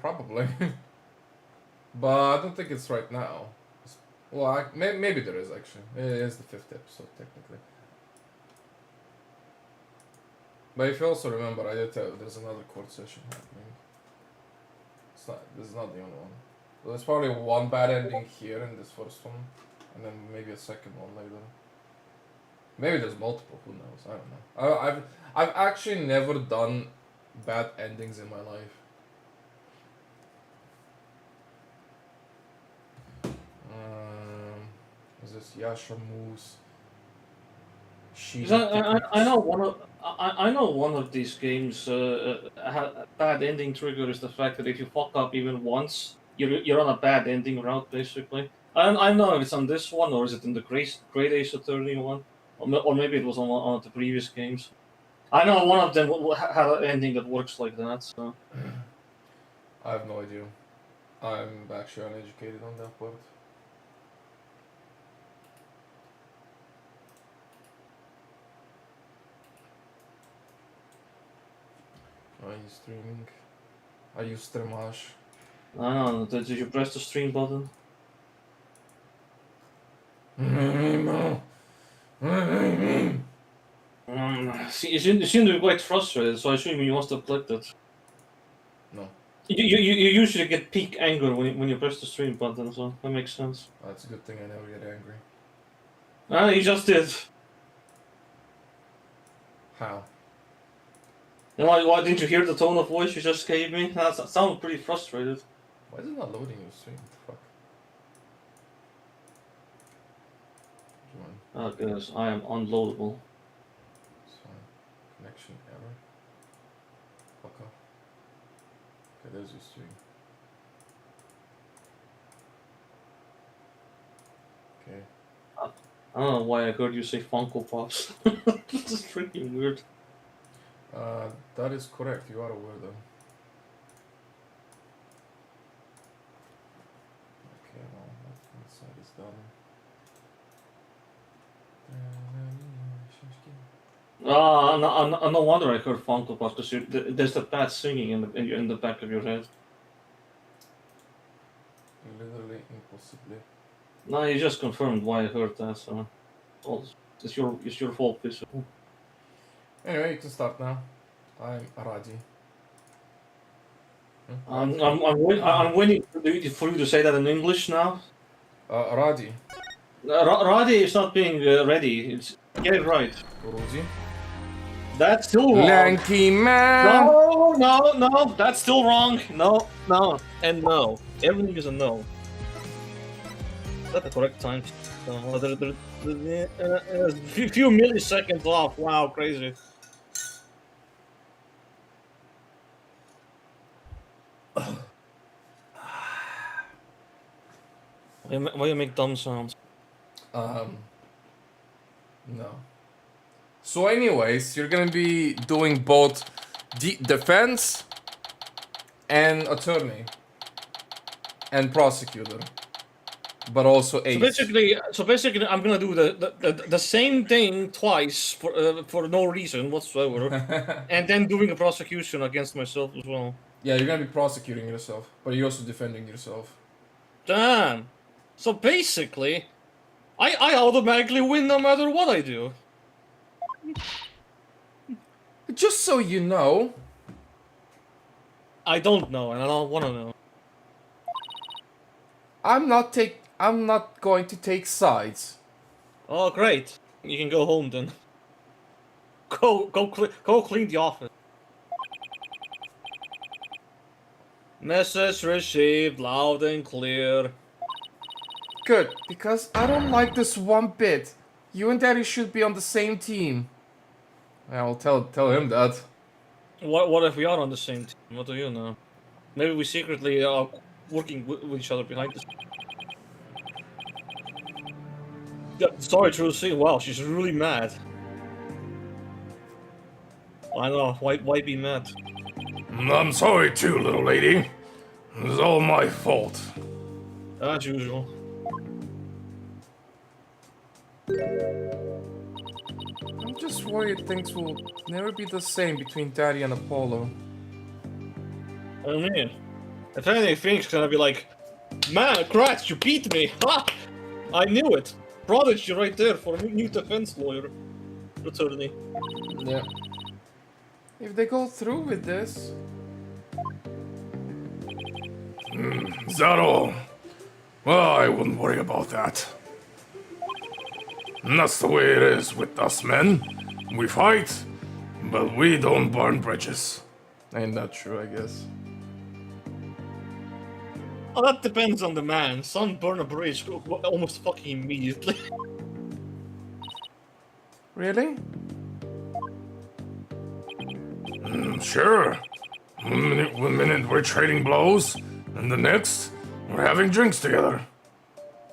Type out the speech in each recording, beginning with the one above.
Probably. But I don't think it's right now. Well, maybe there is actually. It is the 5th episode, technically. But if you also remember, I did tell you there's another court session happening. This is not the only one. So there's probably one bad ending here in this first one, and then maybe a second one later. Maybe there's multiple. Who knows? I don't know. I've actually never done bad endings in my life. Is this Yasha Moose? I know one of these games. Bad ending trigger is the fact that if you fuck up even once, you're on a bad ending route basically. I don't know if it's on this one or is it in the Great Ace Attorney one, or maybe it was on one of the previous games. I know one of them had an ending that works like that. So I have no idea. I'm actually uneducated on that part. Are you streaming? Are you streamash? I don't know. Did you press the stream button? See, you seem to be quite frustrated, so I assume you must have clicked it. No. You usually get peak anger when you press the stream button, so that makes sense. That's a good thing I never get angry. Ah, you just did. How? And why didn't you hear the tone of voice you just gave me? That sounded pretty frustrated. Why is it not loading your stream? What the fuck? Oh goodness, I am unloadable. It's fine. Connection error. Fuck off. Okay, there's your stream. Okay. I don't know why I heard you say Funko Pops. This is freaking weird. That is correct. You are aware though. Okay, well, that side is done. No wonder I heard Funko Pops because there's that bad singing in the back of your head. Literally impossibly. No, you just confirmed why I heard that. So, it's your fault, basically. Anyway, you can start now. I'm Radi. I'm waiting for you to say that in English now. Radi. Radi is not being ready. Get it right. Rudy. That's still wrong. Lanky man. No. That's still wrong. No, and no. Everything is a no. Is that the correct time? No, a few milliseconds off. Wow, crazy. Why you make dumb sounds? No. So anyways, you're gonna be doing both defense and attorney and prosecutor, but also ace. So basically, I'm gonna do the same thing twice for no reason whatsoever, and then doing a prosecution against myself as well. Yeah, you're gonna be prosecuting yourself, but you're also defending yourself. Damn. So basically, I automatically win no matter what I do. Just so you know. I don't know, and I don't want to know. I'm not going to take sides. Oh, great. You can go home then. Go clean the office. Message received loud and clear. Good, because I don't like this one bit. You and Daddy should be on the same team. I'll tell him that. What if we are on the same team? What do you know? Maybe we secretly are working with each other behind this. Yeah, sorry, Trucy. Wow, she's really mad. I know. Why be mad? I'm sorry too, little lady. It's all my fault. As usual. I'm just worried things will never be the same between Daddy and Apollo. I mean, If anything, it's gonna be like, man, Kratz, you beat me! Ha! I knew it! Prodigy right there for a new defense lawyer. Attorney. Yeah. If they go through with this... Is that all? Well, I wouldn't worry about that. And that's the way it is with us men. We fight, but we don't burn bridges. Ain't that true, I guess. Oh, that depends on the man. Some burn a bridge almost fucking immediately. Really? Sure. One minute we're trading blows, and the next we're having drinks together.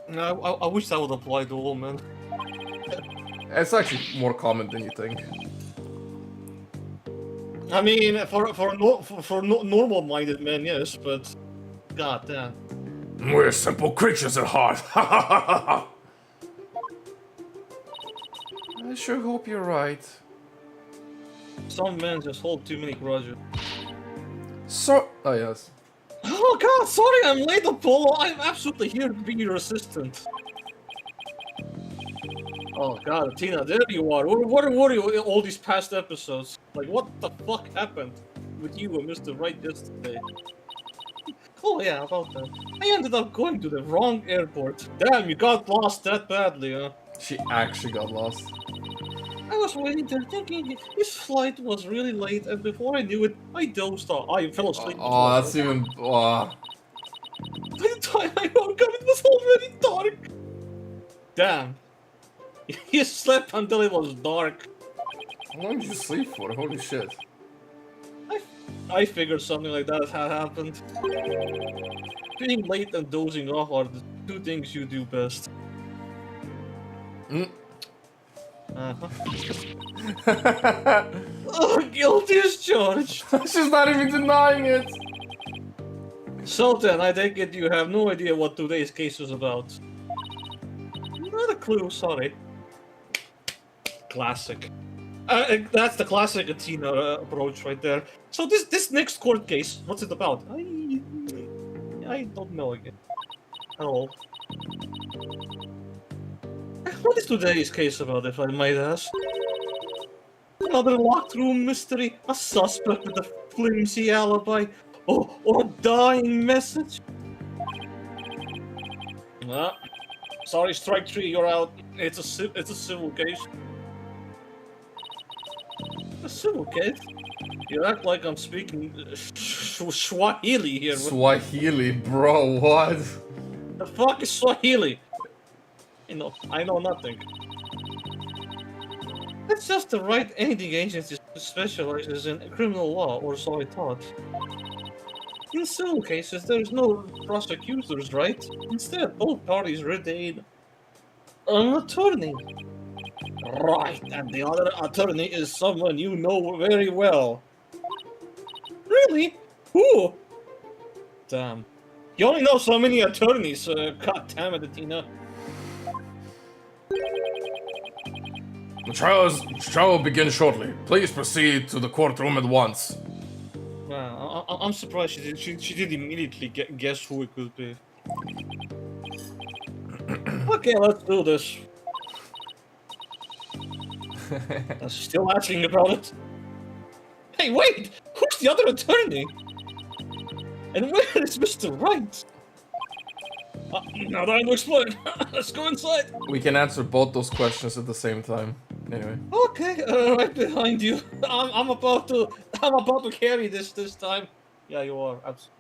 I wish that would apply to all men. It's actually more common than you think. I mean, for normal-minded men, yes, but god damn. We're simple creatures at heart. I sure hope you're right. Some men just hold too many grudges. So... Oh, yes. Oh god, sorry I'm late, Apollo. I'm absolutely here to be your assistant. Oh god, Tina, there you are. What were you all these past episodes? Like, what the fuck happened with you and Mr. Right yesterday? Oh yeah, about that. I ended up going to the wrong airport. Damn, you got lost that badly, huh? She actually got lost. I was waiting there thinking this flight was really late, and before I knew it, I dozed off. I fell asleep. Oh, that's even... By the time I woke up, it was already dark. Damn. You slept until it was dark. How long did you sleep for? Holy shit. I figured something like that had happened. Being late and dozing off are the two things you do best. Mm. Oh, guilty as charged. She's not even denying it. So then, I take it you have no idea what today's case is about. Not a clue, sorry. Classic. That's the classic Athena approach right there. So this next court case, what's it about? I don't know again. At all. What is today's case about, if I might ask? Another locked room mystery? A suspect with a flimsy alibi? Or a dying message? Sorry, strike 3, you're out. It's a civil case. A civil case? You act like I'm speaking Swahili here. Swahili, bro, what? The fuck is Swahili? I know nothing. That's just the right ending agency specializes in criminal law, or so I thought. In civil cases, there's no prosecutors, right? Instead, both parties retain an attorney. Right, and the other attorney is someone you know very well. Really? Who? Damn. You only know so many attorneys, god damn it, Athena. The trial will begin shortly. Please proceed to the courtroom at once. Wow, I'm surprised she did immediately guess who it could be. Okay, let's do this. Still asking about it. Hey, wait! Who's the other attorney? And where is Mr. Wright? Now that I know explain, let's go inside. We can answer both those questions at the same time. Anyway. Okay, right behind you. I'm about to carry this time. Yeah, you are. Absolutely.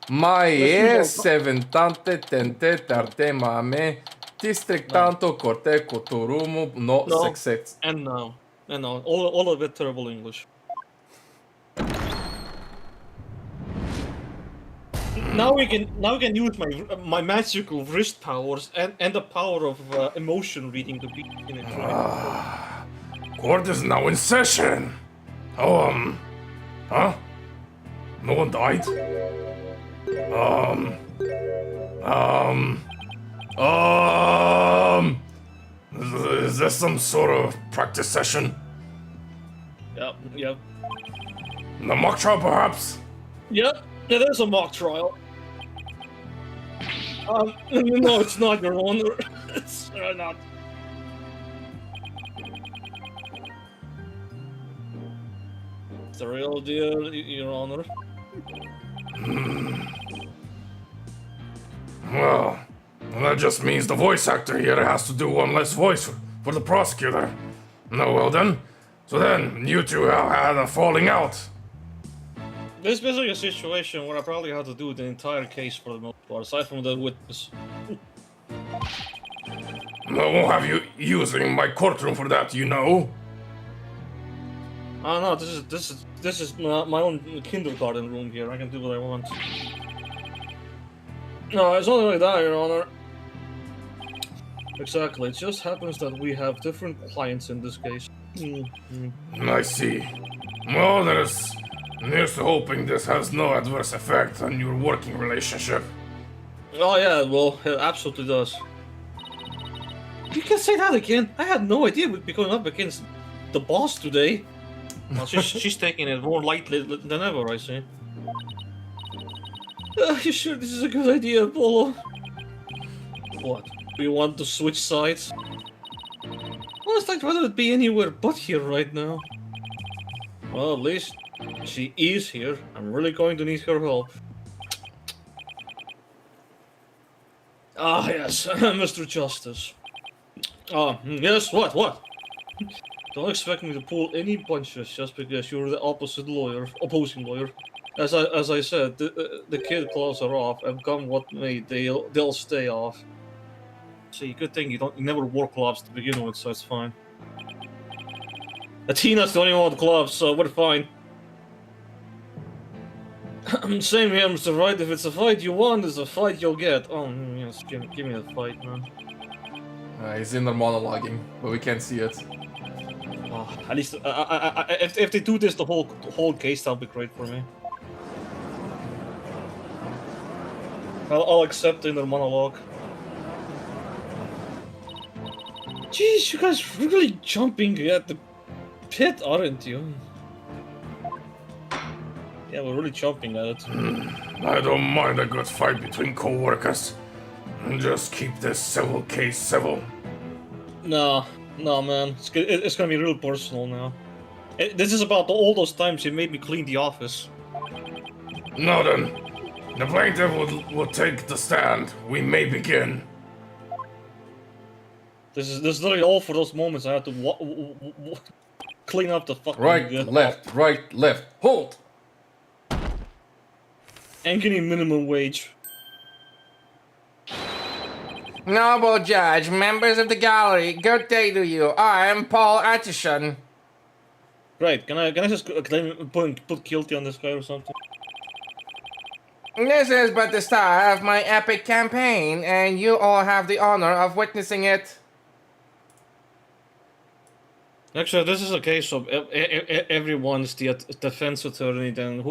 Mae seventante tente tarte mame districtanto corte cotorumo no sexex. And no, all of it terrible English. Now we can use my magical wrist powers and the power of emotion reading to beat in it. Court is now in session. Oh, huh? No one died? Is this some sort of practice session? Yep. The mock trial, perhaps? Yep, it is a mock trial. No, it's not, Your Honor. It's not. It's the real deal, Your Honor. Well, that just means the voice actor here has to do one less voice for the prosecutor. No, well then. So then, you two have had a falling out. This is basically a situation where I probably had to do the entire case for the most part, aside from the witness. I won't have you using my courtroom for that, you know. Oh no, this is my own kindergarten room here. I can do what I want. No, it's not like that, Your Honor. Exactly. It just happens that we have different clients in this case. I see. Well, here's to hoping this has no adverse effect on your working relationship. Oh yeah, well, it absolutely does. You can say that again. I had no idea we'd be going up against the boss today. Well, she's taking it more lightly than ever, I see. You sure this is a good idea, Apollo? What? Do you want to switch sides? Honestly, I'd rather it be anywhere but here right now. Well, at least she is here. I'm really going to need her help. Ah, yes, Mr. Justice. Yes, what? Don't expect me to pull any punches just because you're the opposing lawyer. As I said, the kid claws are off, and come what may, they'll stay off. See, good thing you never wore gloves to begin with, so it's fine. Atina's the only one with gloves, so we're fine. Same here, Mr. Wright. If it's a fight you want, it's a fight you'll get. Oh, yes, give me the fight, man. He's in there monologuing, but we can't see it. Oh, at least, if they do this the whole case, that'll be great for me. I'll accept the inner monologue. Jeez, you guys really jumping at the pit, aren't you? Yeah, we're really jumping at it. I don't mind a good fight between co-workers. Just keep this civil case civil. No, man. It's gonna be real personal now. This is about all those times you made me clean the office. Now then, the plaintiff will take the stand. We may begin. This is literally all for those moments I had to clean up the fucking... Right, left, hold! And getting minimum wage. Noble judge, members of the gallery, good day to you. I am Paul Atchison. Right, can I just put guilty on this guy or something? This is but the start of my epic campaign, and you all have the honor of witnessing it. Actually, this is a case of everyone's the defense attorney. Then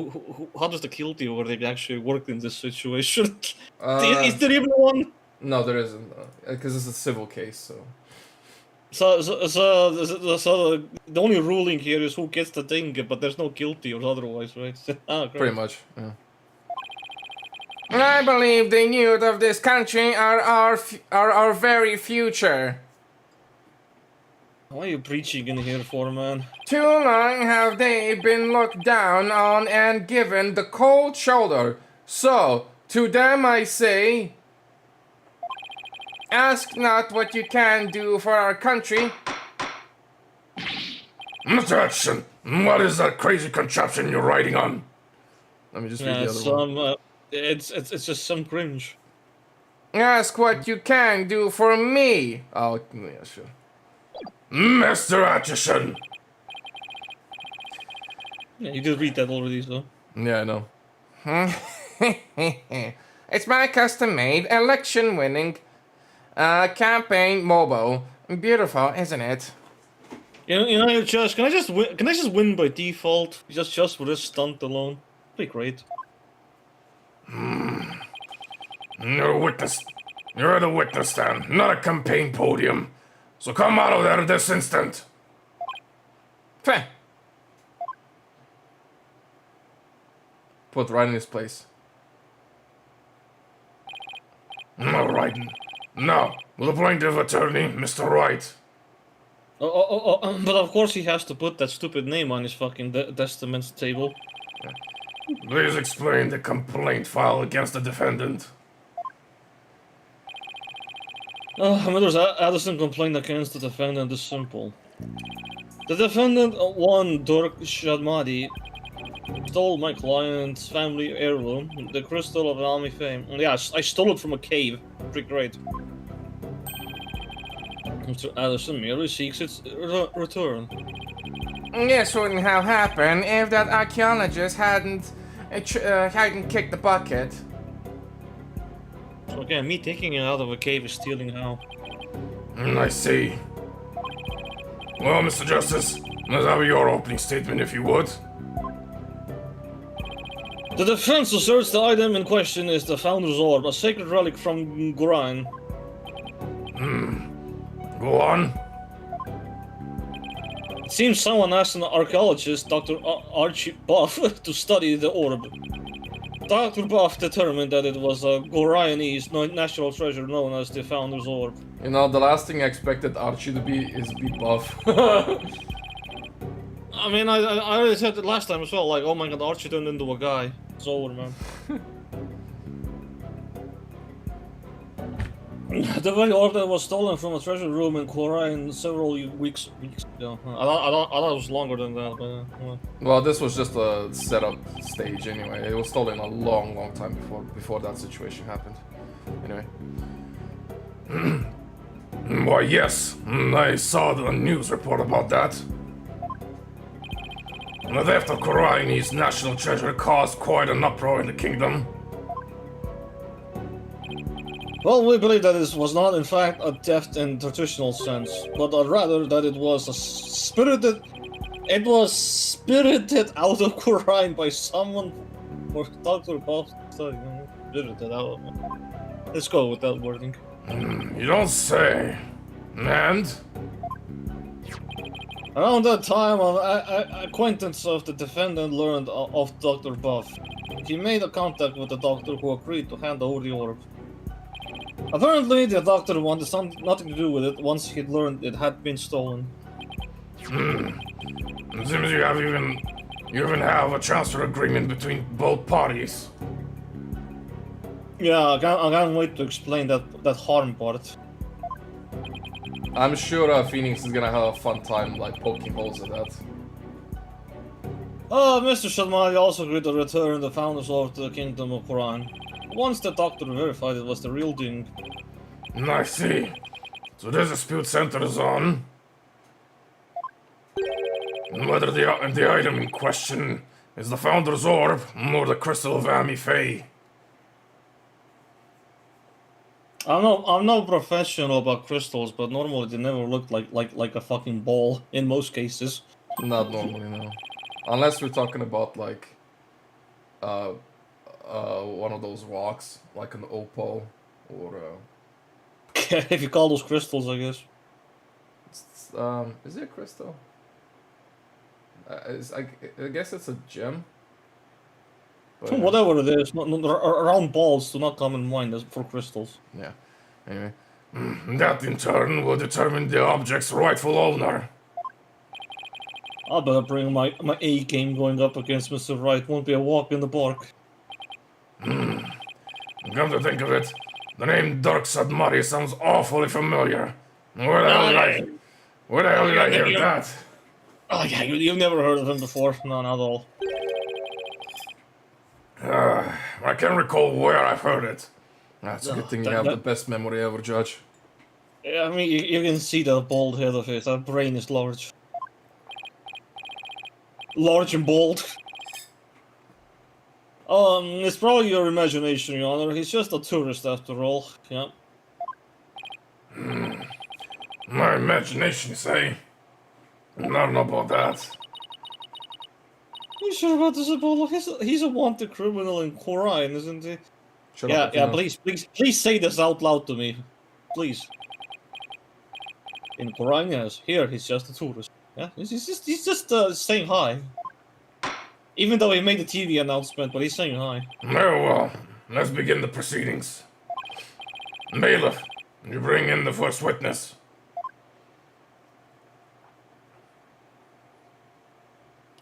how does the guilty or they actually work in this situation? Is there even one? No, there isn't, because it's a civil case, so... So the only ruling here is who gets the thing, but there's no guilty or otherwise, right? Pretty much, yeah. I believe the youth of this country are our very future. What are you preaching in here for, man? Too long have they been looked down on and given the cold shoulder. So, to them I say, ask not what you can do for our country. Mr. Atchison, what is that crazy contraption you're riding on? Let me just read the other one. It's just some cringe. Ask what you can do for me. Oh, yeah, sure. Mr. Atchison! Yeah, you did read that already, so. Yeah, I know. It's my custom-made, election-winning campaign mobile. Beautiful, isn't it? You know, Josh, can I just win by default? Just for this stunt alone? That'd be great. You're at a witness stand, not a campaign podium. So come out of there this instant. Pfeh. put right in his place. All right. Now, will the plaintiff attorney, Mr. Wright? But of course he has to put that stupid name on his fucking testament table. Please explain the complaint filed against the defendant. Miller's Addison complaint against the defendant is simple. The defendant, one Dirk Shadmadi, stole my client's family heirloom, the crystal of Almi fame. Yeah, I stole it from a cave. Pretty great. Mr. Addison merely seeks its return. This wouldn't have happened if that archaeologist hadn't kicked the bucket. So again, me taking it out of a cave is stealing how? I see. Well, Mr. Justice, let's have your opening statement if you would. The defense asserts the item in question is the Founder's Orb, a sacred relic from Gurain. Go on. It seems someone asked an archaeologist, Dr. Archie Buff, to study the orb. Dr. Buff determined that it was a Gurainese national treasure known as the Founder's Orb. You know, the last thing I expected Archie to be is be buff. I mean, I already said it last time as well, like, oh my god, Archie turned into a guy. It's over, man. The very orb that was stolen from a treasure room in Quarain several weeks ago. I thought it was longer than that, but... Well, this was just a setup stage anyway. It was stolen a long time before that situation happened. Anyway. Why, yes, I saw the news report about that. The theft of Korai's national treasure caused quite an uproar in the kingdom. Well, we believe that this was not, in fact, a theft in traditional sense, but rather that it was spirited out of Quran by someone, or Dr. Buff, spirited out. Let's go with that wording. You don't say. And? Around that time, an acquaintance of the defendant learned of Dr. Buff. He made a contact with the doctor who agreed to hand over the orb. Apparently, the doctor wanted nothing to do with it once he'd learned it had been stolen. It seems you even have a transfer agreement between both parties. Yeah, I can't wait to explain that harm part. I'm sure Phoenix is gonna have a fun time, like, poking holes at that. Mr. Shalmari also agreed to return the Founder's Orb to the Kingdom of Quran. Once the doctor verified it was the real thing. I see. So this dispute centers on whether the item in question is the Founder's Orb or the Crystal of Ami Faye. I'm no professional about crystals, but normally they never look like a fucking ball in most cases. Not normally, no. Unless we're talking about, like, one of those rocks, like an opal, or, If you call those crystals, I guess. is it a crystal? I guess it's a gem. But, Whatever it is, round balls do not come in mind as for crystals. yeah. Anyway. That in turn will determine the object's rightful owner. I better bring my A game going up against Mr. Wright. Won't be a walk in the park. Come to think of it, the name Dirk Sadmari sounds awfully familiar. Where the hell did I hear that? Oh yeah, you've never heard of him before? No, not at all. I can't recall where I've heard it. That's a good thing you have the best memory ever, Judge. Yeah, I mean, you can see the bald head of his. That brain is large. Large and bald. It's probably your imagination, Your Honor. He's just a tourist after all. Yeah. My imagination, you say? I don't know about that. You sure about this, Apollo? He's a wanted criminal in Quran, isn't he? Shut up, Yeah, please say this out loud to me. Please. In Quran, yes. Here, he's just a tourist. Yeah, he's just saying hi. Even though he made the TV announcement, but he's saying hi. Very well. Let's begin the proceedings. Bailiff, you bring in the first witness.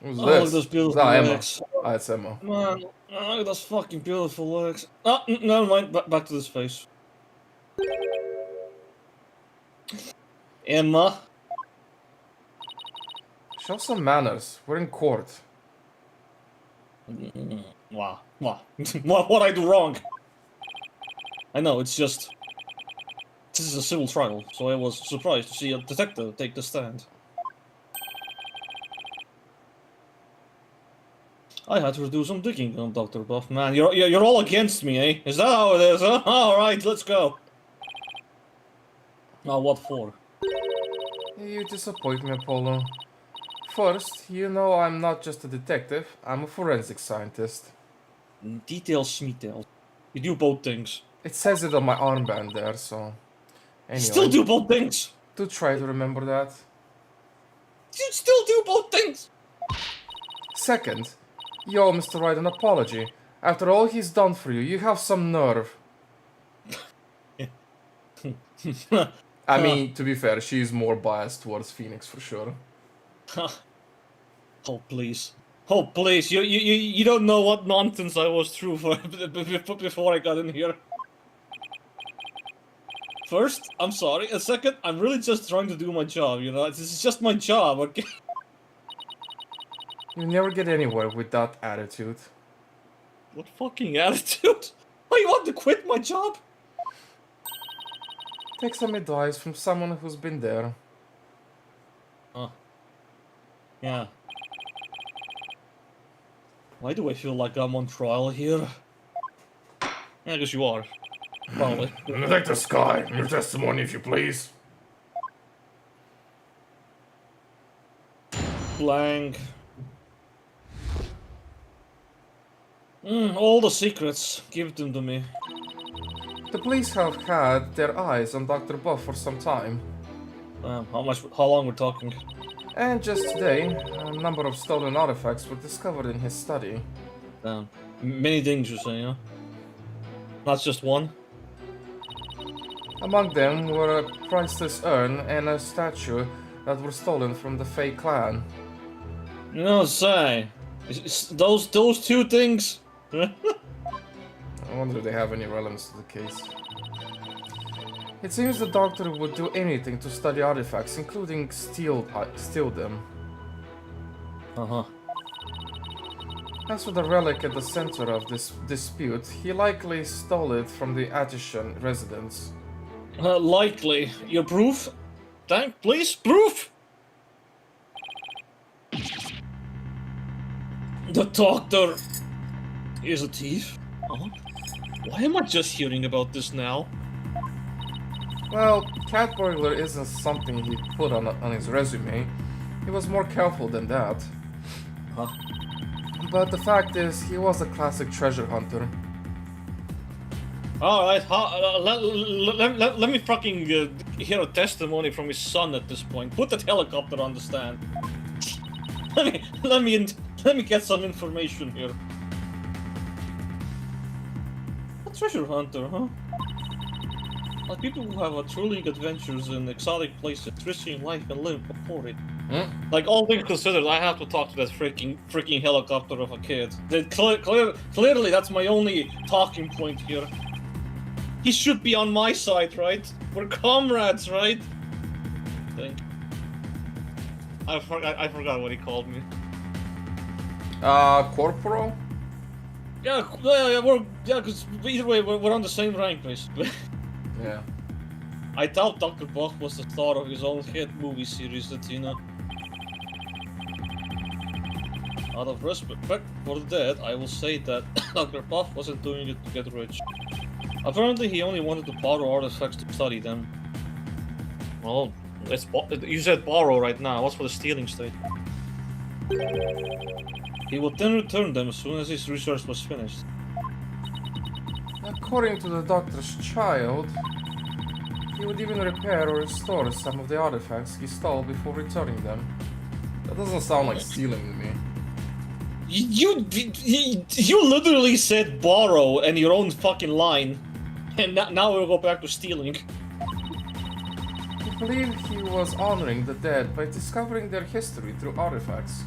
Who's Oh, look at this? those Is beautiful that Emma? legs. Ah, it's Emma. Man, oh, look at those fucking beautiful legs. Oh, never mind. Back to this face. Emma. Show some manners. We're in court. Wow. What I do wrong? I know, it's just... This is a civil trial, so I was surprised to see a detective take the stand. I had to do some digging on Dr. Buff. Man, you're all against me, eh? Is that how it is, huh? Alright, let's go. Now, what for? You disappoint me, Apollo. First, you know I'm not just a detective, I'm a forensic scientist. Details, schmeetails. You do both things. It says it on my armband there, so... Anyway, Still do both things! do try to remember that. You still do both things! Second, you owe Mr. Wright an apology. After all he's done for you, you have some nerve. I mean, to be fair, she's more biased towards Phoenix for sure. Oh please. Oh please, you don't know what nonsense I was through for before I got in here. First, I'm sorry. And second, I'm really just trying to do my job, you know? This is just my job, okay? You never get anywhere with that attitude. What fucking attitude? Oh, you want to quit my job? Take some advice from someone who's been there. Yeah. Why do I feel like I'm on trial here? Yeah, I guess you are. Probably. Detective Sky, your testimony, if you please. Blank. All the secrets. Give them to me. The police have had their eyes on Dr. Buff for some time. How long we're talking? And just today, a number of stolen artifacts were discovered in his study. Many things you say, huh? Not just one? Among them were a priceless urn and a statue that were stolen from the Fey clan. You know, say, those two things? I wonder if they have any relevance to the case. It seems the doctor would do anything to study artifacts, including steal them. Uh-huh. As for the relic at the center of this dispute, he likely stole it from the Attishan residence. Likely. Your proof? Please, proof! The doctor is a thief? Huh? Why am I just hearing about this now? Well, cat burglar isn't something he put on his resume. He was more careful than that. Huh? But the fact is, he was a classic treasure hunter. Alright, let me fucking hear a testimony from his son at this point. Put that helicopter on the stand. Let me get some information here. A treasure hunter, huh? Like people who have a thrilling adventures in exotic places, risking life and limb for it. Like all things considered, I have to talk to that freaking helicopter of a kid. Clearly, that's my only talking point here. He should be on my side, right? We're comrades, right? I forgot what he called me. Corporal? Yeah, because either way, we're on the same rank, basically. Yeah. I thought Dr. Buff was the star of his own hit movie series that, you know. Out of respect for the dead, I will say that Dr. Buff wasn't doing it to get rich. Apparently, he only wanted to borrow artifacts to study them. Well, you said borrow right now. What's for the stealing state? He would then return them as soon as his research was finished. According to the doctor's child, he would even repair or restore some of the artifacts he stole before returning them. That doesn't sound like stealing to me. You literally said borrow and your own fucking line, and now we'll go back to stealing. I believe he was honoring the dead by discovering their history through artifacts.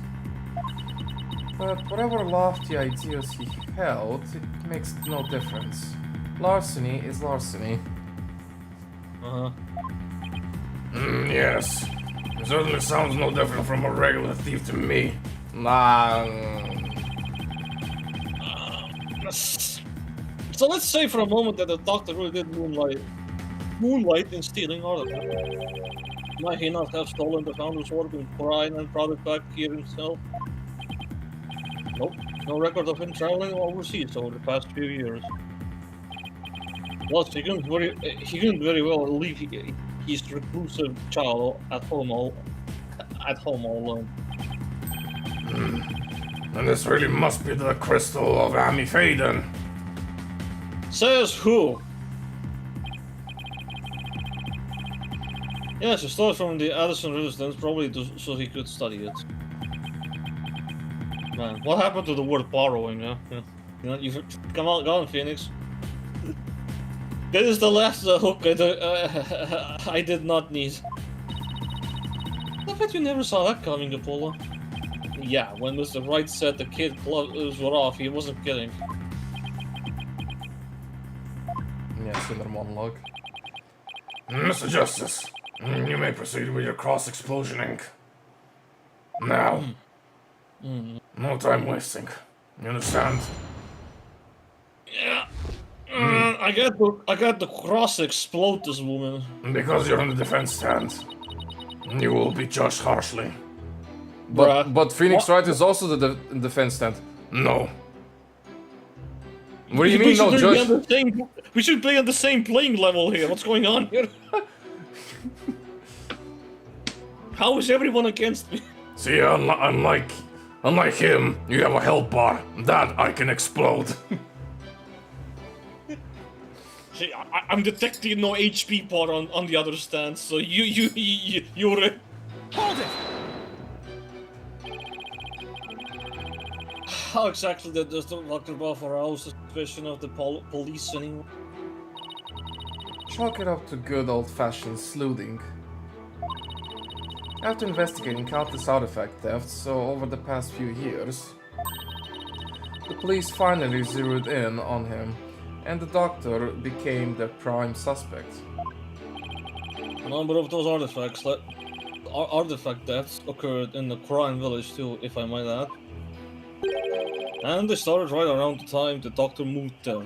But whatever lofty ideas he held, it makes no difference. Larceny is larceny. Yes. It certainly sounds no different from a regular thief to me. Nah. So let's say for a moment that the doctor really did moonlight in stealing artifacts. Might he not have stolen the founder's orb in Prime and brought it back here himself? Nope, no record of him traveling overseas over the past few years. Plus, he couldn't very well leave his reclusive child at home all alone. And this really must be the crystal of Amy Faden. Says who? Yes, he stole it from the Addison residence, probably so he could study it. Man, what happened to the word borrowing, yeah? You come on, Phoenix. This is the last hook I did not need. I bet you never saw that coming, Apollo. Yeah, when Mr. Wright said the kid clothes were off, he wasn't kidding. Yes, inner monologue. Mr. Justice, you may proceed with your cross-explosioning. Now. No time wasting. You understand? Yeah. I got to cross-explode this woman. Because you're on the defense stand, you will be judged harshly. But Phoenix Wright is also the defense stand. No. What do you mean, no, Judge? We should play on the same playing level here. What's going on here? How is everyone against me? See, unlike him, you have a health bar. That I can explode. See, I'm detecting no HP bar on the other stand, so you're... Hold it! How exactly does Dr. Buffer arouse suspicion of the police anymore? Chalk it up to good old-fashioned sleuthing. After investigating countless artifact thefts over the past few years, the police finally zeroed in on him, and the doctor became their prime suspect. A number of those artifact thefts occurred in the crime village too, if I might add. And they started right around the time the doctor moved there.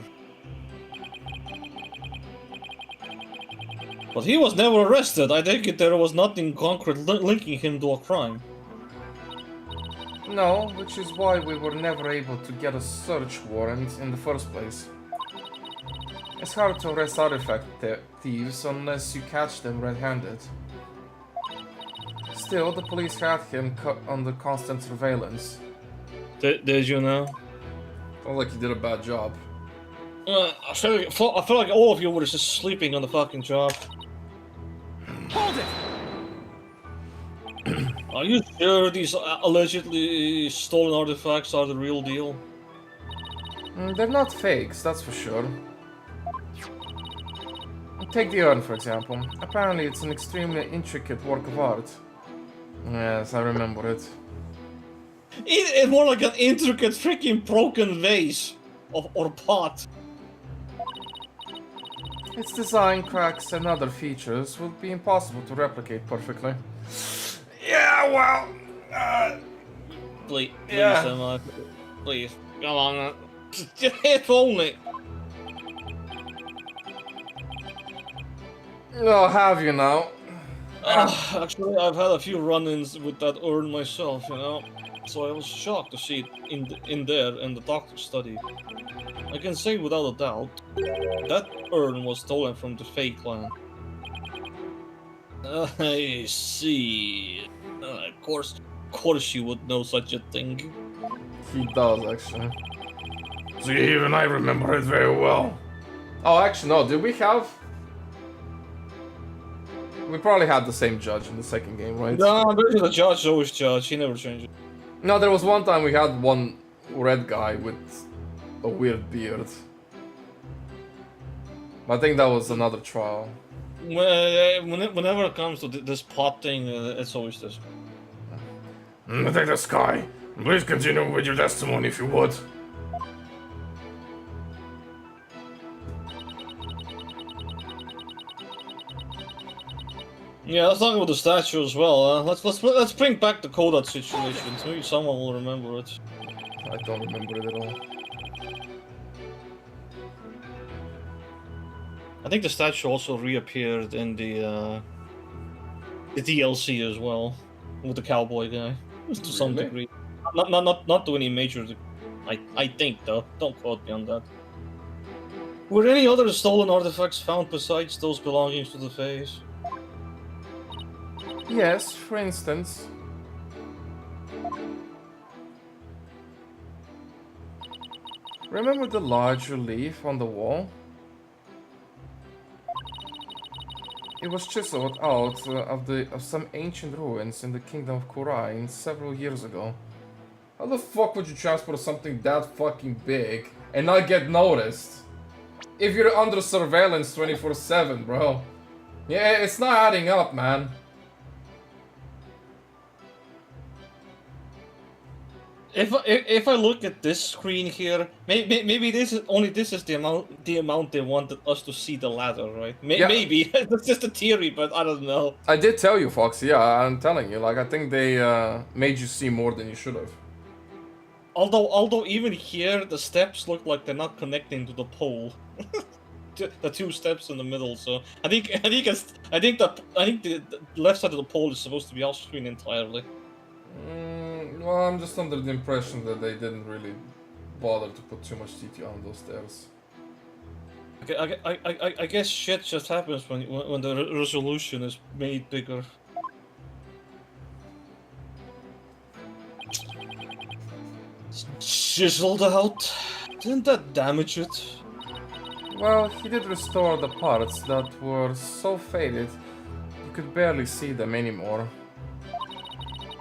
But he was never arrested. I take it there was nothing concrete linking him to a crime. No, which is why we were never able to get a search warrant in the first place. It's hard to arrest artifact thieves unless you catch them red-handed. Still, the police had him under constant surveillance. Did you know? Felt like he did a bad job. I feel like all of you were just sleeping on the fucking job. Hold it! Are you sure these allegedly stolen artifacts are the real deal? They're not fakes, that's for sure. Take the urn, for example. Apparently it's an extremely intricate work of art. Yes, I remember it. It's more like an intricate freaking broken vase or pot. Its design, cracks, and other features would be impossible to replicate perfectly. Yeah, well, Please, Yeah. Emma. Please, come on. If only. Oh, have you now? Actually, I've had a few run-ins with that urn myself, you know. So I was shocked to see it in there in the doctor's study. I can say without a doubt, that urn was stolen from the fake clan. I see. Of course you would know such a thing. He does, actually. see, even I remember it very well. Oh, actually, no, did we have... We probably had the same judge in the second game, right? No, the judge always judge. He never changes. No, there was one time we had one red guy with a weird beard. I think that was another trial. Whenever it comes to this pot thing, it's always this. Take the sky. Please continue with your testimony if you would. Yeah, let's talk about the statue as well. Let's bring back the Kodak situation. Maybe someone will remember it. I don't remember it at all. I think the statue also reappeared in the DLC as well, with the cowboy guy, to some Really? degree. Not to any major. I think though. Don't quote me on that. Were any other stolen artifacts found besides those belonging to the face? Yes, for instance. Remember the large relief on the wall? It was chiseled out of some ancient ruins in the kingdom of Kurai several years ago. How the fuck would you transport something that fucking big and not get noticed? If you're under surveillance 24/7, bro. Yeah, it's not adding up, man. If I look at this screen here, maybe this is the amount they wanted us to see the ladder, right? Yeah. Maybe that's just a theory, but I don't know. I did tell you, Foxy. Yeah, I'm telling you. Like, I think they made you see more than you should have. Although even here the steps look like they're not connecting to the pole. The two steps in the middle. So I think the left side of the pole is supposed to be off screen entirely. Well, I'm just under the impression that they didn't really bother to put too much detail on those stairs. Okay, I guess shit just happens when the resolution is made bigger. Chiseled out. Didn't that damage it? Well, he did restore the parts that were so faded you could barely see them anymore.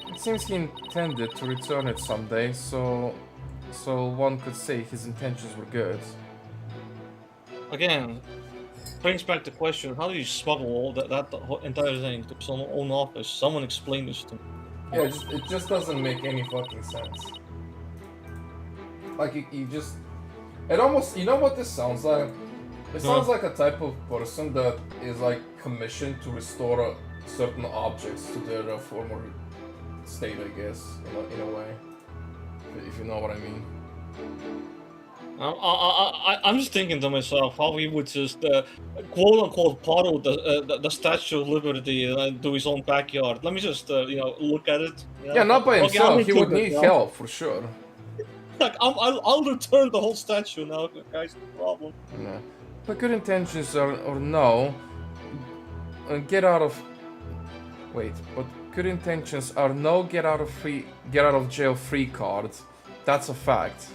It seems he intended to return it someday, so one could say his intentions were good. Again, brings back the question: how do you smuggle all that entire thing to someone's own office? Someone explain this to me. Yeah, it just doesn't make any fucking sense. Like, you just... It almost... You know what this sounds like? It sounds like a type of person that is, like, commissioned to restore certain objects to their former state, I guess, in a way. If you know what I mean. I'm just thinking to myself how he would just quote unquote borrow the Statue of Liberty to his own backyard. Let me just look at it. Yeah, not by Okay, himself. I'll He would include need it, help for sure. Like I'll return the whole statue now, guys. No problem. Yeah. But good intentions or no, get out of. Wait, but good intentions are no get out of jail free card. That's a fact.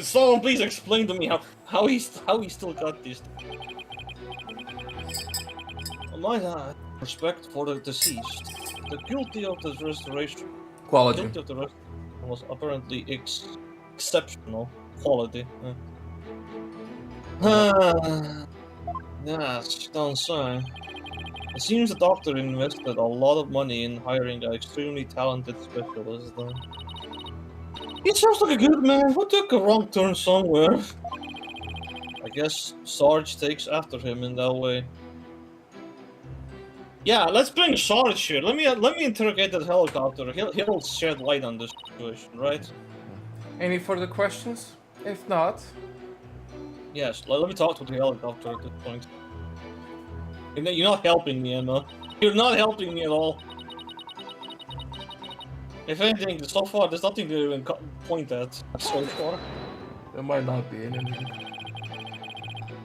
Someone please explain to me how he still got this. I might have respect for the deceased. The guilty of the restoration. Quality. Guilty of the restoration was apparently exceptional quality. Yes, don't say. It seems the doctor invested a lot of money in hiring an extremely talented specialist. He sounds like a good man. Who took a wrong turn somewhere? I guess Sarge takes after him in that way. Yeah, let's bring Sarge here. Let me interrogate that helicopter. He'll shed light on this situation, right? Any further questions? If not, Yes. Let me talk to the helicopter at this point. You're not helping me, Emma. You're not helping me at all. If anything, so far there's nothing to even point at so far. there might not be anything.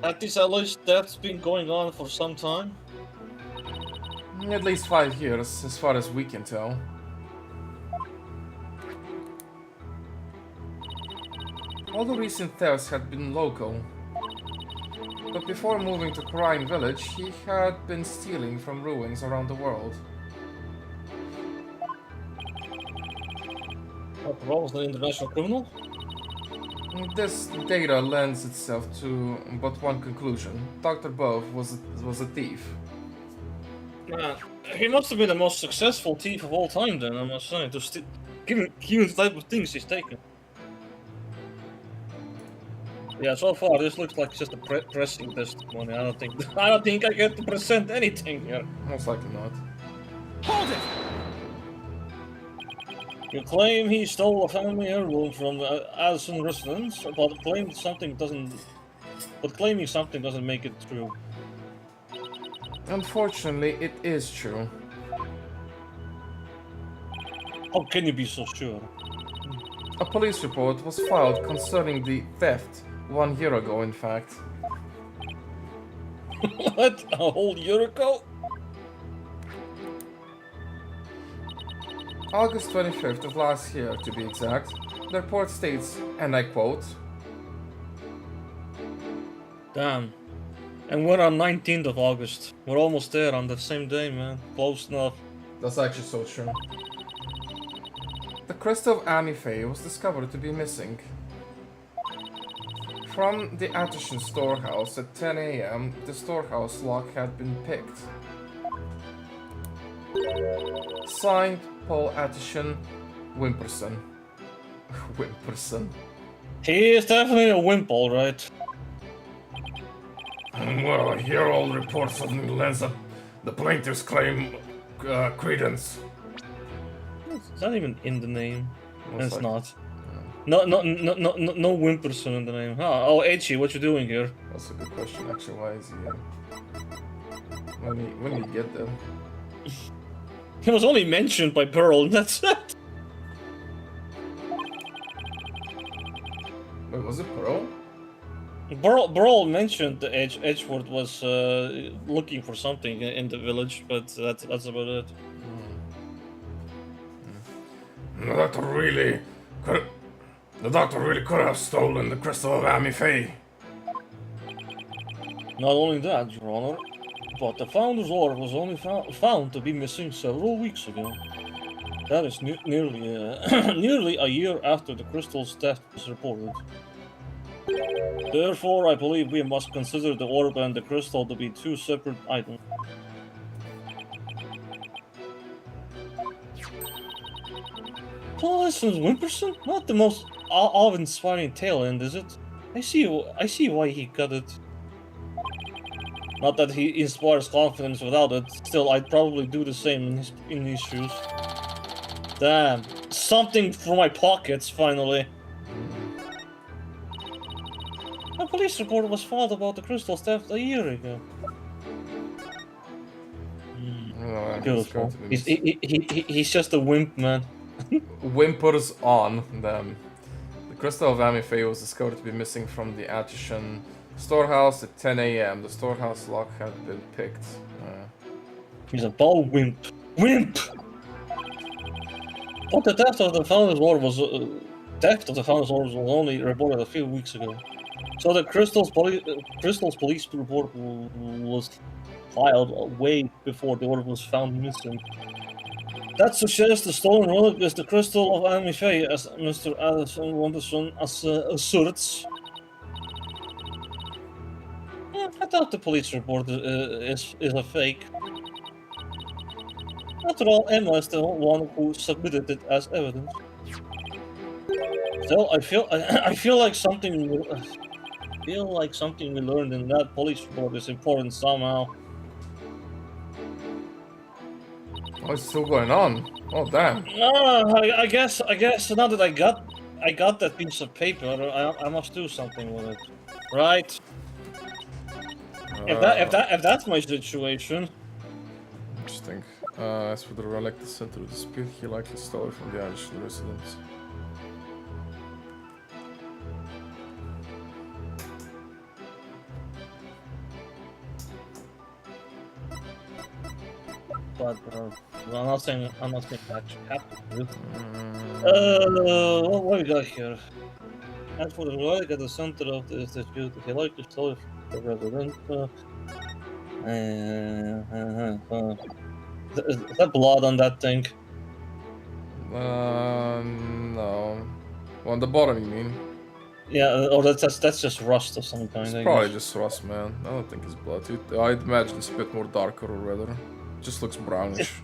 At this alleged death's been going on for some time. At least 5 years, as far as we can tell. All the recent thefts had been local. But before moving to Crime Village, he had been stealing from ruins around the world. What was the international criminal? This data lends itself to but one conclusion. Dr. Bove was a thief. Man, he must have been the most successful thief of all time then, I must say, given the type of things he's taken. Yeah, so far this looks like just a pressing testimony. I don't think I get to present anything here. Most likely not. Hold it! You claim he stole a family heirloom from the Addison residence, but claiming something doesn't make it true. Unfortunately, it is true. How can you be so sure? A police report was filed concerning the theft 1 year ago, in fact. What? A whole year ago? August 25th of last year, to be exact. The report states, and I quote, Damn. And we're on 19th of August. We're almost there on the same day, man. Close enough. that's actually so true. The crystal of Amy Faye was discovered to be missing. From the Atchison storehouse at 10 a.m., the storehouse lock had been picked. Signed, Paul Atchison, Wimperson. Wimperson. He is definitely a wimp, alright. Well, here all reports suddenly lends up the plaintiff's claim credence. It's not even in the name. Most It's likely. not. No Wimperson in the name. Oh, Echi, what you doing here? That's a good question, actually. Why is he when did he get there? He was only mentioned by Pearl, and that's it. Wait, was it Pearl? Pearl mentioned the Edgeworth was looking for something in the village, but that's about it. The doctor really could have stolen the crystal of Amy Faye. Not only that, Your Honor, but the Founder's Orb was only found to be missing several weeks ago. That is nearly a year after the crystal's theft was reported. Therefore, I believe we must consider the orb and the crystal to be two separate items. Paul Wimperson? Not the most awe-inspiring tail end, is it? I see why he got it. Not that he inspires confidence without it. Still, I'd probably do the same in his shoes. Damn, something for my pockets finally. A police report was filed about the crystal theft a year ago. No, Beautiful. He's just a wimp, man. Whimpers on them. The crystal of Amy Faye was discovered to be missing from the Atchison storehouse at 10 a.m. The storehouse lock had been picked. He's a ball wimp. Wimp! But the theft of the Founder's Orb was only reported a few weeks ago. So the Crystal's police report was filed way before the orb was found missing. That suggests the stolen relic is the crystal of Amy Faye, as Mr. Addison Wonderson asserts. I thought the police report is a fake. After all, Emma is the one who submitted it as evidence. Still, I feel like something we learned in that police report is important somehow. Oh, it's still going on. Oh, damn. I guess now that I got that piece of paper, I must do something with it, right? If that's my situation. Interesting. As for the relic the center of the dispute, he likely stole it from the Irish residents. But I'm not saying that should happen. What we got here? As for the relic at the center of this dispute, he likely stole it from the resident. Is that blood on that thing? No. On the bottom, you mean? Yeah, or that's just rust of some kind. It's I probably guess. just rust, man. I don't think it's blood. I'd imagine it's a bit more darker or redder. Just looks brownish.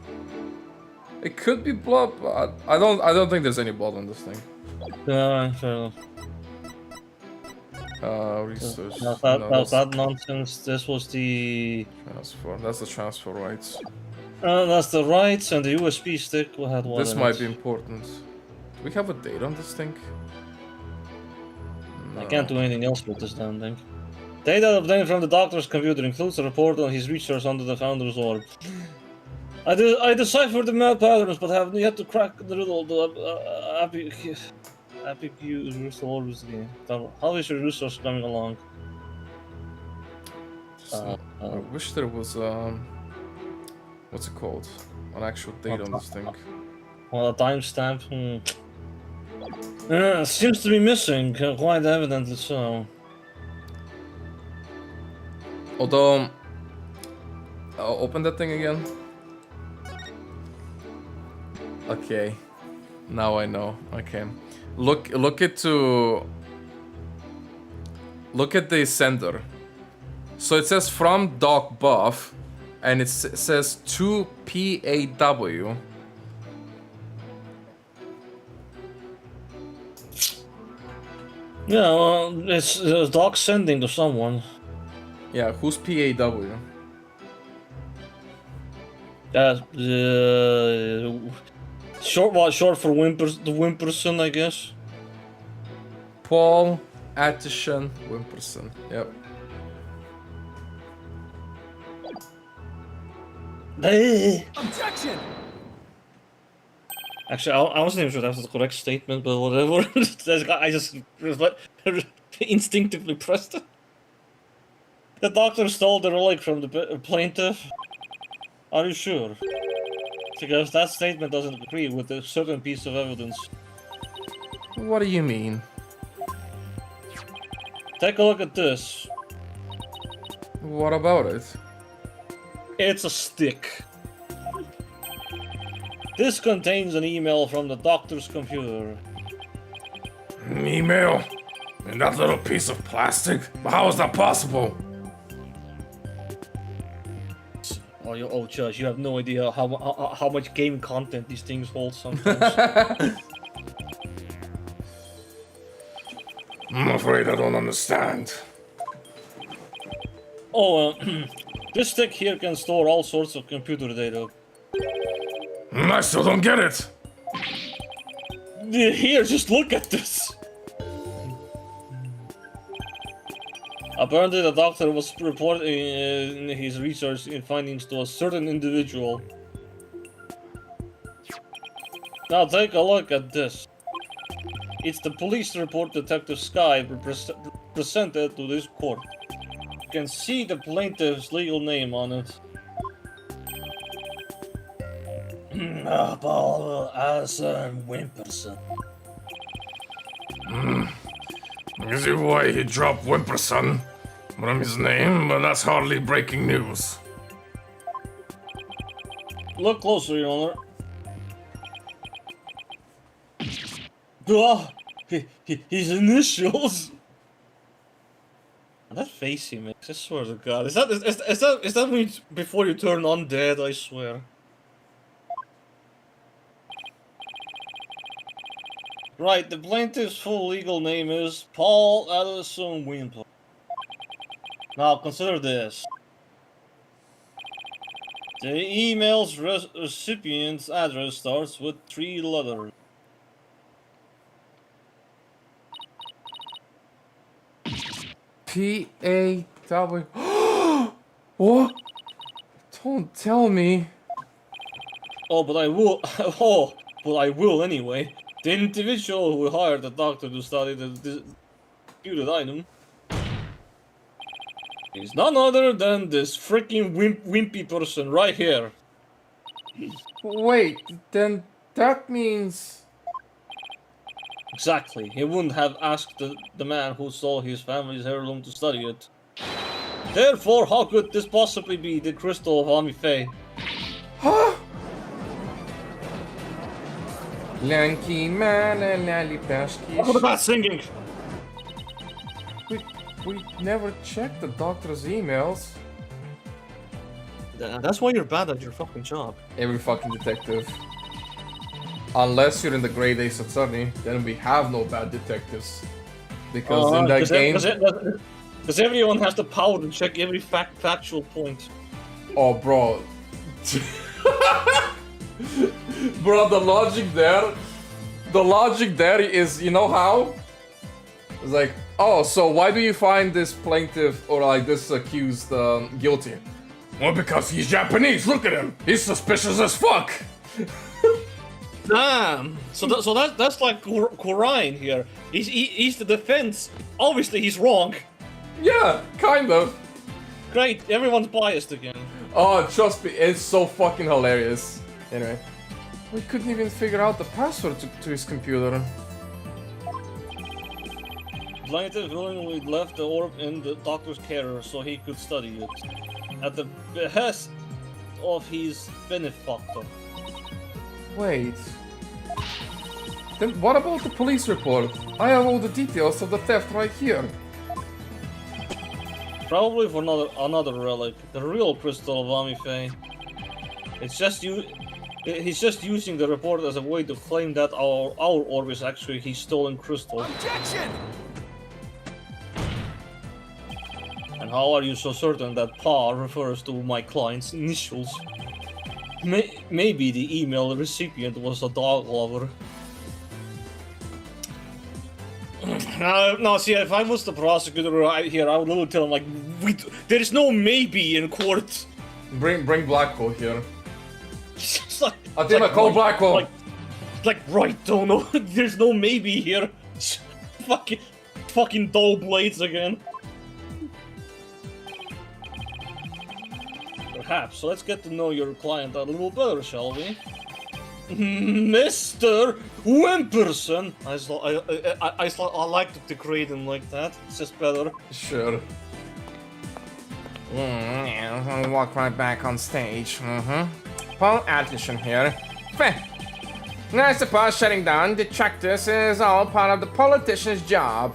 It could be blood, but I don't think there's any blood on this thing. Yeah, fair enough. Research. That nonsense. This was the Transfer. That's the transfer rights. that's the rights and the USB stick. We had one. This in might it. be important. Do we have a date on this thing? I can't do anything else with this damn thing. Data obtained from the doctor's computer includes a report on his research under the Founder's Orb. I deciphered the map patterns, but have yet to crack the riddle of the Apicus game. How is your research coming along? I wish there was what's it called? An actual date on this thing. Well, a timestamp. Seems to be missing, quite evidently so. Although, I'll open that thing again. Okay, now I know. Okay, look at the sender. So it says from Doc Buff, and it says to PAW. Yeah, well, it's Doc sending to someone. Yeah, who's PAW? Short for Wimperson, I guess. Paul Atchison Wimperson. Yep. Objection! Actually, I wasn't even sure that was the correct statement, but whatever. I just instinctively pressed it. The doctor stole the relic from the plaintiff. Are you sure? Because that statement doesn't agree with a certain piece of evidence. What do you mean? Take a look at this. What about it? It's a stick. This contains an email from the doctor's computer. An email? And that little piece of plastic? How is that possible? Oh, Judge, you have no idea how much game content these things hold sometimes. I'm afraid I don't understand. Oh, this stick here can store all sorts of computer data. I still don't get it. Here, just look at this. Apparently, the doctor was reporting his research in findings to a certain individual. Now take a look at this. It's the police report Detective Sky presented to this court. You can see the plaintiff's legal name on it. Paul Wimperson. I see why he dropped Wimperson from his name, but that's hardly breaking news. Look closer, Your Honor. Oh, his initials. That face he makes, I swear to God. Is that when before you turn undead, I swear. Right, the plaintiff's full legal name is Paul Addison Wimper. Now consider this. The email's recipient's address starts with 3 letters. PAW. What? Don't tell me. Oh, but I will. Oh, but I will anyway. The individual who hired the doctor to study the disputed item is none other than this freaking wimpy person right here. Wait, then that means... Exactly. He wouldn't have asked the man who stole his family's heirloom to study it. Therefore, how could this possibly be the crystal of Ami Faye? Huh? Lanky man and lally pashki. What about singing? We never checked the doctor's emails. That's why you're bad at your fucking job. Every fucking detective. Unless you're in the grade A Satsani, then we have no bad detectives. Because in that game... Because everyone has the power to check every factual point. Oh, bro. Bro, the logic there is, you know how? It's like, oh, so why do you find this plaintiff or like this accused guilty? Well, because he's Japanese. Look at him. He's suspicious as fuck. Damn. So that's like Quran here. He's the defense. Obviously, he's wrong. Yeah, kind of. Great. Everyone's biased again. Oh, trust me, it's so fucking hilarious. Anyway, we couldn't even figure out the password to his computer. Plaintiff willingly left the orb in the doctor's care so he could study it, at the behest of his benefactor. Wait. Then what about the police report? I have all the details of the theft right here. Probably for another relic, the real crystal of Amifei. He's just using the report as a way to claim that our orb is actually his stolen crystal. Objection! And how are you so certain that PA refers to my client's initials? Maybe the email recipient was a dog lover. No, see, if I was the prosecutor here, I would literally tell him, like, there is no maybe in court. Bring Blackwell here. It's like, I think I call Blackwell. Like, right, Dono. There's no maybe here. Fucking dull blades again. Perhaps. So let's get to know your client a little better, shall we? Mr. Wimperson. I like to degrade him like that. It's just better. Sure. Yeah, I'll walk right back on stage. Paul Atkinson here. Feh. I suppose shutting down detractors is all part of the politician's job.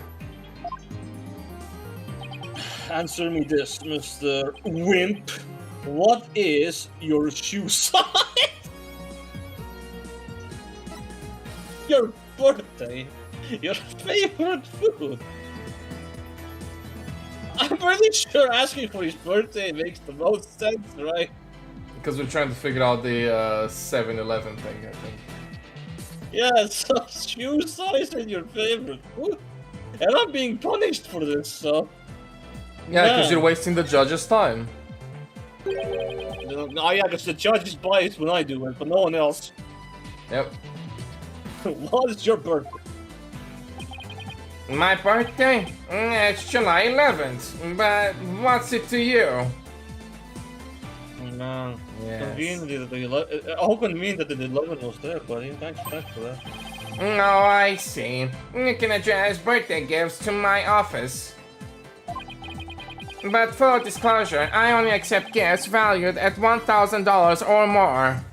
Answer me this, Mr. Wimp. What is your shoe size? Your birthday. Your favorite food. I'm pretty sure asking for his birthday makes the most sense, right? Because we're trying to figure out the 7-Eleven thing, I think. Yeah, so shoe size and your favorite food. And I'm being punished for this, so... Yeah, because you're wasting the judge's time. Oh yeah, because the judge is biased when I do it, but no one else. Yep. What is your birthday? My birthday? It's July 11th, but what's it to you? No. Yes. Convenient that how convenient that the 11 was there, buddy. Thanks for that. Oh, I see. You can address birthday gifts to my office. But full disclosure, I only accept gifts valued at $1,000 or more.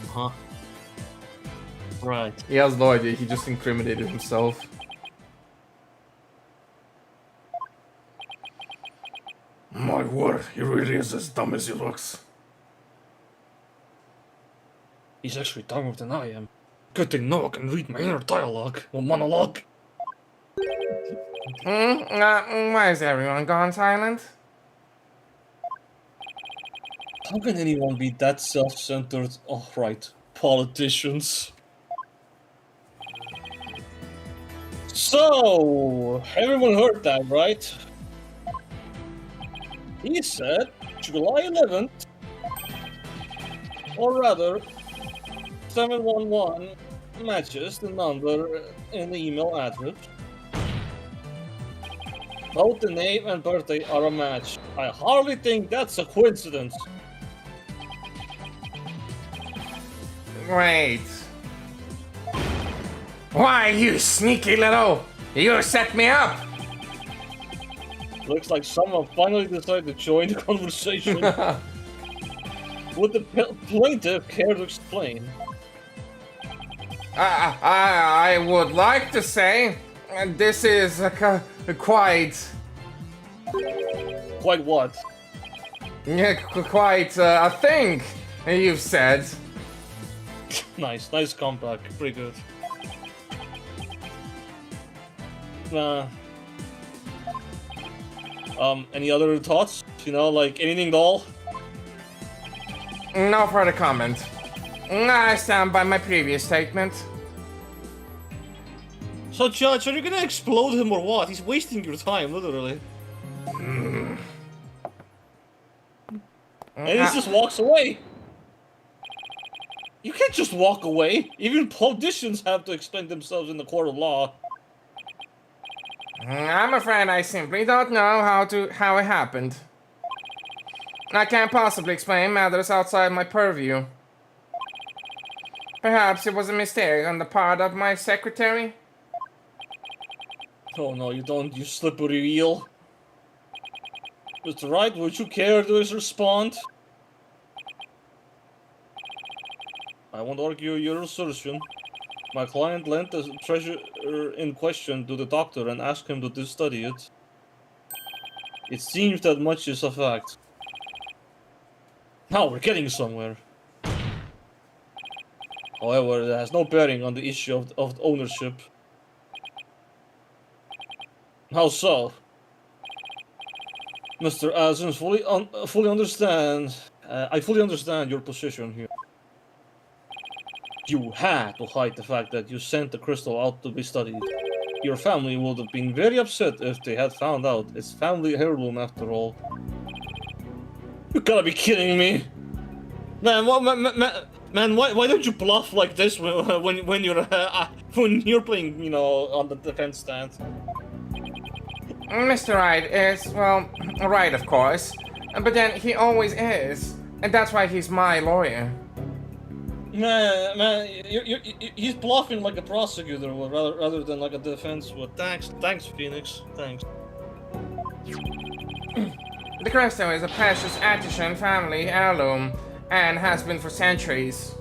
Huh? Right. He has no idea, he just incriminated himself. My word, he really is as dumb as he looks. He's actually dumber than I am. Good thing Noah can read my inner dialogue or monologue. Why is everyone gone silent? How can anyone be that self-centered? Oh, right. Politicians. So, everyone heard that, right? He said July 11th, or rather, 711 matches the number in the email address. Both the name and birthday are a match. I hardly think that's a coincidence. Wait. Why, you sneaky little... You set me up! Looks like someone finally decided to join the conversation. Would the plaintiff care to explain? I would like to say this is quite Quite what? quite a thing you've said. Nice comeback. Pretty good. Any other thoughts? You know, like anything at all? No further comment. I stand by my previous statement. So, Judge, are you gonna explode him or what? He's wasting your time, literally. And he just walks away. You can't just walk away. Even politicians have to explain themselves in the court of law. I'm afraid I simply don't know how it happened. I can't possibly explain matters outside my purview. Perhaps it was a mistake on the part of my secretary? Oh no, you don't, you slippery eel. Mr. Wright, would you care to respond? I won't argue your assertion. My client lent the treasure in question to the doctor and asked him to study it. It seems that much is a fact. Now we're getting somewhere. However, it has no bearing on the issue of ownership. How so? Mr. Asens, fully understand. I fully understand your position here. You had to hide the fact that you sent the crystal out to be studied. Your family would have been very upset if they had found out. It's family heirloom after all. You gotta be kidding me, man! Man, why don't you bluff like this when you're playing, you know, on the defense stand? Mr. Wright is, well, right, of course. But then he always is. And that's why he's my lawyer. Man, he's bluffing like a prosecutor would, rather than like a defense would. Thanks, Phoenix. Thanks. The crystal is a precious Attishan family heirloom and has been for centuries.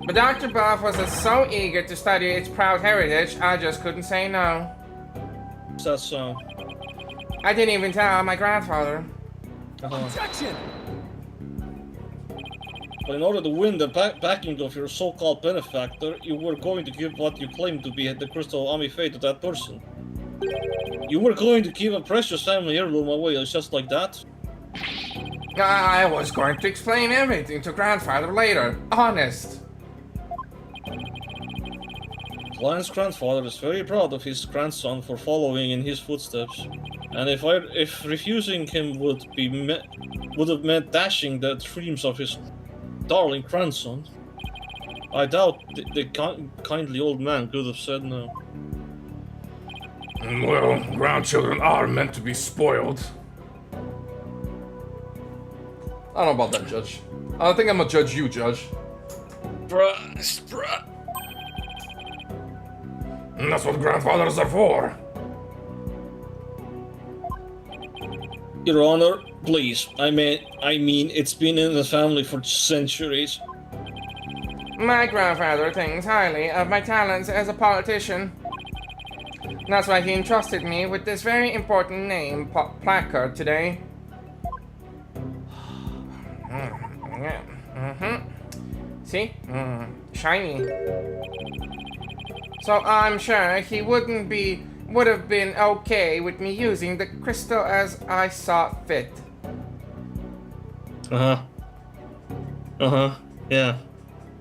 But Dr. Buff was so eager to study its proud heritage, I just couldn't say no. Is that so? I didn't even tell my grandfather. Objection! But in order to win the backing of your so-called benefactor, you were going to give what you claimed to be the crystal Amife to that person. You were going to give a precious family heirloom away just like that? I was going to explain everything to grandfather later. Honest. Client's grandfather is very proud of his grandson for following in his footsteps, and if refusing him would have meant dashing the dreams of his darling grandson, I doubt the kindly old man could have said no. Well, grandchildren are meant to be spoiled. I don't know about that, Judge. I don't think I'm gonna judge you, Judge. Bruh. And that's what grandfathers are for. Your Honor, please. I mean, it's been in the family for centuries. My grandfather thinks highly of my talents as a politician. That's why he entrusted me with this very important name placard today. See? Shiny. So I'm sure he would have been okay with me using the crystal as I saw fit. Yeah.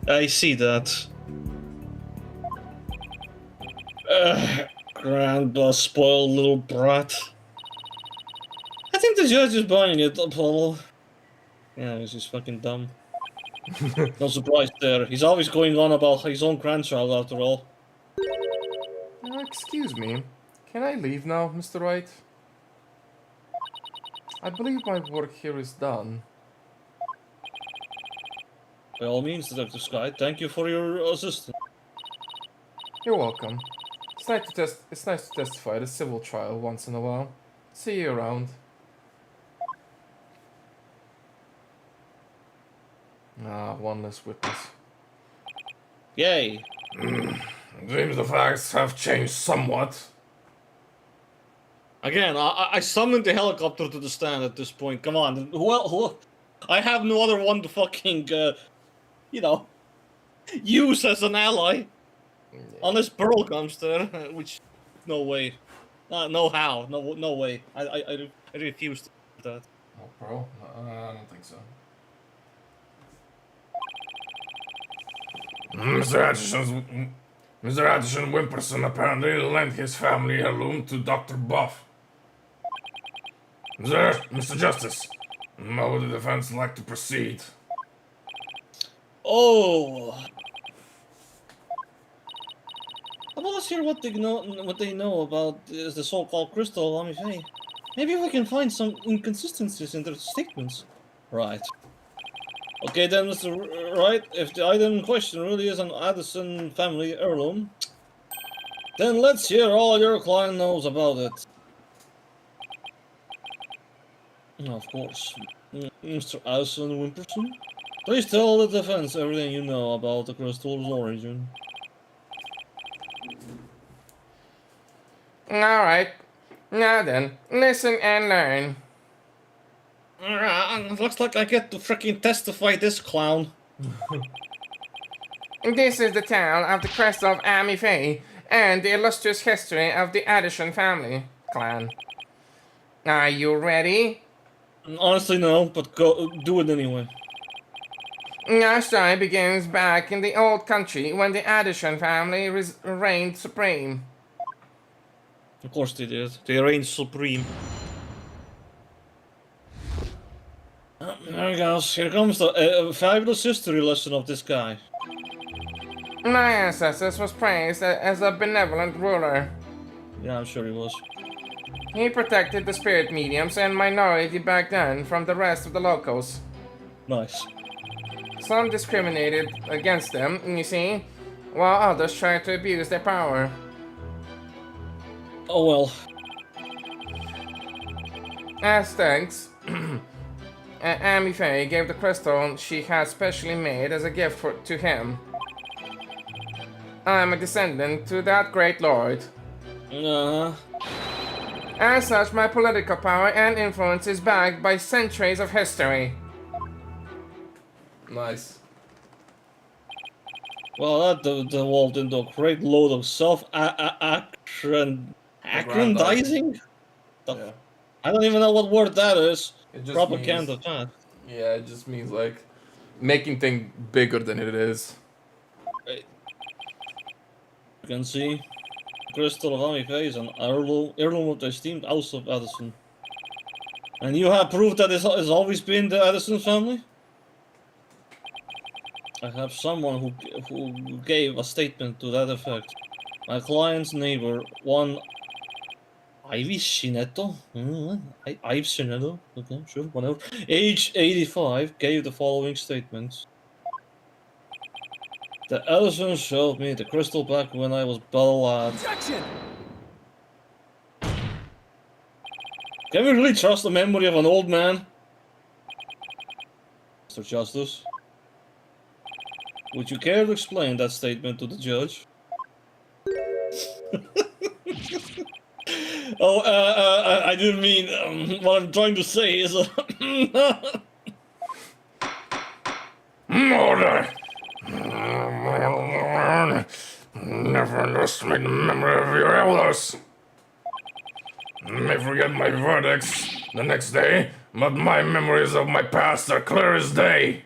I see that. Grandpa, spoiled little brat. I think the judge is buying it, Apollo. Yeah, he's just fucking dumb. No surprise there. He's always going on about his own grandchild, after all. Excuse me. Can I leave now, Mr. Wright? I believe my work here is done. By all means, Detective Sky, thank you for your assistance. You're welcome. It's nice to testify at a civil trial once in a while. See you around. One less witness. Yay. Seems the facts have changed somewhat. Again, I summoned the helicopter to the stand at this point. Come on. Who I have no other one to fucking, you know, use as an ally. Unless Pearl comes there, which, no way. No how. No way. I refuse to do that. Oh, Pearl? I don't think so. Mr. Addison Wimperson apparently lent his family heirloom to Dr. Buff. Sir, Mr. Justice, how would the defense like to proceed? Oh. Well, let's hear what they know about the so-called crystal of Amifei. Maybe we can find some inconsistencies in their statements. Right. Okay then, Mr. Wright, if the item in question really is an Addison family heirloom, then let's hear all your client knows about it. Of course. Mr. Addison Wimperson, please tell the defense everything you know about the crystal's origin. Alright. Now then, listen and learn. Looks like I get to freaking testify this clown. This is the tale of the crest of Amifei and the illustrious history of the Addison family clan. Are you ready? Honestly, no, but go do it anyway. Our story begins back in the old country when the Addison family reigned supreme. Of course they did. They reigned supreme. There he goes. Here comes the fabulous history lesson of this guy. My ancestors was praised as a benevolent ruler. Yeah, I'm sure he was. He protected the spirit mediums and minority back then from the rest of the locals. Nice. Some discriminated against them, you see, while others tried to abuse their power. Oh well. As thanks, Amifei gave the crystal she had specially made as a gift to him. I'm a descendant to that great lord. As such, my political power and influence is backed by centuries of history. Nice. Well, that devolved into a great load of self-aggrandizing? Yeah. I don't even know what word that is. It just Propaganda. means, yeah, it just means like making things bigger than it is. You can see crystal of Amifei is an heirloom of the esteemed House of Addison. And you have proof that it has always been the Addison family? I have someone who gave a statement to that effect. My client's neighbor, one Ivy Shineto? Ive Shineto? Okay, sure, whatever. Age 85, gave the following statements. The Addison showed me the crystal back when I was but a lad. Objection! Can we really trust the memory of an old man? Mr. Justice? Would you care to explain that statement to the judge? Oh, I didn't mean, what I'm trying to say is... Order! Never underestimate the memory of your elders. May forget my verdicts the next day, but my memories of my past are clear as day.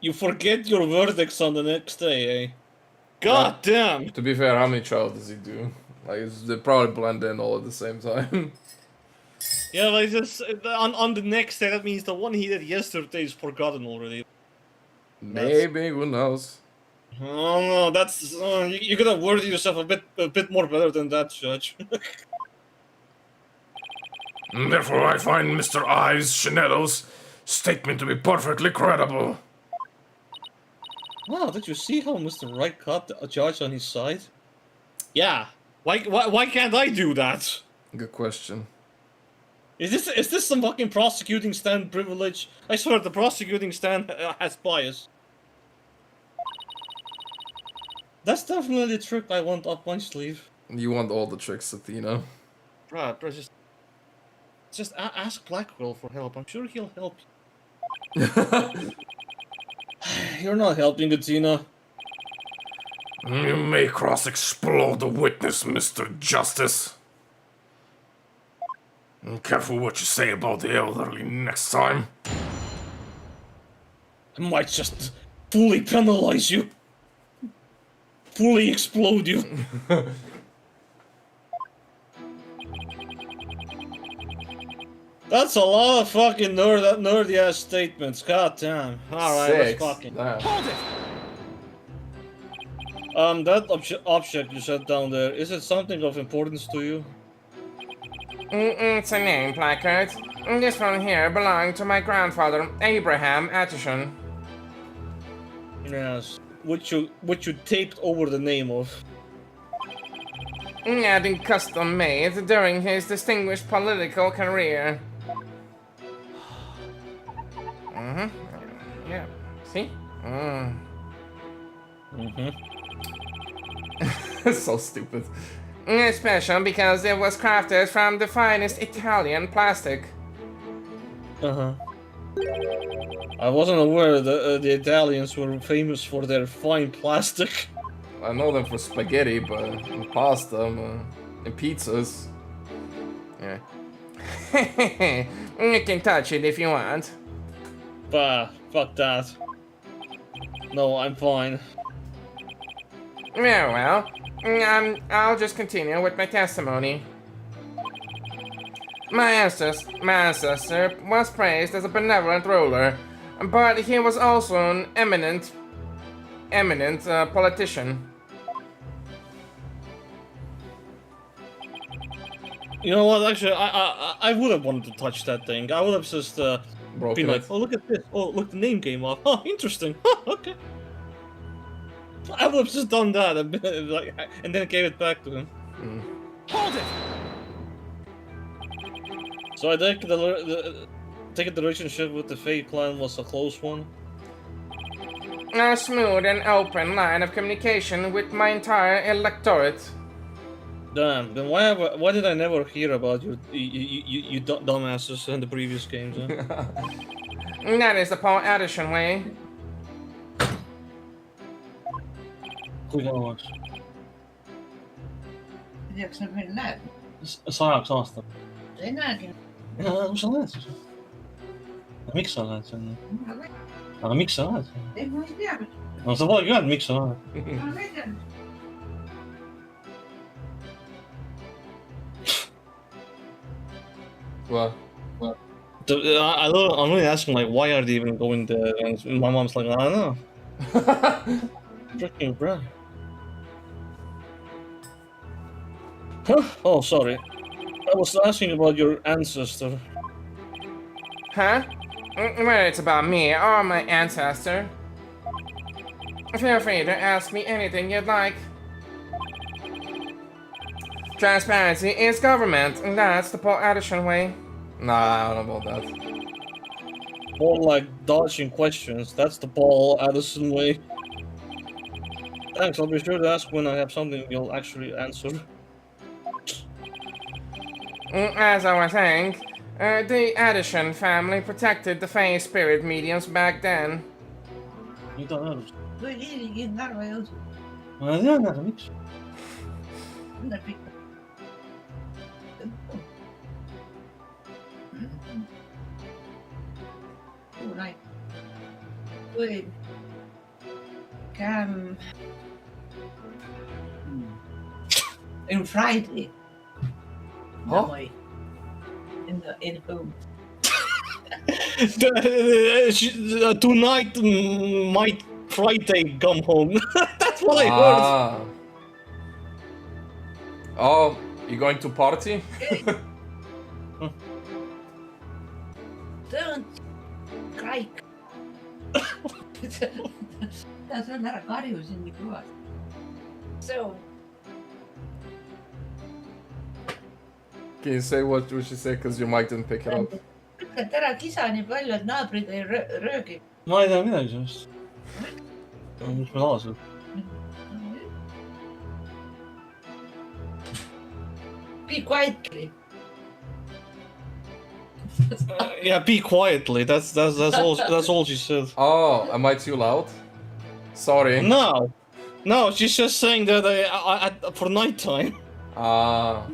You forget your verdicts on the next day, eh? God damn! To be fair, how many trials does he do? Like, they probably blend in all at the same time. Yeah, like just on the next day, that means the one he did yesterday is forgotten already. Maybe, who knows? Oh no, that's you gotta word yourself a bit more better than that, Judge. Therefore, I find Mr. Ives Shinetto's statement to be perfectly credible. Wow, did you see how Mr. Wright caught a judge on his side? Yeah. Why can't I do that? Good question. Is this some fucking prosecuting stand privilege? I swear the prosecuting stand has bias. That's definitely a trick I want up my sleeve. You want all the tricks, Athena. Bruh, just ask Blackwell for help. I'm sure he'll help you. You're not helping, Athena. You may cross-explode the witness, Mr. Justice. Careful what you say about the elderly next time. I might just fully penalize you. Fully explode you. That's a lot of fucking nerdy ass statements. God damn. Alright, let's fucking. Damn. Hold it! That object you set down there, is it something of importance to you? It's a name placard. This one here belonged to my grandfather, Abraham Atchison. Yes. Which you taped over the name of. Adding custom made during his distinguished political career. Yeah. See? So stupid. It's special because it was crafted from the finest Italian plastic. I wasn't aware that the Italians were famous for their fine plastic. I know them for spaghetti, but and pasta and pizzas. Yeah. You can touch it if you want. Bah, fuck that. No, I'm fine. Very well. I'll just continue with my testimony. My ancestor was praised as a benevolent ruler, but he was also an eminent politician. You know what? Actually, I would have wanted to touch that thing. I would have just been Broken like, it. oh look at this. Oh look, the name came off. Oh, interesting. Huh, okay. I would have just done that and, been, like, and then gave it back to him. Hold it! So I think the relationship with the Fate clan was a close one. A smooth and open line of communication with my entire electorate. Damn. Then why did I never hear about you dumbasses in the previous games? Huh? That is the Paul Addison way. Kuinka Tiedätkö sä vielä näet? Saako saasta? Ei näkin. Sä näet sen? Miksi sä näet sen? Mä näen. Miksi sä näet sen? Ei mä tiedä. No sä voi kyllä, miksi sä näet? Mä vedän. What? I'm really asking, like, why are they even going there? And my mom's like, I don't know. Freaking bro. Huh? Oh, sorry. I was asking about your ancestor. Huh? Whether it's about me or my ancestor. Feel free to ask me anything you'd like. Transparency is government, and that's the Paul Addison way. Nah, I don't know about that. More like dodging questions. That's the Paul Addison way. Thanks, I'll be sure to ask when I have something you'll actually answer. As I was saying, the Addison family protected the Fey spirit mediums back then. Mitä ajatus? Voi niinkin harva joutuu. Mä en tiedä näitä, miksi? Mitä pikku? Näin. Voi. Cam. In Friday. Huh? Boy. In the boom. Tonight might Friday come home. That's what I heard. Ah. Oh, you going to party? Don't cry. Tässä on ära karjusin niin kovasti. So. Can you say what you say? Because your mic didn't pick it up. et ära kisa nii palju, et naabrid ei röögi. ma ei tea midagi sellest. mis me laasime? Be quietly. Yeah, be quietly. That's all she said. Oh, am I too loud? Sorry. No, she's just saying that for nighttime. Ah.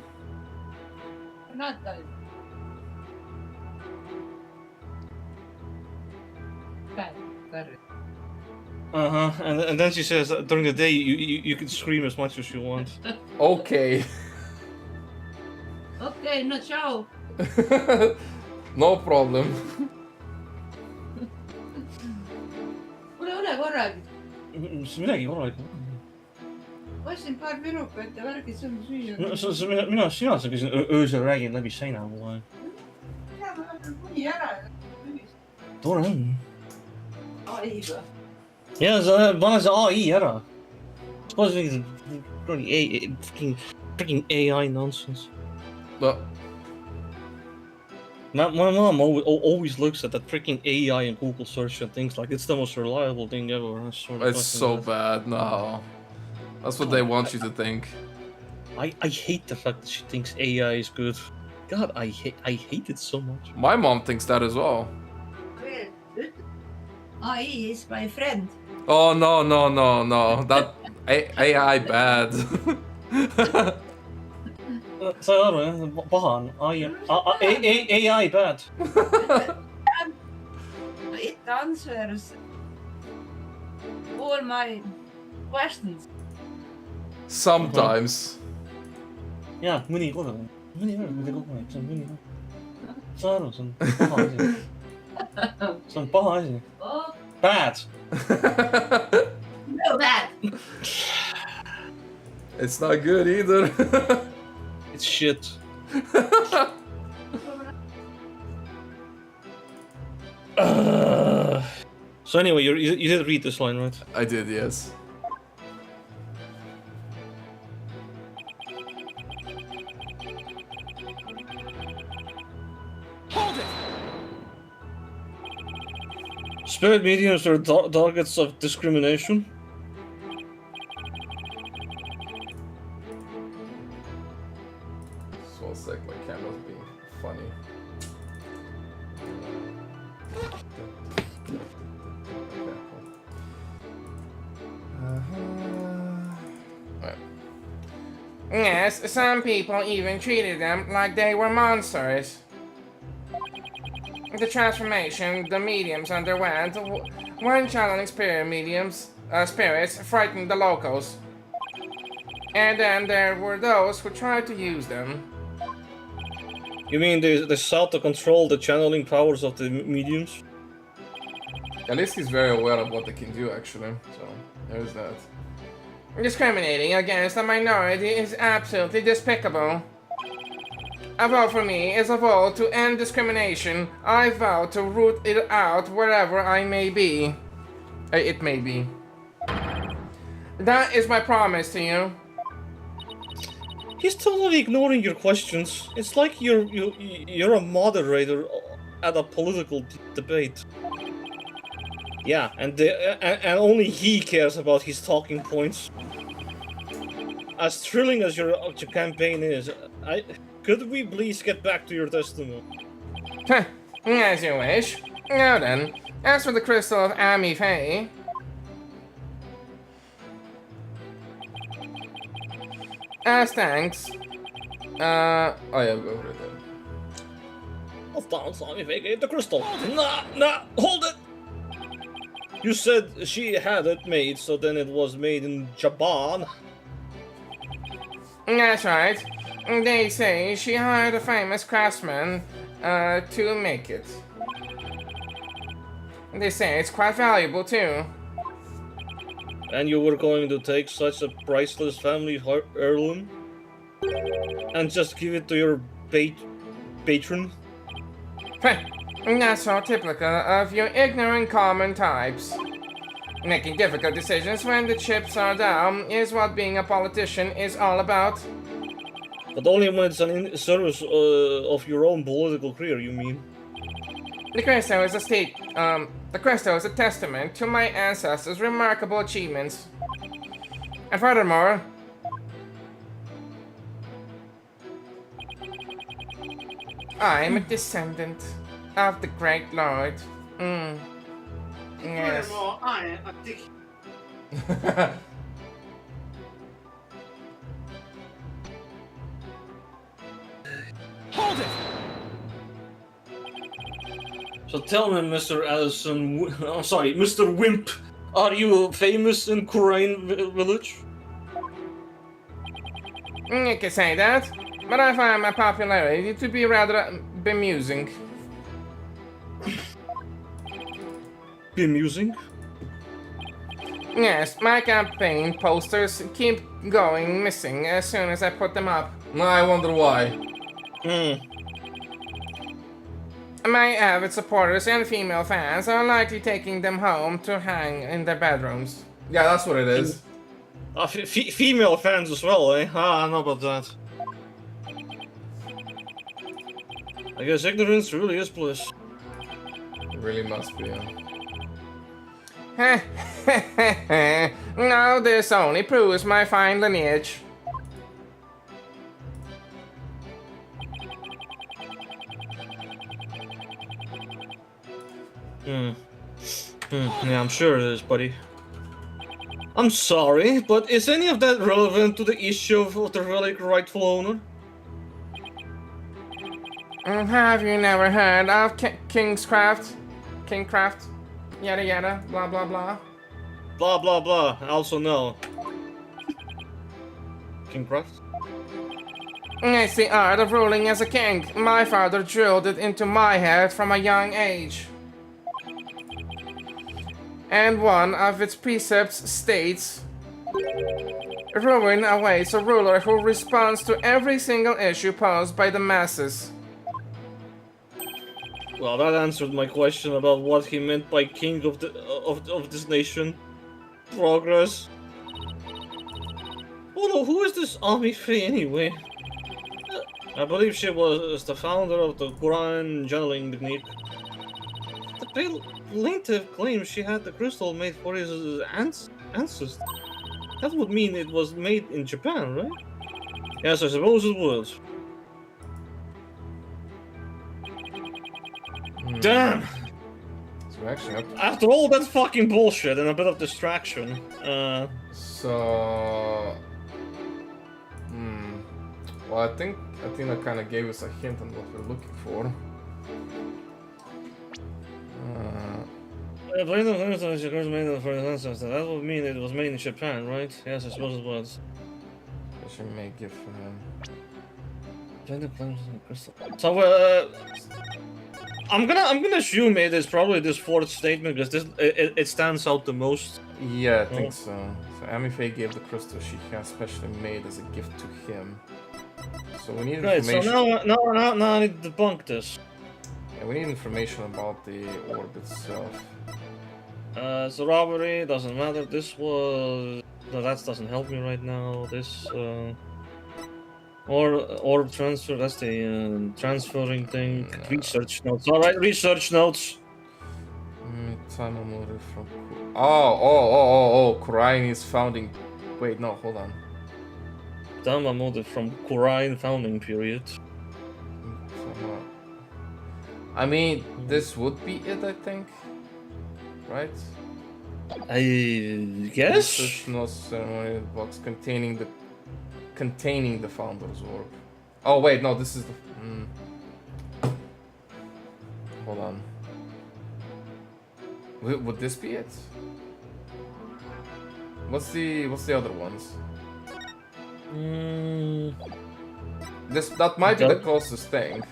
Not that. Bad. And then she says that during the day you can scream as much as you want. Okay. Okay, no ciao. No problem. Ole korragi. Mis midagi korralikku. Ostsin paar virukat ja värgid sul süüa. Minu arust sina sa öösel räägid läbi seina kogu aeg. Mina ma olen kuni ära. Tore on. AI-ga. Ja, pane see AI ära. Pane mingi freaking AI nonsense. No. My mom always looks at that freaking AI and Google search and things like it's the most reliable thing ever. It's so bad. No. That's what they want you to think. I hate the fact that she thinks AI is good. God, I hate it so much. My mom thinks that as well. AI is my friend. Oh no. That AI bad. Sa ei aru jah, paha on. AI bad. It answers all my questions. Sometimes. Jaa, mõnikord, mitte kogu aeg, see on mõnikord. Sa aru, see on paha asi. See on paha asi. Oh, Bad. no bad. It's not good either. It's shit. So anyway, you did read this line, right? I did, yes. Spirit mediums are targets of discrimination. Just 1 sec, my camera's being funny. Alright. Yes, some people even treated them like they were monsters. The transformation the mediums underwent weren't channeling spirits frightened the locals. And then there were those who tried to use them. You mean they sought to control the channeling powers of the mediums? At least he's very aware of what they can do, actually. So, there's that. Discriminating against a minority is absolutely despicable. A vote for me is a vote to end discrimination. I vow to root it out wherever I may be. It may be. That is my promise to you. He's totally ignoring your questions. It's like you're a moderator at a political debate. Yeah, and only he cares about his talking points. As thrilling as your campaign is, could we please get back to your testimony? Heh, as you wish. Now then, as for the crystal of Ami Faye. As thanks. Oh yeah, go over it then. Of course, Ami Faye gave the crystal. Nah, hold it! You said she had it made, so then it was made in Japan. That's right. They say she hired a famous craftsman to make it. They say it's quite valuable too. And you were going to take such a priceless family heirloom and just give it to your patron? That's so typical of you ignorant common types. Making difficult decisions when the chips are down is what being a politician is all about. But only when it's an in service of your own political career, you mean? The crystal is the crystal is a testament to my ancestors' remarkable achievements. And furthermore, I am a descendant of the Great Lord. Yes. Furthermore, I am a dick. Hold it! So tell me, Mr. Allison, I'm sorry, Mr. Wimp, are you famous in Korean village? You can say that, but I find my popularity to be rather bemusing. Bemusing? Yes, my campaign posters keep going missing as soon as I put them up. Now I wonder why. My avid supporters and female fans are likely taking them home to hang in their bedrooms. Yeah, that's what it is. Female fans as well, eh? Ah, I know about that. I guess ignorance really is bliss. It really must be. No, this only proves my fine lineage. Yeah, I'm sure it is, buddy. I'm sorry, but is any of that relevant to the issue of the relic rightful owner? Have you never heard of Kingscraft? Kingcraft? Yada yada, blah blah blah. Blah blah blah. I also know. Kingcraft? It's the art of ruling as a king. My father drilled it into my head from a young age. And one of its precepts states, ruin awaits a ruler who responds to every single issue posed by the masses. Well, that answered my question about what he meant by king of this nation. Progress. Oh no, who is this Ami Faye anyway? I believe she was the founder of the Quran channeling technique. The plaintiff claims she had the crystal made for his ancestors. That would mean it was made in Japan, right? Yes, I suppose it would. Damn! So actually, After all that fucking bullshit and a bit of distraction, so. Well, I think that kind of gave us a hint on what we're looking for. the plaintiff claims that she was made for his ancestors. That would mean it was made in Japan, right? Yes, I suppose it was. She may give him. Plaintiff claims the crystal. So, I'm gonna assume it is probably this fourth statement because it stands out the most. Yeah, I think so. So Ami Faye gave the crystal she has specially made as a gift to him. So we need information. Right, so now I need to debunk this. Yeah, we need information about the orb itself. So robbery doesn't matter. This was no, that doesn't help me right now. This orb transfer. That's the transferring thing. Research notes. All right, research notes. Time motive from. Oh! Quran is founding. Wait, no, hold on. Dama motive from Quran founding period. I mean, this would be it, I think. Right? I guess. This is no ceremonial box containing the founder's orb. Oh wait, no, this is the. Hold on. Would this be it? What's the other ones? That might be the closest thing.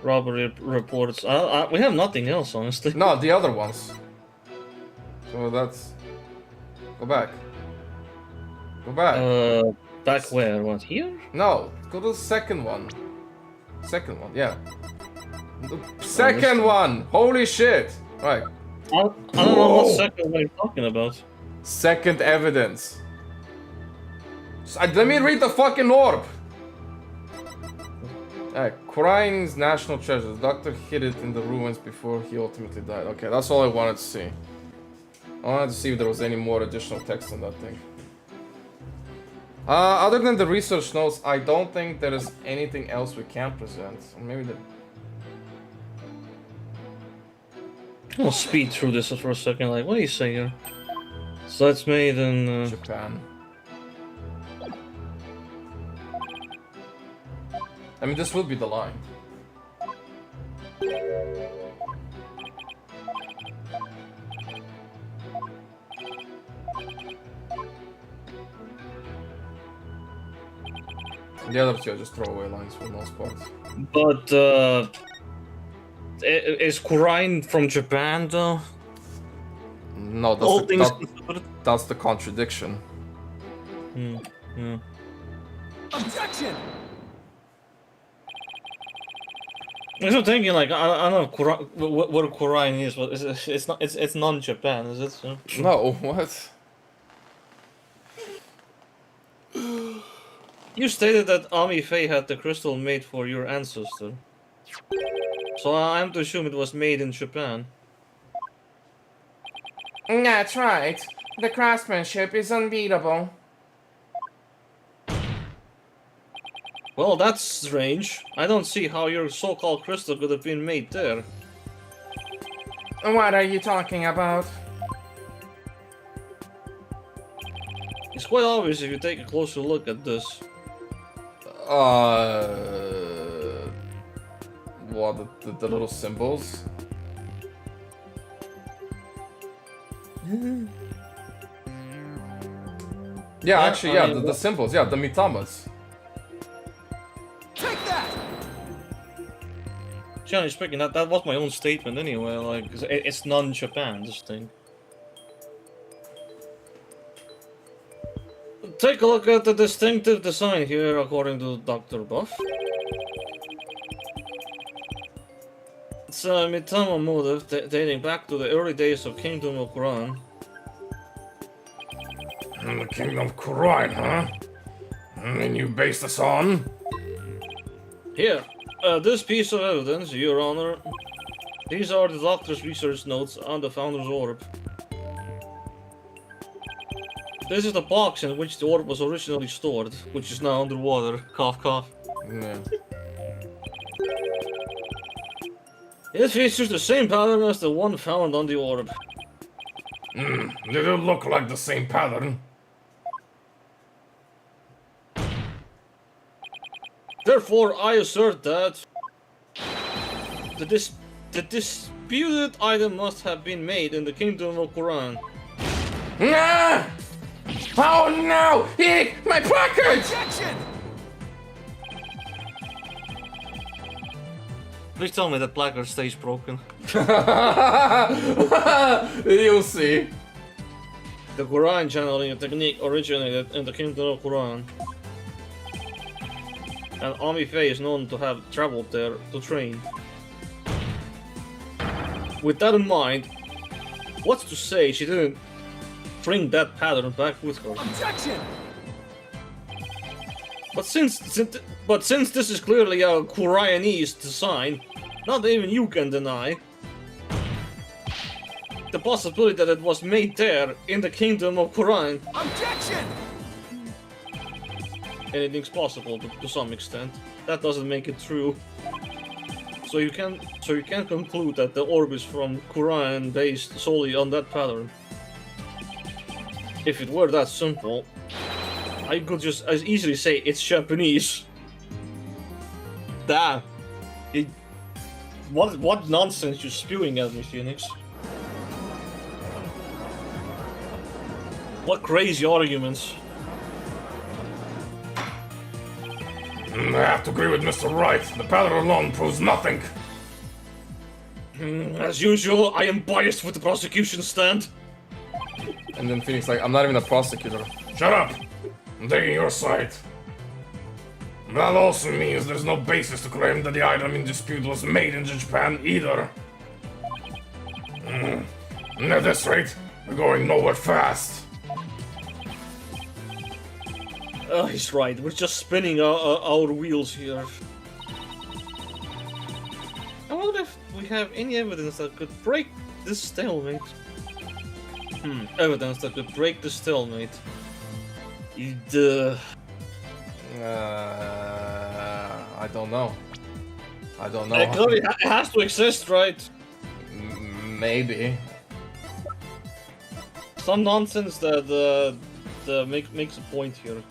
Robbery reports. We have nothing else, honestly. No, the other ones. So that's. Go back. Go back. Back where? What, here? No, go to the second one. Second one, yeah. The second one! Holy shit! Right. I don't know what second one you're talking about. Second evidence. Let me read the fucking orb! Crying's national treasure. The doctor hid it in the ruins before he ultimately died. Okay, that's all I wanted to see. I wanted to see if there was any more additional text on that thing. Other than the research notes, I don't think there is anything else we can present. Maybe the... I'll speed through this for a second. Like, what do you say here? So it's made in Japan. I mean, this will be the line. The other two are just throwaway lines for the most part. But is Kurine from Japan though? No, All things that's the contradiction. Yeah. Objection! I was thinking, like, I don't know what Kurine is, but it's non-Japan, is it? So? No, what? You stated that Ami Faye had the crystal made for your ancestor. So I am to assume it was made in Japan. That's right. The craftsmanship is unbeatable. Well, that's strange. I don't see how your so-called crystal could have been made there. What are you talking about? It's quite obvious if you take a closer look at this. What, the little symbols? Yeah, actually, yeah, the symbols, yeah, the mitamas. Take that! Generally speaking, that was my own statement anyway, like, 'cause it's non-Japan, this thing. Take a look at the distinctive design here, according to Dr. Buff. It's a Mitama motif dating back to the early days of Kingdom of Quran. The Kingdom of Kurine, huh? And you base this on? Here, this piece of evidence, Your Honor. These are the doctor's research notes on the Founder's Orb. This is the box in which the orb was originally stored, which is now underwater. Cough, cough. Yeah. It features the same pattern as the one found on the orb. They do look like the same pattern. Therefore, I assert that the disputed item must have been made in the Kingdom of Quran. Ah! Oh no! My placard! Objection! Please tell me that placard stays broken. You'll see. The Quran channeling technique originated in the Kingdom of Quran. And Ami Faye is known to have traveled there to train. With that in mind, what's to say she didn't bring that pattern back with her? Objection! But since this is clearly a Koreanese design, not even you can deny the possibility that it was made there in the Kingdom of Quran. Objection! Anything's possible to some extent. That doesn't make it true. So you can conclude that the orb is from Quran based solely on that pattern. If it were that simple, I could just as easily say it's Japanese. Damn. What nonsense you're spewing at me, Phoenix? What crazy arguments. I have to agree with Mr. Wright. The pattern alone proves nothing. As usual, I am biased with the prosecution stand. And then Phoenix like, I'm not even a prosecutor. Shut up! I'm taking your side. That also means there's no basis to claim that the item in dispute was made in Japan either. At this rate, we're going nowhere fast. Oh, he's right. We're just spinning our wheels here. I wonder if we have any evidence that could break this stalemate. Evidence that could break the stalemate. I don't know. I don't know. It has to exist, right? Maybe. Some nonsense that makes a point here.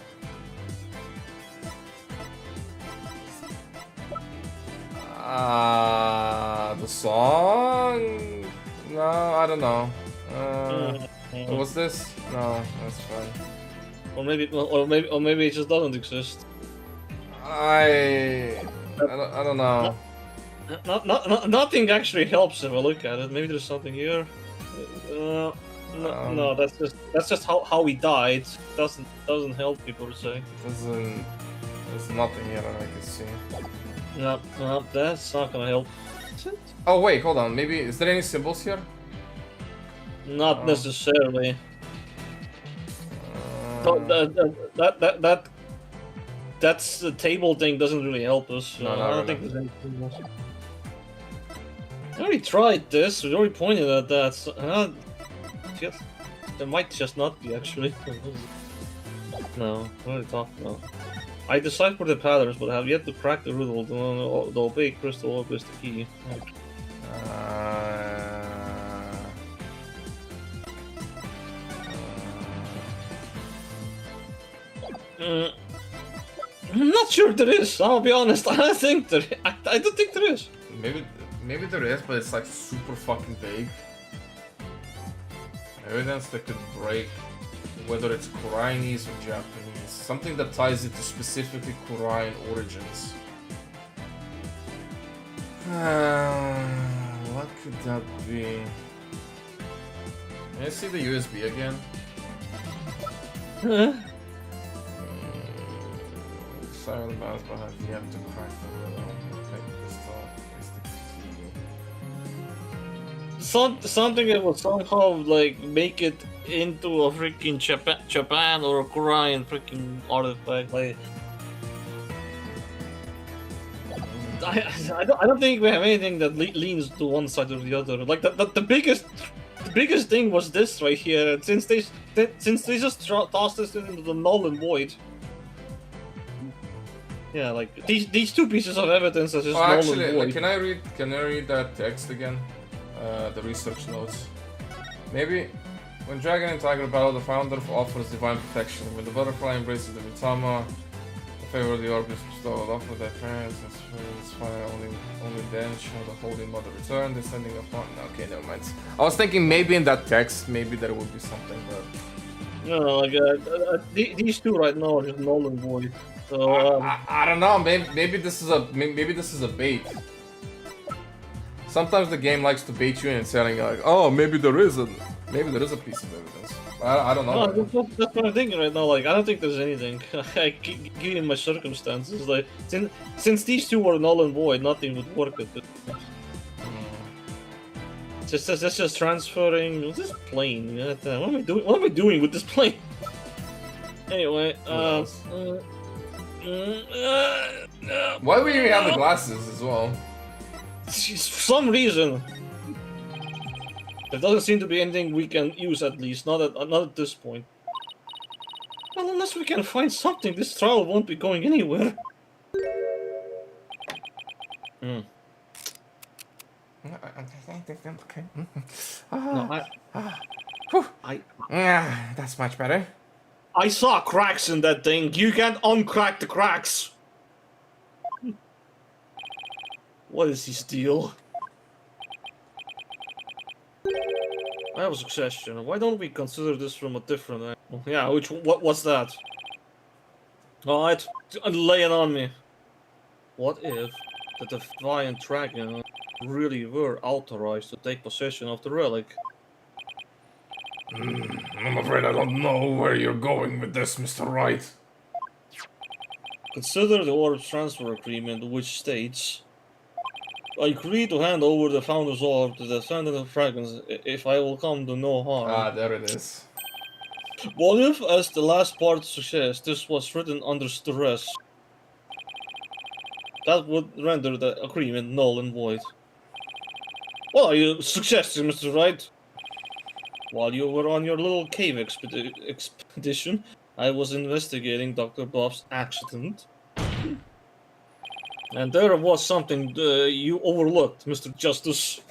The song? No, I don't know. What's this? No, that's fine. Or maybe it just doesn't exist. I don't know. Nothing actually helps if I look at it. Maybe there's something here. No, that's just how he died. Doesn't help people per se. There's nothing here that I can see. No, that's not gonna help. Oh wait, hold on. Maybe is there any symbols here? Not necessarily. That's the table thing doesn't really help us. So No, I not don't really. think there's anything else. I already tried this. We already pointed at that. So, there might just not be actually. No, I already talked about. I deciphered the patterns, but have yet to crack the riddle. The opaque crystal orb is the key. I'm not sure there is. I'll be honest. I don't think there. I don't think there is. Maybe there is, but it's like super fucking vague. Evidence that could break, whether it's Koreanese or Japanese, something that ties it to specifically Korean origins. What could that be? Can I see the USB again? Silent bounce behind the end to crack the riddle. Take this off. Is the key. Something that would somehow like make it into a freaking Japan or a Korean freaking artifact. Like, I don't think we have anything that leans to one side or the other. Like the biggest thing was this right here. Since they just tossed this into the null and void. Yeah, like these two pieces of evidence are just null actually, and void. like, can I read that text again? The research notes. Maybe when Dragon and Tiger battle, the founder offers divine protection. When the butterfly embraces the Mitama, the favor of the orb is bestowed. Offer their parents and fire only then shall the Holy Mother return, descending upon. Okay, never mind. I was thinking maybe in that text, maybe there would be something, but No, like these two right now are just null and void. So I don't know. Maybe this is a bait. Sometimes the game likes to bait you in, saying like, "Oh, maybe there is a piece of evidence." I don't know. no, that's what I'm thinking right now. Like, I don't think there's anything. Given my circumstances, like since these two were null and void, nothing would work with it. That's just transferring this plane. What am I doing? What am I doing with this plane? Anyway, Why would you have the glasses as well? For some reason, there doesn't seem to be anything we can use. At least not at this point. Well, unless we can find something, this trial won't be going anywhere. Okay. No, Yeah, that's much better. I saw cracks in that thing. You can't uncrack the cracks. What is his deal? I have a suggestion. Why don't we consider this from a different angle? Yeah, what's that? Alright, lay it on me. What if the Defiant Dragon really were authorized to take possession of the relic? I'm afraid I don't know where you're going with this, Mr. Wright. Consider the orb's transfer agreement, which states, I agree to hand over the Founder's Orb to the Descendant of Dragons if I will come to no harm. Ah, there it is. What if, as the last part suggests, this was written under stress? That would render the agreement null and void. What are you suggesting, Mr. Wright? While you were on your little cave expedition, I was investigating Dr. Bob's accident. And there was something you overlooked, Mr. Justice.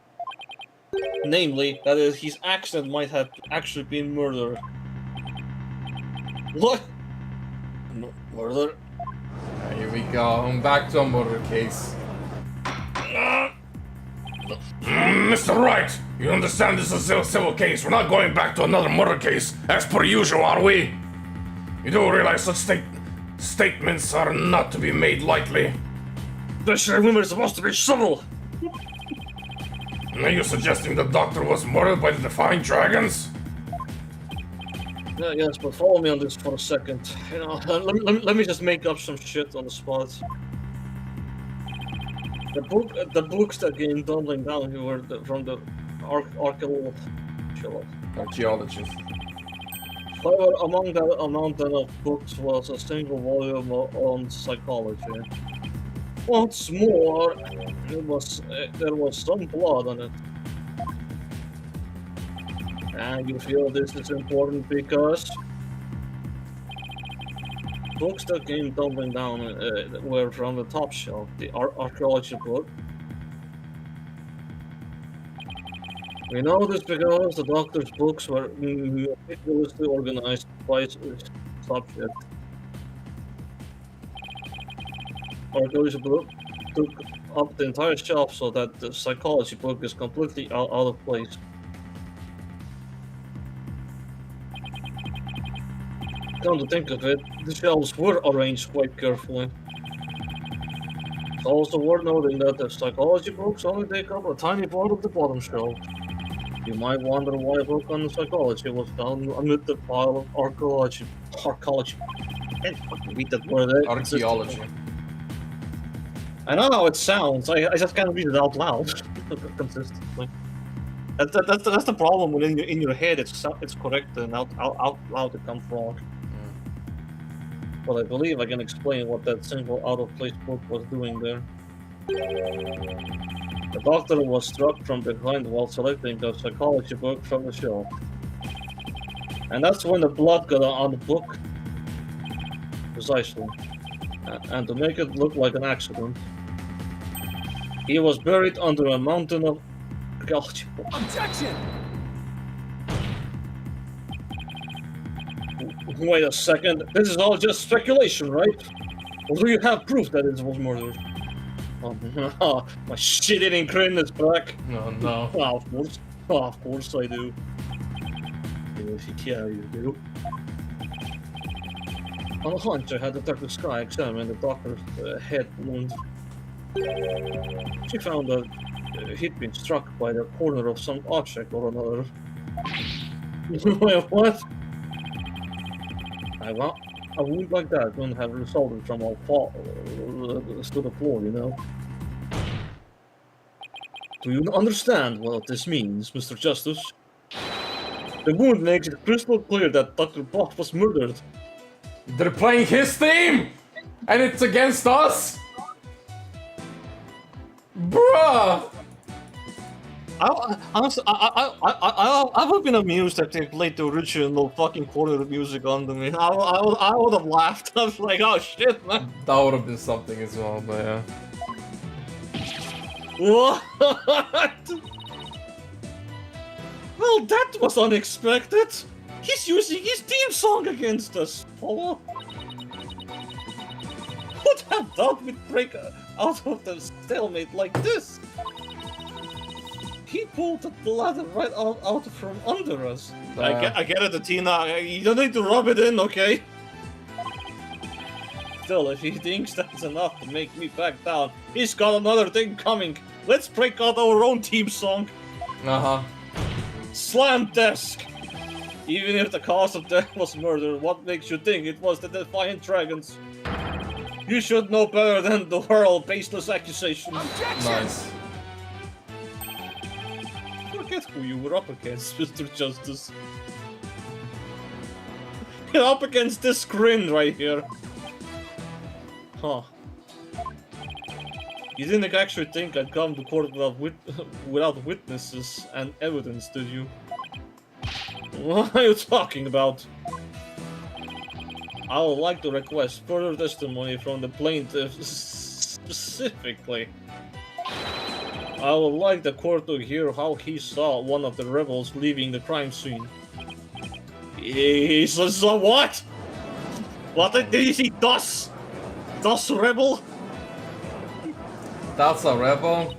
Namely, that his accident might have actually been murder. What? Murder? Here we go. I'm back to a murder case. Mr. Wright, you understand this is a civil case. We're not going back to another murder case, as per usual, are we? You do realize such statements are not to be made lightly. Especially when we're supposed to be civil! Are you suggesting the doctor was murdered by the Defying Dragons? Yes, but follow me on this for a second. You know, let me just make up some shit on the spot. The books that came tumbling down here were from the archaeologist. Archaeologist. However, among that amount of books was a single volume on psychology. What's more, there was some blood on it. And you feel this is important because books that came tumbling down were from the top shelf, the archaeology book. We know this because the doctor's books were meticulously organized by subject. Archaeology book took up the entire shelf so that the psychology book is completely out of place. Come to think of it, the shelves were arranged quite carefully. It's also worth noting that the psychology books only take up a tiny part of the bottom shelf. You might wonder why a book on psychology was found amid the pile of archaeology. Can't fucking read that word. Archaeology. I know how it sounds. I just can't read it out loud consistently. That's the problem when in your head it's correct and out loud it comes wrong. But I believe I can explain what that single out-of-place book was doing there. The doctor was struck from behind while selecting a psychology book from the shelf. And that's when the blood got on the book. Precisely. And to make it look like an accident, he was buried under a mountain of archaeology books. Objection! Wait a second, this is all just speculation, right? Or do you have proof that it was murdered? Oh no, my shit-eating grin is back. No, no. Oh, of course I do. Yeah, you do. On a hunch, I had Detective Sky examine the doctor's head wound. She found that he'd been struck by the corner of some object or another. Wait, what? A wound like that wouldn't have resulted from a fall to the floor, you know? Do you understand what this means, Mr. Justice? The wound makes it crystal clear that Dr. Bob was murdered. They're playing his team! And it's against us? Bruh! Honestly, I would have been amused if they played the original fucking quarter music on me. I would have laughed. I was like, oh shit, man. That would have been something as well, but yeah. What? Well, that was unexpected. He's using his theme song against us, Polo. What have thought we'd break out of the stalemate like this? He pulled the ladder right out from under us. I get it, Athena. You don't need to rub it in, okay? Still, if he thinks that's enough to make me back down, he's got another thing coming. Let's break out our own team song. Uh-huh. Slam desk! Even if the cause of death was murder, what makes you think it was the Defiant Dragons? You should know better than to hurl baseless accusations. Objection! Nice. Forget who you were up against, Mr. Justice. up against this screen right here. Huh. You didn't actually think I'd come to court without witnesses and evidence, did you? What are you talking about? I would like to request further testimony from the plaintiff specifically. I would like the court to hear how he saw one of the rebels leaving the crime scene. He saw what? What did he see? Das rebel? That's a rebel.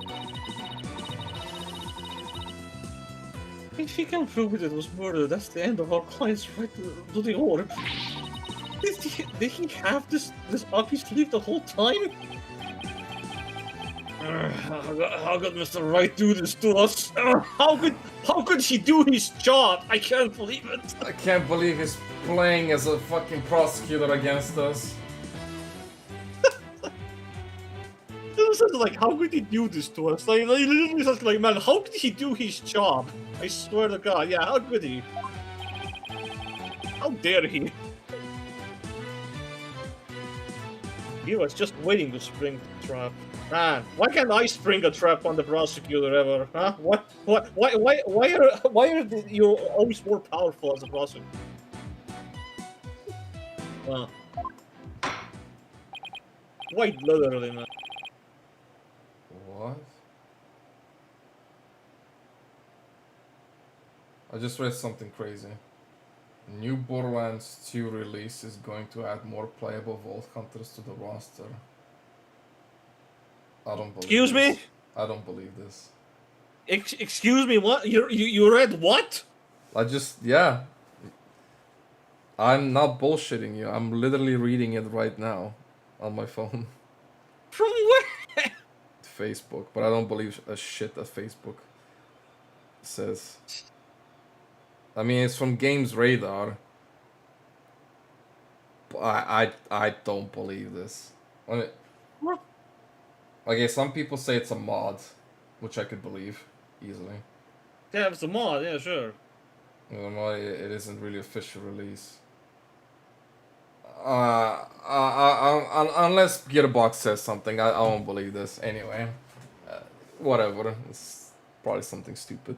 If he can prove it was murder, that's the end of our client's right to the order. Did he have this up his sleeve the whole time? How could Mr. Wright do this to us? How could he do his job? I can't believe it. I can't believe he's playing as a fucking prosecutor against us. It was like, how could he do this to us? Like literally just like, man, how could he do his job? I swear to God, yeah, how could he? How dare he? He was just waiting to spring the trap. Man, why can't I spring a trap on the prosecutor ever? Huh? Why are you always more powerful as a prosecutor? Quite literally, man. What? I just read something crazy. New Borderlands 2 release is going to add more playable Vault Hunters to the roster. I don't believe Excuse this. me? I don't believe this. Excuse me, what? You read what? Yeah. I'm not bullshitting you. I'm literally reading it right now on my phone. From where? Facebook, but I don't believe a shit that Facebook says. I mean, it's from Games Radar. But I don't believe this. I mean, What? okay, some people say it's a mod, which I could believe easily. Yeah, it's a mod, yeah, sure. You know, it isn't really official release. Unless Gearbox says something, I won't believe this anyway. Whatever, it's probably something stupid.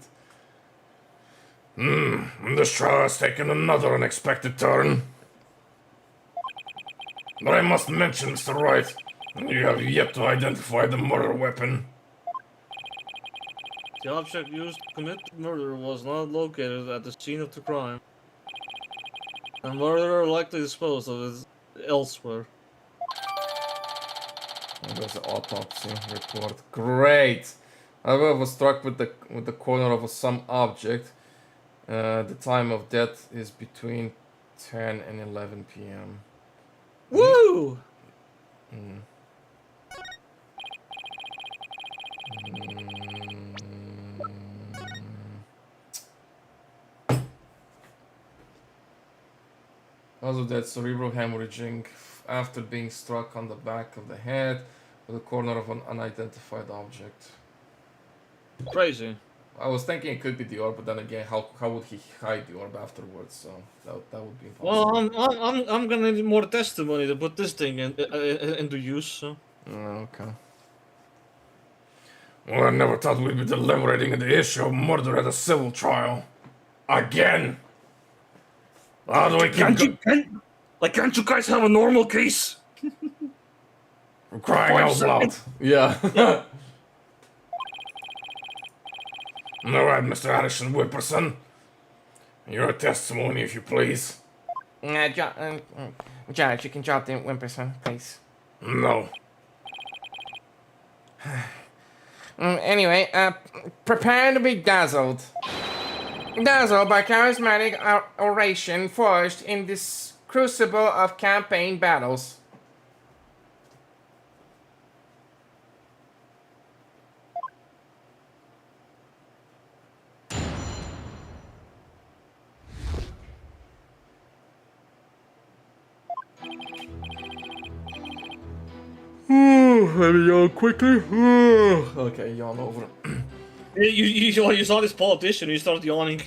This trial has taken another unexpected turn. But I must mention, Mr. Wright, you have yet to identify the murder weapon. The object used to commit the murder was not located at the scene of the crime. The murderer likely disposed of it elsewhere. And there's an autopsy report. Great. I was struck with the corner of some object. The time of death is between 10 and 11 p.m. Woo! Also, that cerebral hemorrhaging after being struck on the back of the head with the corner of an unidentified object. Crazy. I was thinking it could be the orb, but then again, how would he hide the orb afterwards? So that would be impossible. Well, I'm gonna need more testimony to put this thing into use. So. Okay. Well, I never thought we'd be deliberating the issue of murder at a civil trial. Again! How do we keep Can't you guys have a normal case? crying out loud? Yeah. Alright, Mr. Addison Whipperson. Your testimony, if you please. Judge, you can drop the Whimperson, please. No. Anyway, prepare to be dazzled. Dazzled by charismatic oration forged in this crucible of campaign battles. Let me yawn quickly. Okay, yawn over. You saw this politician, you started yawning.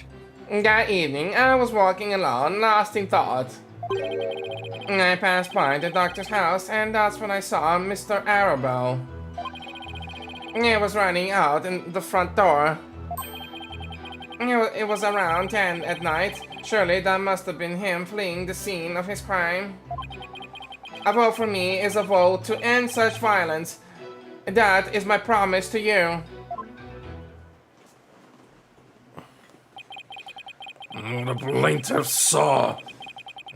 That evening, I was walking alone, lost in thought. I passed by the doctor's house, and that's when I saw Mr. Arabelle. He was running out in the front door. It was around 10 at night. Surely that must have been him fleeing the scene of his crime. A vote for me is a vote to end such violence. That is my promise to you. The plaintiff saw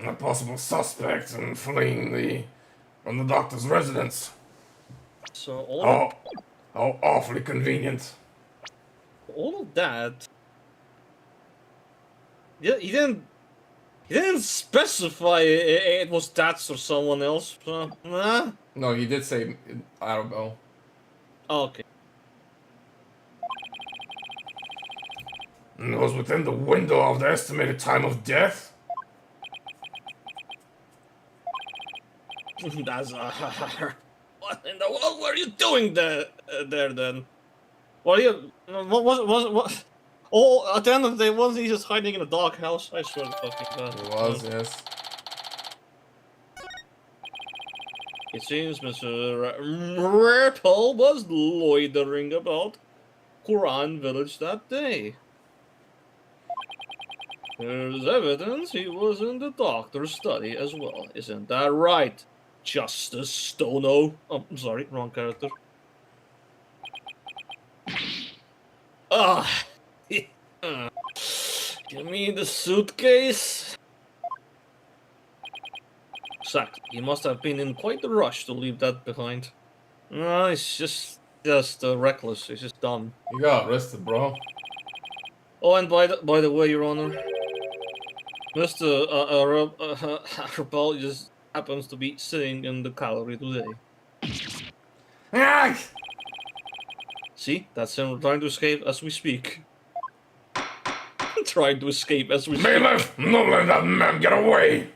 a possible suspect in fleeing from the doctor's residence. So all How awfully convenient. of that. Yeah, he didn't specify it was Tats or someone else. So, nah. No, he did say Arabelle. Oh, okay. It was within the window of the estimated time of death. That's what in the world were you doing there then? What you? What? Oh, at the end of the day, wasn't he just hiding in a doghouse? I swear to fucking God. He was, yes. It seems Mr. Ripple was loitering about Quran Village that day. There's evidence he was in the doctor's study as well, isn't that right, Justice Stono? Oh, I'm sorry, wrong character. Ah, give me the suitcase. Exactly. He must have been in quite a rush to leave that behind. No, it's just reckless. It's just dumb. You got arrested, bro. Oh, and by the way, Your Honor, Mr. Arabelle just happens to be sitting in the gallery today. Ah! See, that's him trying to escape as we speak. Trying to escape as we speak. Bailiff, don't let that man get away!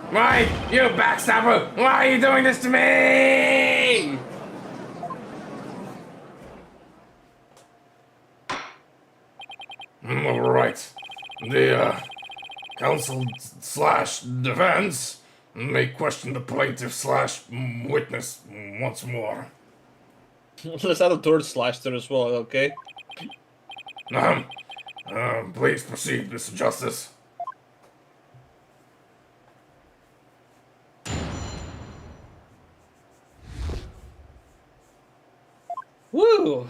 Why, you backstabber! Why are you doing this to me? Alright. The counsel slash defense may question the plaintiff slash witness once more. Let's add a third slash there as well, okay? Please proceed, Mr. Justice. Woo!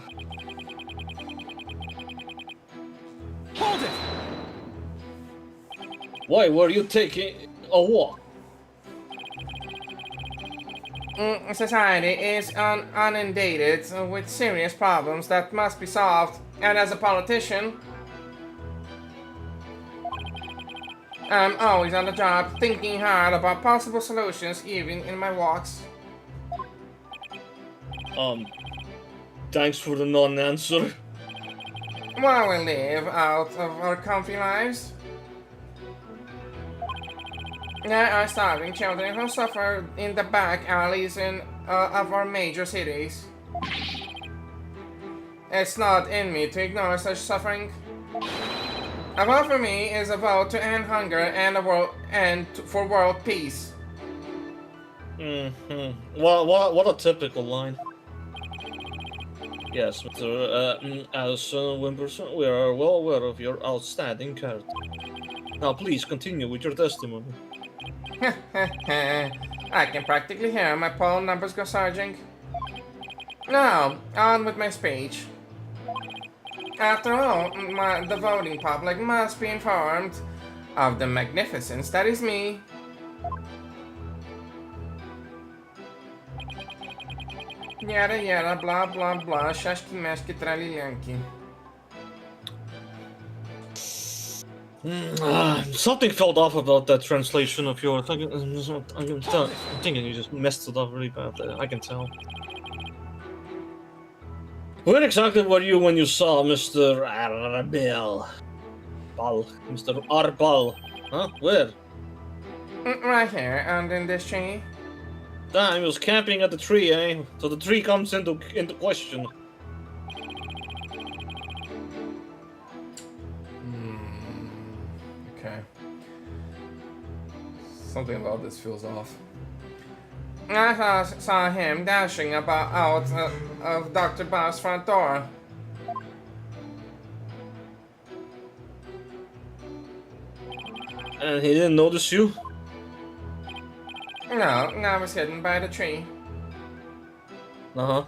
Hold it! Why were you taking a walk? Society is inundated with serious problems that must be solved, and as a politician, I'm always on the job thinking hard about possible solutions, even in my walks. Thanks for the non-answer. While we live out of our comfy lives, there are starving children who suffer in the back alleys of our major cities. It's not in me to ignore such suffering. A vote for me is a vote to end hunger and for world peace. What a typical line. Yes, Mr. Alison Wimperson, we are well aware of your outstanding character. Now please continue with your testimony. I can practically hear my poll numbers go surging. Now, on with my speech. After all, the voting public must be informed of the magnificence that is me. Yada yada, blah blah blah, shashki mashki tralilyanki. Something felt off about that translation of yours. I'm thinking you just messed it up really bad. I can tell. Where exactly were you when you saw Mr. Arbel? Mr. Arbal? Huh? Where? Right here, and in this tree. Damn, he was camping at the tree, eh? So the tree comes into question. Okay. Something about this feels off. I saw him dashing about out of Dr. Bob's front door. And he didn't notice you? No, I was hidden by the tree. Uh-huh.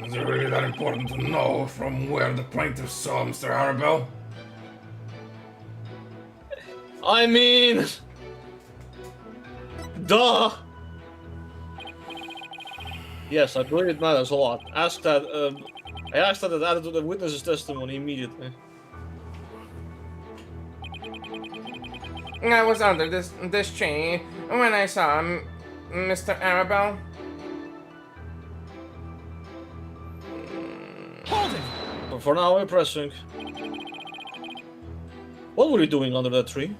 Is it really that important to know from where the plaintiff saw Mr. Arabelle? I mean... Duh! Yes, I believe it matters a lot. I asked that added to the witness's testimony immediately. I was under this tree when I saw Mr. Arabelle. Hold it! But for now, we're pressing. What were you doing under that tree?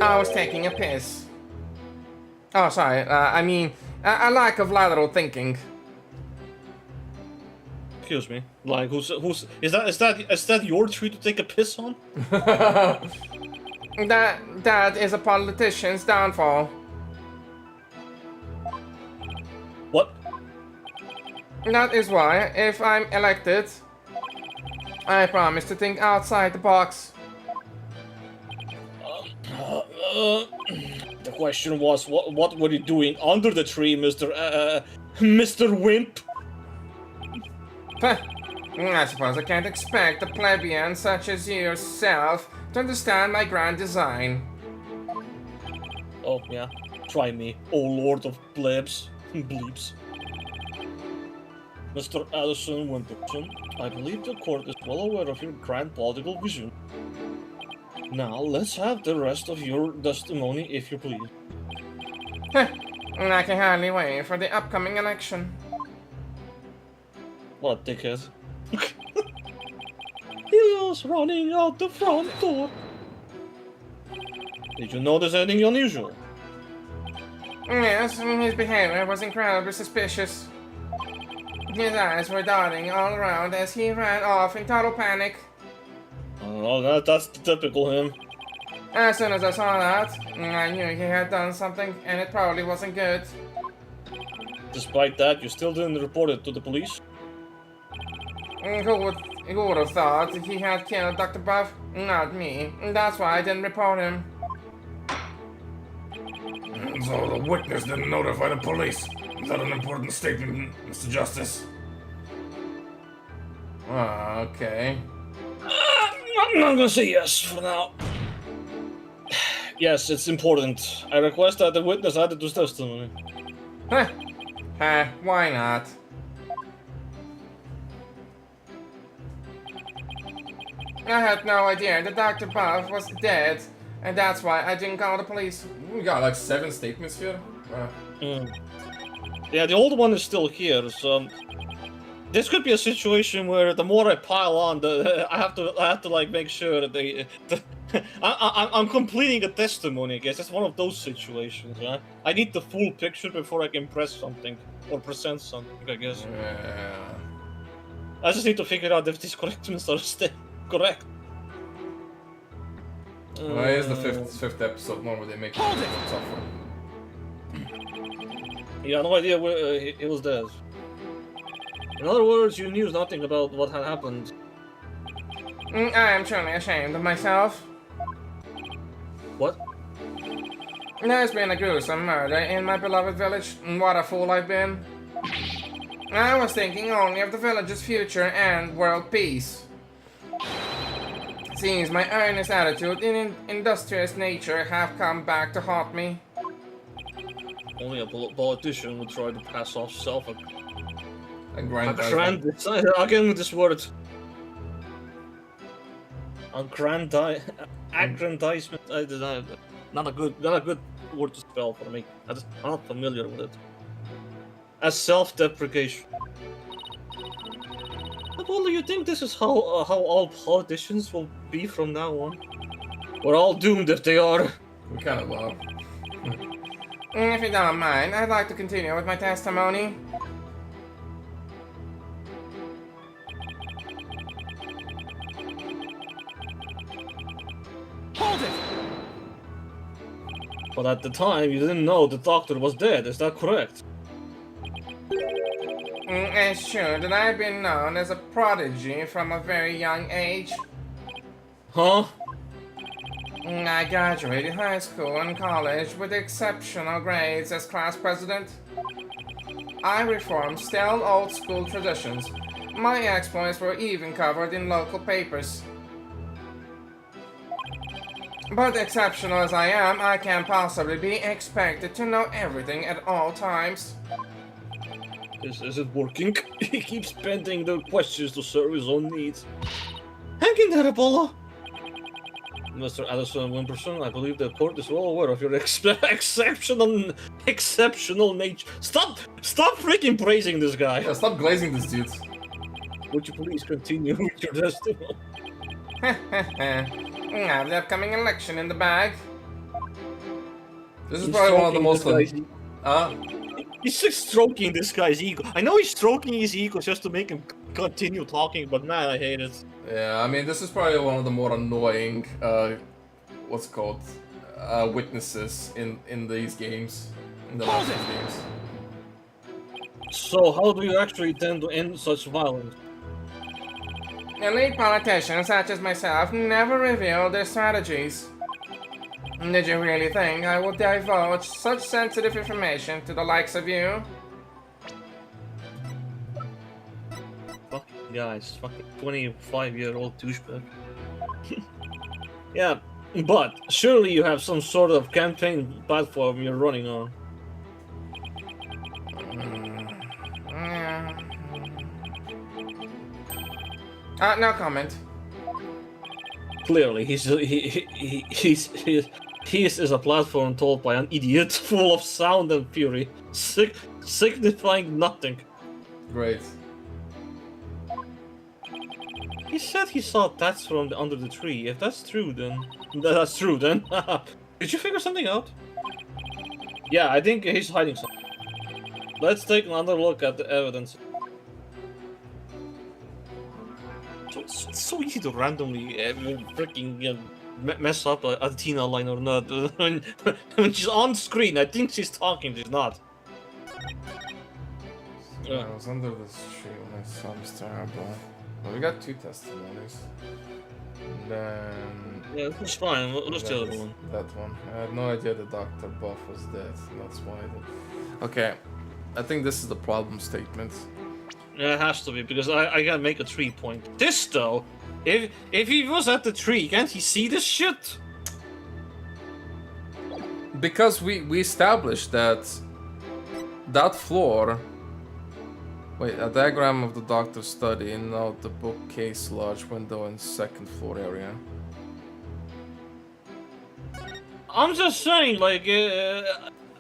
I was taking a piss. Oh, sorry. I mean, a lack of lateral thinking. Excuse me. Like, who's is that your tree to take a piss on? That is a politician's downfall. What? That is why, if I'm elected, I promise to think outside the box. The question was, what were you doing under the tree, Mr. Wimp? I suppose I can't expect a plebeian such as yourself to understand my grand design. Oh, yeah. Try me, oh lord of plebs. Bleeps. Mr. Addison Wimperton, I believe the court is well aware of your grand political vision. Now, let's have the rest of your testimony, if you please. I can hardly wait for the upcoming election. What a dickhead. He was running out the front door. Did you notice anything unusual? Yes, his behavior was incredibly suspicious. His eyes were darting all around as he ran off in total panic. Oh, that's typical him. As soon as I saw that, I knew he had done something, and it probably wasn't good. Despite that, you still didn't report it to the police? Who would have thought he had killed Dr. Buff? Not me. That's why I didn't report him. So the witness didn't notify the police. Is that an important statement, Mr. Justice? Okay. I'm not gonna say yes for now. Yes, it's important. I request that the witness add it to his testimony. Why not? I had no idea that Dr. Buff was dead, and that's why I didn't call the police. We got like 7 statements here. Yeah, the old one is still here, so this could be a situation where the more I pile on, I have to like make sure that I'm completing a testimony. I guess it's one of those situations. Yeah, I need the full picture before I can press something or present something. I guess. Yeah. I just need to figure out if these corrections are correct. Well, here's the fifth episode one where they make it tougher. Yeah, no idea where he was dead. In other words, you knew nothing about what had happened. I am truly ashamed of myself. What? There's been a gruesome murder in my beloved village. What a fool I've been. I was thinking only of the village's future and world peace. Seems my earnest attitude and industrious nature have come back to haunt me. Only a politician would try to pass off Aggrandizement. again with this word. Aggrandizement. Not a good word to spell for me. I'm not familiar with it. As self-deprecation. Well, do you think this is how all politicians will be from now on? We're all doomed if they are. We kind of are. If you don't mind, I'd like to continue with my testimony. Hold it! But at the time, you didn't know the doctor was dead. Is that correct? It's true that I've been known as a prodigy from a very young age. Huh? I graduated high school and college with exceptional grades as class president. I reformed stale old school traditions. My exploits were even covered in local papers. But exceptional as I am, I can't possibly be expected to know everything at all times. Is it working? He keeps bending the questions to serve his own needs. Hang in there, Apollo! Mr. Addison Wimperson, I believe the court is well aware of your exceptional nature. Stop freaking praising this guy! Yeah, stop glazing this dude. Would you please continue with your testimony? I have the upcoming election in the bag. This is He's probably one of the most... stroking He's just stroking this guy's ego. I know he's stroking his ego just to make him continue talking, but man, I hate it. Yeah, I mean, this is probably one of the more annoying, what's it called, witnesses in these games, in the last games. So, how do you actually tend to end such violence? Elite politicians such as myself never reveal their strategies. Did you really think I would divulge such sensitive information to the likes of you? Fucking guys, fucking 25-year-old douchebag. Yeah, but surely you have some sort of campaign platform you're running on. No comment. Clearly, he is a platform told by an idiot full of sound and fury, signifying nothing. Great. He said he saw tats from under the tree. If that's true, then that's true. Then did you figure something out? Yeah, I think he's hiding something. Let's take another look at the evidence. So it's so easy to randomly freaking mess up a Tina line or not. When she's on screen, I think she's talking. She's not. I was under this tree when I saw Mr. Arable. Well, we got 2 testimonies. And then... Yeah, that's fine. What's the other one? That one. I had no idea the Dr. Buff was dead. That's why I did. Okay. I think this is the problem statement. Yeah, it has to be, because I gotta make a 3 point. This, though, if he was at the tree, can't he see this shit? Because we established that floor... Wait, a diagram of the doctor's study, note the bookcase, large window, and 2nd floor area. I'm just saying, like,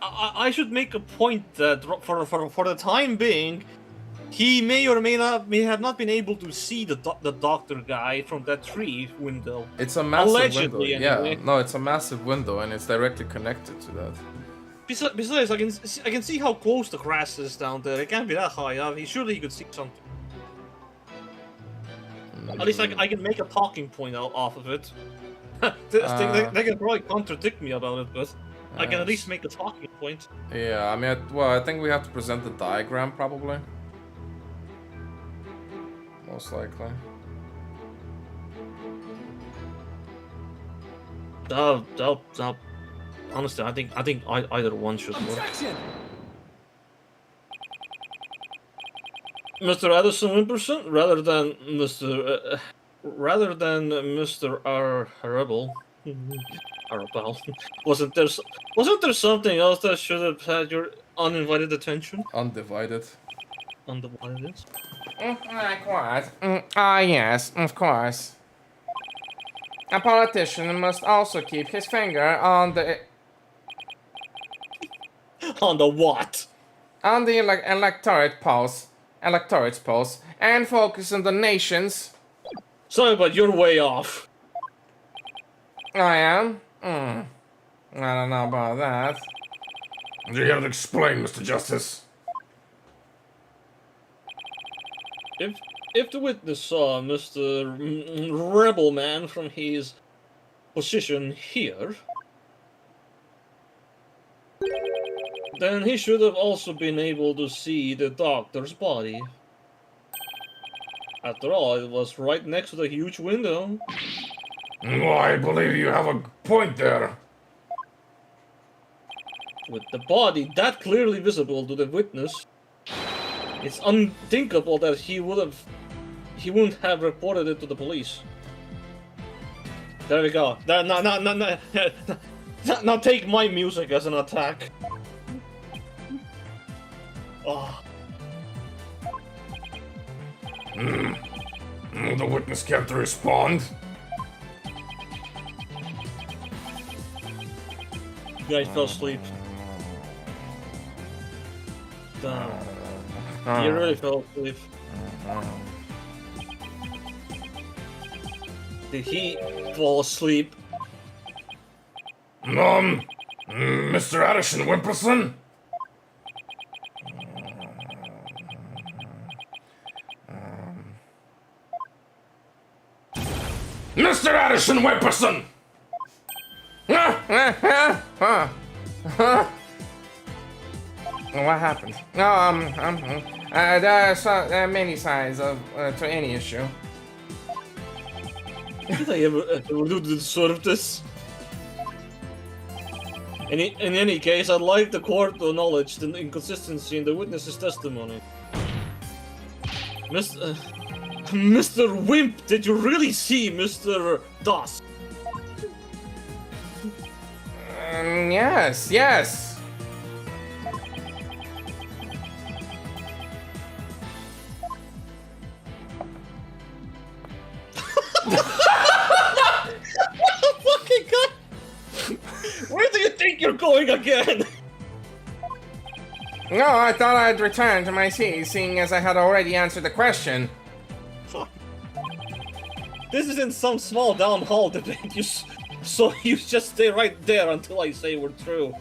I should make a point that for the time being, he may or may have not been able to see the doctor guy from that tree window. It's a massive Allegedly, window. anyway. Yeah, no, it's a massive window, and it's directly connected to that. Besides, I can see how close the grass is down there. It can't be that high up. Surely he could see something. At least I can make a talking point off of it. They can probably contradict me about it, but I can at least make a talking point. Yeah, I mean, I think we have to present the diagram, probably. Most likely. Honestly, I think either one should work. Objection! Mr. Addison Wimperson, rather than Mr. Arable, wasn't there something else that should have had your uninvited attention? Undivided. Undivided. Like what? Yes, of course. A politician must also keep his finger on the On the what? on the electorate pulse, and focus on the nation's. Sorry, but you're way off. I am. I don't know about that. You have to explain, Mr. Justice. If the witness saw Mr. Rebel Man from his position here, Then he should have also been able to see the doctor's body. After all, it was right next to the huge window. Well, I believe you have a point there. With the body that clearly visible to the witness, it's unthinkable that he wouldn't have reported it to the police. There we go. Now take my music as an attack. Oh. The witness can't respond. Guy fell asleep. Damn. He really fell asleep. Did he fall asleep? Mr. Addison Wimperson? Mr. Addison Wimperson! What happened? No, there are many sides to any issue. Did I ever deserve this? In any case, I'd like the court to acknowledge the inconsistency in the witness's testimony. Mr. Wimp, did you really see Mr. Doss? Yes. Fucking god! Where do you think you're going again? No, I thought I'd return to my seat, seeing as I had already answered the question. This isn't some small down hall debate, so you just stay right there until I say we're through.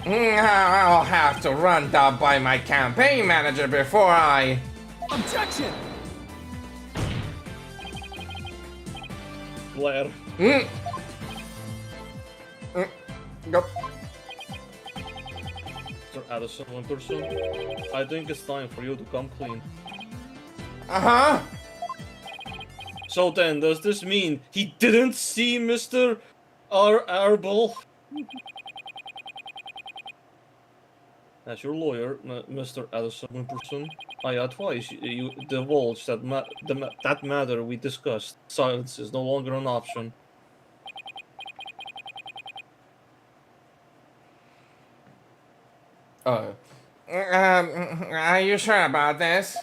I'll have to run that by my campaign manager before I... Objection! Blair. Go. Mr. Addison Wimperson, I think it's time for you to come clean. Uh-huh. So then, does this mean he didn't see Mr. Arbol? As your lawyer, Mr. Addison Wimperson, I advise you divulge that that matter we discussed. Silence is no longer an option. Are you sure about this?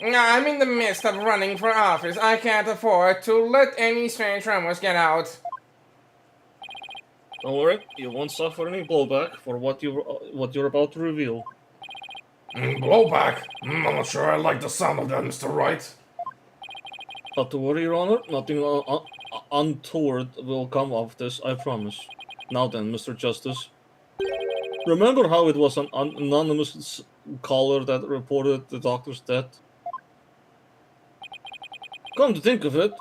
I'm in the midst of running for office. I can't afford to let any strange rumors get out. Don't worry, you won't suffer any blowback for what you're about to reveal. Blowback? I'm not sure I like the sound of that, Mr. Wright. Not to worry, Your Honor. Nothing untoward will come of this, I promise. Now then, Mr. Justice. Remember how it was an anonymous caller that reported the doctor's death? Come to think of it,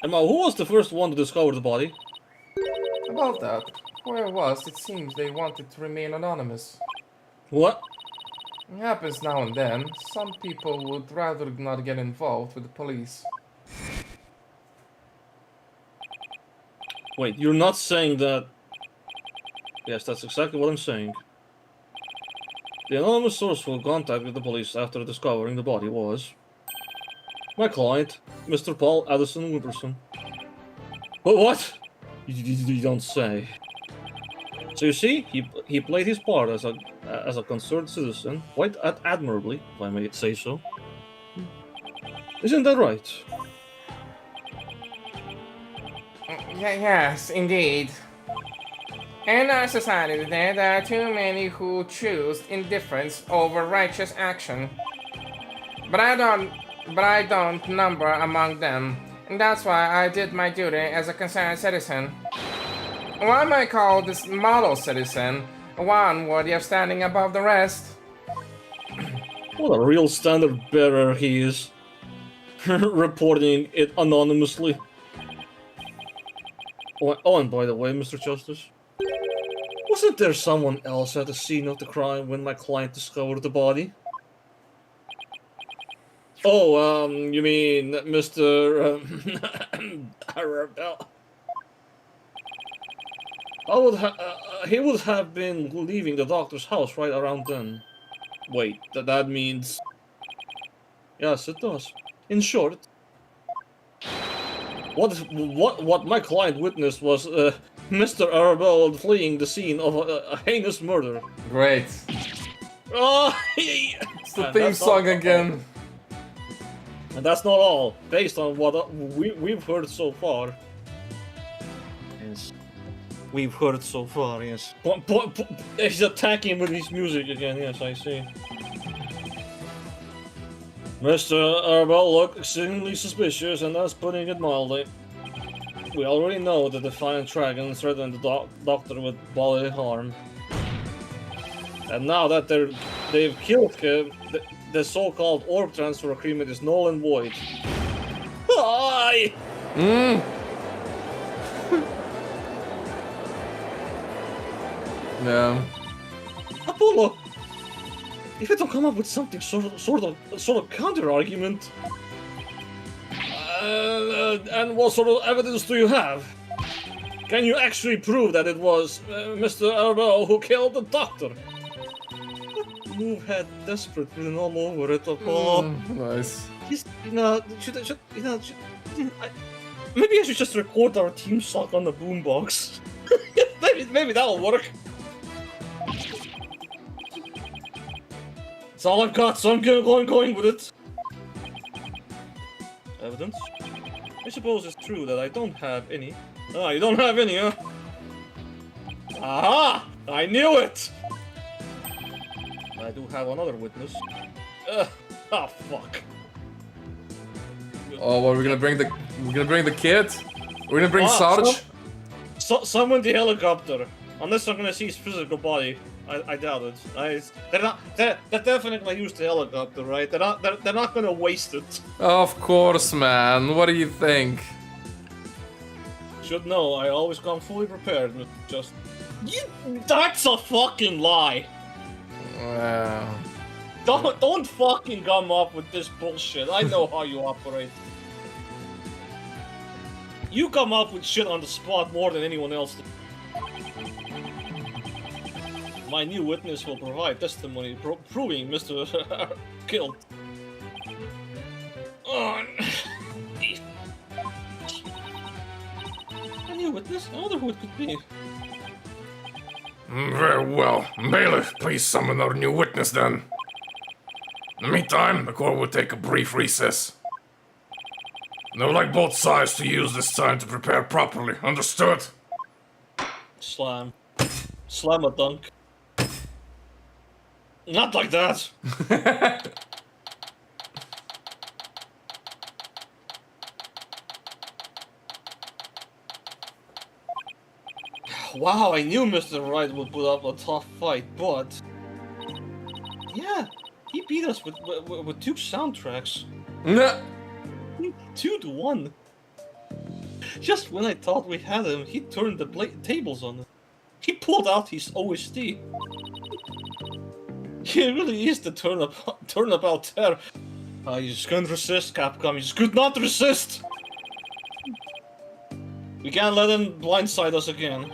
Emma, who was the first one to discover the body? About that, whoever it was, it seems they wanted to remain anonymous. What? It happens now and then. Some people would rather not get involved with the police. Wait, you're not saying that... Yes, that's exactly what I'm saying. The anonymous source who contacted the police after discovering the body was... my client, Mr. Paul Addison Wimperson. But what? You don't say. So you see, he played his part as a concerned citizen quite admirably, if I may say so. Isn't that right? Yes, indeed. In our society today, there are too many who choose indifference over righteous action. But I don't number among them, and that's why I did my duty as a concerned citizen. One might call this model citizen, one worthy of standing above the rest. What a real standard bearer he is. Reporting it anonymously. Oh, and by the way, Mr. Justice, wasn't there someone else at the scene of the crime when my client discovered the body? Oh, you mean Mr. Arabella? He would have been leaving the doctor's house right around then. Wait, that means... Yes, it does. In short, what my client witnessed was Mr. Arabella fleeing the scene of a heinous murder. Great. Oh, It's the theme song again. And that's not all. Based on what we've heard so far. Yes. We've heard so far, yes. He's attacking with his music again, yes, I see. Mr. Arbel looked extremely suspicious, and that's putting it mildly. We already know that the Defiant Dragon threatened the doctor with bodily harm. And now that they've killed him, the so-called orb transfer agreement is null and void. Hi! Yeah. Apollo! If you don't come up with something sort of counter-argument... and what sort of evidence do you have? Can you actually prove that it was Mr. Arbel who killed the doctor? That move had desperate written all over it, Apollo. Nice. Maybe I should just record our team song on the boombox. maybe that'll work. That's all I've got, so I'm going with it. Evidence? I suppose it's true that I don't have any. Ah, you don't have any, huh? Aha! I knew it! I do have another witness. Fuck. Oh, what, we're gonna bring the kid? We're gonna bring Sarge? Summon the helicopter. Unless I'm gonna see his physical body. I doubt it. They're definitely gonna use the helicopter, right? They're not gonna waste it. Of course, man. What do you think? Should know, I always come fully prepared with just... That's a fucking lie! Wow. Don't fucking come up with this bullshit. I know how you operate. You come up with shit on the spot more than anyone else. My new witness will provide testimony proving Mr. killed. A new witness? I wonder who it could be. Very well. Bailiff, please summon our new witness then. In the meantime, the court will take a brief recess. I would like both sides to use this time to prepare properly. Understood? Slam. Slam a dunk. Not like that! Wow, I knew Mr. Wright would put up a tough fight, but... Yeah, he beat us with 2 soundtracks. 2-1. Just when I thought we had him, he turned the tables on it. He pulled out his OST. He really is the turnabout there. You just couldn't resist, Capcom. You just could not resist! We can't let him blindside us again.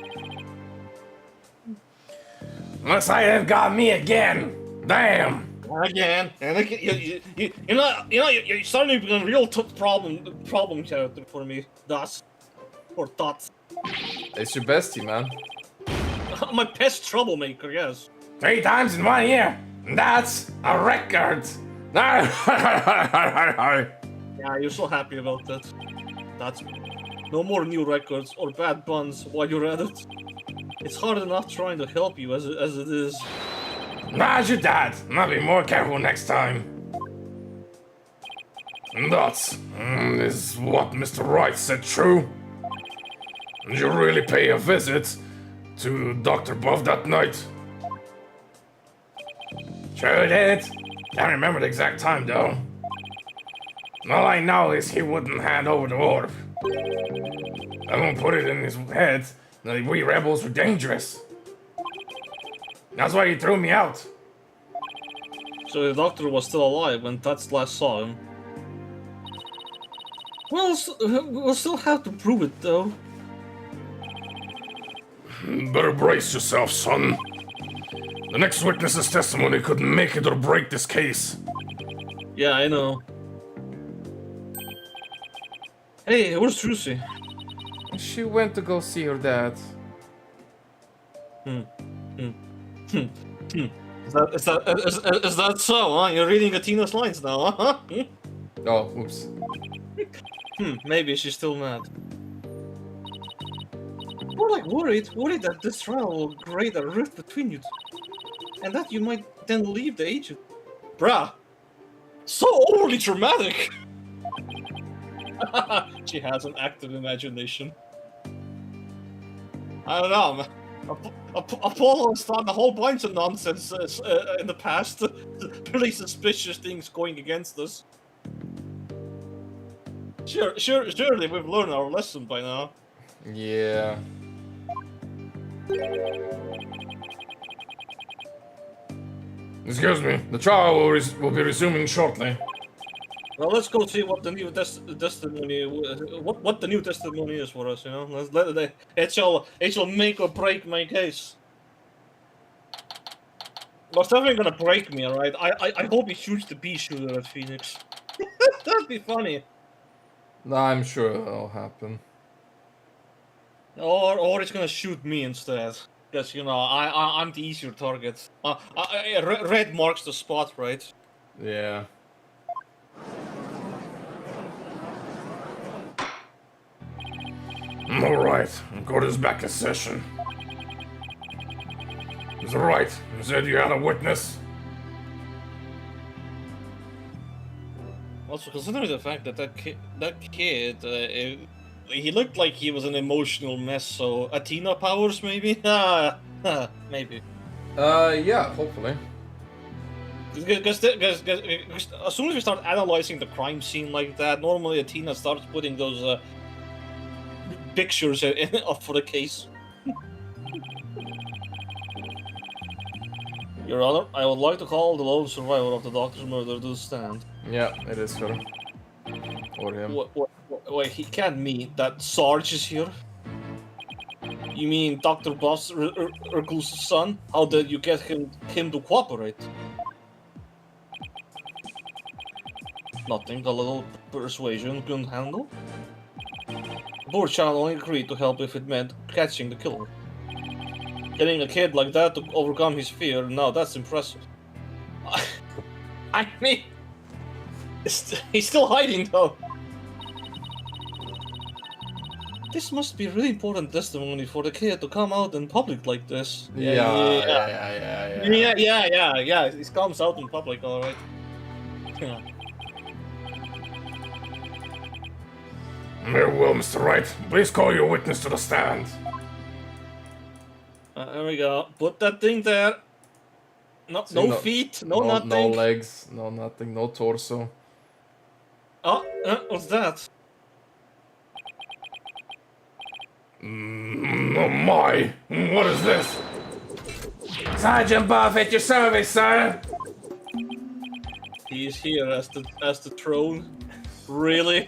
Looks like they've got me again. Damn. Again, and again, you're starting to become a real problem character for me. Das. Or Dots. It's your bestie, man. My pest troublemaker, yes. 3 times in 1 year. That's a record. Yeah, you're so happy about that. That's no more new records or bad puns while you're at it. It's hard enough trying to help you as it is. Roger that. I'll be more careful next time. That's... is what Mr. Wright said true? Did you really pay a visit to Dr. Buff that night? Sure did. Can't remember the exact time though. All I know is he wouldn't hand over the orb. I won't put it in his head that we rebels were dangerous. That's why he threw me out. So the doctor was still alive when Tats last saw him. Well, we'll still have to prove it, though. Better brace yourself, son. The next witness's testimony could make it or break this case. Yeah, I know. Hey, where's Trucy? She went to go see her dad. Is that so, huh? You're reading Atina's lines now, huh? Oh, oops. Maybe she's still mad. We're like worried that this trial will create a rift between you two. And that you might then leave the agent. Bruh! So overly dramatic! She has an active imagination. I don't know, man. Apollo has done a whole bunch of nonsense in the past. Really suspicious things going against us. Surely we've learned our lesson by now. Yeah. Excuse me, the trial will be resuming shortly. Well, let's go see what the new testimony, what the new testimony is for us. You know, it shall make or break my case. Well, it's definitely gonna break me, alright? I hope he shoots the pea shooter at Phoenix. That'd be funny. I'm sure it'll happen. Or it's gonna shoot me instead. Because, you know, I'm the easier target. Red marks the spot, right? Yeah. Alright, court is back in session. Is it right? You said you had a witness? Also, considering the fact that that kid, he looked like he was an emotional mess, so Athena powers, maybe? Maybe. Yeah, hopefully. Because as soon as we start analyzing the crime scene like that, normally Athena starts putting those pictures up for the case. Your Honor, I would like to call the lone survivor of the doctor's murder to the stand. Yeah, it is her. Or him. Wait, he can't mean that Sarge is here? You mean Dr. Boss Urkel's son? How did you get him to cooperate? Nothing a little persuasion couldn't handle? Poor child only agreed to help if it meant catching the killer. Getting a kid like that to overcome his fear, now that's impressive. I mean, he's still hiding though. This must be really important testimony for the kid to come out in public like this. Yeah. Yeah. He comes out in public, alright. Yeah. Very well, Mr. Wright. Please call your witness to the stand. There we go. Put that thing there. No feet, no nothing. No legs, no nothing, no torso. Oh, what's that? Oh my! What is this? Sergeant Buff at your service, sir! He's here as the throne. Really?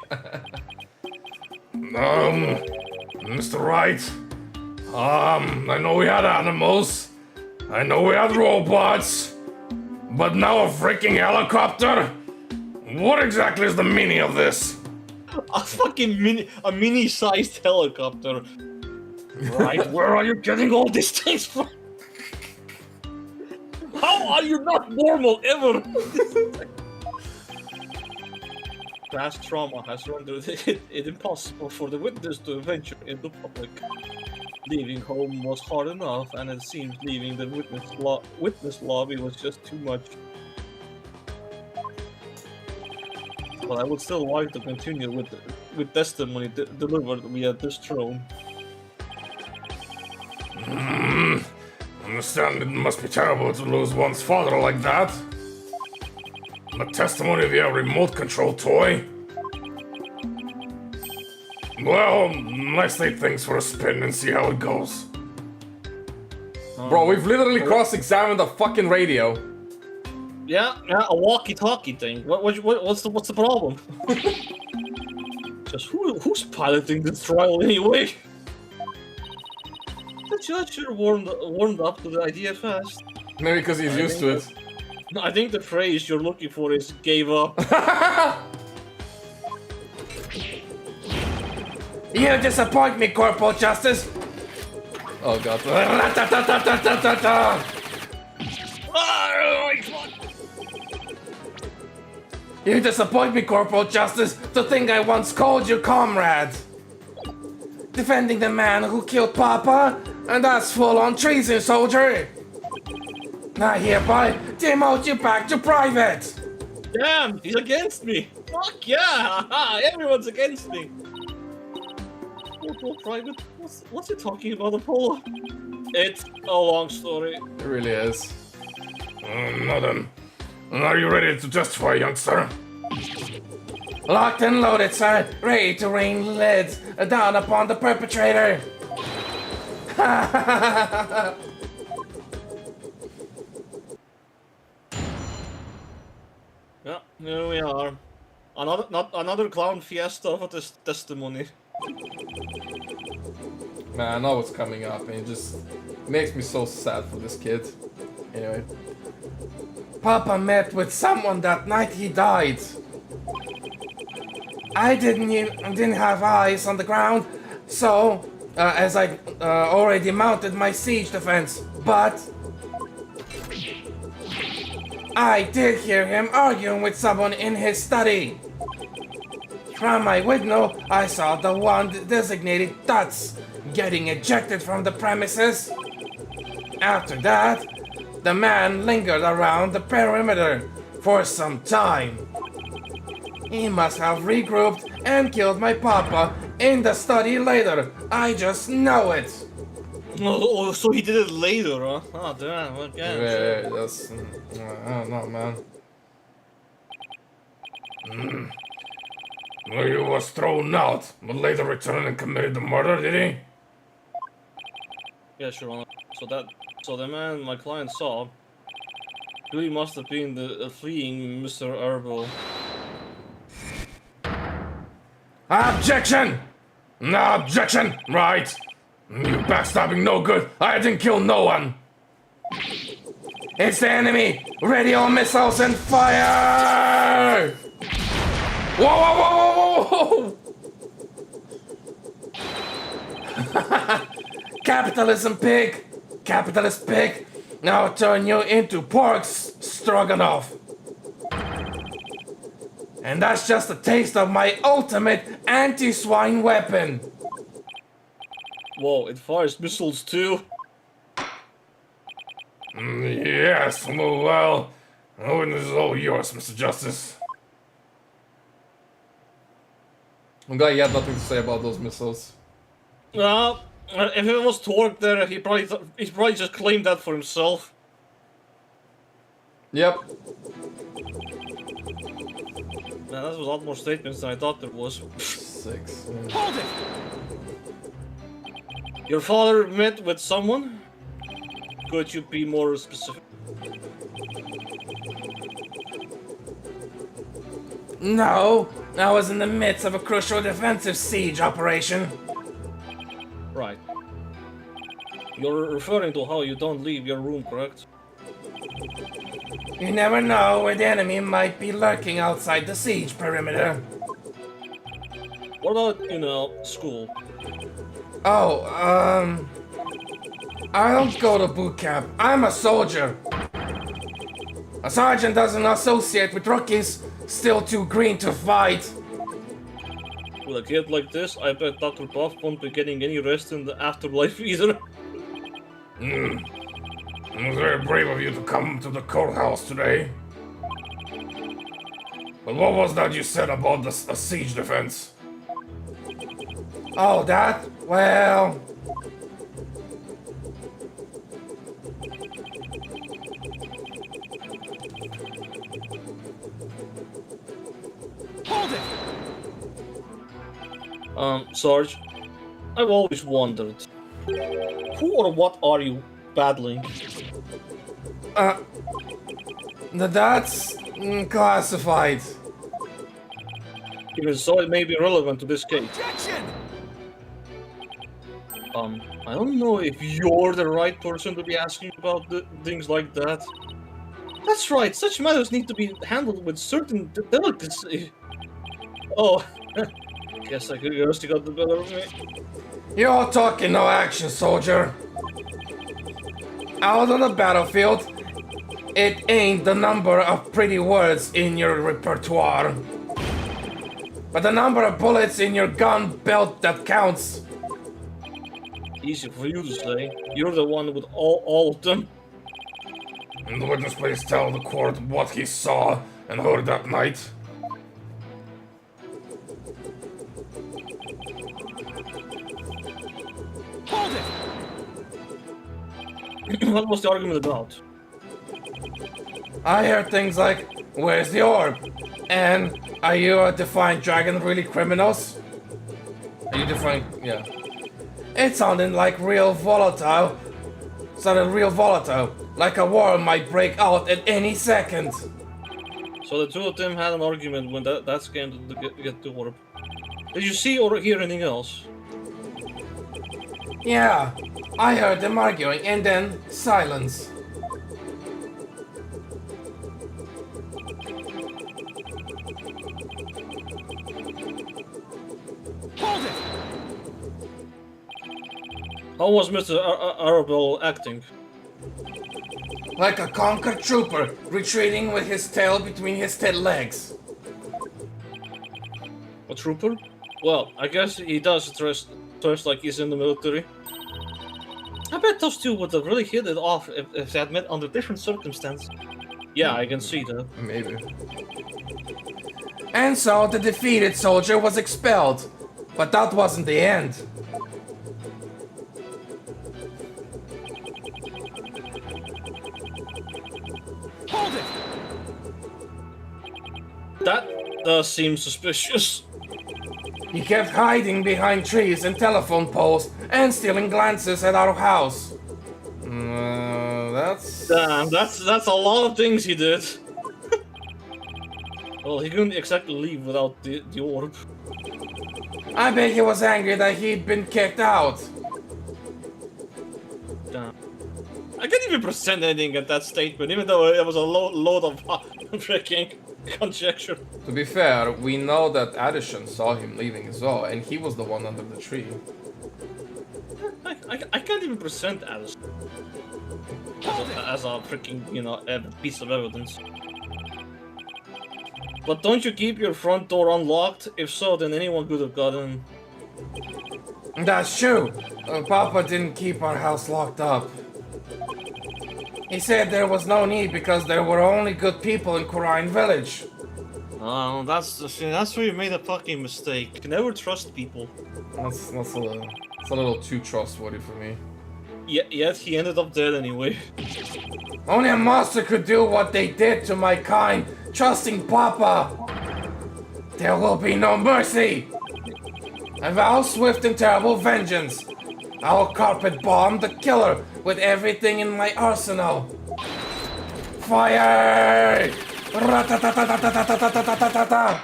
Mr. Wright. I know we had animals. I know we had robots. But now a freaking helicopter? What exactly is the meaning of this? A fucking mini-sized helicopter. Right, where are you getting all these things from? How are you not normal ever? Past trauma has rendered it impossible for the witness to venture into public. Leaving home was hard enough, and it seems leaving the witness lobby was just too much. But I would still like to continue with testimony delivered via this throne. Understand it must be terrible to lose one's father like that. But testimony via remote control toy? Well, let's take things for a spin and see how it goes. Bro, we've literally cross-examined the fucking radio. Yeah, a walkie-talkie thing. What's the problem? Just who's piloting this trial anyway? The judge should have warmed up to the idea fast. Maybe because he's used to it. I think the phrase you're looking for is "gave up." You disappoint me, Corporal Justice. Oh god. You disappoint me, Corporal Justice, to think I once called you comrade. Defending the man who killed Papa, and that's full-on treason, soldier. I hereby demote you back to private. Damn, he's against me. Fuck yeah! Everyone's against me. Corporal Private, what's he talking about, Apollo? It's a long story. It really is. Now then, are you ready to testify, youngster? Locked and loaded, sir. Ready to rain lead down upon the perpetrator. Yeah, here we are. Another clown fiesta for this testimony. Man, I know what's coming up, and it just makes me so sad for this kid. Anyway. Papa met with someone that night he died. I didn't have eyes on the ground, so as I already mounted my siege defense, but I did hear him arguing with someone in his study. From my window, I saw the one designated Tuts getting ejected from the premises. After that, the man lingered around the perimeter for some time. He must have regrouped and killed my papa in the study later. I just know it. Oh, so he did it later, huh? Oh, damn, okay. Yeah, that's... I don't know, man. Well, he was thrown out, but later returned and committed the murder, did he? Yeah, sure. Honor. So the man my client saw really must have been the fleeing Mr. Herbal. Objection! No objection! Right! You backstabbing no good! I didn't kill no one! It's the enemy! Ready all missiles and fire! Whoa, whoa, whoa, whoa, whoa! Capitalism pig! Capitalist pig! Now I'll turn you into pork stroganoff! And that's just a taste of my ultimate anti-swine weapon! Whoa, it fires missiles too? Yes, well, the witness is all yours, Mr. Justice. I'm glad he had nothing to say about those missiles. If it was Torque there, he probably just claimed that for himself. Yep. Man, that was a lot more statements than I thought there was. 6. Hold it! Your father met with someone? Could you be more specific? No, I was in the midst of a crucial defensive siege operation. Right. You're referring to how you don't leave your room, correct? You never know where the enemy might be lurking outside the siege perimeter. What about, school? Oh, I don't go to boot camp. I'm a soldier. A sergeant doesn't associate with rookies still too green to fight. With a kid like this, I bet Dr. Buff won't be getting any rest in the afterlife either. It was very brave of you to come to the courthouse today. But what was that you said about a siege defense? Oh, that? Well... Hold it! Sarge, I've always wondered, who or what are you battling? That's classified. Even so, it may be relevant to this case. Objection! I don't know if you're the right person to be asking about things like that. That's right, such matters need to be handled with certain delicacy. Oh, guess I could just got the better of me. You're talking, no action, soldier. Out on the battlefield, it ain't the number of pretty words in your repertoire, but the number of bullets in your gun belt that counts. Easy for you to say. You're the one with all of them. And the witness please tell the court what he saw and heard that night. Hold it! What was the argument about? I heard things like, "Where's the orb?" And "Are you a defiant dragon really criminals?" Are you defining? Yeah. It sounded like real volatile. Like a war might break out at any second. So the two of them had an argument when that's game to get the orb. Did you see or hear anything else? Yeah, I heard them arguing and then silence. Hold it! How was Mr. Arabelle acting? Like a conquered trooper, retreating with his tail between his legs. A trooper? Well, I guess he does dress like he's in the military. I bet those two would have really hit it off if they had met under different circumstances. Yeah, I can see that. Maybe. And so the defeated soldier was expelled. But that wasn't the end. Hold it! That does seem suspicious. He kept hiding behind trees and telephone poles and stealing glances at our house. That's. Damn, that's a lot of things he did. Well, he couldn't exactly leave without the orb. I bet he was angry that he'd been kicked out. Damn. I can't even present anything at that statement, even though it was a load of freaking conjecture. To be fair, we know that Addison saw him leaving as well, and he was the one under the tree. I can't even present Alice as a freaking, piece of evidence. But don't you keep your front door unlocked? If so, then anyone could have gotten. That's true. Papa didn't keep our house locked up. He said there was no need because there were only good people in Quirine Village. Oh, that's where you made a fucking mistake. You can never trust people. That's a little too trustworthy for me. Yet he ended up dead anyway. Only a monster could do what they did to my kind, trusting Papa. There will be no mercy. I vow swift and terrible vengeance. I'll carpet bomb the killer with everything in my arsenal. Fire! Ratatatatatatatatatatata.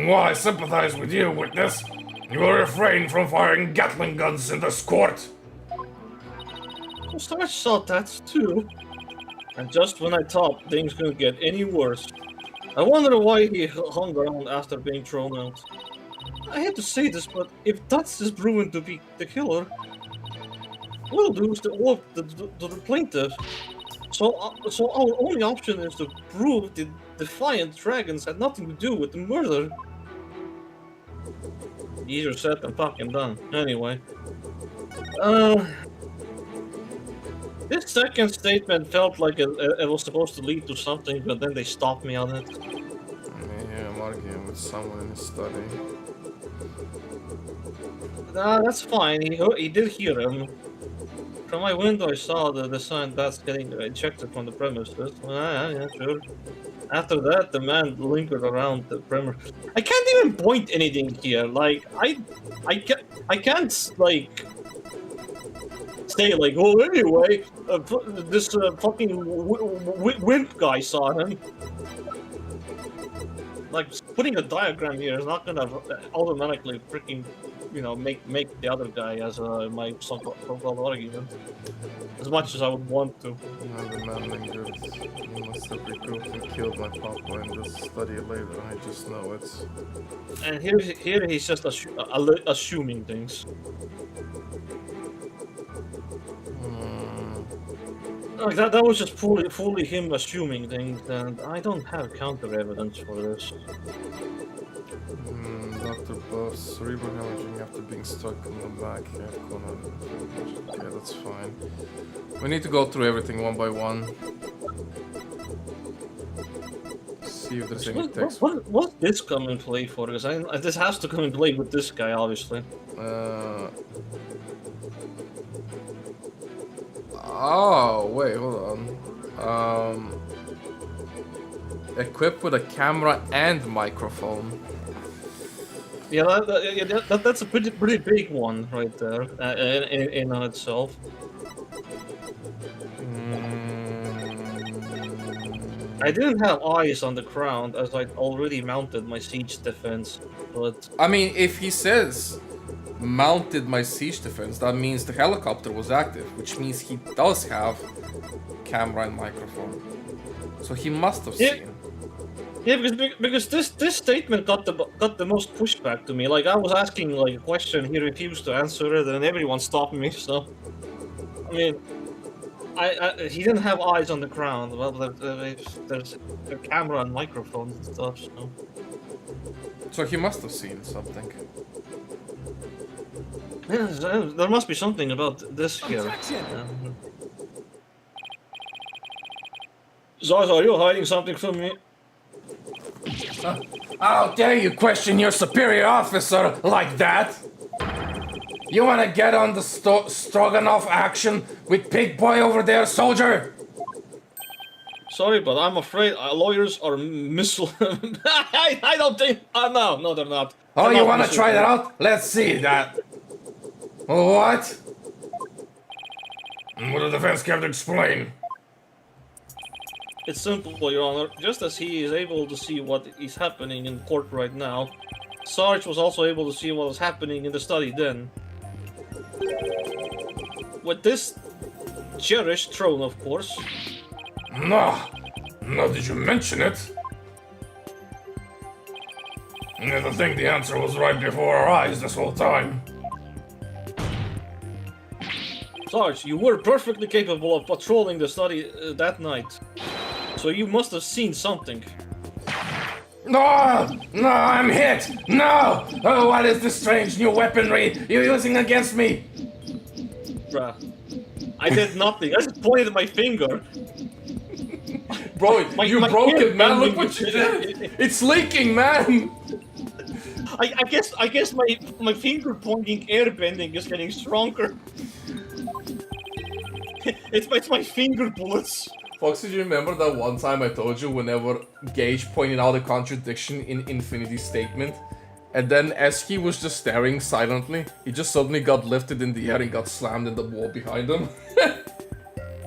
Well, I sympathize with you, witness. You will refrain from firing Gatling guns in this court. Sarge saw that too. And just when I thought things couldn't get any worse, I wonder why he hung around after being thrown out. I hate to say this, but if Tuts is proven to be the killer, we'll lose the orb to the plaintiff. So our only option is to prove the defiant dragons had nothing to do with the murder. Easier said than fucking done. Anyway. This second statement felt like it was supposed to lead to something, but then they stopped me on it. Yeah, I'm arguing with someone in his study. Nah, that's fine. He did hear him. From my window, I saw the sign that's getting ejected from the premises. Yeah, sure. After that, the man lingered around the perimeter. I can't even point anything here. Like I can't like say like, oh, anyway, this fucking wimp guy saw him. Like putting a diagram here is not gonna automatically freaking, you know, make the other guy as my so-called argument. As much as I would want to. No, the man lingered. He must have regrouped and killed my papa and just study it later. I just know it. And here he's just assuming things. Like that was just fully him assuming things, and I don't have counter evidence for this. Dr. Buff, cerebral hemorrhaging after being stuck in the back. Yeah, that's fine. We need to go through everything one by one. See if there's any text. What's this come in play for? Because this has to come in play with this guy, obviously. Oh, wait, hold on. Equipped with a camera and microphone. Yeah, that's a pretty big one right there, in on itself. I didn't have eyes on the ground as I'd already mounted my siege defense, but... I mean, if he says mounted my siege defense, that means the helicopter was active, which means he does have camera and microphone. So he must have seen. Yeah, because this statement got the most pushback to me. Like I was asking like a question, he refused to answer it, and everyone stopped me. So, I mean, he didn't have eyes on the ground. Well, there's a camera and microphone and stuff. So he must have seen something. Yeah, there must be something about this here. Zaz, are you hiding something from me? How dare you question your superior officer like that? You wanna get on the Stroganoff action with Pig Boy over there, soldier? Sorry, but I'm afraid lawyers are I don't think... no, they're not. Oh, you wanna try that out? Let's see that. What? What the defense have to explain? It's simple, Your Honor. Just as he is able to see what is happening in court right now, Sarge was also able to see what was happening in the study then. With this cherished throne, of course. No, did you mention it? I think the answer was right before our eyes this whole time. Sarge, you were perfectly capable of patrolling the study that night. So you must have seen something. No, I'm hit! No! Oh, what is this strange new weaponry you're using against me? Bruh. I did nothing. I just pointed my finger. Bro, you broke it, man. Look bending what you did. It's leaking, man. I guess my finger pointing air bending is getting stronger. it's my finger bullets. Foxy, do you remember that one time I told you whenever Gage pointed out a contradiction in Infinity's statement? And then as he was just staring silently, he just suddenly got lifted in the air and got slammed in the wall behind him.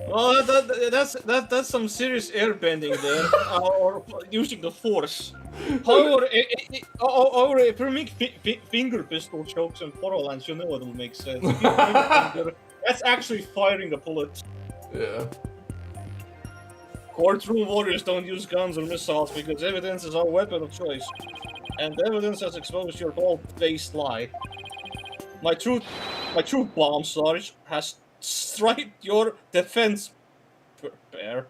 Well, that's some serious air bending there, or using the force. However, if you make finger pistol chokes and Porolans, you know it will make sense. If you finger, that's actually firing a bullet. Yeah. Courtroom warriors don't use guns or missiles because evidence is our weapon of choice. And evidence has exposed your whole based lie. My true bomb, Sarge, has striped your defense pair.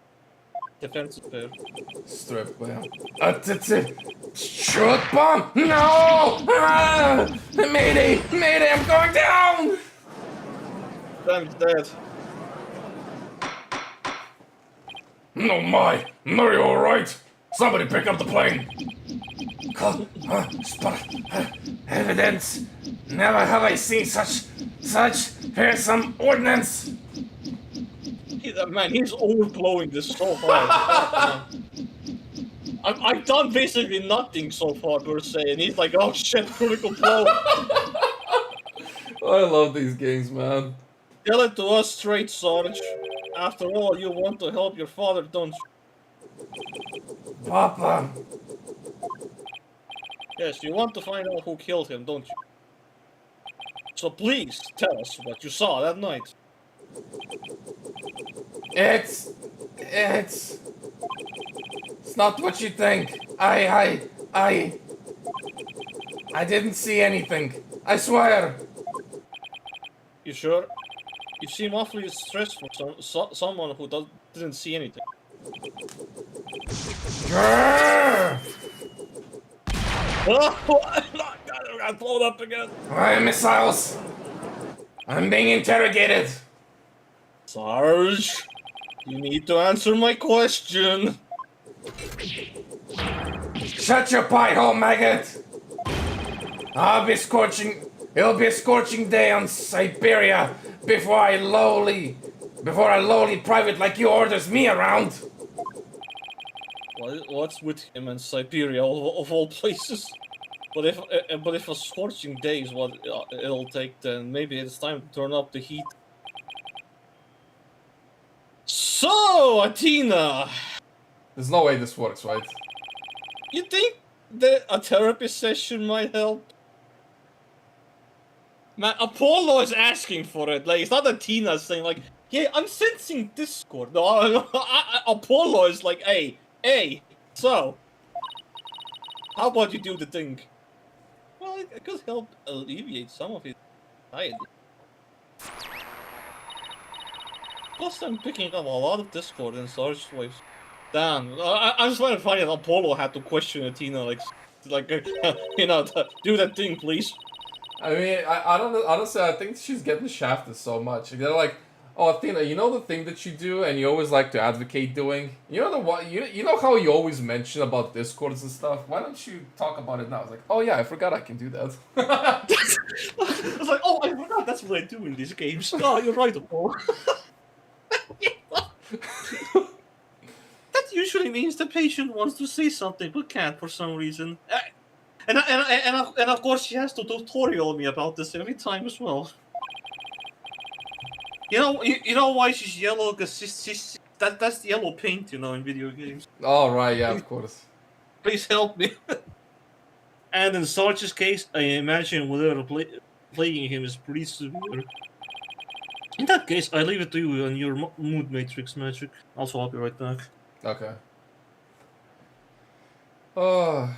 Defensive pair. Strip, yeah. Shoot bomb! No! Mayday! Mayday, I'm going down! Damn dead. No, my! Are you alright? Somebody pick up the plane! Evidence! Never have I seen such fearsome ordnance! Man, he's overblowing this so hard. I've done basically nothing so far per se, and he's like, oh shit, critical blow. I love these games, man. Tell it to us straight, Sarge. After all, you want to help your father, don't you? Papa, Yes, you want to find out who killed him, don't you? So please, tell us what you saw that night. it's not what you think. I didn't see anything. I swear. You sure? You seem awfully stressed for someone who didn't see anything. Grrr! Oh, I got blown up again. Why missiles? I'm being interrogated. Sarge, you need to answer my question. Shut your pie hole, maggot! It'll be a scorching day on Siberia before a lowly private like you orders me around. What's with him and Siberia of all places? But if a scorching day is what it'll take, then maybe it's time to turn up the heat. So, Athena, There's no way this works, right? you think that a therapy session might help? Man, Apollo is asking for it. Like, it's not Athena saying like, "Yeah, I'm sensing discord." No, Apollo is like, "Hey, so how about you do the thing?" Well, it could help alleviate some of his anxiety. Plus, I'm picking up a lot of discord in Sarge's voice. Damn, I just find it funny that Apollo had to question Athena, like, you know, do that thing, please. I mean, I don't know. Honestly, I think she's getting shafted so much. They're like, oh, Athena, you know the thing that you do and you always like to advocate doing? You know the what? You know how you always mention about discords and stuff? Why don't you talk about it now? It's like, oh yeah, I forgot I can do that. I was like, oh, I forgot that's what I do in these games. Oh, you're right, Apollo. That usually means the patient wants to say something but can't for some reason. And of course she has to tutorial me about this every time as well. You know why she's yellow? Because that's yellow paint, you know, in video games. Oh, right, yeah, of course. Please help me. And in Sarge's case, I imagine whether playing him is pretty severe. In that case, I leave it to you and your mood matrix magic. Also, I'll be right back. Okay. Oh.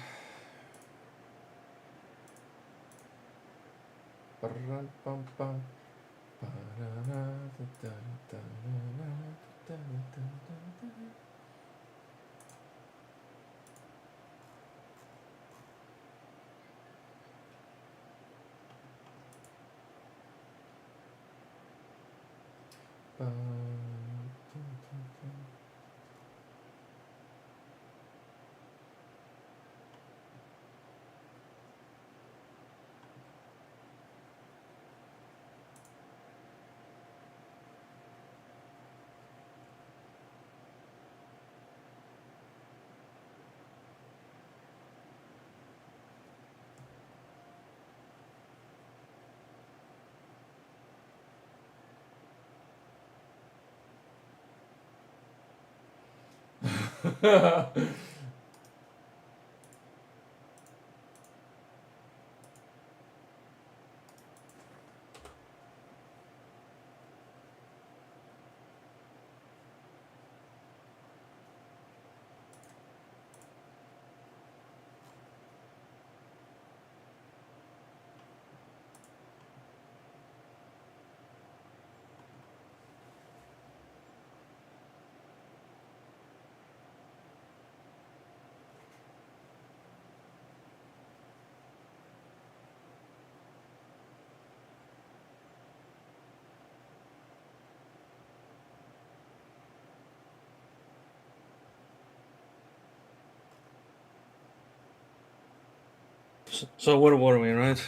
So what are we, right?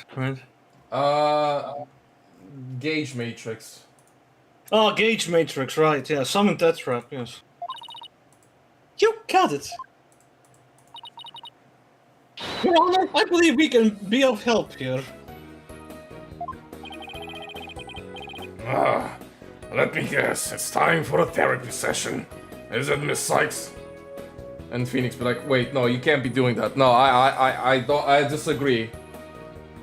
Gauge matrix. Oh, gauge matrix, right? Yeah, summon that trap. Yes. You got it. Your Honor, I believe we can be of help here. Let me guess. It's time for a therapy session. Is it, Miss Sykes? And Phoenix be like, wait, no, you can't be doing that. No, I disagree.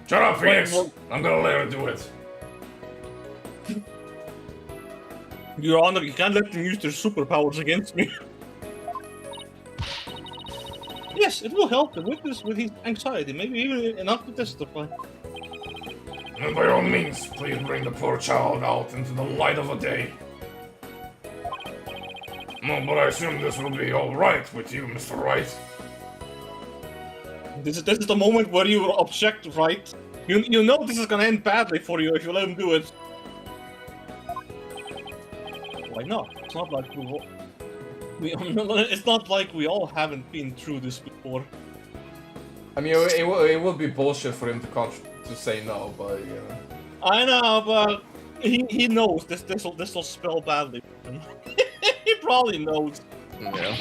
Shut up, Phoenix. well- I'm gonna let her do it. Your Honor, you can't let them use their superpowers against me. Yes, it will help the witness with his anxiety, maybe even enough to testify. And by all means, please bring the poor child out into the light of the day. No, but I assume this will be alright with you, Mr. Wright. This is the moment where you object, right? You know this is gonna end badly for you if you let him do it. Why not? It's not like it's not like we all haven't been through this before. I mean, it would be bullshit for him to say no, but you know. I know, but he knows this will spell badly. He probably knows. Yeah.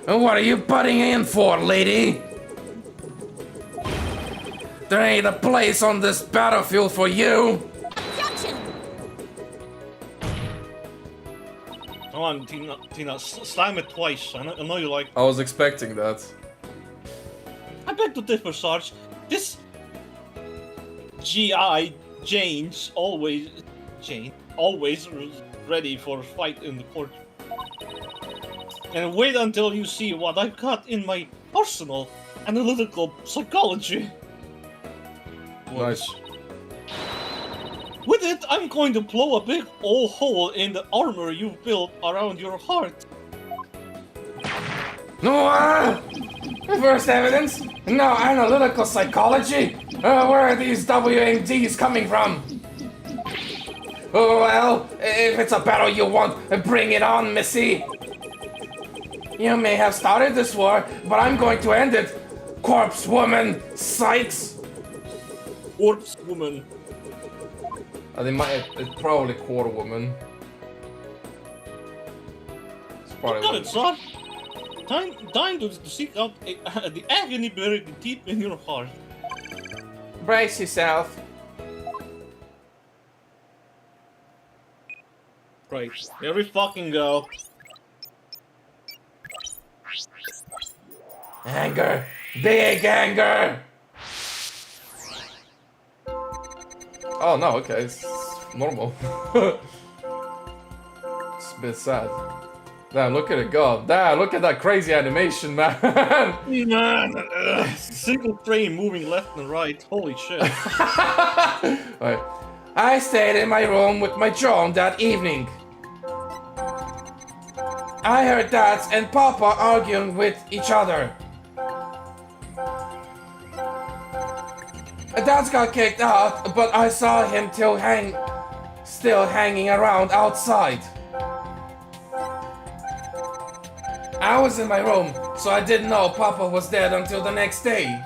And what are you butting in for, lady? There ain't a place on this battlefield for you. Come on, Tina, slam it twice. I know you like. I was expecting that. I beg to differ, Sarge. This GI Jane's always ready for a fight in the court. And wait until you see what I've got in my arsenal: analytical psychology. Nice. With it, I'm going to blow a big old hole in the armor you've built around your heart. No, first evidence? No analytical psychology? Where are these WMDs coming from? Oh, well, if it's a battle you want, bring it on, missy. You may have started this war, but I'm going to end it. Corpse woman, Sykes. Corpse woman. It's probably core woman. It's probably Got it, son. Time to seek out the agony buried deep in your heart. Brace yourself. Right. Here we fucking go. Anger, big anger. Oh no, okay, it's normal. It's a bit sad. Damn, look at it go. Damn, look at that crazy animation, man. Man, single frame moving left and right. Holy shit. Right. I stayed in my room with my drone that evening. I heard Dad and Papa arguing with each other. Dad got kicked out, but I saw him still hanging around outside. I was in my room, so I didn't know Papa was dead until the next day.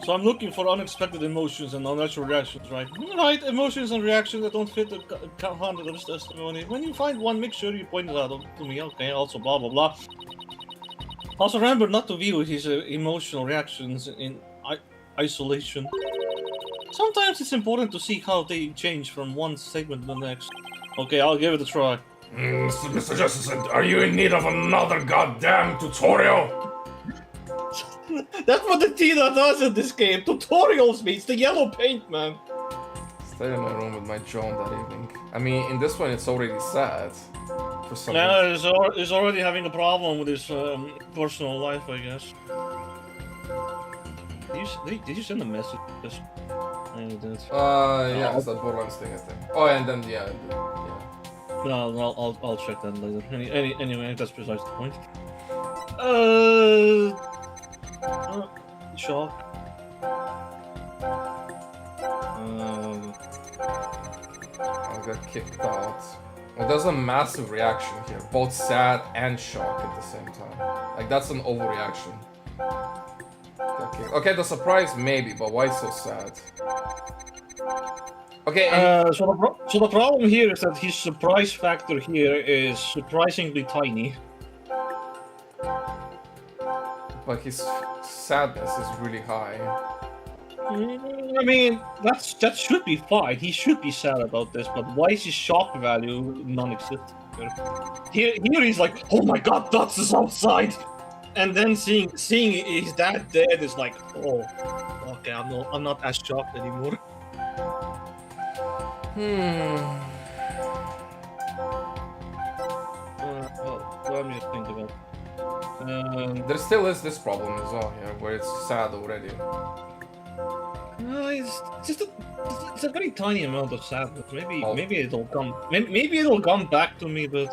So I'm looking for unexpected emotions and unnatural reactions, right? Right, emotions and reactions that don't fit the content of this testimony. When you find one, make sure you point it out to me, okay? Also, blah blah blah. Also, remember not to view his emotional reactions in isolation. Sometimes it's important to see how they change from one segment to the next. Okay, I'll give it a try. Mr. Jessusen, are you in need of another goddamn tutorial? That's what the Tina does in this game. Tutorials me. It's the yellow paint, man. Stayed in my room with my drone that evening. I mean, in this one, it's already sad. For some Yeah, reason. he's already having a problem with his personal life, I guess. Did you send a message? Yes. Yeah, you did. Yeah, it's that Borderlands thing, I think. Oh, and then, yeah. No, I'll check that later. Anyway, that's besides the point. Shock. I got kicked out. Well, there's a massive reaction here, both sad and shock at the same time. Like, that's an overreaction. Okay, the surprise maybe, but why so sad? Okay, and So the problem here is that his surprise factor here is surprisingly tiny. but his sadness is really high. I mean, that should be fine. He should be sad about this, but why is his shock value non-existent? Here he's like, oh my god, Dots is outside, and then seeing his dad dead is like, oh, okay, I'm not as shocked anymore. Well, let me just think about. There still is this problem as well here, where it's sad already. It's just it's a very tiny amount of sadness. Maybe Oh. maybe it'll come. Maybe it'll come back to me, but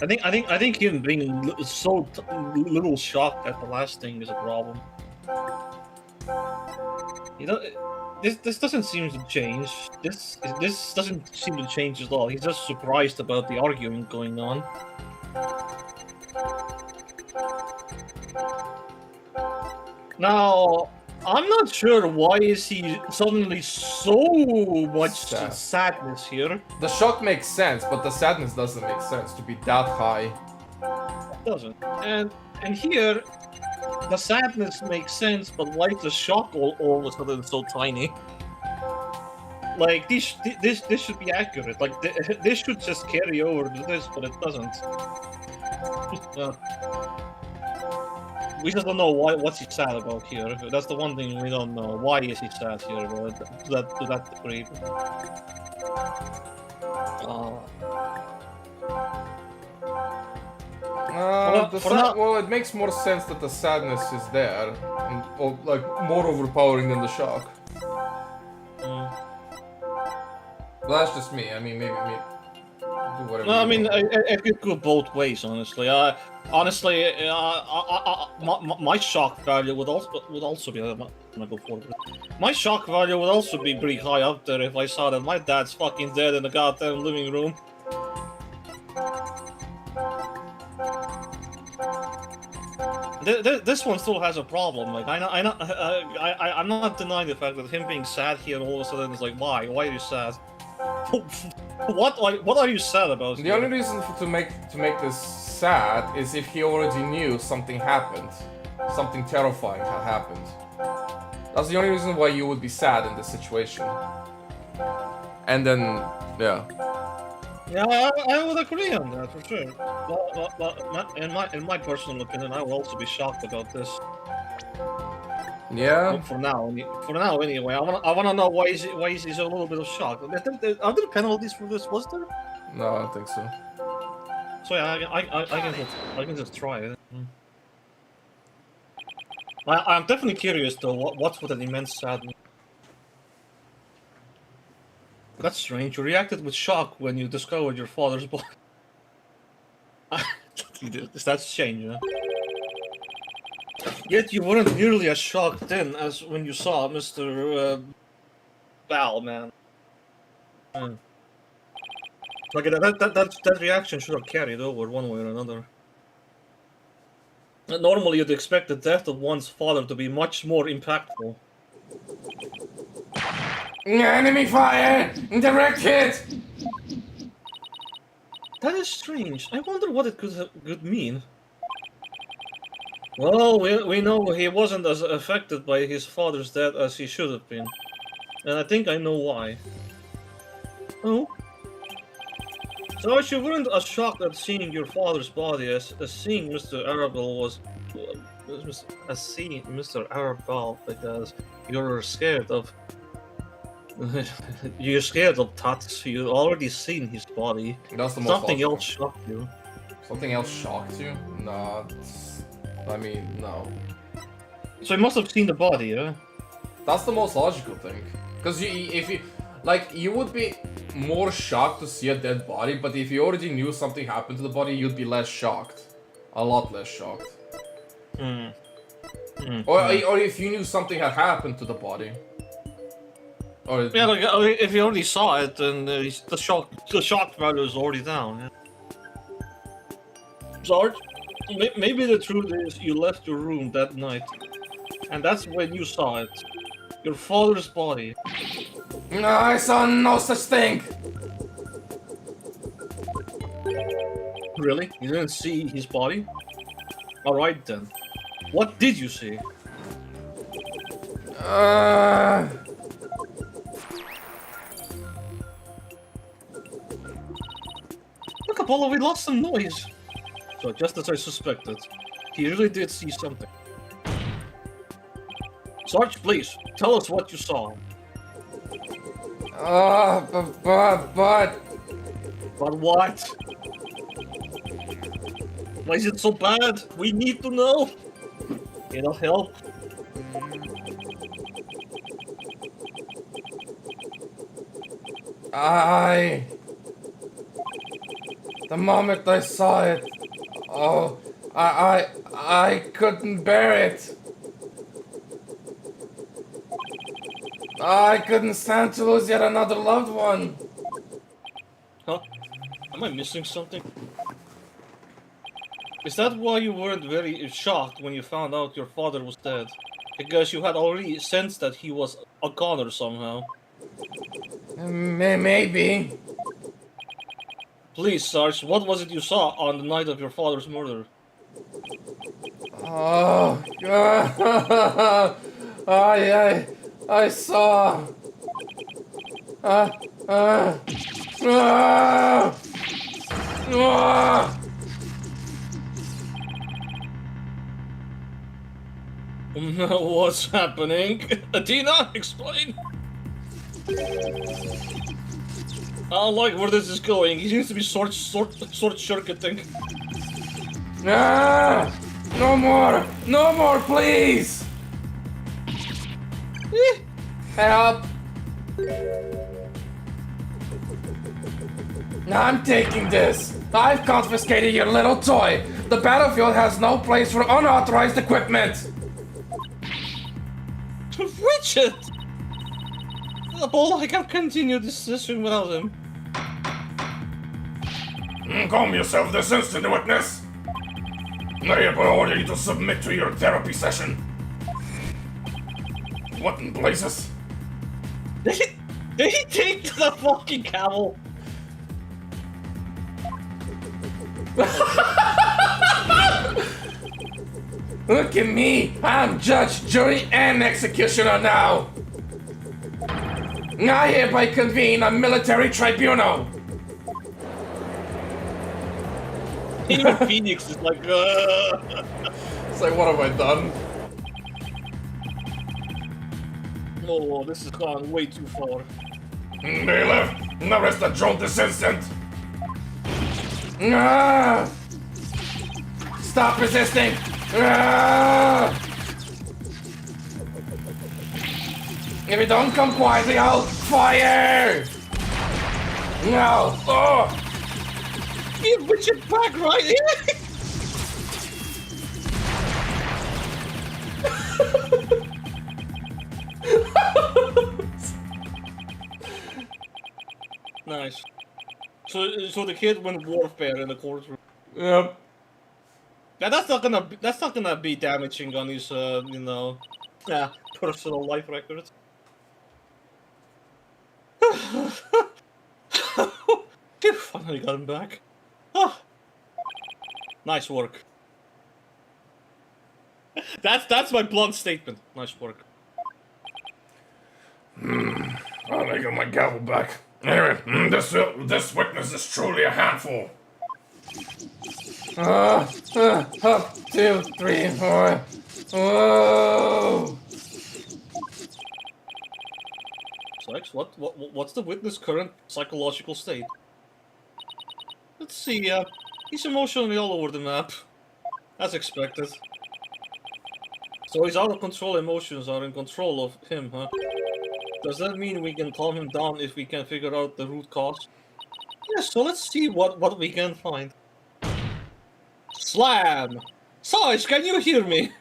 I think him being so little shocked at the last thing is a problem. You know, this doesn't seem to change. This doesn't seem to change at all. He's just surprised about the argument going on. Now, I'm not sure why is he suddenly so much Sad. sadness here. The shock makes sense, but the sadness doesn't make sense to be that high. It doesn't. And here, the sadness makes sense, but why is the shock all of a sudden so tiny? Like this should be accurate. Like this should just carry over to this, but it doesn't. We just don't know what's he sad about here. That's the one thing we don't know. Why is he sad here? To that degree. Well, it makes more sense that the sadness is there, and, or like more overpowering than the shock. But that's just me. I mean, maybe do whatever. No, I you mean, want. it could go both ways, honestly. My shock value would also be. I'm gonna go forward. My shock value would also be pretty high up there if I saw that my dad's fucking dead in the goddamn living room. This one still has a problem. Like I'm not denying the fact that him being sad here all of a sudden is like, why? Why are you sad? What are you sad about? The here? only reason to make this sad is if he already knew something happened, something terrifying had happened. That's the only reason why you would be sad in this situation. And then, yeah. Yeah, I would agree on that for sure. Well, in my personal opinion, I will also be shocked about this. Yeah. For now anyway. I wanna know why is he so a little bit of shock? Are there penalties for this? Was there? No, I don't think so. So yeah, I can just try it. I'm definitely curious though. What's with an immense sadness? That's strange. You reacted with shock when you discovered your father's body. That's strange, huh? Yet you weren't nearly as shocked then as when you saw Mr. Val, man. Like that reaction should have carried over one way or another. Normally, you'd expect the death of one's father to be much more impactful. Enemy fire! Direct hit! That is strange. I wonder what it could mean. Well, we know he wasn't as affected by his father's death as he should have been. And I think I know why. Oh? So you weren't as shocked at seeing your father's body as seeing Mr. Arabelle was... as seeing Mr. Arabelle, because you're scared of... You're scared of Tats. You already seen his body. That's the most Something logical. else shocked you. Something else shocked you? Nah, I mean, no. So he must have seen the body, yeah? That's the most logical thing. Because you would be more shocked to see a dead body, but if you already knew something happened to the body, you'd be less shocked. A lot less shocked. Or if you knew something had happened to the body. Or Yeah, like if you already saw it, then the shock value is already down. Yeah. Sarge, maybe the truth is you left your room that night, and that's when you saw it. Your father's body. No, I saw no such thing! Really? You didn't see his body? Alright then. What did you see? Look, Apollo, we lost some noise. So just as I suspected, he really did see something. Sarge, please, tell us what you saw. But But what? Why is it so bad? We need to know. It'll help. the moment I saw it, oh, I couldn't bear it. I couldn't stand to lose yet another loved one. Huh? Am I missing something? Is that why you weren't very shocked when you found out your father was dead? Because you had already sensed that he was a goner somehow. Maybe. Please, Sarge, what was it you saw on the night of your father's murder? Oh, God. I saw. Ah. What's happening? Athena, explain! I don't like where this is going. He seems to be short circuiting. Ah! No more, please! Help! I'm taking this. I've confiscated your little toy. The battlefield has no place for unauthorized equipment. Richard! Apollo, I can't continue this session without him. Calm yourself this instant, witness. I have ordered you to submit to your therapy session. What in blazes? Did he take the fucking camel? Look at me. I'm judge, jury, and executioner now. I hereby convene a military tribunal. Even Phoenix is like, It's like, what have I done? Oh, this has gone way too far. They left. Arrest the drone this instant. Ah! Stop resisting. Ah! If you don't come quietly, I'll fire. No. Oh. Give Richard back right here! Nice. So the kid went warfare in the courtroom. Yep. Now that's not gonna be damaging on his you know, personal life record. You finally got him back. Ah. Nice work. That's my blunt statement. Nice work. I'll get my gavel back. Anyway, this witness is truly a handful. 2, 3, 4. Whoa. Sykes, what's the witness' current psychological state? Let's see, he's emotionally all over the map. As expected. So his out of control emotions are in control of him, huh? Does that mean we can calm him down if we can figure out the root cause? Yeah, so let's see what we can find. Slam! Sarge, can you hear me?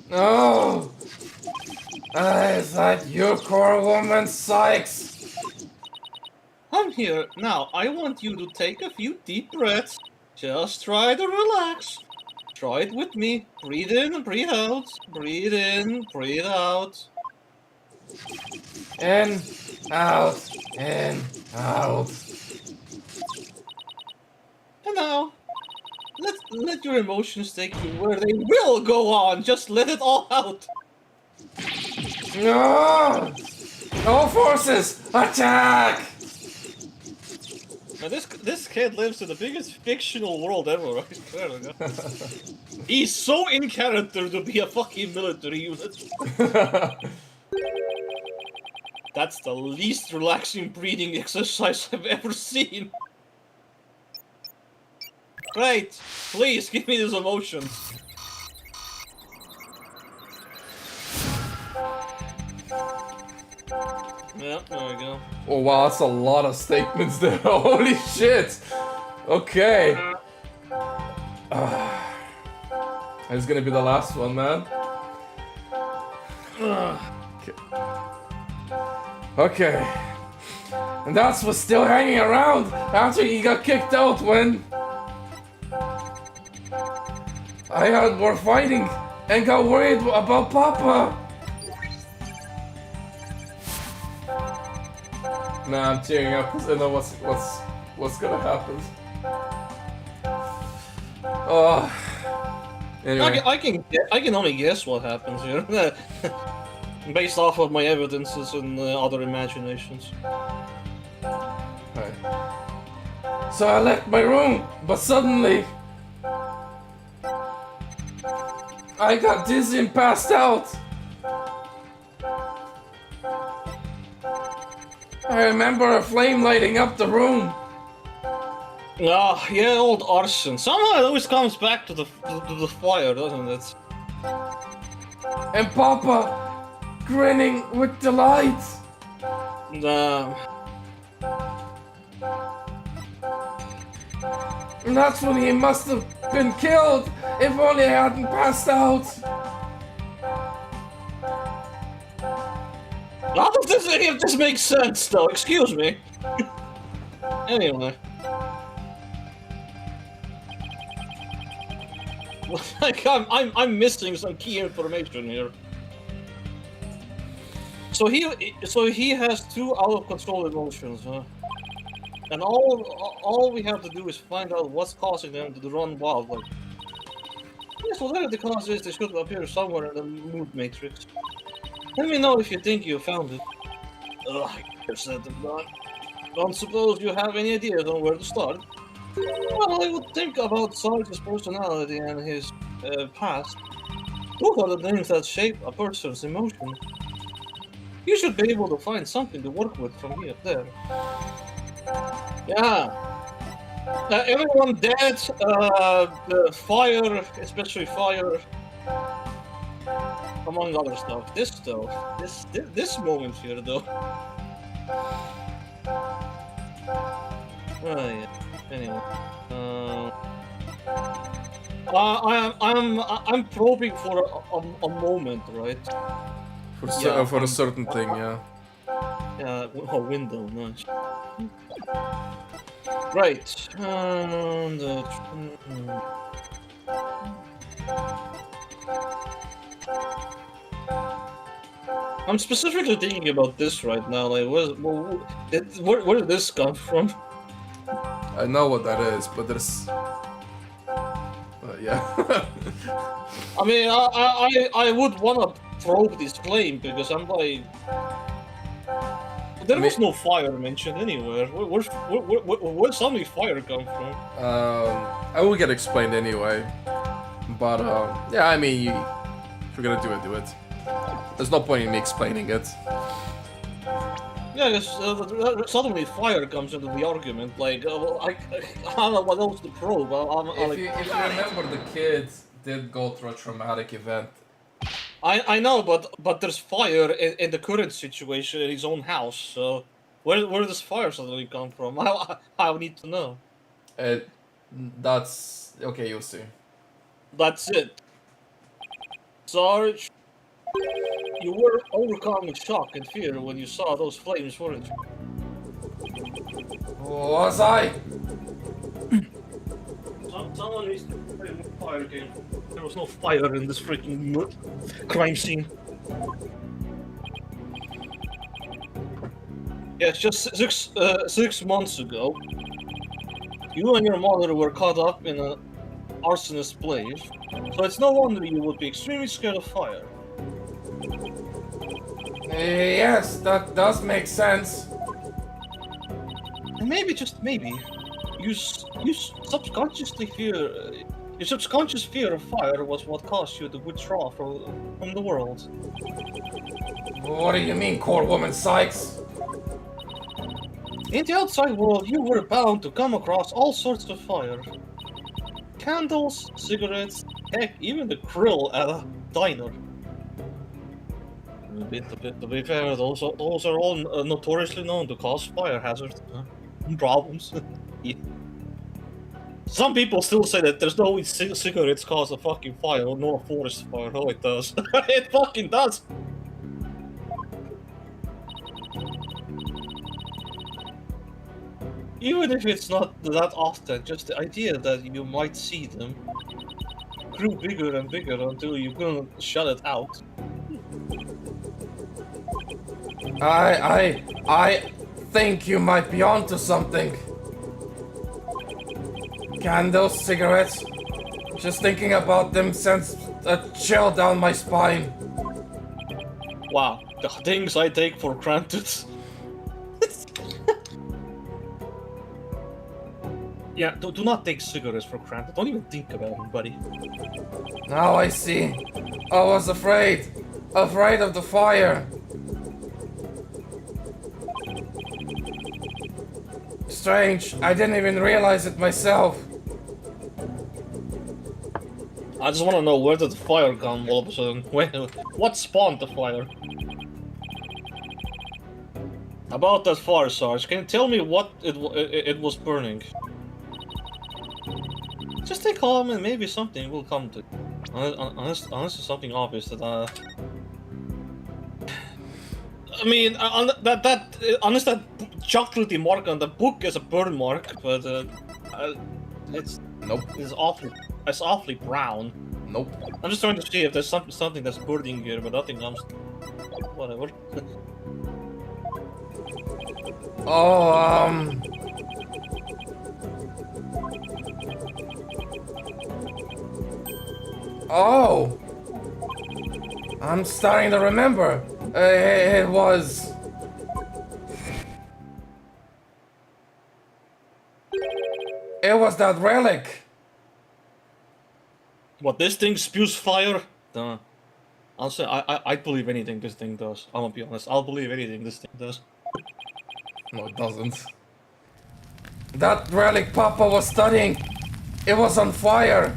No. Is that you, core woman, Sykes? I'm here. Now, I want you to take a few deep breaths. Just try to relax. Try it with me. Breathe in and breathe out. Breathe in, breathe out. In, out, in, out. And now, let your emotions take you where they will go on. Just let it all out. No! All forces, attack! Now this kid lives in the biggest fictional world ever. I swear to God. He's so in character to be a fucking military unit. That's the least relaxing breathing exercise I've ever seen. Great, please give me these emotions. Yeah, there we go. Oh wow, that's a lot of statements there. Holy shit! Okay. It's gonna be the last one, man. Okay. And that's what's still hanging around after he got kicked out when I had more fighting and got worried about Papa. Nah, I'm tearing up because I know what's gonna happen. Oh. Anyway. I can only guess what happens here, based off of my evidences and other imaginations. Right. So I left my room, but suddenly I got dizzy and passed out. I remember a flame lighting up the room. Ah, yeah, old arson. Somehow it always comes back to the fire, doesn't it? And Papa grinning with delight. And that's when he must have been killed, if only I hadn't passed out. How does any of this make sense, though? Excuse me. Anyway. Like, I'm missing some key information here. So he has two out of control emotions, huh? And all we have to do is find out what's causing them to run wild. Like, yes, whatever the cause is, they should appear somewhere in the mood matrix. Let me know if you think you found it. Ugh, I said them done. Don't suppose you have any ideas on where to start? Well, I would think about Sarge's personality and his past. What are the things that shape a person's emotion? You should be able to find something to work with from here to there. Yeah. Everyone dead, the fire, especially fire, among other stuff. This moment here, though. Oh yeah. Anyway, I'm probing for a moment, right? For a certain thing, yeah. Yeah, a window, nice. Right, and I'm specifically thinking about this right now. Like, where did this come from? I know what that is, but there's... yeah. I mean, I would wanna probe this flame because I'm like, there was no fire mentioned anywhere. Where's suddenly fire come from? I will get explained anyway. But yeah, I mean, if you're gonna do it, do it. There's no point in me explaining it. Yeah, because suddenly fire comes into the argument. Like, I don't know what else to probe. If you remember, the kids did go through a traumatic event. I know, but there's fire in the current situation in his own house. So where does fire suddenly come from? I need to know. That's okay. You'll see. That's it. Sarge, you were overcome with shock and fear when you saw those flames, weren't you? Was I? Someone needs to play more fire game. There was no fire in this freaking crime scene. Yeah, it's just 6 months ago. You and your mother were caught up in a arsonist believe, so it's no wonder you would be extremely scared of fire. Yes, that does make sense. And maybe, just maybe, you subconsciously fear... your subconscious fear of fire was what caused you to withdraw from the world. What do you mean, core woman Sykes? In the outside world, you were bound to come across all sorts of fire. Candles, cigarettes, heck, even the grill at a diner. To be fair, those are all notoriously known to cause fire hazards. Problems. Yeah. Some people still say that there's no way cigarettes cause a fucking fire, nor a forest fire. Oh, it does. It fucking does! Even if it's not that often, just the idea that you might see them grew bigger and bigger until you couldn't shut it out. I think you might be onto something. Candles, cigarettes. Just thinking about them sends a chill down my spine. Wow, the things I take for granted. Yeah, do not take cigarettes for granted. Don't even think about them, buddy. Now I see. I was afraid. Afraid of the fire. Strange, I didn't even realize it myself. I just want to know, where did the fire come all of a sudden? What spawned the fire? About that fire, Sarge, can you tell me what it was burning? Just stay calm and maybe something will come to it. Unless it's something obvious that I mean, unless that chocolatey mark on the book is a burn mark, but it's Nope. it's awfully brown. Nope. I'm just trying to see if there's something that's burning here, but nothing comes. Whatever. Oh, Oh! I'm starting to remember. It was... It was that relic. What, this thing spews fire? I'll say I'd believe anything this thing does. I'm gonna be honest. I'll believe anything this thing does. No, it doesn't. That relic Papa was studying, it was on fire.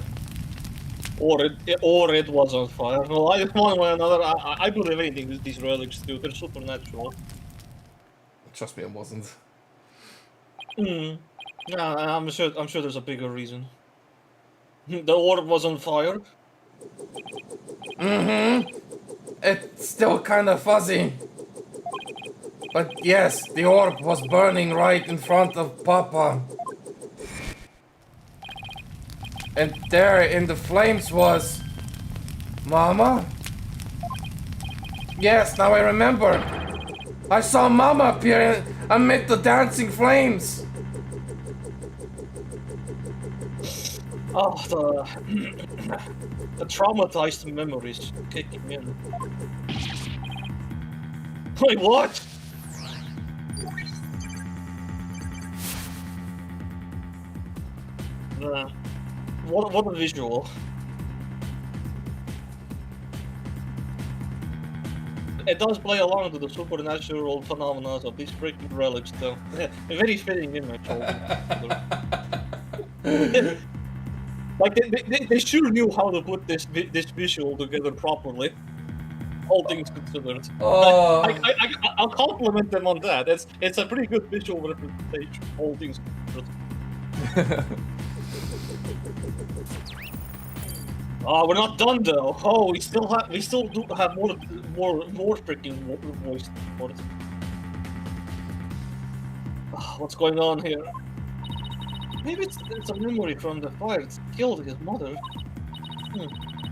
Or it was on fire. No, one way or another, I believe anything these relics do. They're supernatural. Trust me, it wasn't. Hmm. Yeah, I'm sure there's a bigger reason. The orb was on fire. Mm-hmm. It's still kind of fuzzy. But yes, the orb was burning right in front of Papa. And there in the flames was... Mama? Yes, now I remember. I saw Mama appear amid the dancing flames. Oh, the traumatized memories kicking in. Wait, what? What a visual. It does play along to the supernatural phenomena of these freaking relics, though. A very fitting image. Like they sure knew how to put this visual together properly. All things considered. Oh. I'll compliment them on that. It's a pretty good visual representation. All things considered. Oh, we're not done though. Oh, we still do have more freaking voice support. What's going on here? Maybe it's a memory from the fire that killed his mother.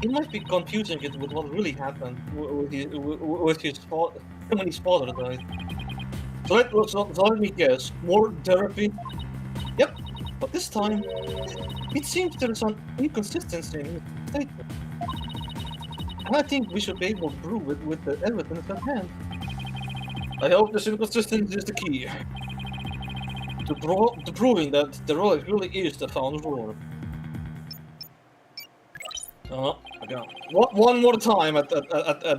He might be confusing it with what really happened with his father when his father died. So let me guess. More therapy. Yep. But this time, it seems there is an inconsistency in his statement. And I think we should be able to prove it with the evidence at hand. I hope this inconsistency is the key to proving that the relic really is the Founder's Orb. Okay. One more time at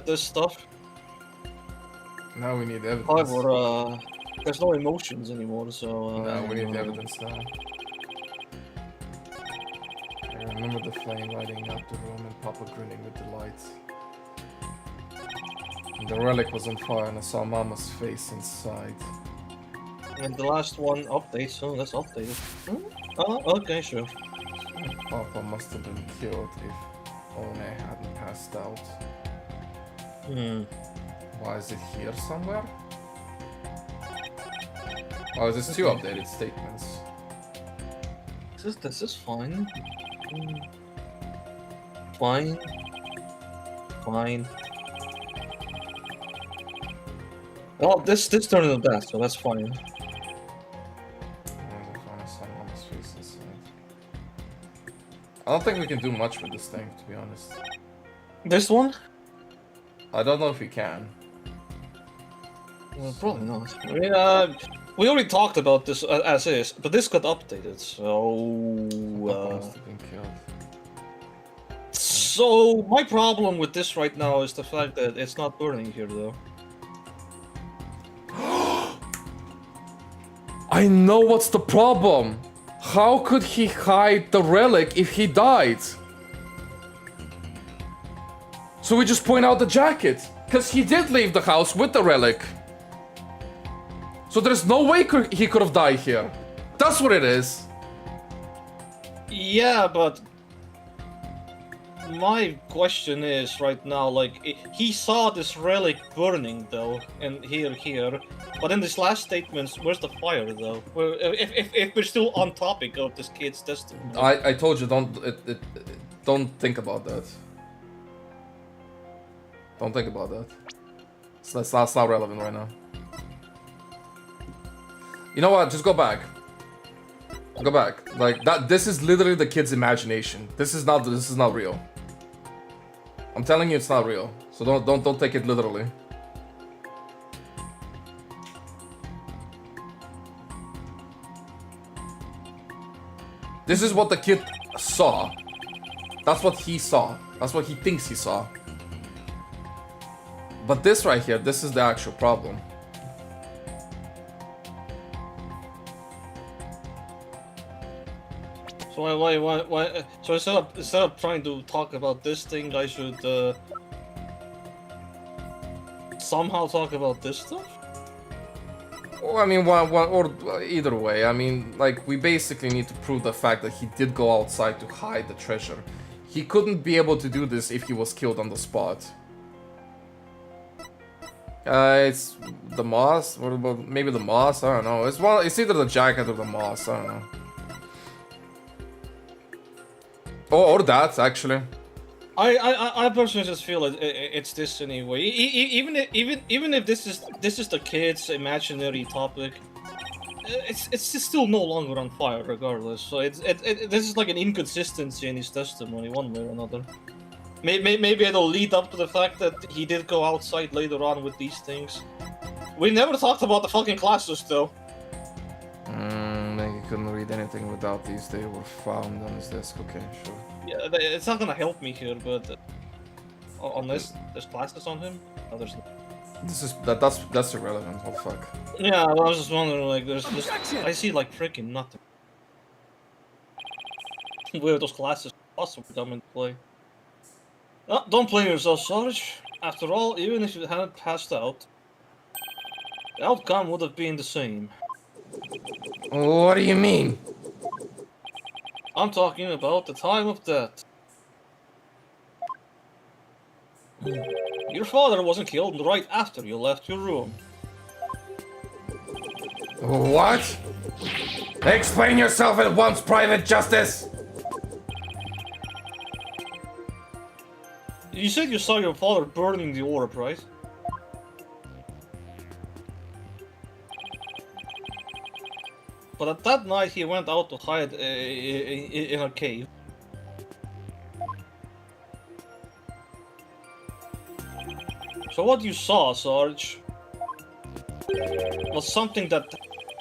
this stuff. Now we need evidence. However, there's no emotions anymore, so... No, we need evidence now. I remember the flame lighting up the room and Papa grinning with delight. And the relic was on fire and I saw Mama's face inside. And the last one updates, so let's update it. Oh, okay, sure. Papa must have been killed if One hadn't passed out. Why is it here somewhere? Oh, there's two updated statements. This is fine. Fine. Well, this turned into that, so that's fine. I don't think we can do much with this thing, to be honest. This one? I don't know if we can. Well, probably not. I mean, we already talked about this as is, but this got updated, so... Papa must have been killed. So, my problem with this right now is the fact that it's not burning here, though. I know what's the problem! How could he hide the relic if he died? So we just point out the jacket, because he did leave the house with the relic. So there's no way he could have died here. That's what it is. Yeah, but my question is right now, like, he saw this relic burning though, and here, but in this last statements, where's the fire though? If we're still on topic of this kid's testimony. I told you don't think about that. Don't think about that. It's not relevant right now. You know what? Just go back. Go back. Like that. This is literally the kid's imagination. This is not real. I'm telling you, it's not real. So don't take it literally. This is what the kid saw. That's what he saw. That's what he thinks he saw. But this right here, this is the actual problem. So why? So instead of trying to talk about this thing, I should somehow talk about this stuff. Well, I mean, one or either way. I mean, like, we basically need to prove the fact that he did go outside to hide the treasure. He couldn't be able to do this if he was killed on the spot. It's the moss. What about maybe the moss? I don't know. It's either the jacket or the moss. I don't know. Or that actually. I personally just feel it's this anyway. Even if this is the kid's imaginary topic, it's still no longer on fire regardless. So this is like an inconsistency in his testimony one way or another. Maybe it'll lead up to the fact that he did go outside later on with these things. We never talked about the fucking classes though. He couldn't read anything without these. They were found on his desk. Okay, sure. Yeah, it's not gonna help me here, but unless there's classes on him, no, there's not. That's irrelevant. Oh fuck. Yeah, I was just wondering, like, there's just I see like freaking nothing. Where those classes possibly come into play. Oh, don't blame yourself, Sarge. After all, even if you hadn't passed out, the outcome would have been the same. What do you mean? I'm talking about the time of death. Your father wasn't killed right after you left your room. What? Explain yourself at once, Private Justice! You said you saw your father burning the orb, right? but at that night he went out to hide in a cave. So what you saw, Sarge, was something that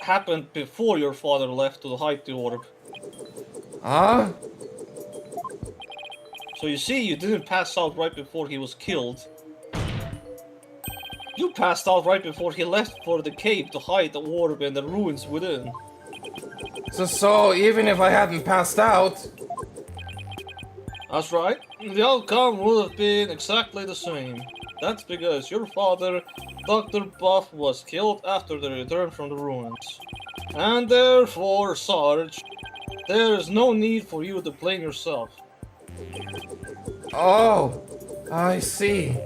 happened before your father left to hide the orb. Huh? So you see, you didn't pass out right before he was killed. You passed out right before he left for the cave to hide the orb and the ruins within. So even if I hadn't passed out, That's right. The outcome would have been exactly the same. That's because your father, Dr. Buff, was killed after the return from the ruins. And therefore, Sarge, there is no need for you to blame yourself. oh, I see.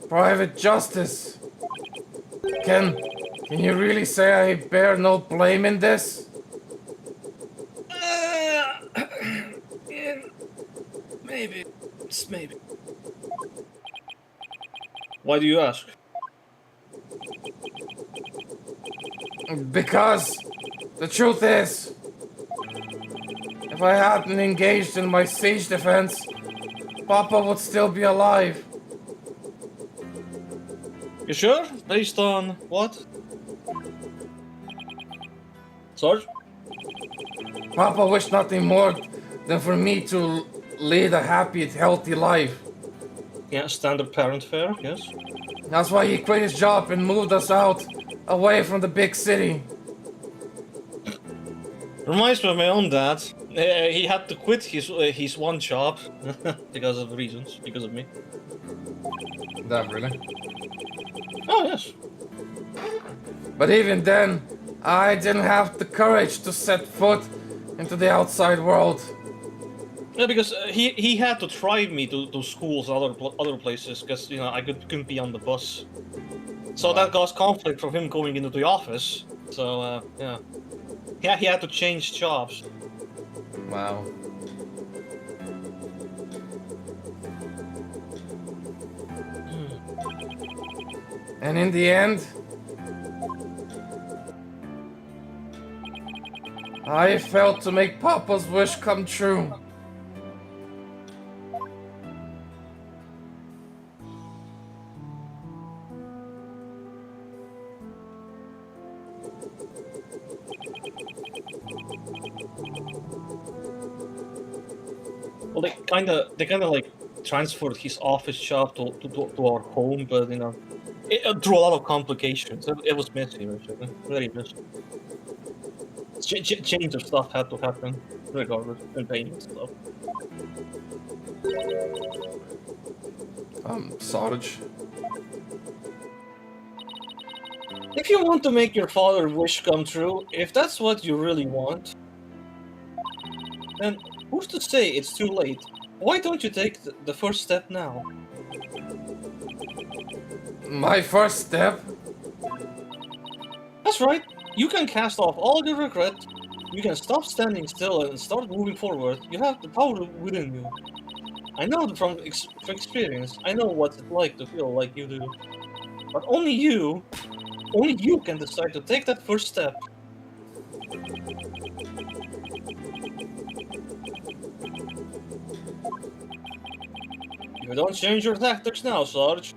Private Justice. Can you really say I bear no blame in this? Maybe. Just maybe. Why do you ask? Because the truth is, if I hadn't engaged in my siege defense, Papa would still be alive. You sure? Based on what? Sarge? Papa wished nothing more than for me to lead a happy, healthy life. Yeah, standard parent fare, yes. That's why he quit his job and moved us out, away from the big city. Reminds me of my own dad. He had to quit his one job because of reasons, because of me. Damn, really? Oh yes. But even then, I didn't have the courage to set foot into the outside world. Yeah, because he had to drive me to schools and other places because you know I couldn't be on the bus. So that caused conflict from him going into the office. So yeah, he had to change jobs. Wow. And in the end, I failed to make Papa's wish come true. Well, they kind of like transferred his office job to our home, but you know, it drew a lot of complications. It was messy, actually. Very messy. Change of stuff had to happen, regardless, and payment stuff. Sarge. If you want to make your father's wish come true, if that's what you really want, then who's to say it's too late? Why don't you take the first step now? My first step? That's right. You can cast off all your regret. You can stop standing still and start moving forward. You have the power within you. I know from experience. I know what it's like to feel like you do. But only you can decide to take that first step. If you don't change your tactics now, Sarge,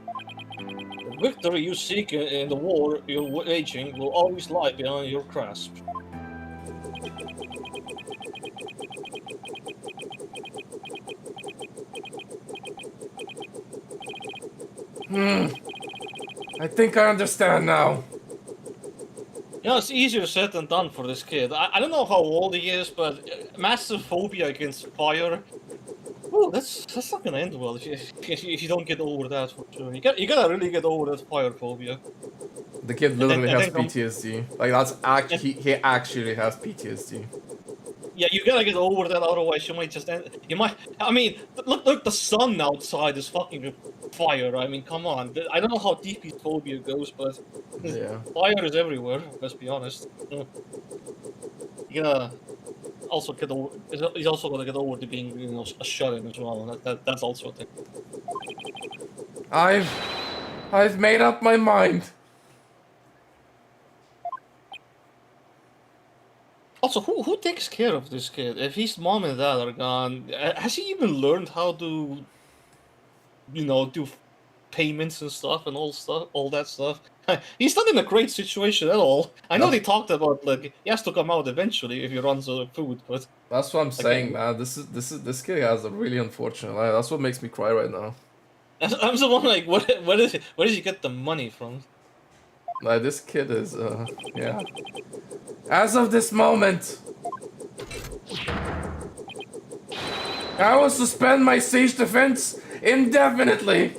the victory you seek in the war you're waging will always lie beyond your grasp. I think I understand now. You know, it's easier said than done for this kid. I don't know how old he is, but massive phobia against fire. Oh, that's not gonna end well if you don't get over that for sure. You gotta really get over that fire phobia. The kid literally and has then PTSD. Like that's actually he actually has PTSD. Yeah, you gotta get over that, otherwise you might just end. You might. I mean, look, the sun outside is fucking fire. I mean, come on. I don't know how deep his phobia goes, but Yeah. fire is everywhere. Let's be honest. You gotta. also get over. He's also gonna get over to being, you know, a shut-in as well. That's also a thing. I've made up my mind. Also, who takes care of this kid? If his mom and dad are gone, has he even learned how to, you know, do payments and stuff and all that stuff? He's not in a great situation at all. I know they talked about like he has to come out eventually if he runs out of food, but That's what I'm saying, man. This kid has a really unfortunate life. That's what makes me cry right now. I'm the one like, where does he get the money from? Like, this kid is, yeah. As of this moment, I will suspend my siege defense indefinitely.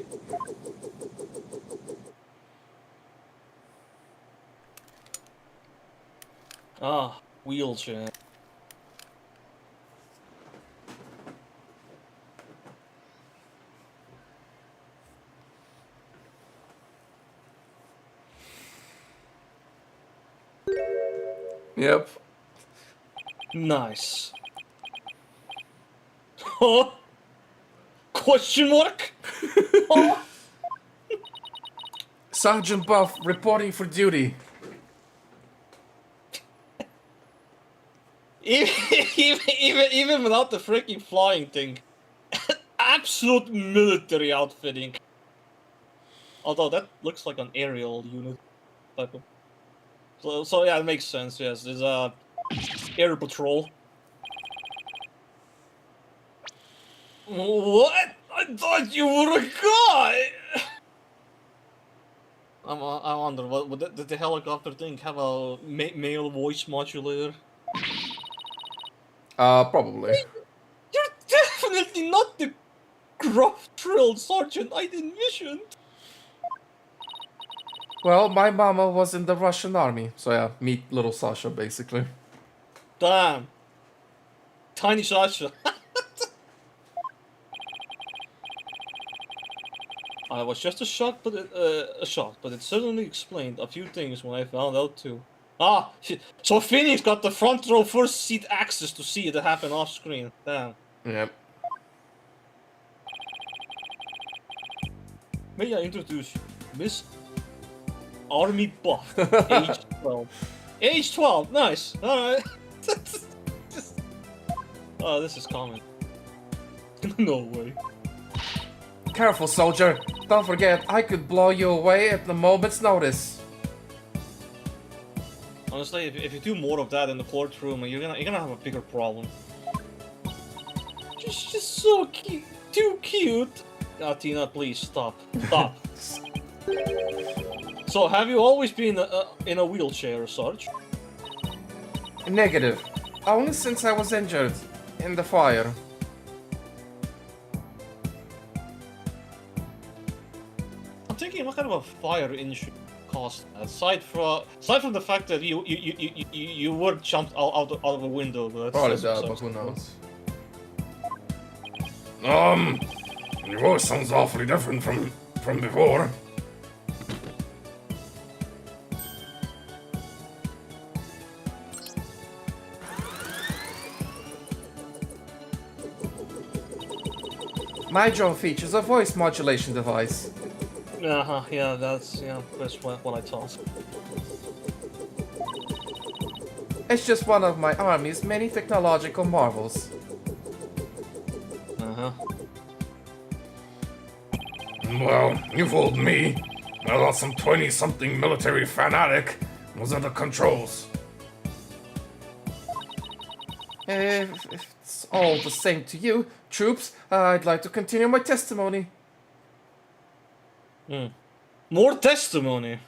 Ah, wheelchair. Yep. Nice. Huh? Question mark? Huh? Sergeant Buff reporting for duty. Even without the freaking flying thing, absolute military outfitting. Although that looks like an aerial unit type of. So yeah, it makes sense. Yes, there's a air patrol. What? I thought you were a guy. I wonder what did the helicopter thing have a male voice modulator? Probably. You're definitely not the gruff drilled sergeant I envisioned. Well, my mama was in the Russian army, so yeah, meet little Sasha, basically. Damn. Tiny Sasha. I was just a shock, but it certainly explained a few things when I found out too. Ah, so Phoenix got the front row first seat access to see it happen off screen. Damn. Yep. May I introduce you, Miss Army Buff, age 12. Age 12, nice. Alright. Oh, this is common. No way. Careful, soldier. Don't forget, I could blow you away at the moment's notice. Honestly, if you do more of that in the courtroom, you're gonna have a bigger problem. Just so cute, too cute. Ah, Tina, please stop. Stop. So, have you always been in a wheelchair, Sarge? Negative. Only since I was injured in the fire. I'm thinking, what kind of a fire injury cost? Aside from the fact that you were jumped out of a window, but Probably that's that, but besides who the point. knows? Your voice sounds awfully different from before. My drone features a voice modulation device. Yeah, that's what I thought. It's just one of my army's many technological marvels. Well, you fooled me. I thought some 20-something military fanatic was at the controls. If it's all the same to you, troops, I'd like to continue my testimony. More testimony.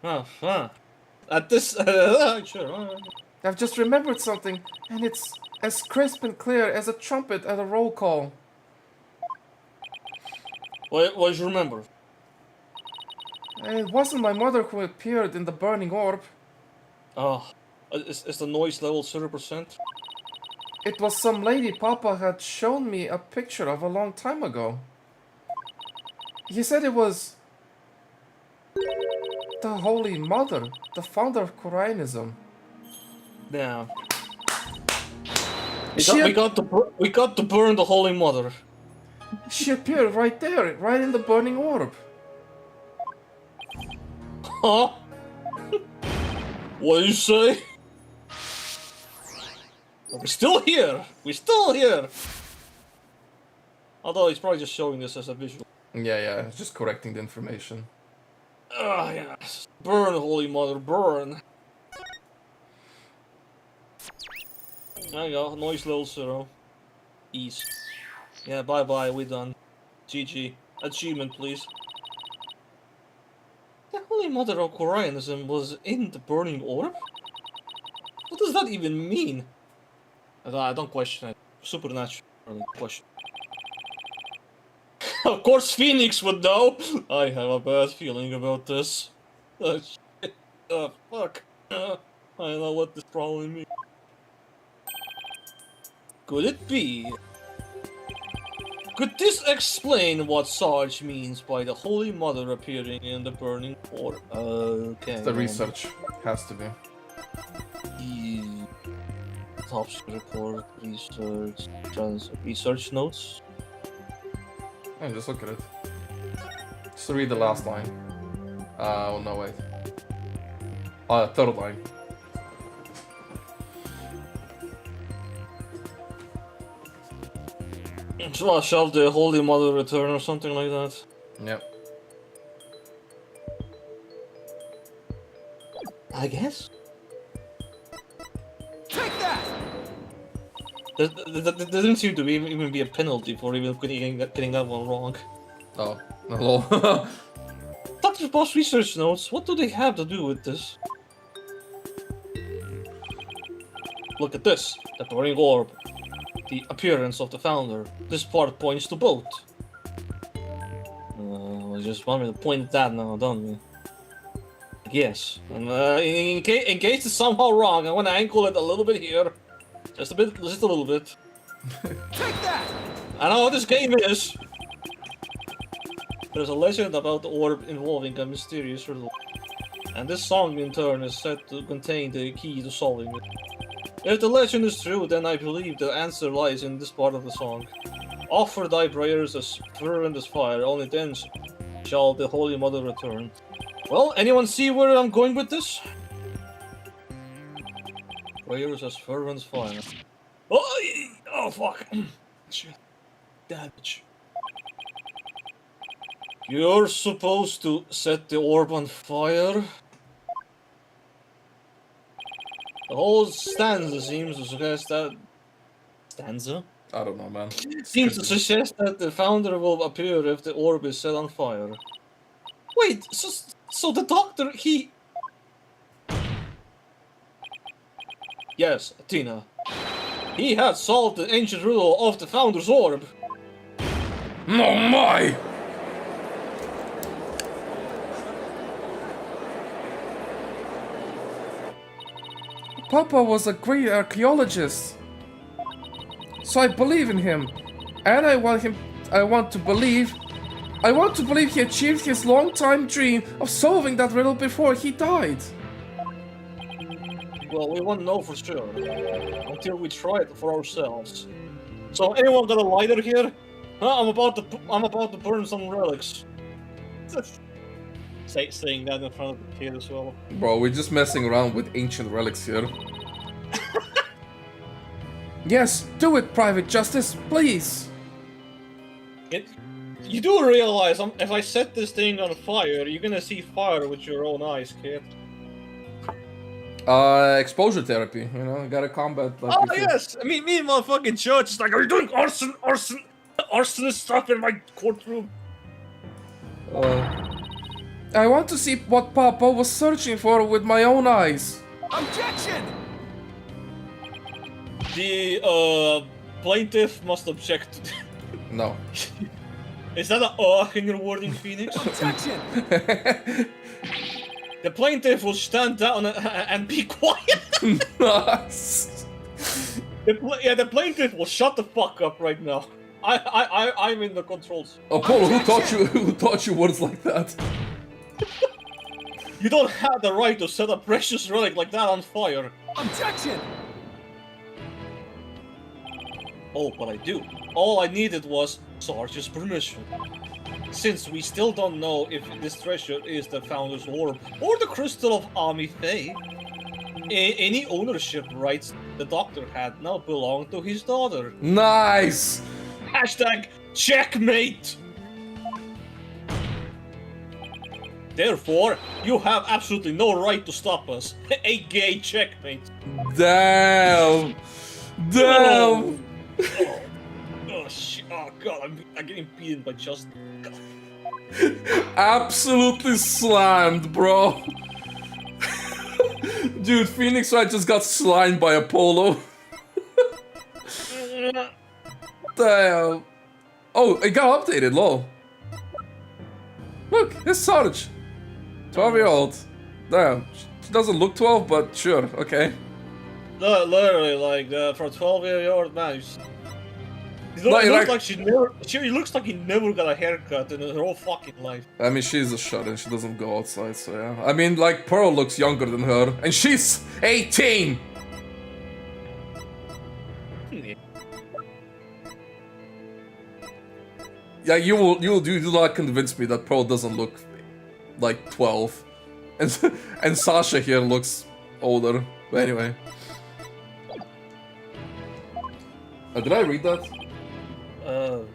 At this, sure. Alright. I've just remembered something, and it's as crisp and clear as a trumpet at a roll call. What you remember? It wasn't my mother who appeared in the burning orb. Oh, is the noise level 0%? It was some lady Papa had shown me a picture of a long time ago. He said it was the Holy Mother, the founder of Koreanism. Yeah. We got to burn the Holy Mother. She appeared right there, right in the burning orb. Huh? What do you say? We're still here. We're still here. Although he's probably just showing this as a visual. Yeah, just correcting the information. Ah, yes. Burn, Holy Mother, burn. There you go, nice little zero. Ease. Yeah, bye-bye, we done. GG. Achievement, please. The Holy Mother of Koreanism was in the burning orb? What does that even mean? I don't question it. Supernatural question. Of course Phoenix would know! I have a bad feeling about this. Oh shit. Oh fuck. I know what this probably means. Could it be? Could this explain what Sarge means by the Holy Mother appearing in the burning orb? Okay. The research has to be. Top report, research notes. Yeah, just look at it. Just read the last line. Oh no, wait. Third line. So shall the Holy Mother return or something like that? Yep. I guess. Take that! There didn't seem to even be a penalty for even getting that one wrong. Oh, lol. Dr. Boss research notes, what do they have to do with this? Look at this, the burning orb. The appearance of the founder. This part points to both. We just want me to point at that now, don't we? Yes. And, in case it's somehow wrong, I want to angle it a little bit here. Just a little bit. Take that! I know what this game is. There's a legend about the orb involving a mysterious riddle. And this song in turn is said to contain the key to solving it. If the legend is true, then I believe the answer lies in this part of the song. Offer thy prayers as fervent as fire, only then shall the Holy Mother return. Well, anyone see where I'm going with this? Prayers as fervent as fire. Oh fuck. Shit. Damage. You're supposed to set the orb on fire? The whole stanza seems to suggest that... Stanza? I don't know, man. Seems to suggest that the founder will appear if the orb is set on fire. Wait, so the doctor, he... Yes, Athena. He had solved the ancient riddle of the founder's orb. No, my! Papa was a great archaeologist. So I believe in him. And I want to believe he achieved his long-time dream of solving that riddle before he died. Well, we won't know for sure until we try it for ourselves. So, anyone got a lighter here? Huh? I'm about to burn some relics. Saying that in front of the kid as well. Bro, we're just messing around with ancient relics here. Yes, do it, Private Justice, please. You do realize if I set this thing on fire, you're gonna see fire with your own eyes, kid. Exposure therapy, you know, gotta combat like Oh yes! Me and my fucking church is like, are you doing arsonist stuff in my courtroom? I want to see what Papa was searching for with my own eyes. Objection! The plaintiff must object. No. Is that in your wording, Phoenix? Objection! The plaintiff will stand down and be quiet. The plaintiff will shut the fuck up right now. I'm in the controls. Apollo, who taught you words like that? You don't have the right to set a precious relic like that on fire. Objection! Oh, but I do. All I needed was Sarge's permission. Since we still don't know if this treasure is the Founder's Orb or the Crystal of Ami Faye, any ownership rights the Doctor had now belong to his daughter. Nice! Hashtag checkmate! Therefore, you have absolutely no right to stop us. A gay checkmate. Damn! Damn! Oh shit! Oh god! I'm getting beaten by Justin. Absolutely slammed, bro. Dude, Phoenix Wright just got slimed by Apollo. Damn. Oh, it got updated, lol. Look, it's Sarge. 12-year-old. Damn. She doesn't look 12, but sure, okay. Literally, like, for a 12-year-old man, he looks like he never got a haircut in her whole fucking life. I mean, she's a shut-in, she doesn't go outside, so yeah. I mean, like, Pearl looks younger than her, and she's 18! Yeah, you do not convince me that Pearl doesn't look like 12. And Sasha here looks older. But anyway. Did I read that? Oh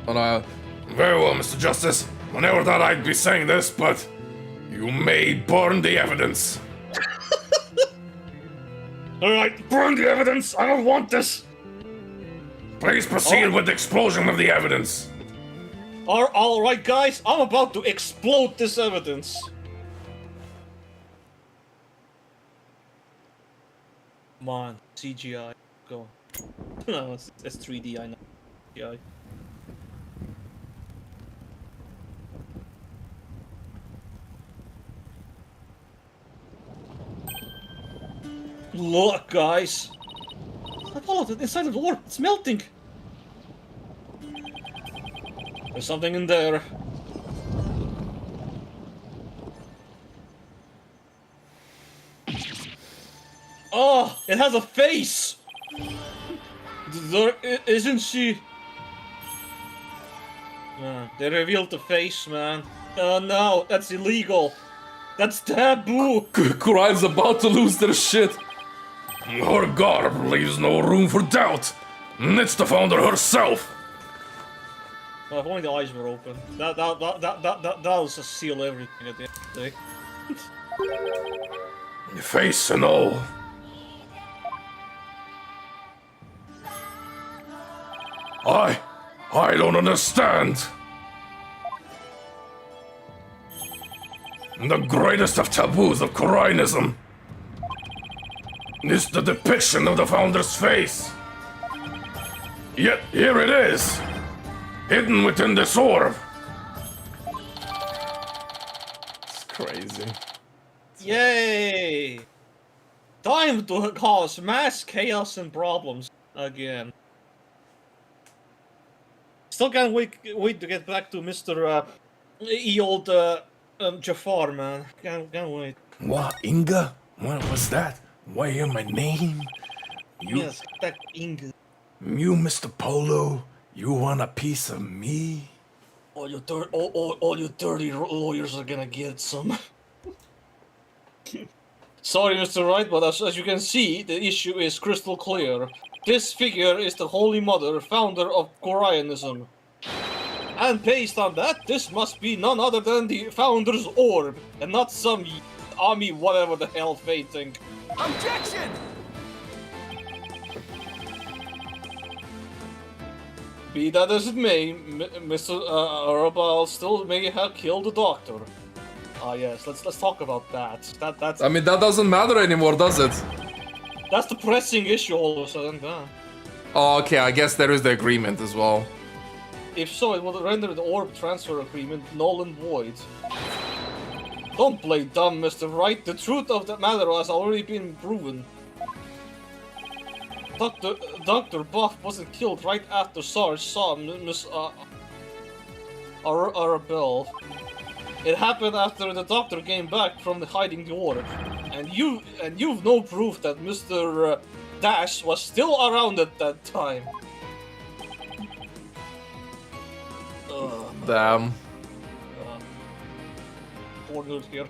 no. Very well, Mr. Justice. I never thought I'd be saying this, but you may burn the evidence. Alright, burn the evidence! I don't want this! Please proceed with the explosion of the evidence. Alright, guys, I'm about to explode this evidence. Come on, CGI, go. No, it's 3D, I know. CGI. Look, guys! I followed it inside of the orb. It's melting. There's something in there. Oh, it has a face. There isn't she? They revealed the face, man. Oh no, that's illegal. That's taboo. Kurine's about to lose their shit. Her garb leaves no room for doubt. It's the Founder herself. Well, if only the eyes were open. That will just seal everything at the end of the day. Face and all. I don't understand. The greatest of taboos of Kurinism is the depiction of the Founder's face. Yet here it is, hidden within this orb. It's crazy. Yay! Time to cause mass chaos and problems again. Still can't wait to get back to Mr. old Jafar, man. Can't wait. What, Inga? What was that? Why hear my name? Yes, that Inga. You, Mr. Polo, you want a piece of me? All you dirty lawyers are gonna get some. Sorry, Mr. Wright, but as you can see, the issue is crystal clear. This figure is the Holy Mother, founder of Koreanism. And based on that, this must be none other than the Founder's Orb, and not some army whatever the hell they think. Objection! Be that as it may, Mr. Arabal still may have killed the Doctor. Ah yes, let's talk about that. That's. I mean, that doesn't matter anymore, does it? That's the pressing issue all of a sudden. Oh, okay, I guess there is the agreement as well. If so, it would render the orb transfer agreement null and void. Don't play dumb, Mr. Wright. The truth of the matter has already been proven. Dr. Buff wasn't killed right after Sarge saw Miss Arabelle. It happened after the Doctor came back from hiding the orb, and you've no proof that Mr. Dash was still around at that time. Damn. Poor dude here.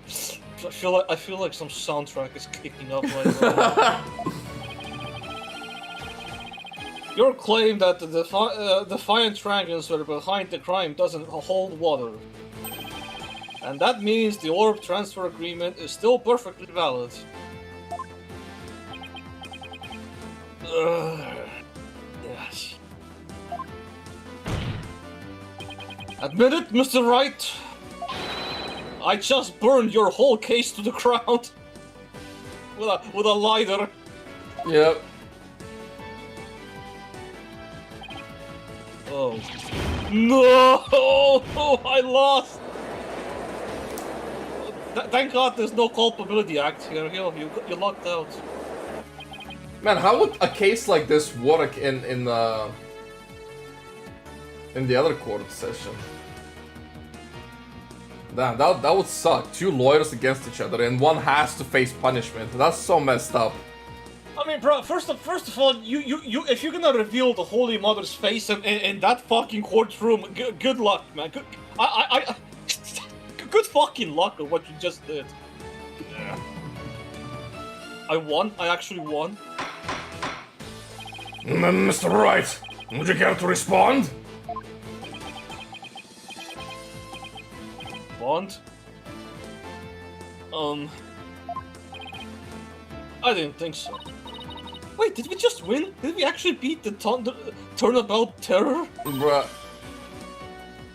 I feel like some soundtrack is kicking up right now. Your claim that the Defiant Dragons were behind the crime doesn't hold water. And that means the orb transfer agreement is still perfectly valid. Yes. Admit it, Mr. Wright. I just burned your whole case to the ground with a lighter. Yep. Oh no! I lost. Thank God there's no culpability act here. You locked out. Man, how would a case like this work in the other court session? Damn, that would suck. Two lawyers against each other, and one has to face punishment. That's so messed up. I mean, bro. First of all, you if you're gonna reveal the Holy Mother's face in that fucking courtroom, good luck, man. Good, good fucking luck at what you just did. Yeah. I won. I actually won. Mr. Wright, would you care to respond? Bond? I didn't think so. Wait, did we just win? Did we actually beat the Turnabout Terror? Bruh.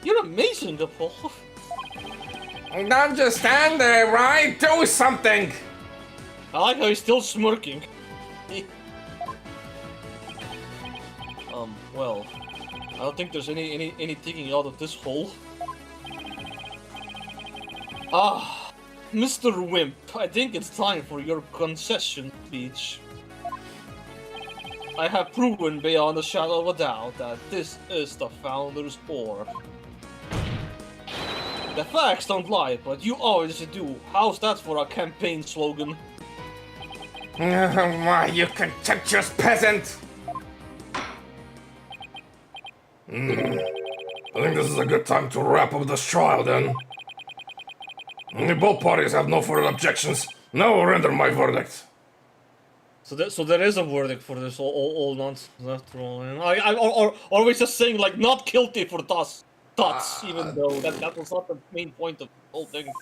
You're amazing, Apollo. Don't just stand there, right? Do something! I like how he's still smirking. Well, I don't think there's any digging out of this hole. Ah, Mr. Wimp, I think it's time for your concession speech. I have proven beyond a shadow of a doubt that this is the Founder's Orb. The facts don't lie, but you always do. How's that for a campaign slogan? Why, you contemptuous peasant! I think this is a good time to wrap up this trial, then. Both parties have no further objections. Now I'll render my verdict. So there is a verdict for this all nonsense after all. And or are we just saying like not guilty for Tuts, even though that was not the main point of the whole thing.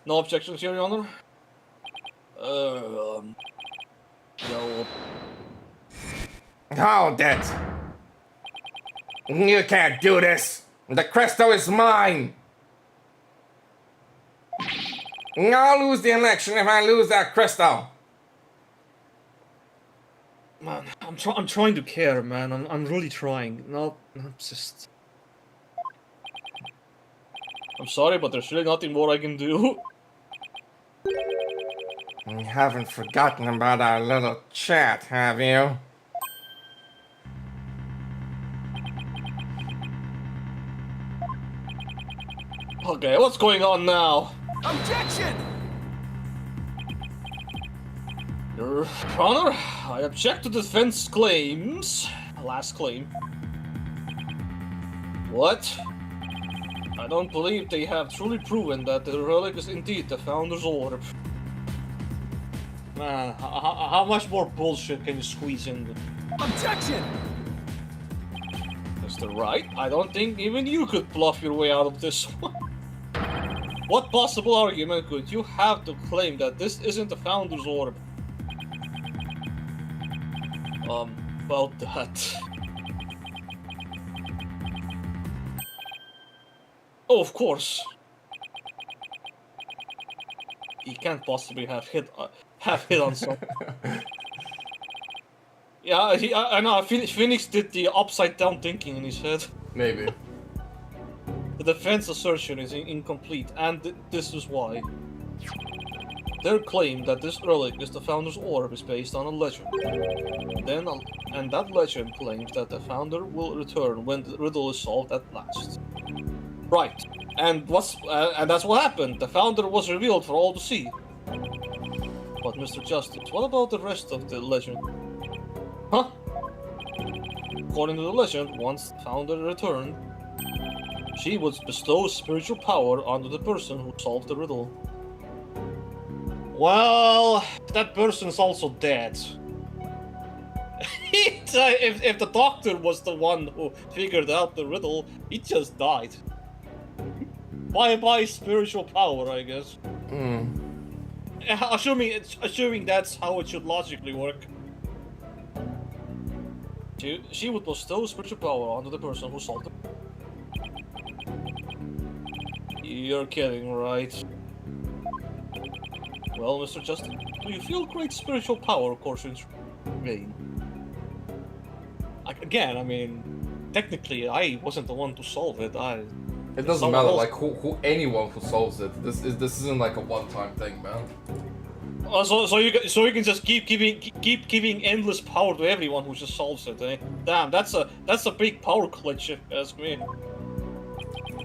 No objections here, Your Honor. No. Hold it! You can't do this! The crystal is mine! I'll lose the election if I lose that crystal! Man, I'm trying to care, man. I'm really trying. Not just. I'm sorry, but there's really nothing more I can do. You haven't forgotten about our little chat, have you? Okay, what's going on now? Objection! Your Honor, I object to the defense claims. Last claim. What? I don't believe they have truly proven that the relic is indeed the Founder's Orb. Man, how much more bullshit can you squeeze in? Objection! Mr. Wright, I don't think even you could bluff your way out of this one. What possible argument could you have to claim that this isn't the Founder's Orb? About that. Oh, of course. He can't possibly have hit on something. Yeah, I know. Phoenix did the upside down thinking in his head. Maybe. The defense assertion is incomplete, and this is why. Their claim that this relic is the Founder's Orb is based on a legend. And that legend claims that the Founder will return when the riddle is solved at last. Right, and that's what happened. The Founder was revealed for all to see. But Mr. Justice, what about the rest of the legend? Huh? According to the legend, once the founder returned, she would bestow spiritual power onto the person who solved the riddle. Well, that person's also dead. If the doctor was the one who figured out the riddle, he just died. Bye spiritual power, I guess. Assuming that's how it should logically work. She would bestow spiritual power onto the person who solved it. You're kidding, right? Well, Mr. Justin, do you feel great spiritual power coursing vein? Again, I mean, technically, I wasn't the one to solve it. It doesn't matter. Like who anyone who solves it. This isn't like a one-time thing, man. So you can just keep giving endless power to everyone who just solves it. Eh? Damn, that's a big power glitch, if you ask me.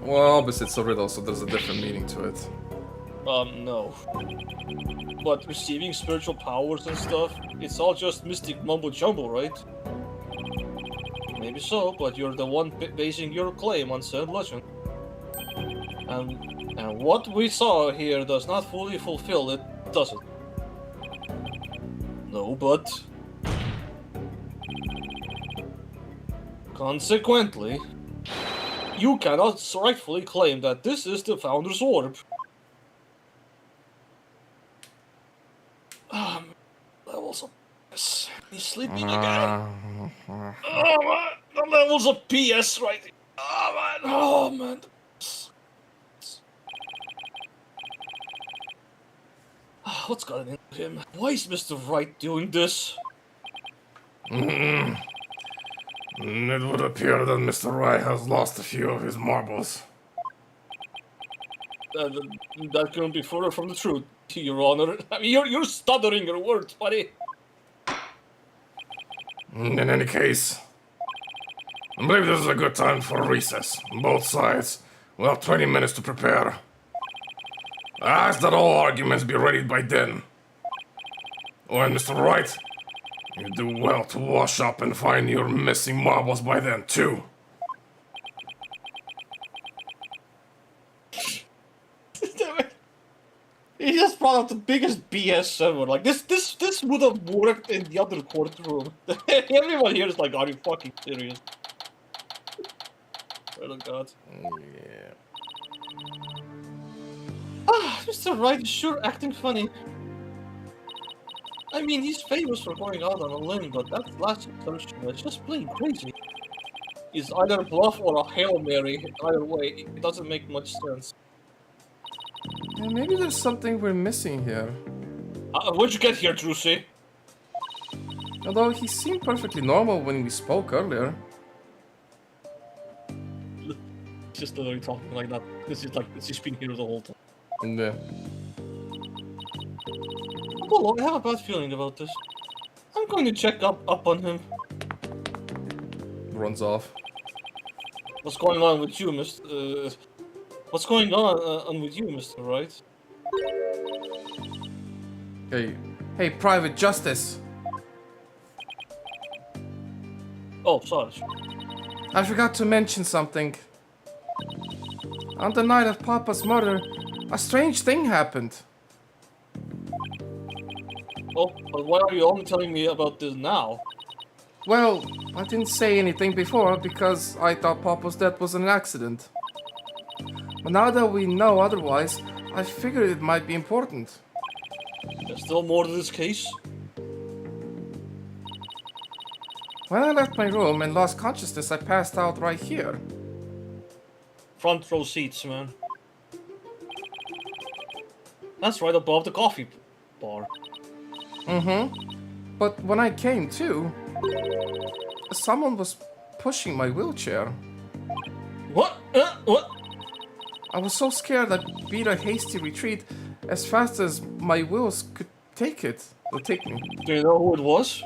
Well, obviously it's a riddle, so there's a different meaning to it. No. But receiving spiritual powers and stuff, it's all just mystic mumbo jumbo, right? Maybe so, but you're the one basing your claim on said legend. And what we saw here does not fully fulfill it, does it? No, but... Consequently, you cannot rightfully claim that this is the Founder's Orb. Levels of PS. He's sleeping again. Oh man, the levels of PS right here. Oh man. What's gotten into him? Why is Mr. Wright doing this? It would appear that Mr. Wright has lost a few of his marbles. That couldn't be further from the truth, Your Honor. I mean, you're stuttering your words, buddy. In any case, I believe this is a good time for recess. Both sides will have 20 minutes to prepare. I ask that all arguments be ready by then. Oh, and Mr. Wright, you do well to wash up and find your missing marbles by then, too. He just brought up the biggest BS ever. Like, this would have worked in the other courtroom. Everyone here is like, are you fucking serious? Oh god. Yeah. Mr. Wright is sure acting funny. I mean, he's famous for going out on a limb, but that last assertion is just plain crazy. It's either a bluff or a Hail Mary. Either way, it doesn't make much sense. Yeah, maybe there's something we're missing here. Where'd you get here, Drusy? Although he seemed perfectly normal when we spoke earlier. Just literally talking like that. This is like, he's been here the whole time. Yeah. Well, I have a bad feeling about this. I'm going to check up on him. Runs off. What's going on with you, Mr. What's going on with you, Mr. Wright? Hey, Private Justice. Oh, sorry. I forgot to mention something. On the night of Papa's murder, a strange thing happened. Oh, but why are you only telling me about this now? Well, I didn't say anything before because I thought Papa's death was an accident. But now that we know otherwise, I figured it might be important. There's still more to this case? When I left my room and lost consciousness, I passed out right here. Front row seats, man. That's right above the coffee bar. Mm-hmm. But when I came to, someone was pushing my wheelchair. What? What? I was so scared I beat a hasty retreat as fast as my wheels could take me. Do you know who it was?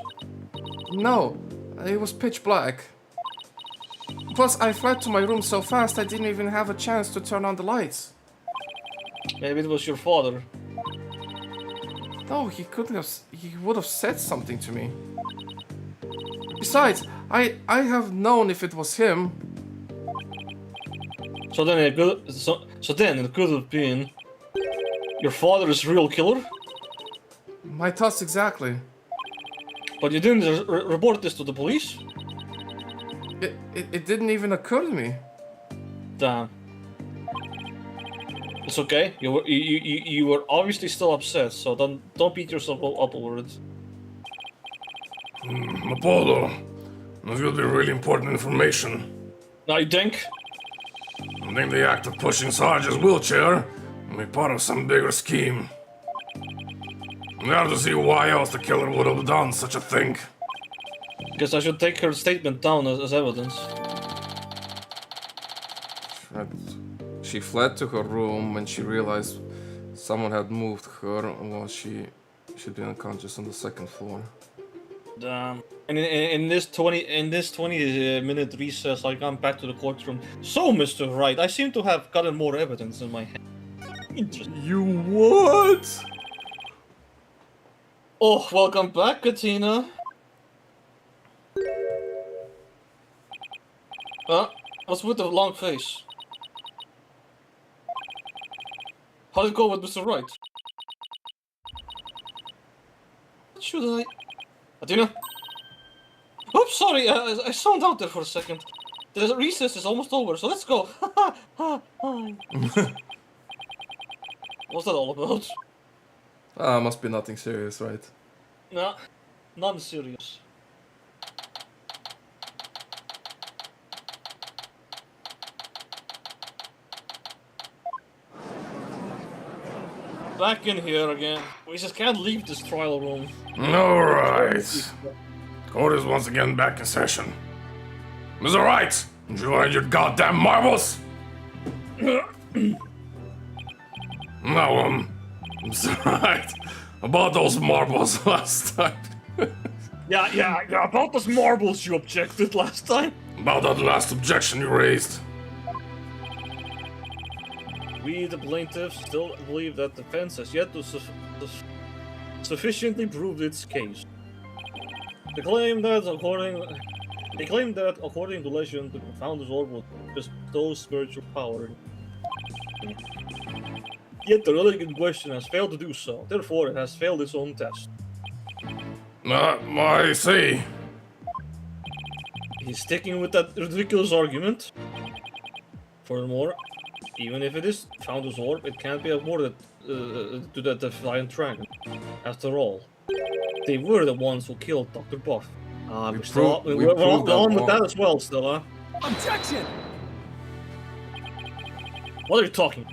No, it was pitch black. Plus, I fled to my room so fast I didn't even have a chance to turn on the lights. Maybe it was your father. No, he couldn't have. He would have said something to me. Besides, I have known if it was him. So then it could. So then it could have been. Your father is real killer, My thoughts exactly. but you didn't report this to the police. It didn't even occur to me. Damn. It's okay. You were obviously still upset, so don't beat yourself up over it. Apollo, this will be really important information. Now you think? I think the act of pushing Sarge's wheelchair may be part of some bigger scheme. We have to see why else the killer would have done such a thing. Guess I should take her statement down as evidence. She fled to her room when she realized someone had moved her while she'd been unconscious on the second floor. Damn. And in this 20-minute recess, I come back to the courtroom. So, Mr. Wright, I seem to have gotten more evidence in my hand. Interesting. You what? Oh, welcome back, Katina. What's with the long face? How'd it go with Mr. Wright? What should I... Katina? Oops, sorry, I zoned out there for a second. The recess is almost over, so let's go. What's that all about? Must be nothing serious, right? Nah, none serious. Back in here again. We just can't leave this trial room. Alright. Court is once again back in session. Mr. Wright, did you learn your goddamn marbles? Now, Mr. Wright, about those marbles last time. Yeah, about those marbles you objected last time. About that last objection you raised. We, the plaintiffs, still believe that the defense has yet to sufficiently prove its case. They claim that according to legend, the Founder's Orb will bestow spiritual power. Yet the religion in question has failed to do so. Therefore, it has failed its own test. I see. He's sticking with that ridiculous argument. Furthermore, even if it is Founder's Orb, it can't be awarded to the Defiant Dragon. After all, they were the ones who killed Dr. Buff. We're on with that as well, still, huh? Objection! What are you talking?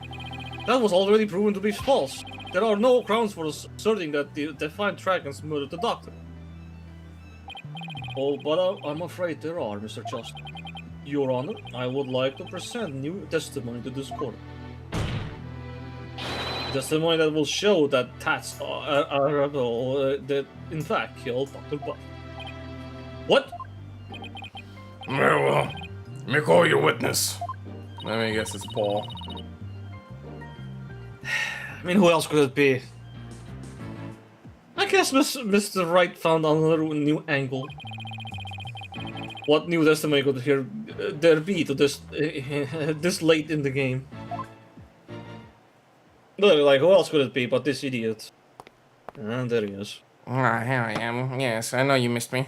That was already proven to be false. There are no grounds for asserting that the Defiant Dragons murdered the Doctor. Oh, but I'm afraid there are, Mr. Justin. Your Honor, I would like to present new testimony to this court. Testimony that will show that Tats that in fact killed Dr. Buff. What? Very well. Let me call your witness. I guess it's Paul. I mean, who else could it be? I guess Mr. Wright found another new angle. What new testimony could there be to this this late in the game? Literally, like, who else could it be but this idiot? And there he is. Here I am. Yes, I know you missed me.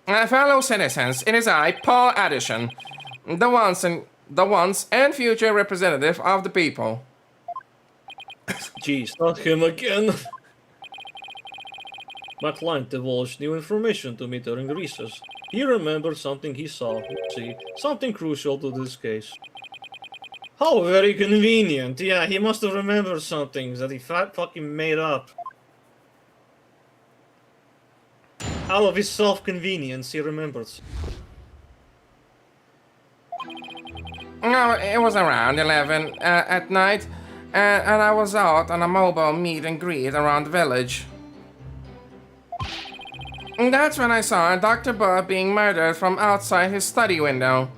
Fellow citizens, it is I, Paul Addison, the once and future representative of the people. Jeez, not him again. My client divulged new information to me during the recess. He remembered something he saw, something crucial to this case. How very convenient. Yeah, he must have remembered something that he fucking made up. Out of his self-convenience, he remembers. No, it was around 11 at night, and I was out on a mobile meet and greet around the village. And that's when I saw Dr. Buff being murdered from outside his study window.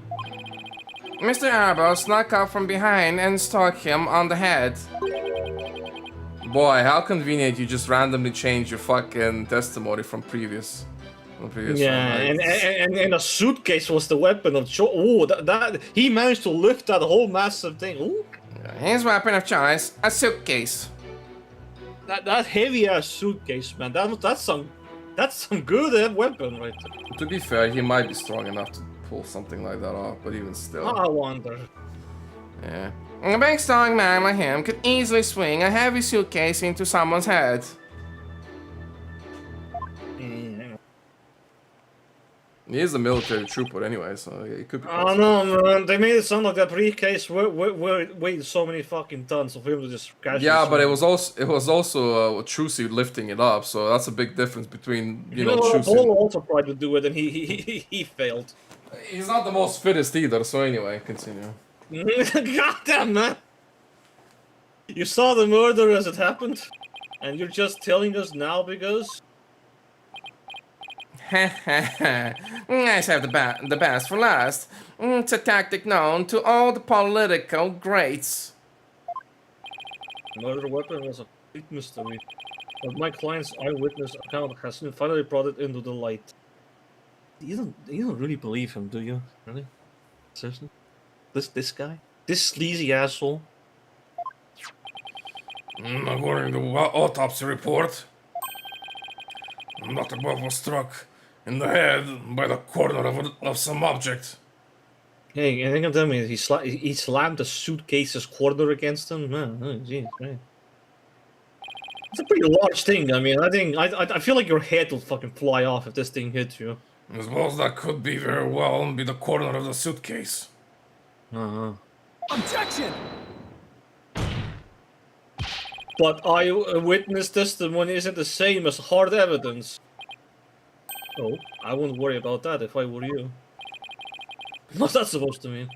Mr. Arbo snuck up from behind and struck him on the head. Boy, how convenient you just randomly change your fucking testimony from previous. Yeah, one, right? and a suitcase was the weapon of choice. Oh, that he managed to lift that whole massive thing. Ooh, His weapon of choice, a suitcase. that heavy ass suitcase, man. That's some good weapon right there. To be fair, he might be strong enough to pull something like that off, but even still. I wonder. Yeah. A big strong man like him could easily swing a heavy suitcase into someone's head. Yeah. He is a military trooper anyway, so it could be Oh possible. no, man! They made it sound like that briefcase weighed so many fucking tons for him to just casually. Yeah, but swing. it was also Trucy lifting it up, so that's a big difference between you know Paul Trucy. also tried to do it, and he failed. He's not the most fittest either, so anyway, continue. Goddamn, man! You saw the murder as it happened, and you're just telling us now because. I saved the best for last. It's a tactic known to all the political greats. Murder weapon was a complete mystery, but my client's eyewitness account has finally brought it into the light. You don't really believe him, do you? Really? Seriously? This guy? This sleazy asshole? According to the autopsy report, Dr. Bob was struck in the head by the corner of some object. Hey, I think I'm telling you, he slammed the suitcase's corner against him. Man, oh jeez, right. It's a pretty large thing. I mean, I feel like your head will fucking fly off if this thing hits you. I suppose that could be very well be the corner of the suitcase. Uh-huh. Objection! But eyewitness testimony isn't the same as hard evidence. Oh, I wouldn't worry about that if I were you. What's that supposed to mean?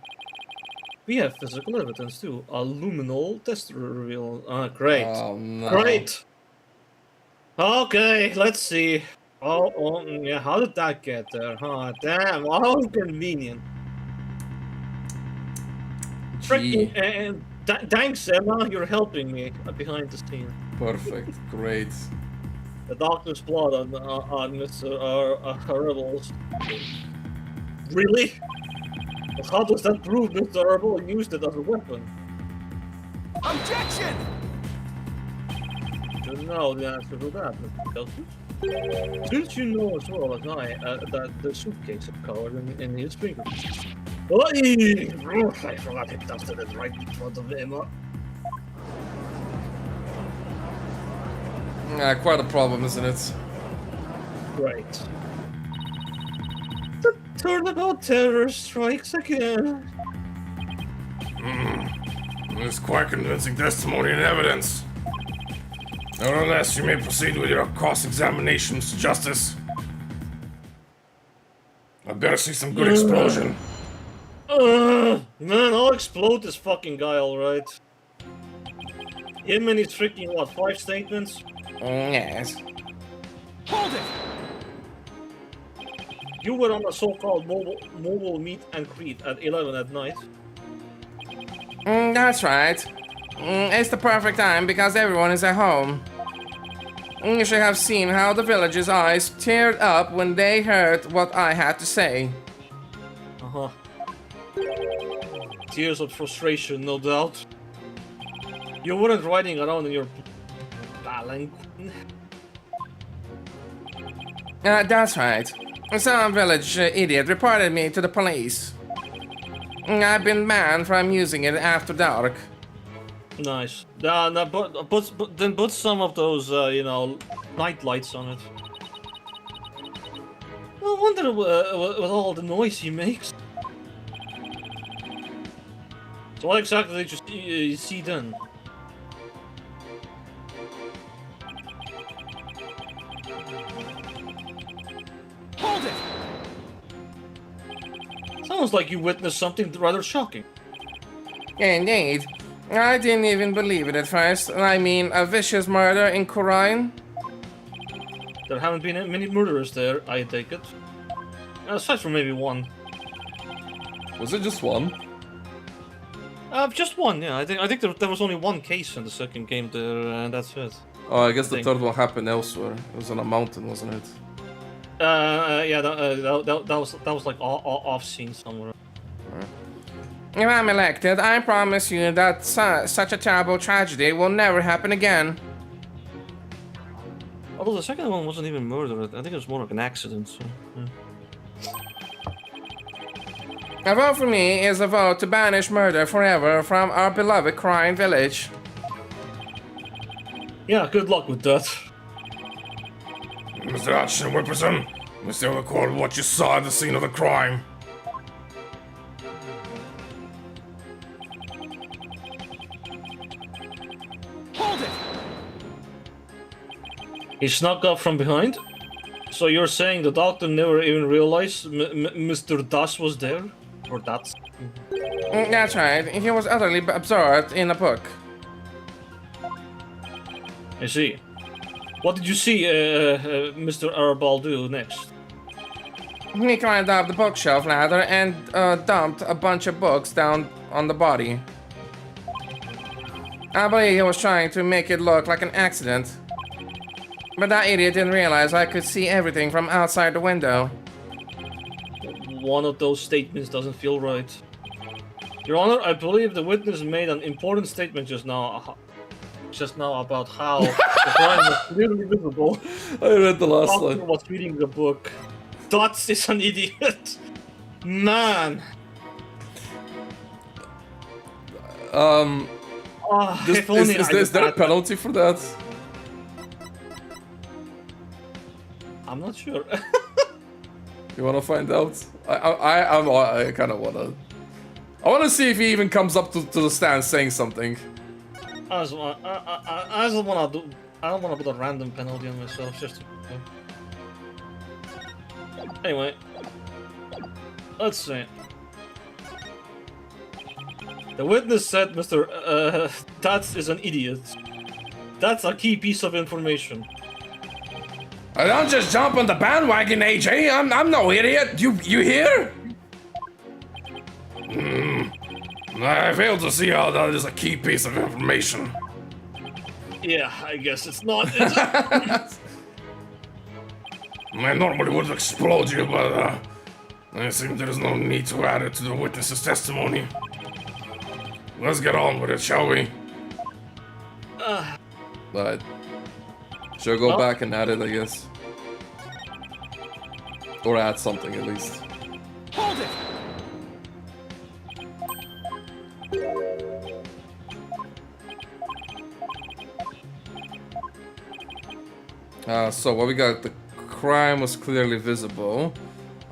We have physical evidence too. A luminol test reveal. Great. Oh no. Great. Okay, let's see. Oh, yeah. How did that get there? Huh? Damn. How convenient. Gee. Freaking. Thanks, Emma. You're helping me behind the scene. Perfect. Great. The doctor's blood on Mr. Rebels. Really? But how does that prove Mr. Herbal used it as a weapon? Objection! You know the answer to that, Mr. Kelsey. Did you know as well as I that the suitcase is covered in his fingerprints? I forgot he dusted it right in front of Emma. Quite a problem, isn't it? Right. The turnabout terror strikes again. It's quite convincing testimony and evidence. Nevertheless, you may proceed with your cross-examination, Mr. Justice. I better see some good explosion. Man, I'll explode this fucking guy, alright. Him and his freaking, what, 5 statements? Yes. Hold it! You were on a so-called mobile meet and greet at 11 at night. That's right. It's the perfect time because everyone is at home. You should have seen how the villagers' eyes teared up when they heard what I had to say. Uh-huh. Tears of frustration, no doubt. You weren't riding around in your palanquin. That's right. Some village idiot reported me to the police. I've been banned from using it after dark. Nice. But then put some of those, you know, night lights on it. I wonder with all the noise he makes. So what exactly did you see then? Hold it! Sounds like you witnessed something rather shocking. Indeed. I didn't even believe it at first. I mean, a vicious murder in Khura'in? There haven't been many murderers there, I take it. Aside from maybe one. Was it just one? Just one. Yeah, I think there was only one case in the second game there, and that's it. Oh, I guess the Thing. third one happened elsewhere. It was on a mountain, wasn't it? Yeah, that was like off scene somewhere. If I'm elected, I promise you that such a terrible tragedy will never happen again. Although the second one wasn't even murder, I think it was more like an accident. So, yeah. A vote for me is a vote to banish murder forever from our beloved crime village. Yeah, good luck with that. Mr. Action Whipperson, we still record what you saw at the scene of the crime. Hold it! He snuck up from behind. So you're saying the doctor never even realized Mr. Das was there? Or that? That's right, he was utterly absorbed in a book. I see. What did you see Mr. Arabal do next? He climbed up the bookshelf ladder and dumped a bunch of books down on the body. I believe he was trying to make it look like an accident. But that idiot didn't realize I could see everything from outside the window. One of those statements doesn't feel right. Your Honor, I believe the witness made an important statement just now about how the crime was clearly visible. I read the last Doctor line. was reading the book. Dots is an idiot. Man. If only I Is there a had- penalty for that? I'm not sure. You wanna find out? I kind of wanna. I wanna see if he even comes up to the stand saying something. I don't wanna put a random penalty on myself just to... Anyway. Let's see. The witness said Mr. Tats is an idiot. That's a key piece of information. I don't just jump on the bandwagon, AJ. I'm no idiot. You hear? I fail to see how that is a key piece of information. Yeah, I guess it's not, is it? I normally would explode you, but I think there's no need to add it to the witness's testimony. Let's get on with it, shall we? But should I go Well- back and add it? I guess, or add something at least. Hold it! So what we got? The crime was clearly visible.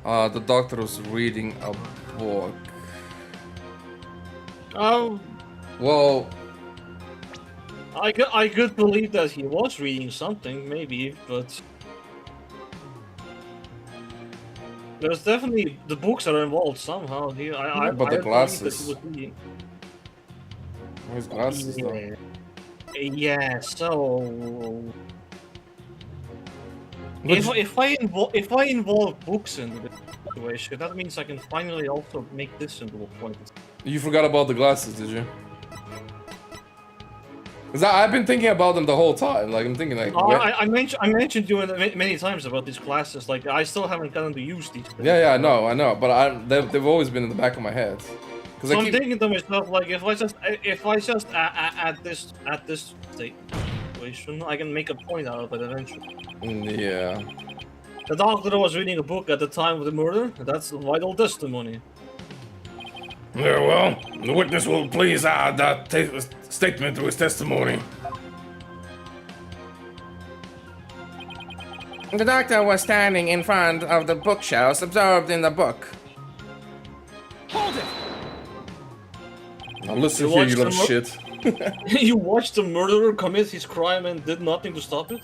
The doctor was reading a book. Well, I could believe that he was reading something, maybe, but... There's definitely... The books are involved somehow. But the I believe that he glasses. was reading. his glasses though. Yeah, so... But If I involve books into the situation, that means I can finally also make this into a point. you forgot about the glasses, did you? Cause I've been thinking about them the whole time. Like I'm thinking like, when- I mentioned you many times about these classes. Like I still haven't gotten to use these. Things. yeah, I know, but they've always been in the back of my head. Cause So I I'm keep, thinking to myself, like, if I just add this situation, I can make a point out of it eventually. yeah. The doctor was reading a book at the time of the murder. That's vital testimony. Yeah, well, the witness will please add that statement to his testimony. The doctor was standing in front of the bookshelves, absorbed in the book. Hold it! Now listen You here, watched you little the shit. You watched the murderer commit his crime and did nothing to stop it?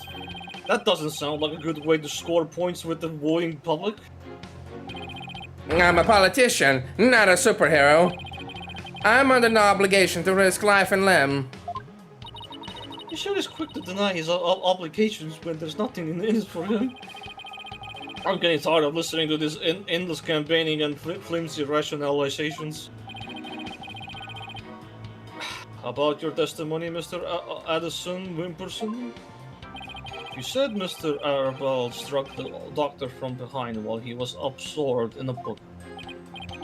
That doesn't sound like a good way to score points with the voting public. I'm a politician, not a superhero. I'm under no obligation to risk life and limb. He sure is quick to deny his obligations when there's nothing in it for him. I'm getting tired of listening to this endless campaigning and flimsy rationalizations. about your testimony, Mr. Addison Wimperson. You said Mr. Arabelle struck the doctor from behind while he was absorbed in a book.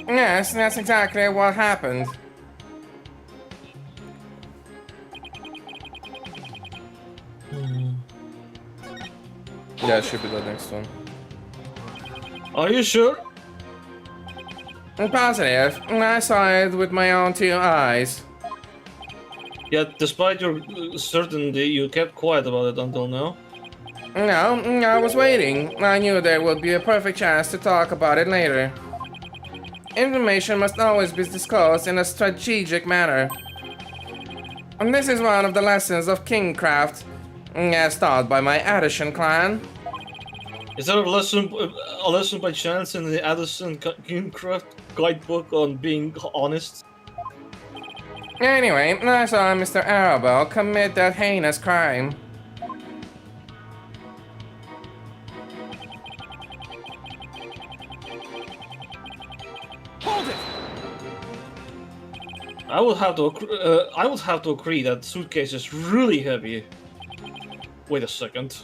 Yes, that's exactly what happened. Yeah, it should be the next one. Are you sure? I'm positive. I saw it with my own 2 eyes. Yet, despite your certainty, you kept quiet about it until now. No, I was waiting. I knew there would be a perfect chance to talk about it later. Information must always be discussed in a strategic manner. And this is one of the lessons of kingcraft, as taught by my Addison clan. Is there a lesson by chance in the Addison Kingcraft guidebook on being honest? Anyway, I saw Mr. Arabelle commit that heinous crime. Hold it! I would have to agree that suitcase is really heavy. Wait a second.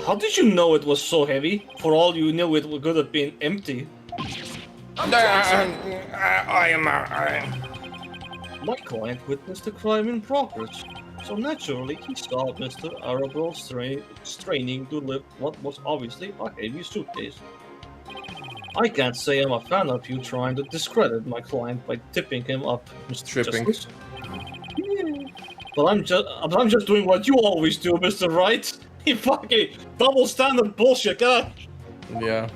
How did you know it was so heavy? For all you knew, it could have been empty. My client witnessed a crime in progress, so naturally he saw Mr. Arabelle straining to lift what was obviously a heavy suitcase. I can't say I'm a fan of you trying to discredit my client by tipping him up, Mr. Tripping. Justice. But I'm just doing what you always do, Mr. Wright. You fucking double standard bullshit, God. Yeah.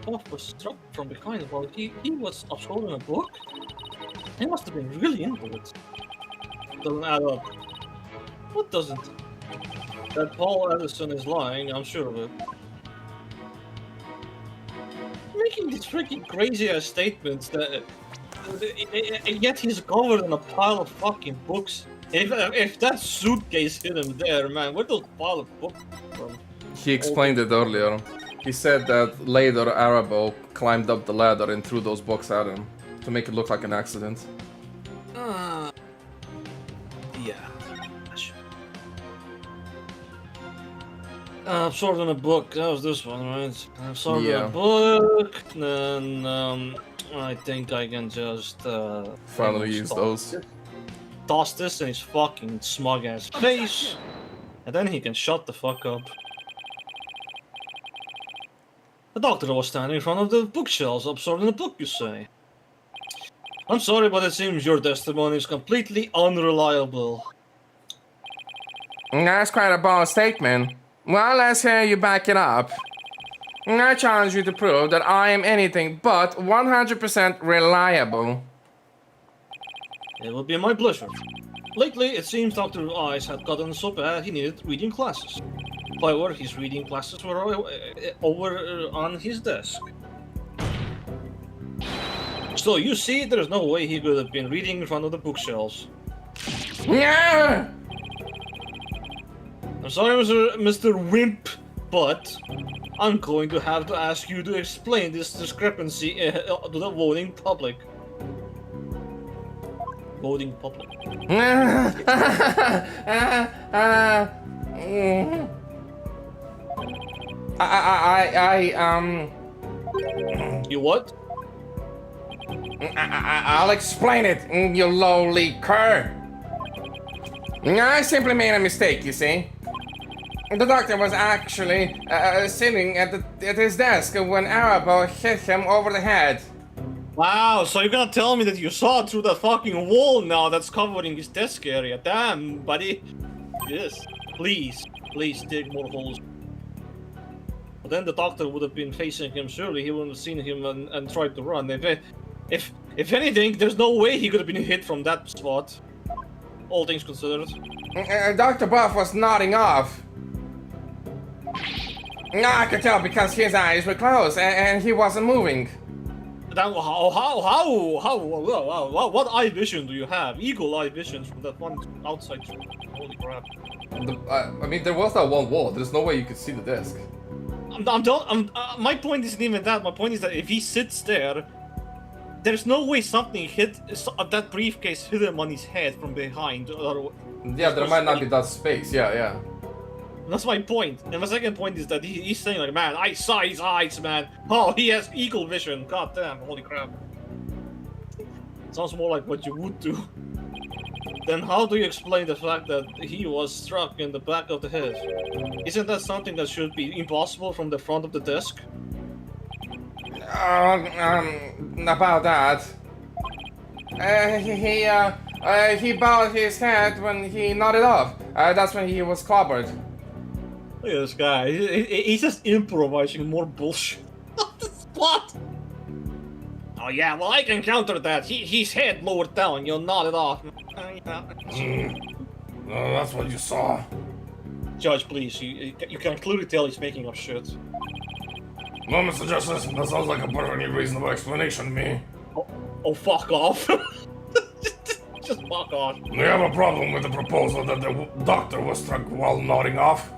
Bob was struck from behind while he was absorbing a book. He must have been really into it. Doesn't add up. What doesn't? That Paul Addison is lying, I'm sure of it. Making these freaking crazy ass statements that yet he's covered in a pile of fucking books. If that suitcase hit him there, man, where those pile of books from? He explained it earlier. He said that later Arabelle climbed up the ladder and threw those books at him to make it look like an accident. Yeah. Absorbed in a book. That was this one, right? Absorbed in a book. Then I think I can just Finally use those. Toss this in his fucking smug ass face, and then he can shut the fuck up. The doctor was standing in front of the bookshelves, absorbed in a book, you say? I'm sorry, but it seems your testimony is completely unreliable. That's quite a bold statement. Well, let's hear you back it up. I challenge you to prove that I am anything but 100% reliable. It would be my pleasure. Lately, it seems Dr. Eyes had gotten so bad he needed reading classes. However, his reading classes were over on his desk. So you see, there's no way he could have been reading in front of the bookshelves. Yeah! I'm sorry, Mr. Wimp, but I'm going to have to ask you to explain this discrepancy to the voting public. Voting public. You what? I'll explain it, you lowly cur. I simply made a mistake, you see. The doctor was actually sitting at his desk when Arabelle hit him over the head. Wow, so you're gonna tell me that you saw through that fucking wall now that's covering his desk area? Damn, buddy. Yes, please dig more holes. But then the doctor would have been facing him. Surely he wouldn't have seen him and tried to run. If anything, there's no way he could have been hit from that spot. All things considered. Dr. Buff was nodding off. I could tell because his eyes were closed and he wasn't moving. That, what eye vision do you have? Eagle eye vision from that one outside. Holy crap. I mean, there was that one wall. There's no way you could see the desk. My point isn't even that. My point is that if he sits there, there's no way something hit that briefcase hit him on his head from behind. Yeah, there might not be that space. Yeah. That's my point. And my second point is that he's saying like, man, I saw his eyes, man. Oh, he has eagle vision. God damn, holy crap. Sounds more like what you would do. Then how do you explain the fact that he was struck in the back of the head? Isn't that something that should be impossible from the front of the desk? About that. He bowed his head when he nodded off. That's when he was clobbered. Look at this guy. He's just improvising more bullshit on the spot. Oh yeah, well I can counter that. His head lowered down. You nodded off. That's what you saw. Judge, please. You can clearly tell he's making up shit. No, Mr. Justice, that sounds like a perfectly reasonable explanation to me. Oh fuck off. Just fuck off. Do you have a problem with the proposal that the doctor was struck while nodding off?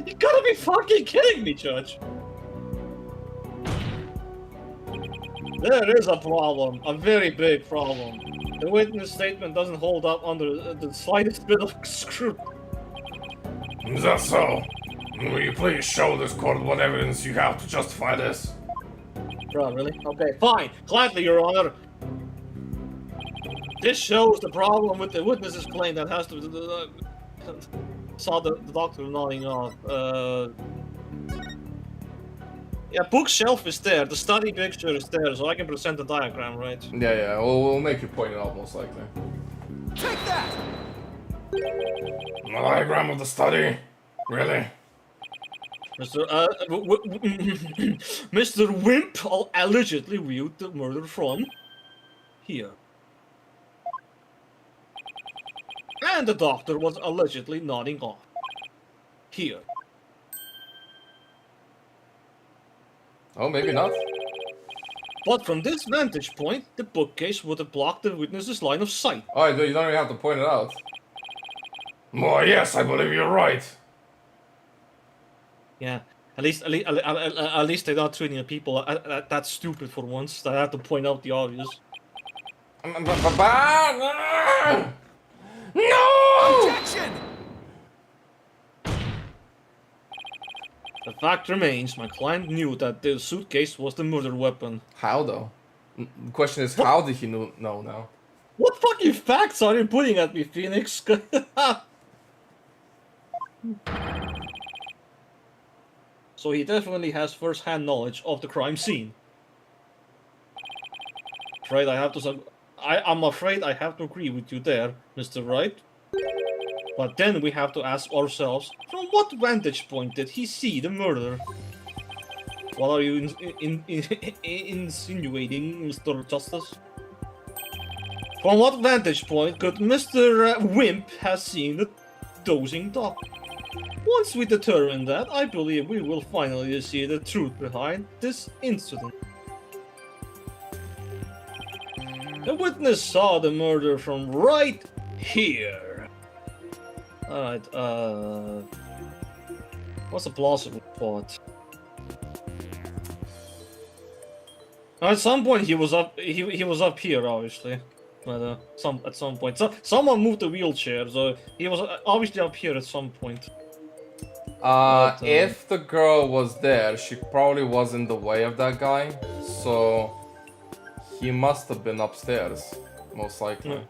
You gotta be fucking kidding me, Judge. There is a problem, a very big problem. The witness statement doesn't hold up under the slightest bit of scrutiny. Is that so? Will you please show this court what evidence you have to justify this? Bro, really? Okay, fine. Gladly, Your Honor. This shows the problem with the witness's claim that has to... saw the doctor nodding off. Yeah, bookshelf is there. The study picture is there, so I can present the diagram, right? Yeah. We'll make you point it out most likely. Take that! A diagram of the study? Really? Mr. Wimp allegedly viewed the murder from here. And the doctor was allegedly nodding off. Here. Oh, maybe not. But from this vantage point, the bookcase would have blocked the witness's line of sight. Alright, you don't even have to point it out. Well, yes, I believe you're right. Yeah, at least they're not treating the people that stupid for once. That I have to point out the obvious. No! Objection! The fact remains, my client knew that the suitcase was the murder weapon. How though? The question is, how did he know now? What fucking facts are you putting at me, Phoenix? So he definitely has first-hand knowledge of the crime scene. I'm afraid I have to agree with you there, Mr. Wright. But then we have to ask ourselves, from what vantage point did he see the murder? What are you insinuating, Mr. Justice? From what vantage point could Mr. Wimp have seen the dozing dog? Once we determine that, I believe we will finally see the truth behind this incident. The witness saw the murder from right here. Alright, what's a plausible thought? At some point he was up here, obviously. But at some point. Someone moved the wheelchair, so he was obviously up here at some point. If the girl was there, she probably was in the way of that guy, so he must have been upstairs, most likely. Yeah.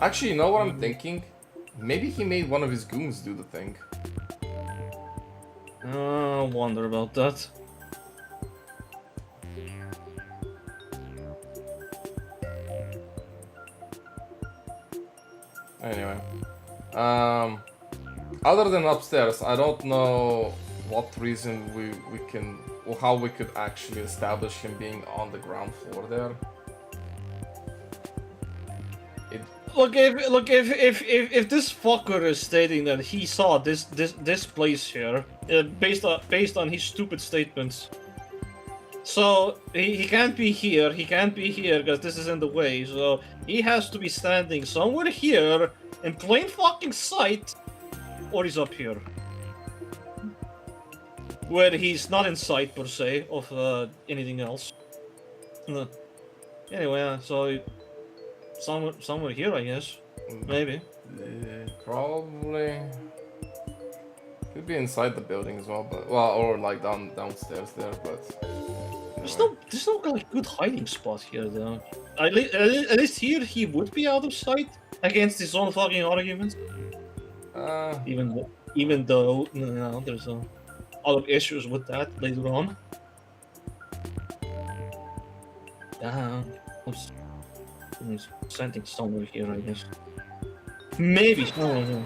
Actually, you know what I'm thinking? Maybe he made one of his goons do the thing. I wonder about that. Anyway, other than upstairs, I don't know what reason we can, or how we could actually establish him being on the ground floor there. Look, if this fucker is stating that he saw this place here, based on his stupid statements, so he can't be here. He can't be here because this is in the way. So he has to be standing somewhere here in plain fucking sight, or he's up here. where he's not in sight per se of anything else. No. Anyway, so somewhere here, I guess. Maybe. Probably. Could be inside the building as well, but well, or like downstairs there, but. There's no like good hiding spot here though. At least here he would be out of sight against his own fucking arguments. Even though there's other issues with that later on. I'm sending somewhere here, I guess. Maybe. Oh.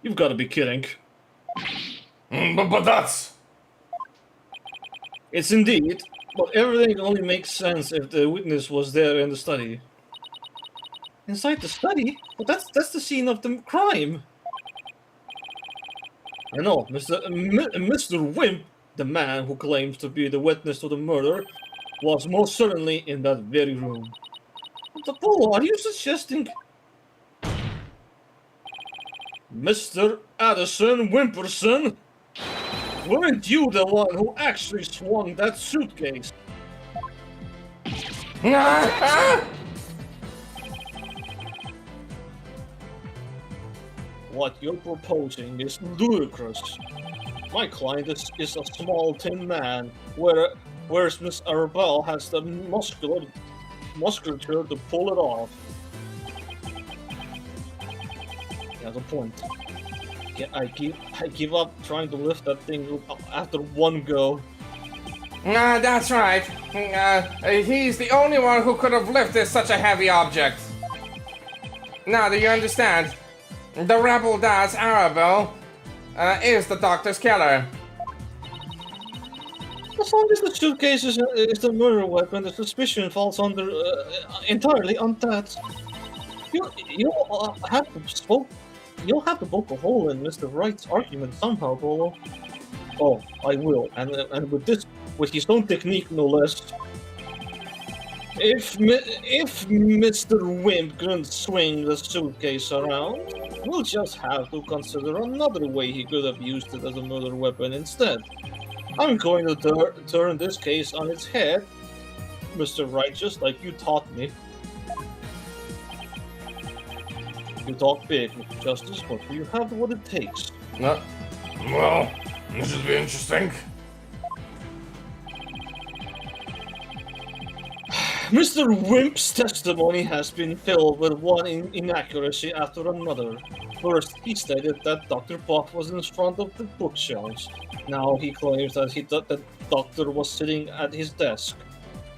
You've got to be kidding. But that's... It's indeed, but everything only makes sense if the witness was there in the study. Inside the study? But that's the scene of the crime. I know, Mr. Wimp, the man who claims to be the witness to the murder, was most certainly in that very room. But Apollo, are you suggesting... Mr. Addison Wimperson? Weren't you the one who actually swung that suitcase? What you're proposing is ludicrous. My client is a small tin man, whereas Miss Arabelle has the musculature to pull it off. He has a point. I give up trying to lift that thing after one go. That's right. He's the only one who could have lifted such a heavy object. Now, do you understand? The rebel Das Arabelle is the doctor's killer. As long as the suitcase is the murder weapon, the suspicion falls under entirely on that. You'll have to poke a hole in Mr. Wright's argument somehow, Bolo. Oh, I will, and with his own technique, no less. If Mr. Wimp couldn't swing the suitcase around, we'll just have to consider another way he could have used it as a murder weapon instead. I'm going to turn this case on its head, Mr. Wright, just like you taught me. You talk big, Mr. Justice, but do you have what it takes? Well, this should be interesting. Mr. Wimp's testimony has been filled with one inaccuracy after another. First, he stated that Dr. Buff was in front of the bookshelves. Now he claims that the doctor was sitting at his desk.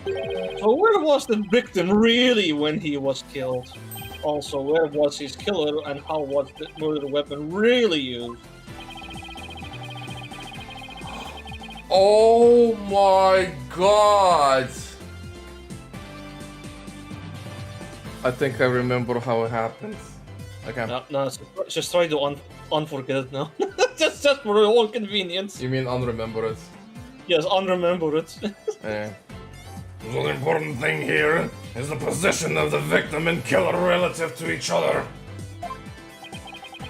So where was the victim really when he was killed? Also, where was his killer and how was the murder weapon really used? Oh my god! I think I remember how it happened. Okay. No, just try to unforget it now. just for your own convenience. You mean unremember it? Yes, unremember it. Yeah. The only important thing here is the position of the victim and killer relative to each other.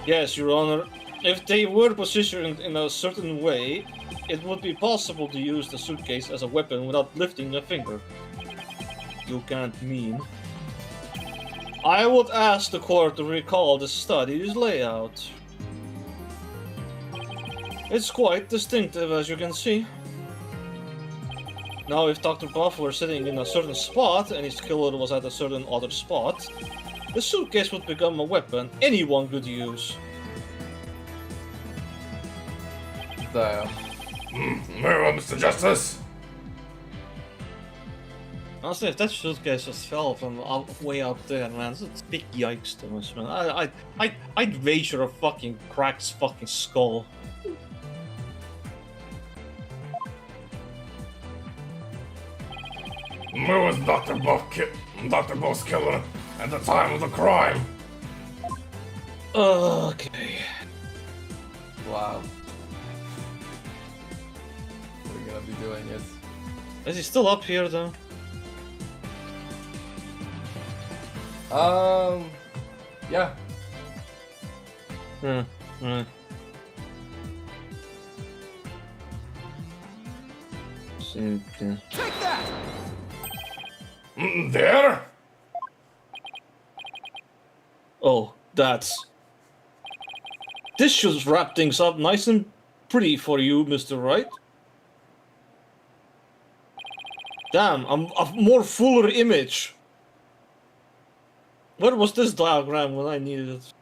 Yes, Your Honor. If they were positioned in a certain way, it would be possible to use the suitcase as a weapon without lifting a finger. You can't mean. I would ask the court to recall the study's layout. It's quite distinctive, as you can see. Now, if Dr. Buff were sitting in a certain spot and his killer was at a certain other spot, the suitcase would become a weapon anyone could use. Damn. Very well, Mr. Justice. Honestly, if that suitcase just fell from way up there, man, it's a big yikes to us, man. I'd wager a fucking cracked fucking skull. Where was Dr. Buff's killer at the time of the crime? Okay. Wow. We're gonna be doing it. Is he still up here, though? Yeah. Take that! There? Oh, that's... This should wrap things up nice and pretty for you, Mr. Wright. Damn, a more fuller image. Where was this diagram when I needed it?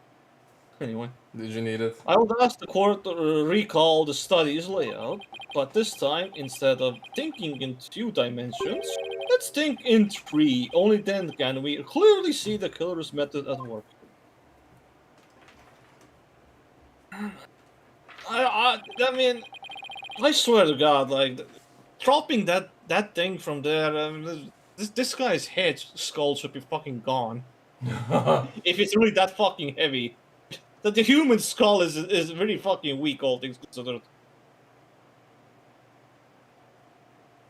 Anyway. Did you need it? I would ask the court to recall the study's layout, but this time, instead of thinking in 2 dimensions, let's think in 3. Only then can we clearly see the killer's method at work. I mean, I swear to God, like, dropping that thing from there, this guy's skull should be fucking gone. If it's really that fucking heavy. That the human skull is very fucking weak, all things considered.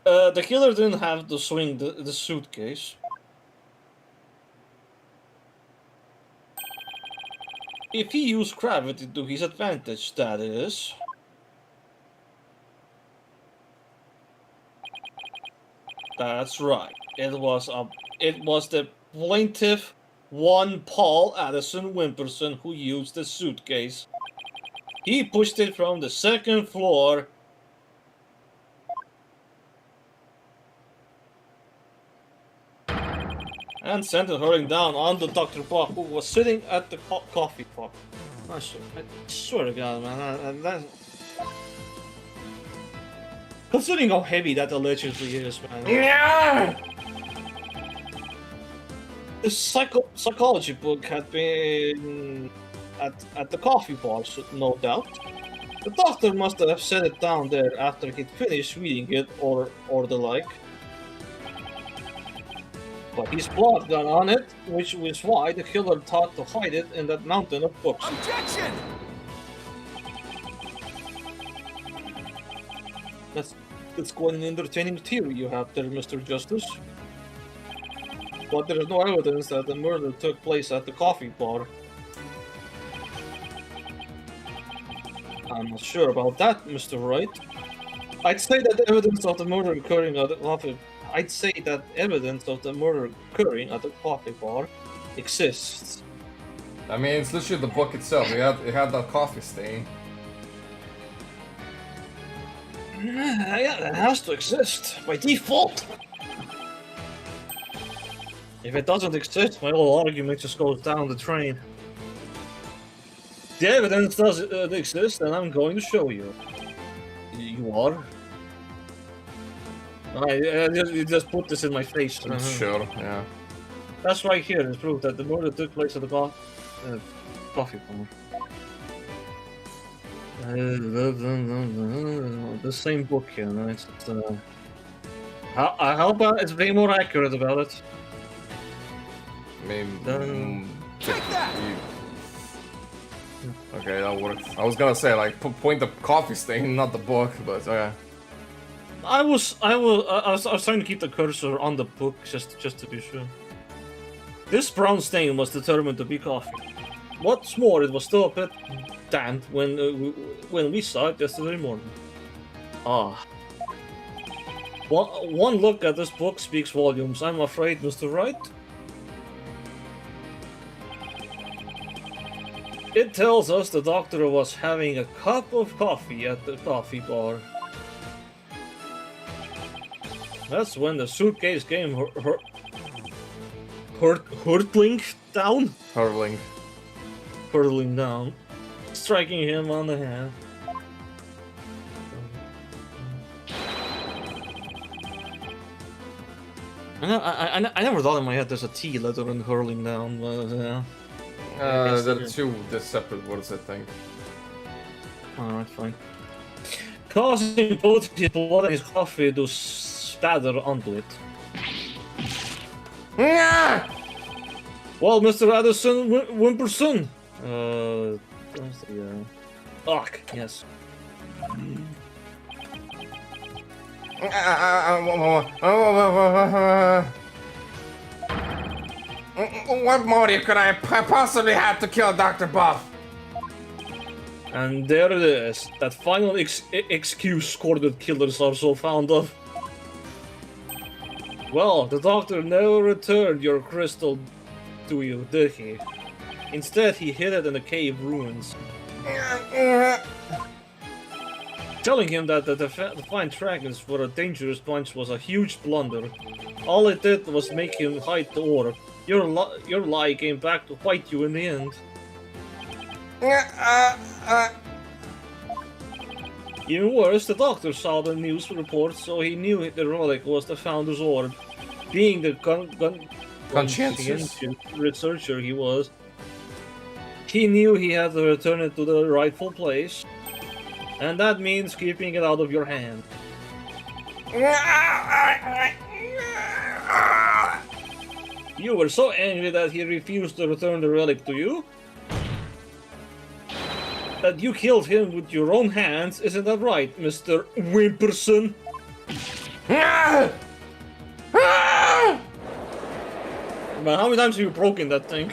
The killer didn't have to swing the suitcase. If he used gravity to his advantage, that is. That's right. It was the plaintiff, one Paul Addison Wimperson, who used the suitcase. He pushed it from the 2nd floor and sent it hurling down onto Dr. Buck, who was sitting at the coffee pot. I swear to God, man, considering how heavy that allegedly is, man. Yeah! This psychology book had been at the coffee bar, no doubt. The doctor must have set it down there after he'd finished reading it or the like. But his blood got on it, which was why the killer thought to hide it in that mountain of books. Objection! That's quite an entertaining theory you have there, Mr. Justice. But there is no evidence that the murder took place at the coffee bar. I'm not sure about that, Mr. Wright. I'd say that the evidence of the murder occurring at the coffee bar exists. I mean, it's literally the book itself. It had that coffee stain. Yeah, it has to exist by default. If it doesn't exist, my whole argument just goes down the drain. The evidence does exist, and I'm going to show you. You are? You just put this in my face. Sure, yeah. That's right here is proof that the murder took place at the coffee bar. The same book here, no? It's how about it's way more accurate about it? Maybe. Take that! Okay, that worked. I was gonna say, like, point the coffee stain, not the book, but okay. I was trying to keep the cursor on the book just to be sure. This brown stain was determined to be coffee. What's more, it was still a bit damp when we saw it yesterday morning. Ah. One look at this book speaks volumes, I'm afraid, Mr. Wright. It tells us the doctor was having a cup of coffee at the coffee bar. That's when the suitcase came hurtling down? Hurtling down, striking him on the head. I never thought in my head there's a T letter in hurling down, but yeah. There are two separate words, I think. Alright, fine. Causing both his blood and his coffee to spatter onto it. Well, Mr. Addison Wimperson. Where's the, Ugh, yes. What motive could I possibly have to kill Dr. Buff? And there it is, that final excuse sordid killers are so fond of. Well, the doctor never returned your crystal to you, did he? Instead, he hid it in the cave ruins. Telling him that the defiant dragons for a dangerous bunch was a huge blunder. All it did was make him hide the orb. Your lie came back to bite you in the end. Even worse, the doctor saw the news report, so he knew the relic was the Founder's orb. Being the conscientious researcher he was, he knew he had to return it to the rightful place, and that means keeping it out of your hand. You were so angry that he refused to return the relic to you, that you killed him with your own hands, isn't that right, Mr. Wimperson? Man, how many times have you broken that thing?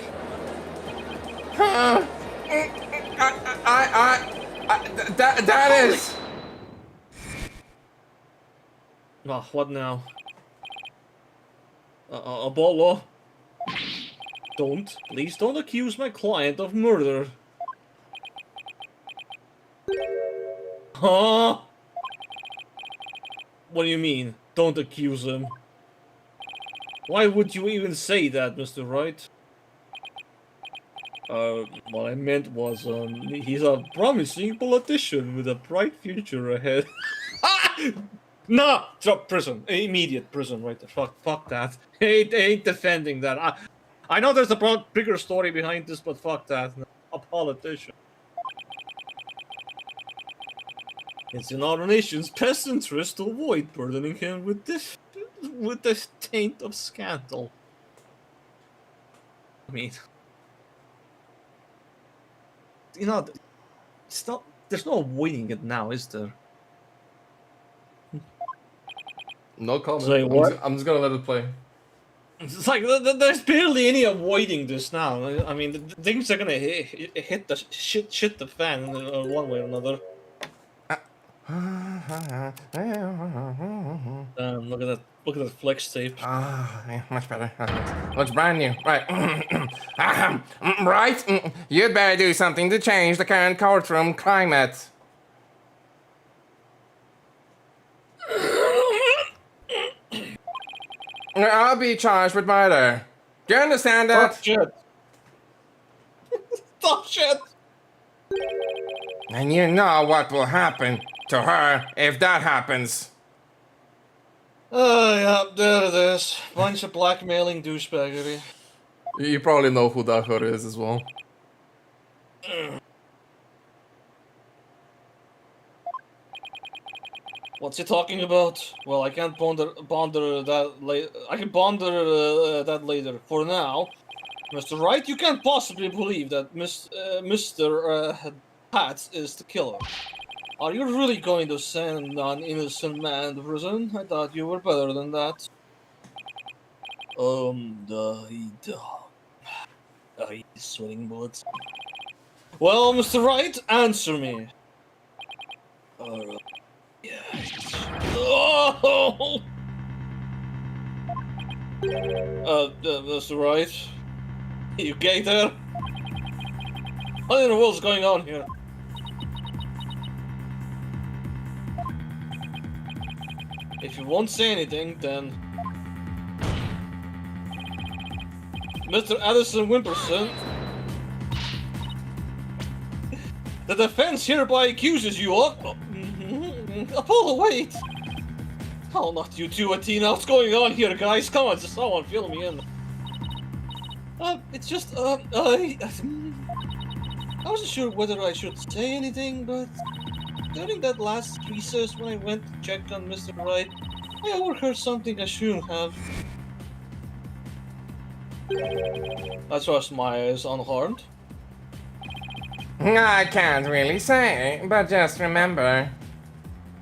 That is. Oh, what now? Apollo? Please don't accuse my client of murder. Huh? What do you mean, don't accuse him? Why would you even say that, Mr. Wright? What I meant was, he's a promising politician with a bright future ahead. No! Drop prison. Immediate prison right there. Fuck that. Ain't defending that. I know there's a bigger story behind this, but fuck that. A politician. It's in our nation's best interest to avoid burdening him with this taint of scandal. I mean, you know, it's not. There's no avoiding it now, is there? No comment. Say what? I'm just gonna let it play. It's like there's barely any avoiding this now. I mean, the things are gonna hit the shit the fan one way or another. Look at that flex tape. Yeah, much better. Looks brand new. Right. Right? You'd better do something to change the current courtroom climate. I'll be charged with murder. Do you understand that? Stop shit. Stop shit. And you know what will happen to her if that happens. Oh, yeah, there it is. Bunch of blackmailing douchebaggery. You probably know who that her is as well. What's he talking about? Well, I can't ponder that later. I can ponder that later. For now, Mr. Wright, you can't possibly believe that Mr. Pat is the killer. Are you really going to send an innocent man to prison? I thought you were better than that. He's sweating bullets. Well, Mr. Wright, answer me. Yes. Oh! Mr. Wright? You gay there? What in the world's going on here? If you won't say anything, then... Mr. Addison Wimperson... The defense hereby accuses you of... Apollo, wait! Oh, not you too, Athena. What's going on here, guys? Come on, just someone fill me in. It's just, I wasn't sure whether I should say anything, but during that last recess when I went to check on Mr. Wright, I overheard something I shouldn't have. I trust Maya is unharmed. I can't really say, but just remember.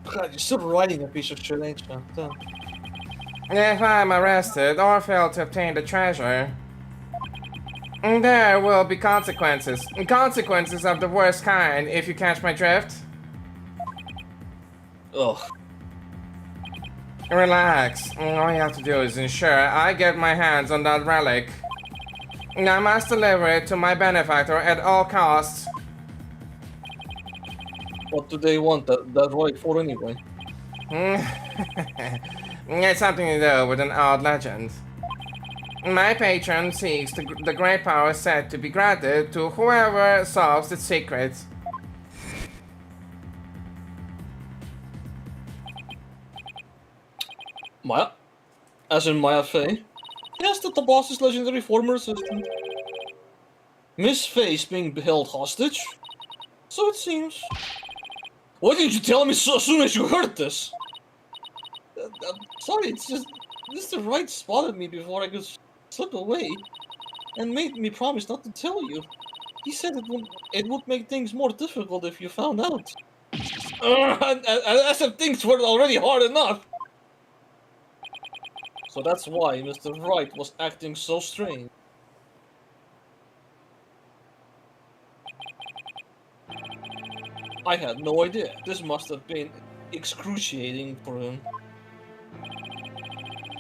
God, you're still writing a piece of shit, ain't you? If I'm arrested or fail to obtain the treasure, there will be consequences. Consequences of the worst kind, if you catch my drift. Ugh. Relax. All you have to do is ensure I get my hands on that relic. I must deliver it to my benefactor at all costs. What do they want that right for anyway? It's something to do with an odd legend. My patron seeks the great power said to be granted to whoever solves its secret. Maya? As in Maya Fey? Yes, that the boss's legendary former assistant. Miss Faye's being held hostage? So it seems. Why didn't you tell me so as soon as you heard this? Sorry, it's just Mr. Wright spotted me before I could slip away, and made me promise not to tell you. He said it would make things more difficult if you found out. As if things were already hard enough. So that's why Mr. Wright was acting so strange. I had no idea. This must have been excruciating for him.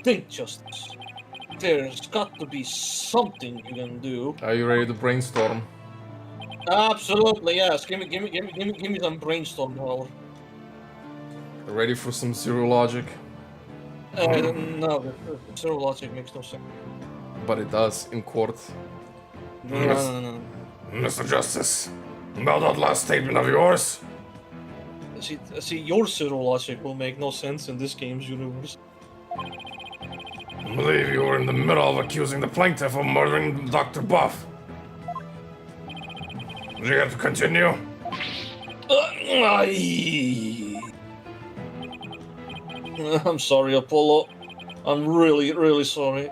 Think, Justice. There's got to be something you can do. Are you ready to brainstorm? Absolutely, yes. Give me some brainstorm power. Ready for some zero logic? No, zero logic makes no sense. But it does in court. No. Mr. Justice, about that last statement of yours, See, your zero logic will make no sense in this game's universe. I believe you were in the middle of accusing the plaintiff of murdering Dr. Buff. Do you have to continue? I'm sorry, Apollo. I'm really, really sorry.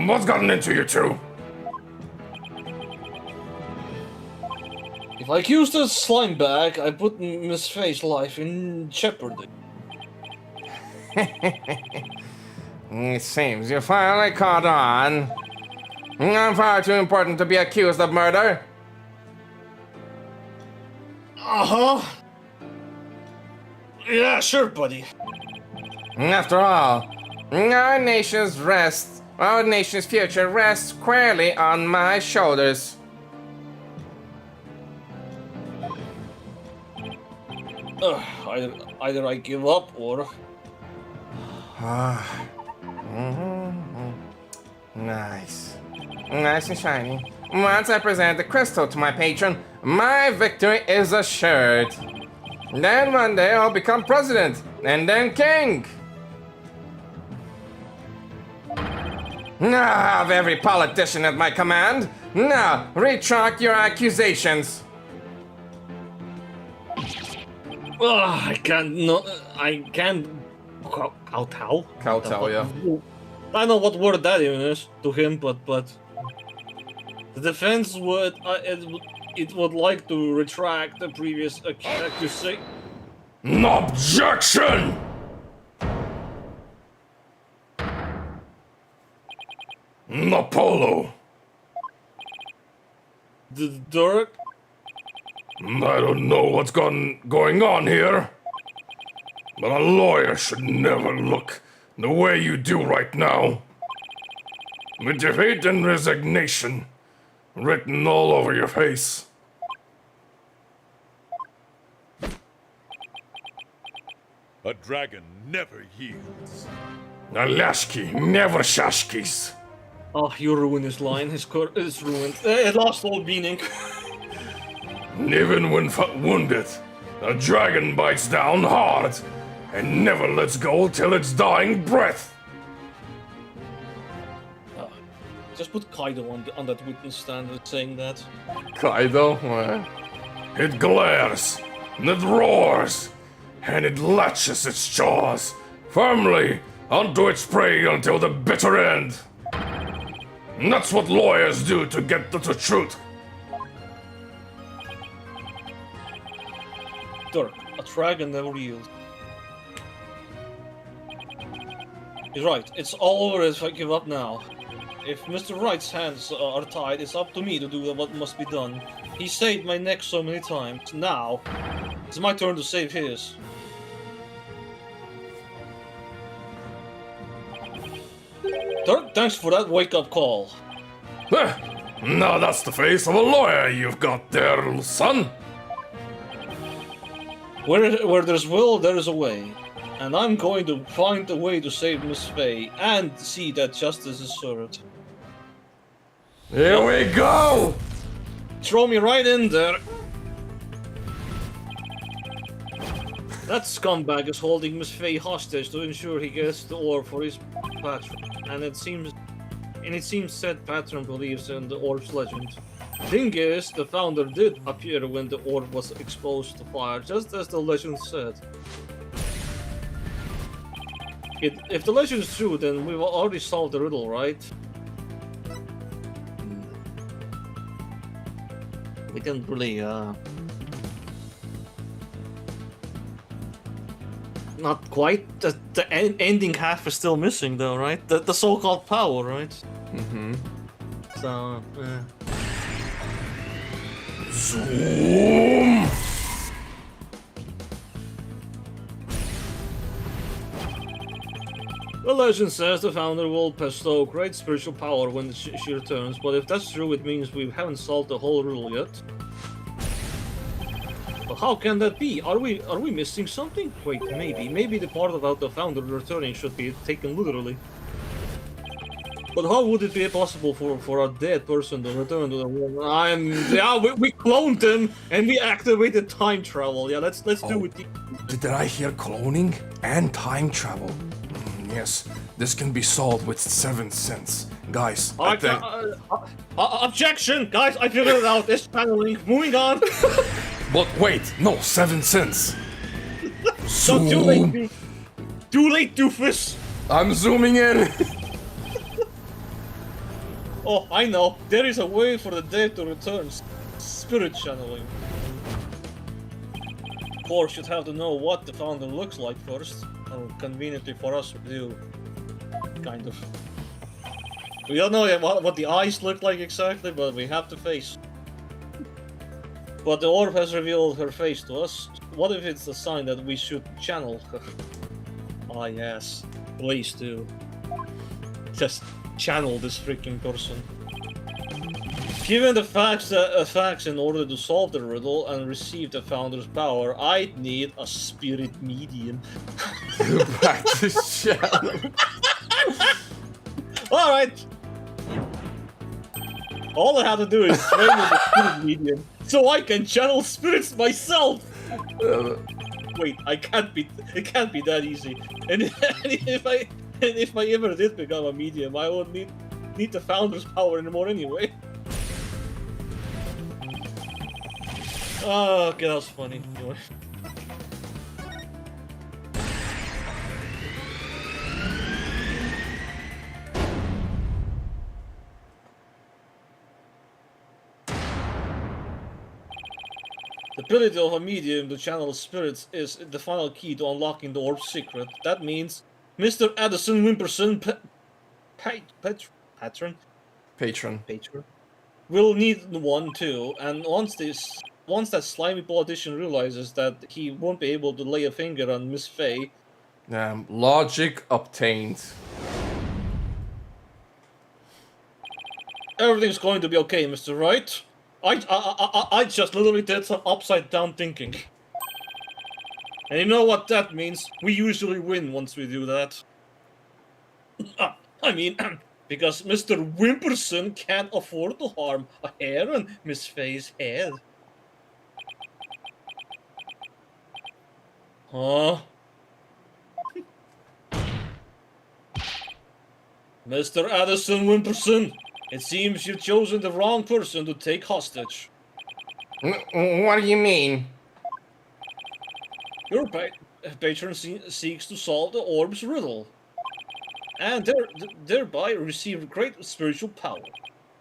What's gotten into you two? If I accuse the slime bag, I put Miss Faye's life in jeopardy. It seems you finally caught on. I'm far too important to be accused of murder. Uh-huh. Yeah, sure, buddy. After all, our nation's future rests squarely on my shoulders. Either I give up or... Nice. Nice and shiny. Once I present the crystal to my patron, my victory is assured. Then one day I'll become president, and then king. Now I have every politician at my command. Now, retract your accusations. I can't kowtow. Kowtow, yeah. I know what word that even is to him, but the defense would it would like to retract the previous accusation. Objection! Apollo, Dirk. I don't know what's going on here, but a lawyer should never look the way you do right now. With your hate and resignation written all over your face. A dragon never yields. A lashki never shashkis. Oh, you ruined his line. It's ruined. It lost all meaning. Even when wounded, a dragon bites down hard and never lets go till its dying breath. Just put Kaido on that witness stand saying that. Kaido? What? It glares, and it roars, and it latches its jaws firmly onto its prey until the bitter end. And that's what lawyers do to get to the truth. Dirk, a dragon never yields. He's right. It's all over if I give up now. If Mr. Wright's hands are tied, it's up to me to do what must be done. He saved my neck so many times. Now, it's my turn to save his. Thanks for that wake-up call. Now that's the face of a lawyer you've got there, son. Where there's will, there's a way. And I'm going to find a way to save Miss Faye and see that justice is served. Here we go! Throw me right in there. That scumbag is holding Miss Faye hostage to ensure he gets the orb for his patron. And it seems said patron believes in the orb's legend. Thing is, the founder did appear when the orb was exposed to fire, just as the legend said. If the legend is true, then we've already solved the riddle, right? We didn't really, not quite. The ending half is still missing, though, right? The so-called power, right? Mm-hmm. So, Zoom! The legend says the founder will bestow great spiritual power when she returns, but if that's true, it means we haven't solved the whole riddle yet. But how can that be? Are we missing something? Wait, maybe the part about the founder returning should be taken literally. But how would it be possible for a dead person to return to the world? We cloned him and we activated time travel. Yeah, let's do it. Did I hear cloning and time travel? Yes, this can be solved with 7 cents. Guys, I think... Objection! Guys, I figured it out. It's channeling. Moving on. But wait, no, 7 cents. So too late, doofus. I'm zooming in. Oh, I know. There is a way for the dead to return. Spirit channeling. Of course, you'd have to know what the founder looks like first. Conveniently for us, we do. Kind of. We don't know yet what the eyes look like exactly, but we have to face. But the orb has revealed her face to us. What if it's a sign that we should channel her? Ah yes, please do. Just channel this freaking person. Given the facts in order to solve the riddle and receive the founder's power, I'd need a spirit medium. Back to channel. Alright! All I have to do is train with the spirit medium, so I can channel spirits myself! Wait, it can't be that easy. And if I ever did become a medium, I would need the founder's power anymore anyway. Oh, okay, that was funny. Anyway. The ability of a medium to channel spirits is the final key to unlocking the orb's secret. That means Mr. Addison Wimperson, patron, will need one too, and once that slimy politician realizes that he won't be able to lay a finger on Miss Faye... Logic obtained. Everything's going to be okay, Mr. Wright. I just literally did some upside down thinking. And you know what that means? We usually win once we do that. I mean, because Mr. Wimperson can't afford to harm a hair on Miss Faye's head. Huh? Mr. Addison Wimperson, it seems you've chosen the wrong person to take hostage. What do you mean? Your patron seeks to solve the orb's riddle, and thereby receive great spiritual power.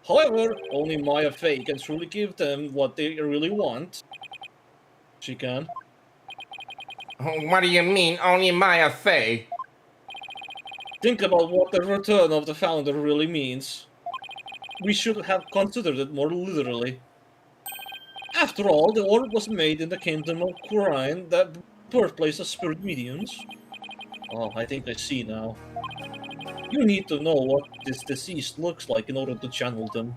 However, only Maya Faye can truly give them what they really want. She can. What do you mean, only Maya Faye? Think about what the return of the founder really means. We should have considered it more literally. After all, the orb was made in the kingdom of Quran, the birthplace of spirit mediums. Oh, I think I see now. You need to know what this deceased looks like in order to channel them.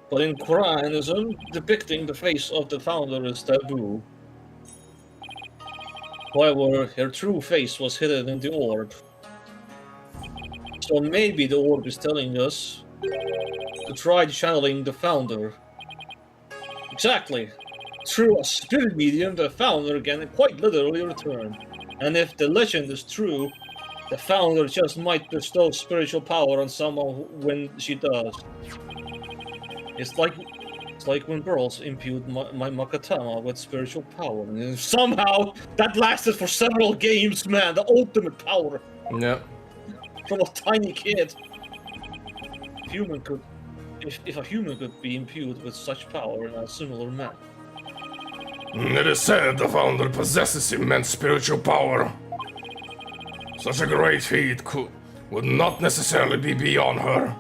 But in Quranism, depicting the face of the founder is taboo. However, her true face was hidden in the orb. So maybe the orb is telling us to try channeling the founder. Exactly. Through a spirit medium, the founder can quite literally return. And if the legend is true, the founder just might bestow spiritual power on someone when she does. It's like when girls imbued my Makatama with spiritual power. And somehow that lasted for several games, man. The ultimate power Yep. from a tiny kid. If a human could be imbued with such power in a similar manner. It is said the founder possesses immense spiritual power. Such a great feat would not necessarily be beyond her.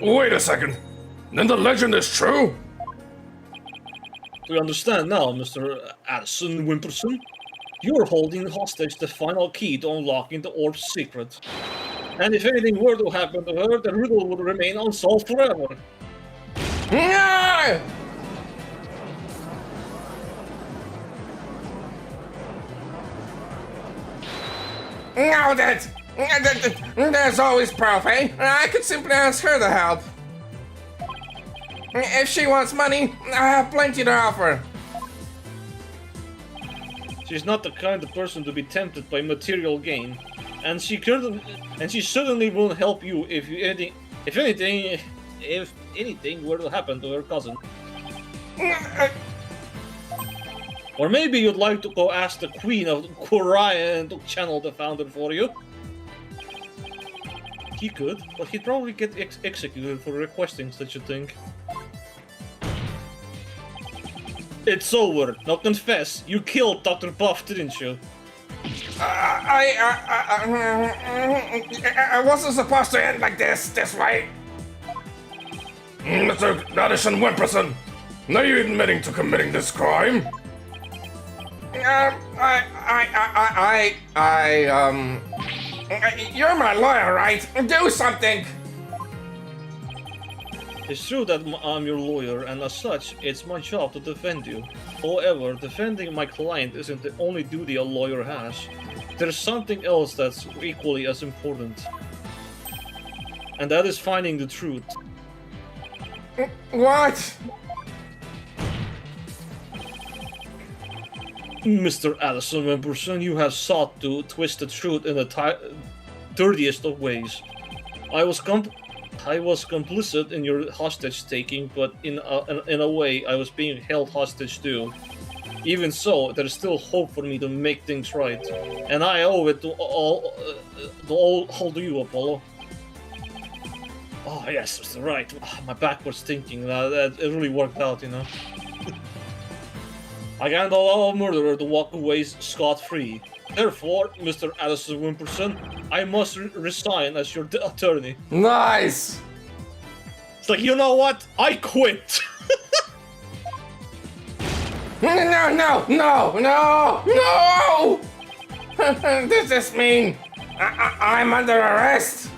Wait a second. Then the legend is true? We understand now, Mr. Addison Wimperson. You're holding hostage the final key to unlocking the orb's secret. And if anything were to happen to her, the riddle would remain unsolved forever. No! No, there's always Prof, eh? I could simply ask her to help. If she wants money, I have plenty to offer. She's not the kind of person to be tempted by material gain, and she certainly won't help you if anything were to happen to her cousin. Or maybe you'd like to go ask the Queen of Quarian to channel the founder for you. He could, but he'd probably get executed for requesting such a thing. It's over. Now confess, you killed Dr. Buff, didn't you? I wasn't supposed to end like this way. Mr. Addison Wimperson, are you admitting to committing this crime? You're my lawyer, right? Do something! It's true that I'm your lawyer, and as such, it's my job to defend you. However, defending my client isn't the only duty a lawyer has. There's something else that's equally as important. And that is finding the truth. What? Mr. Addison Wimperson, you have sought to twist the truth in the dirtiest of ways. I was complicit in your hostage-taking, but in a way, I was being held hostage too. Even so, there's still hope for me to make things right, and I owe it to all to you, Apollo. Oh yes, Mr. Right. My backwards thinking, that it really worked out, you know. I can't allow a murderer to walk away scot-free. Therefore, Mr. Addison Wimperson, I must resign as your attorney. Nice! It's like, you know what? I quit! No! Does this mean I'm under arrest?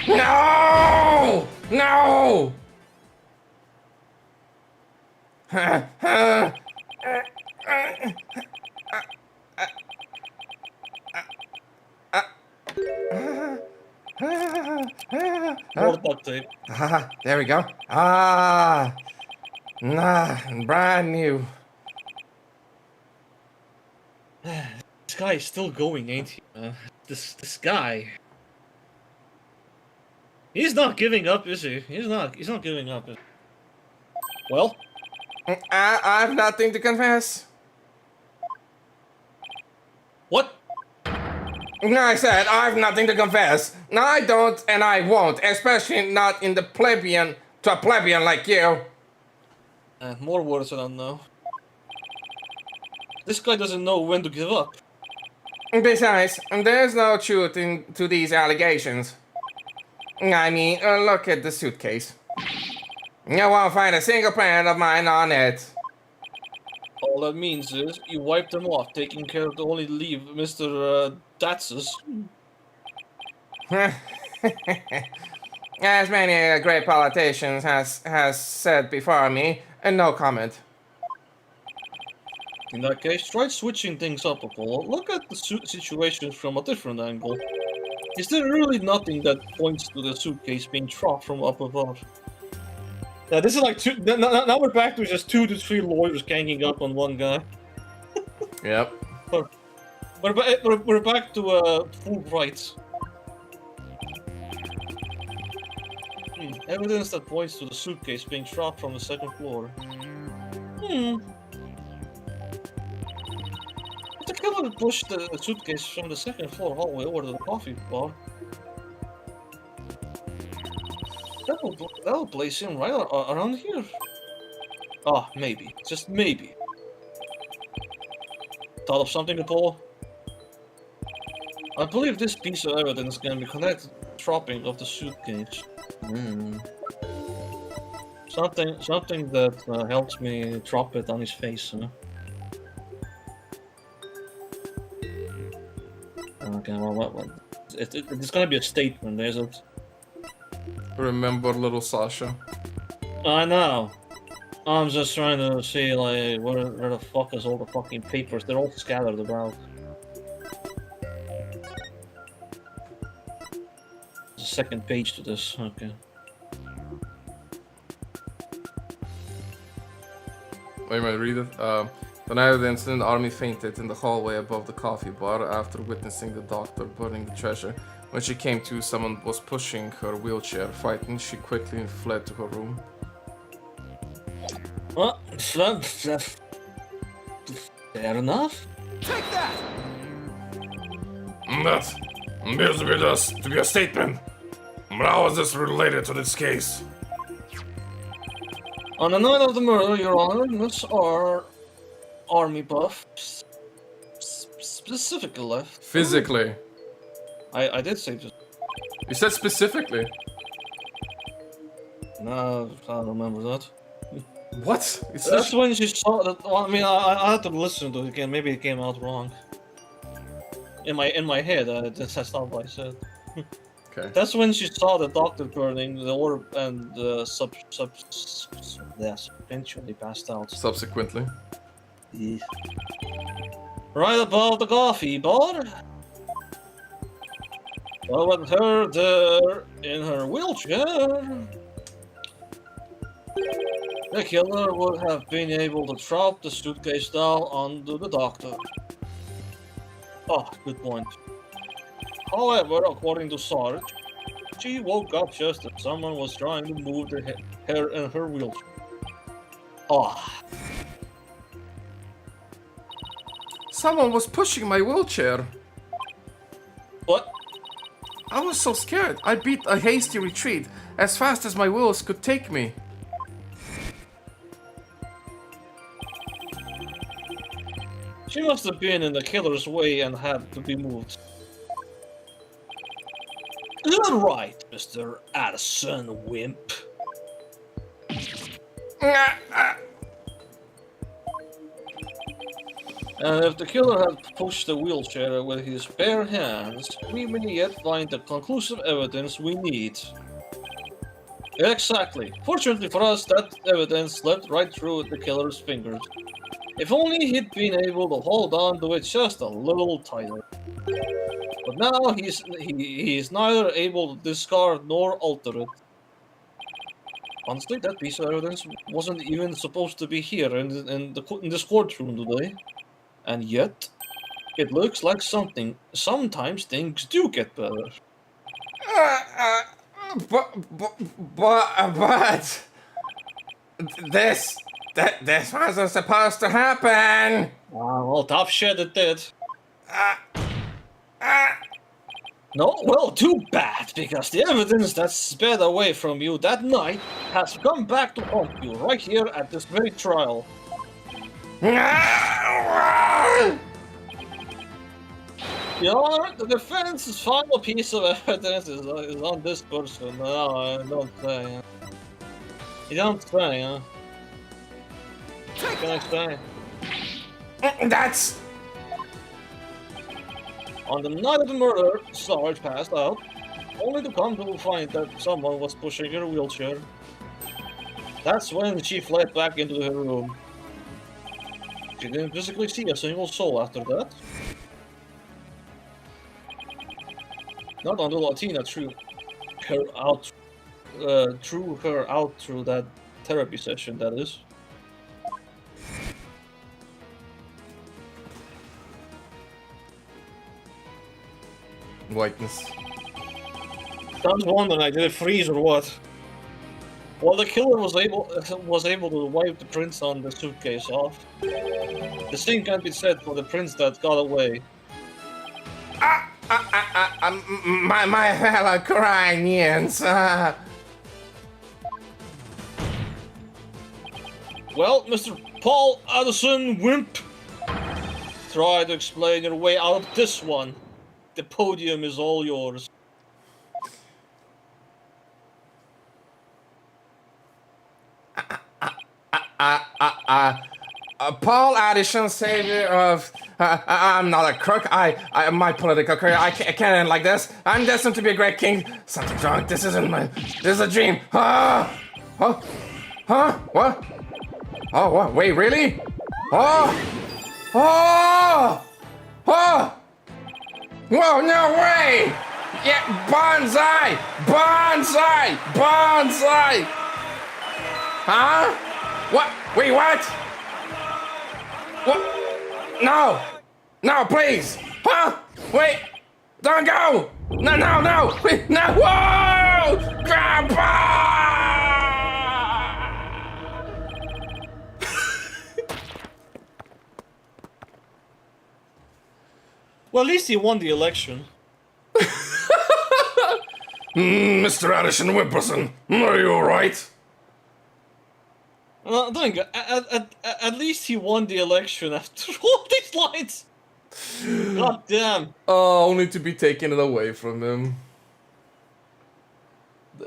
No! More duct tape. There we go. Brand new. This guy is still going, ain't he? This guy. He's not giving up, is he? He's not giving up. Well? I have nothing to confess. What? I said I have nothing to confess. No, I don't, and I won't, especially not in the plebeian to a plebeian like you. More words I don't know. This guy doesn't know when to give up. Besides, there's no truth to these allegations. I mean, look at the suitcase. You won't find a single parent of mine on it. all that means is you wipe them off, taking care to only leave Mr. Datsus. As many great politicians has said before me, and no comment. In that case, try switching things up, Apollo. Look at the situation from a different angle. Is there really nothing that points to the suitcase being dropped from up above? Yeah, this is like two. Now we're back to just 2 to 3 lawyers ganging up on one guy. Yep. We're back to full rights. Evidence that points to the suitcase being dropped from the 2nd floor. But the killer pushed the suitcase from the 2nd floor hallway over to the coffee bar. That'll place him right around here. Ah, maybe. Just maybe. Thought of something, Apollo? I believe this piece of evidence can be connected to the dropping of the suitcase. Something that helps me drop it on his face, huh? Okay, well, what? It's gonna be a statement, is it? Remember little Sasha? I know. I'm just trying to see, like, where the fuck is all the fucking papers? They're all scattered about. There's a 2nd page to this, okay. Wait, might read it. The night of the incident, the army fainted in the hallway above the coffee bar after witnessing the doctor burning the treasure. When she came to, someone was pushing her wheelchair. Frightened, she quickly fled to her room. Well, that's fair enough. That appears to be a statement. But how is this related to this case? On the night of the murder, Your Honor, Miss R. Army buff specifically left. Physically. I did say just. You said specifically. No, I don't remember that. What? That's when she saw that. Well, I mean, I had to listen to it again. Maybe it came out wrong. In my head, that's not what I said. Okay. That's when she saw the doctor burning the orb and eventually passed out. Subsequently. Yeah. Right above the coffee bar. Well, with her there in her wheelchair, the killer would have been able to drop the suitcase down onto the doctor. Oh, good point. However, according to Sarge, she woke up just as someone was trying to move her in her wheelchair. Ah. Someone was pushing my wheelchair. What? I was so scared. I beat a hasty retreat as fast as my wheels could take me. She must have been in the killer's way and had to be moved. Is that right, Mr. Addison Wimp? And if the killer had pushed the wheelchair with his bare hands, we may yet find the conclusive evidence we need. Exactly. Fortunately for us, that evidence slipped right through the killer's fingers. If only he'd been able to hold on to it just a little tighter. But now he's neither able to discard nor alter it. Honestly, that piece of evidence wasn't even supposed to be here in this courtroom today. And yet, it looks like sometimes things do get better. But this wasn't supposed to happen. Well, tough shit it did. No, well, too bad, because the evidence that sped away from you that night has come back to haunt you right here at this very trial. Your Honor, the defense's final piece of evidence is on this person. No, I don't say. You don't say, huh? What can I say? That's... On the night of the murder, Sarge passed out, only to come to find that someone was pushing her wheelchair. That's when she fled back into her room. She didn't physically see a single soul after that. Not until Latina threw her out through that therapy session, that is. Whiteness. I was wondering, like, did it freeze or what? Well, the killer was able to wipe the prints on the suitcase off. The same can't be said for the prints that got away. My fellow Ukrainians. Well, Mr. Paul Addison Wimp, try to explain your way out of this one. The podium is all yours. Paul Addison, savior of... I'm not a crook. My political career, I can't end like this. I'm destined to be a great king. Something's wrong. This isn't my... This is a dream. Huh? What? Oh, what? Wait, really? Oh! Whoa, no way! Yeah, bonsai! Huh? What? Wait, what? What? No, please! Huh? Wait! Don't go! No! Wait, no! Whoa! Grandpa! Well, at least he won the election. Mr. Addison Whipperson, are you alright? Well, at least he won the election after all these lines. God damn. Oh, only to be taken away from him.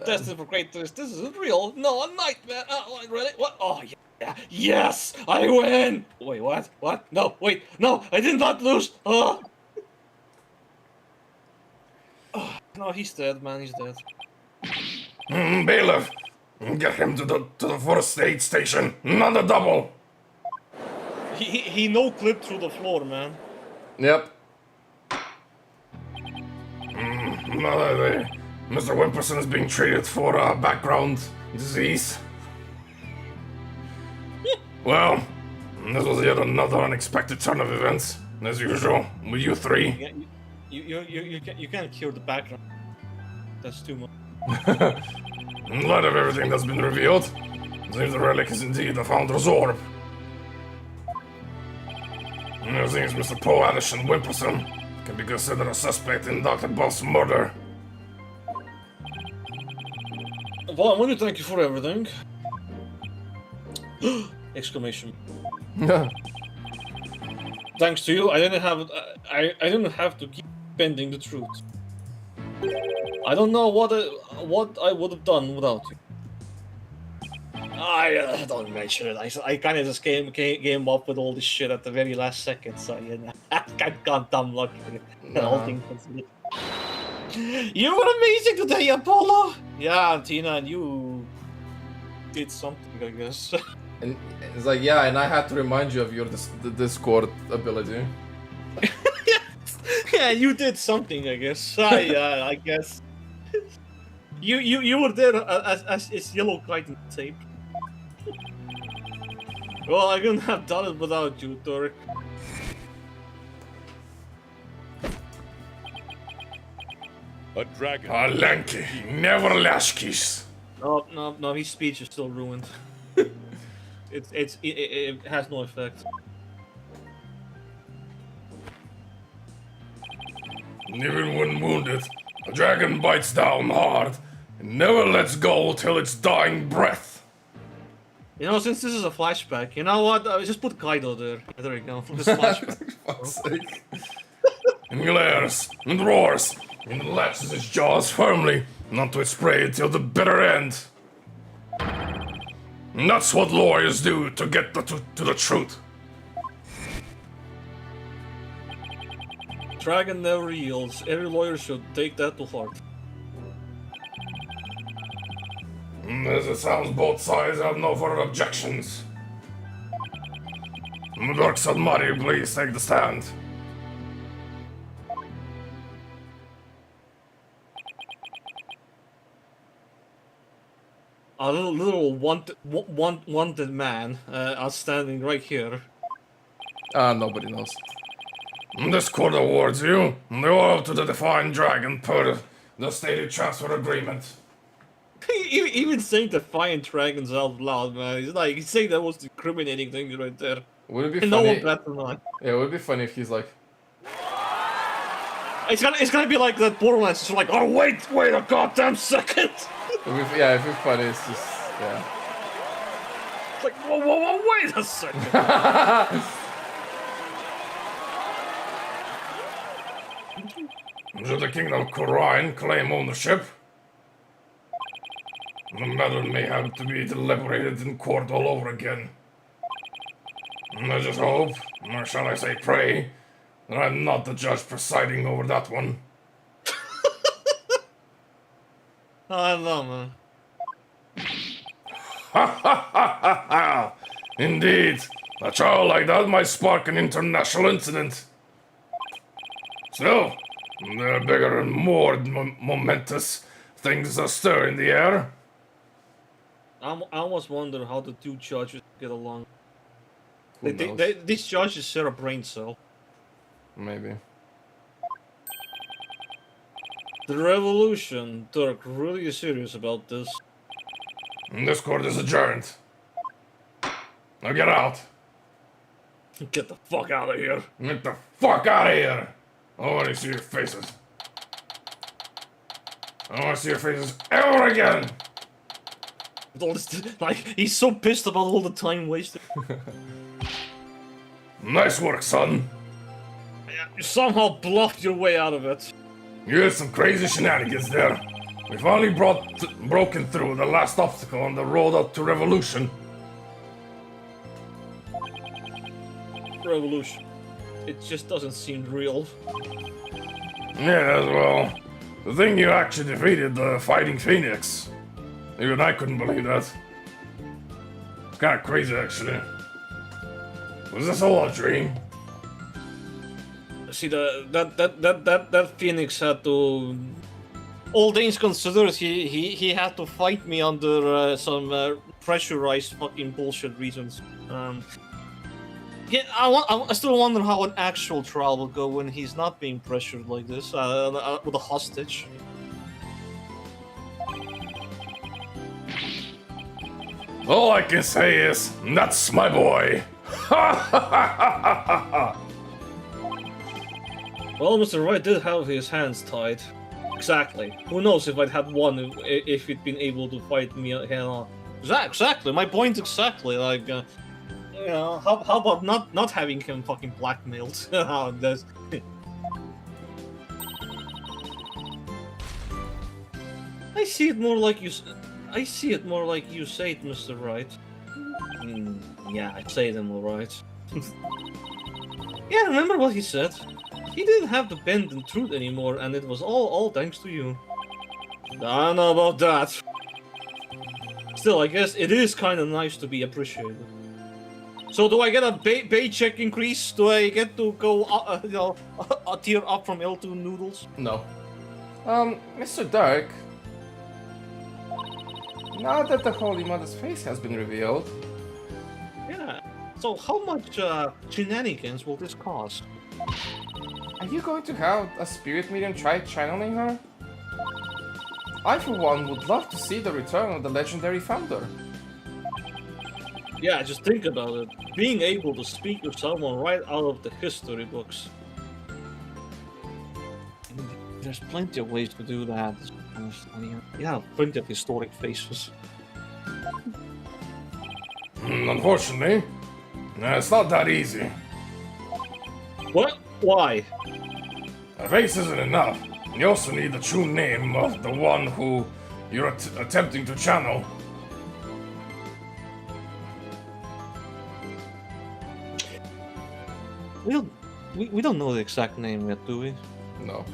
Destined for greatness. This isn't real. No, a nightmare. Really? What? Oh, yeah. Yes, I win. Wait, what? What? No, wait. No, I did not lose. Oh. No, he's dead, man. He's dead. Bailiff, get him to the first aid station. Not a double. He no clipped through the floor, man. Yep. Mr. Wimperson is being treated for a background disease. Well, this was yet another unexpected turn of events, as usual, with you three. You can't cure the background. That's too much. In light of everything that's been revealed, it seems the relic is indeed the Founder's Orb. It seems Mr. Paul Addison Wimperson can be considered a suspect in Dr. Buff's murder. Well, I want to thank you for everything. Exclamation. Thanks to you, I didn't have to keep bending the truth. I don't know what I would have done without you. I don't mention it. I kind of just came up with all this shit at the very last second, so you know, I got dumb lucky with it. All things considered. You were amazing today, Apollo. Yeah, Tina, and you did something, I guess. And it's like, yeah, and I had to remind you of your the Discord ability. Yeah, you did something, I guess. I guess. You were there as yellow kite in tape. Well, I couldn't have done it without you, Turk. A dragon. A lanky, never lashkis. No, his speech is still ruined. It has no effect. Even when wounded, a dragon bites down hard and never lets go till its dying breath. You know, since this is a flashback, you know what? Just put Kaido there. There you go. Just flashback. Fuck's sake. And glares and roars and latches its jaws firmly onto its prey till the bitter end. And that's what lawyers do to get to the truth. dragon never yields. Every lawyer should take that to heart. As it sounds, both sides have no further objections. Dark Almighty, please take the stand. A little wanted man standing right here. Nobody knows. This court awards you the oil to the Defiant Dragon per the stated transfer agreement. Even saying Defiant Dragons out loud, man. He's saying that was incriminating thing right there. Would it be And no funny? one better than I. Yeah, it would be funny if he's like, It's gonna be like that Borderlands. It's like, oh wait a goddamn second. it'd be funny. It's just, yeah. It's like, whoa, wait a second. Should the Kingdom of Khura'in claim ownership? The matter may have to be deliberated in court all over again. I just hope, or shall I say pray, that I'm not the judge presiding over that one. I don't know, man. Ha ha ha ha ha! Indeed, a trial like that might spark an international incident. Still, there are bigger and more momentous things astir in the air. I almost wonder how the two judges get along. Who knows? These judges share a brain cell. Maybe. The revolution, Turk, really is serious about this. This court is adjourned. Now get out. Get the fuck out of here. Get the fuck out of here. I want to see your faces. I want to see your faces ever again. With all this, like, he's so pissed about all the time wasted. Nice work, son. You somehow bluffed your way out of it. You had some crazy shenanigans there. We finally broken through the last obstacle on the road up to revolution. Revolution. It just doesn't seem real. Yeah, well, the thing you actually defeated the Fighting Phoenix. Even I couldn't believe that. It's kind of crazy, actually. Was this all a dream? See, that Phoenix had to. All things considered, he had to fight me under some pressurized fucking bullshit reasons. Yeah, I still wonder how an actual trial will go when he's not being pressured like this with a hostage. All I can say is, that's my boy. Well, Mr. Wright did have his hands tied. Exactly. Who knows if I'd had won if he'd been able to fight me head on. Exactly. My point exactly. Like, you know, how about not having him fucking blackmailed? How it does. I see it more like you. I see it more like you say it, Mr. Wright. Yeah, I say them all right. Yeah, remember what he said? He didn't have the bend in truth anymore, and it was all thanks to you. I don't know about that. Still, I guess it is kind of nice to be appreciated. So, do I get a paycheck increase? Do I get to go, you know, a tier up from L2 noodles? No. Mr. Dark. Now that the Holy Mother's face has been revealed, Yeah. So, how much shenanigans will this cost? are you going to have a spirit medium try channeling her? I, for one, would love to see the return of the legendary founder. Yeah, just think about it. Being able to speak to someone right out of the history books. There's plenty of ways to do that. Yeah, plenty of historic faces. Unfortunately, it's not that easy. What? Why? A face isn't enough. You also need the true name of the one who you're attempting to channel. We'll We don't know the exact name yet, do we? No.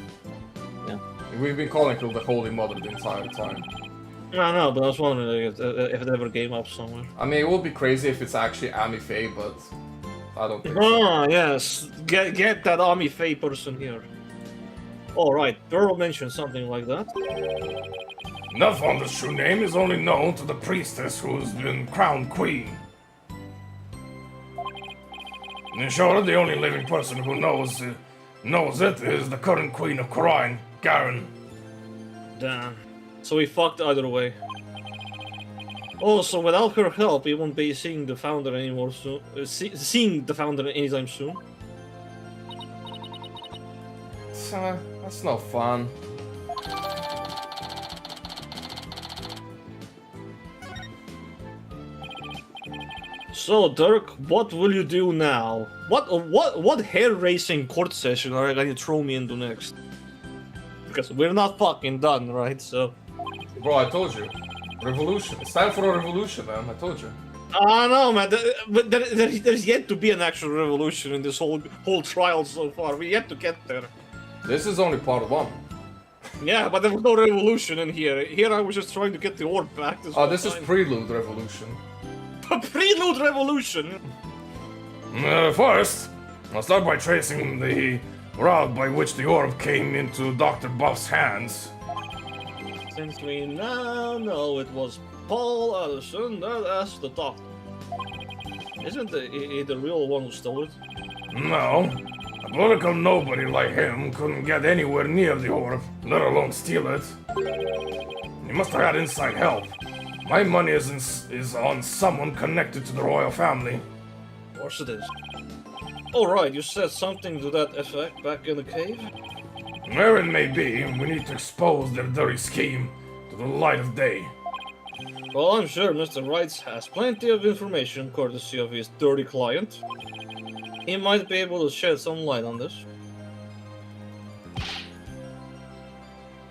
Yeah. We've been calling her the Holy Mother the entire time. I know, but I was wondering if it ever came up somewhere. I mean, it would be crazy if it's actually Amy Faye, but I don't think so. Ah, yes. Get that Army Faye person here. Alright, Pearl mentioned something like that. Enough on the true name is only known to the priestess who's been crowned queen. In short, the only living person who knows it is the current queen of Korine, Garen. Damn. So we fucked either way. Also, without her help, we won't be seeing the founder anymore soon. Seeing the founder anytime soon. That's no fun. So, Dirk, what will you do now? What hair-raising court session are you gonna throw me into next? Because we're not fucking done, right? So. Bro, I told you. Revolution. It's time for a revolution, man. I told you. I know, man. But there's yet to be an actual revolution in this whole trial so far. We yet to get there. This is only part one. Yeah, but there was no revolution in here. Here I was just trying to get the orb back. Oh, this is prelude revolution. Prelude revolution. First, I'll start by tracing the route by which the orb came into Dr. Buff's hands. Since we now know it was Paul Allison that asked the doctor. Isn't he the real one who stole it? No. A political nobody like him couldn't get anywhere near the orb, let alone steal it. He must have had inside help. My money is on someone connected to the royal family. Of course it is. Alright, you said something to that effect back in the cave? Where it may be, we need to expose their dirty scheme to the light of day. Well, I'm sure Mr. Wright has plenty of information courtesy of his dirty client. He might be able to shed some light on this.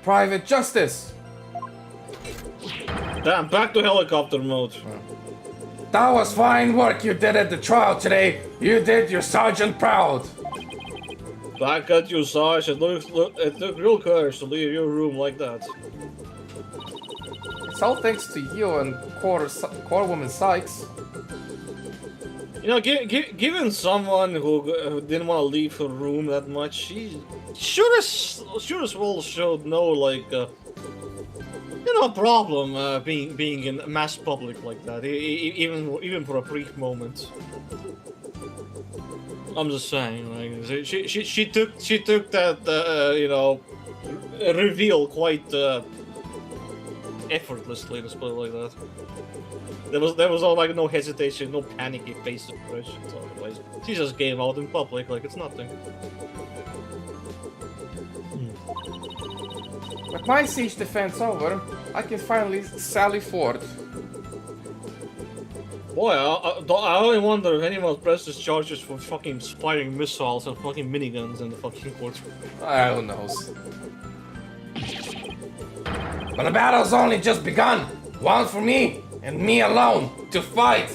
Private justice! Damn, back to helicopter mode. That was fine work you did at the trial today. You did your sergeant proud. Back at you, Sarge. It took real courage to leave your room like that. It's all thanks to you and core woman Sykes. You know, given someone who didn't want to leave her room that much, she should as well showed no like, problem being in mass public like that, even for a brief moment. I'm just saying, like, she took that reveal quite effortlessly, let's put it like that. There was all like no hesitation, no panicky face expressions. Otherwise, she just came out in public like it's nothing. With my siege defense over, I can finally sally forth. Boy, I only wonder if anyone presses charges for fucking firing missiles and fucking miniguns in the fucking courtroom. Who knows? But the battle's only just begun. One for me, and me alone, to fight.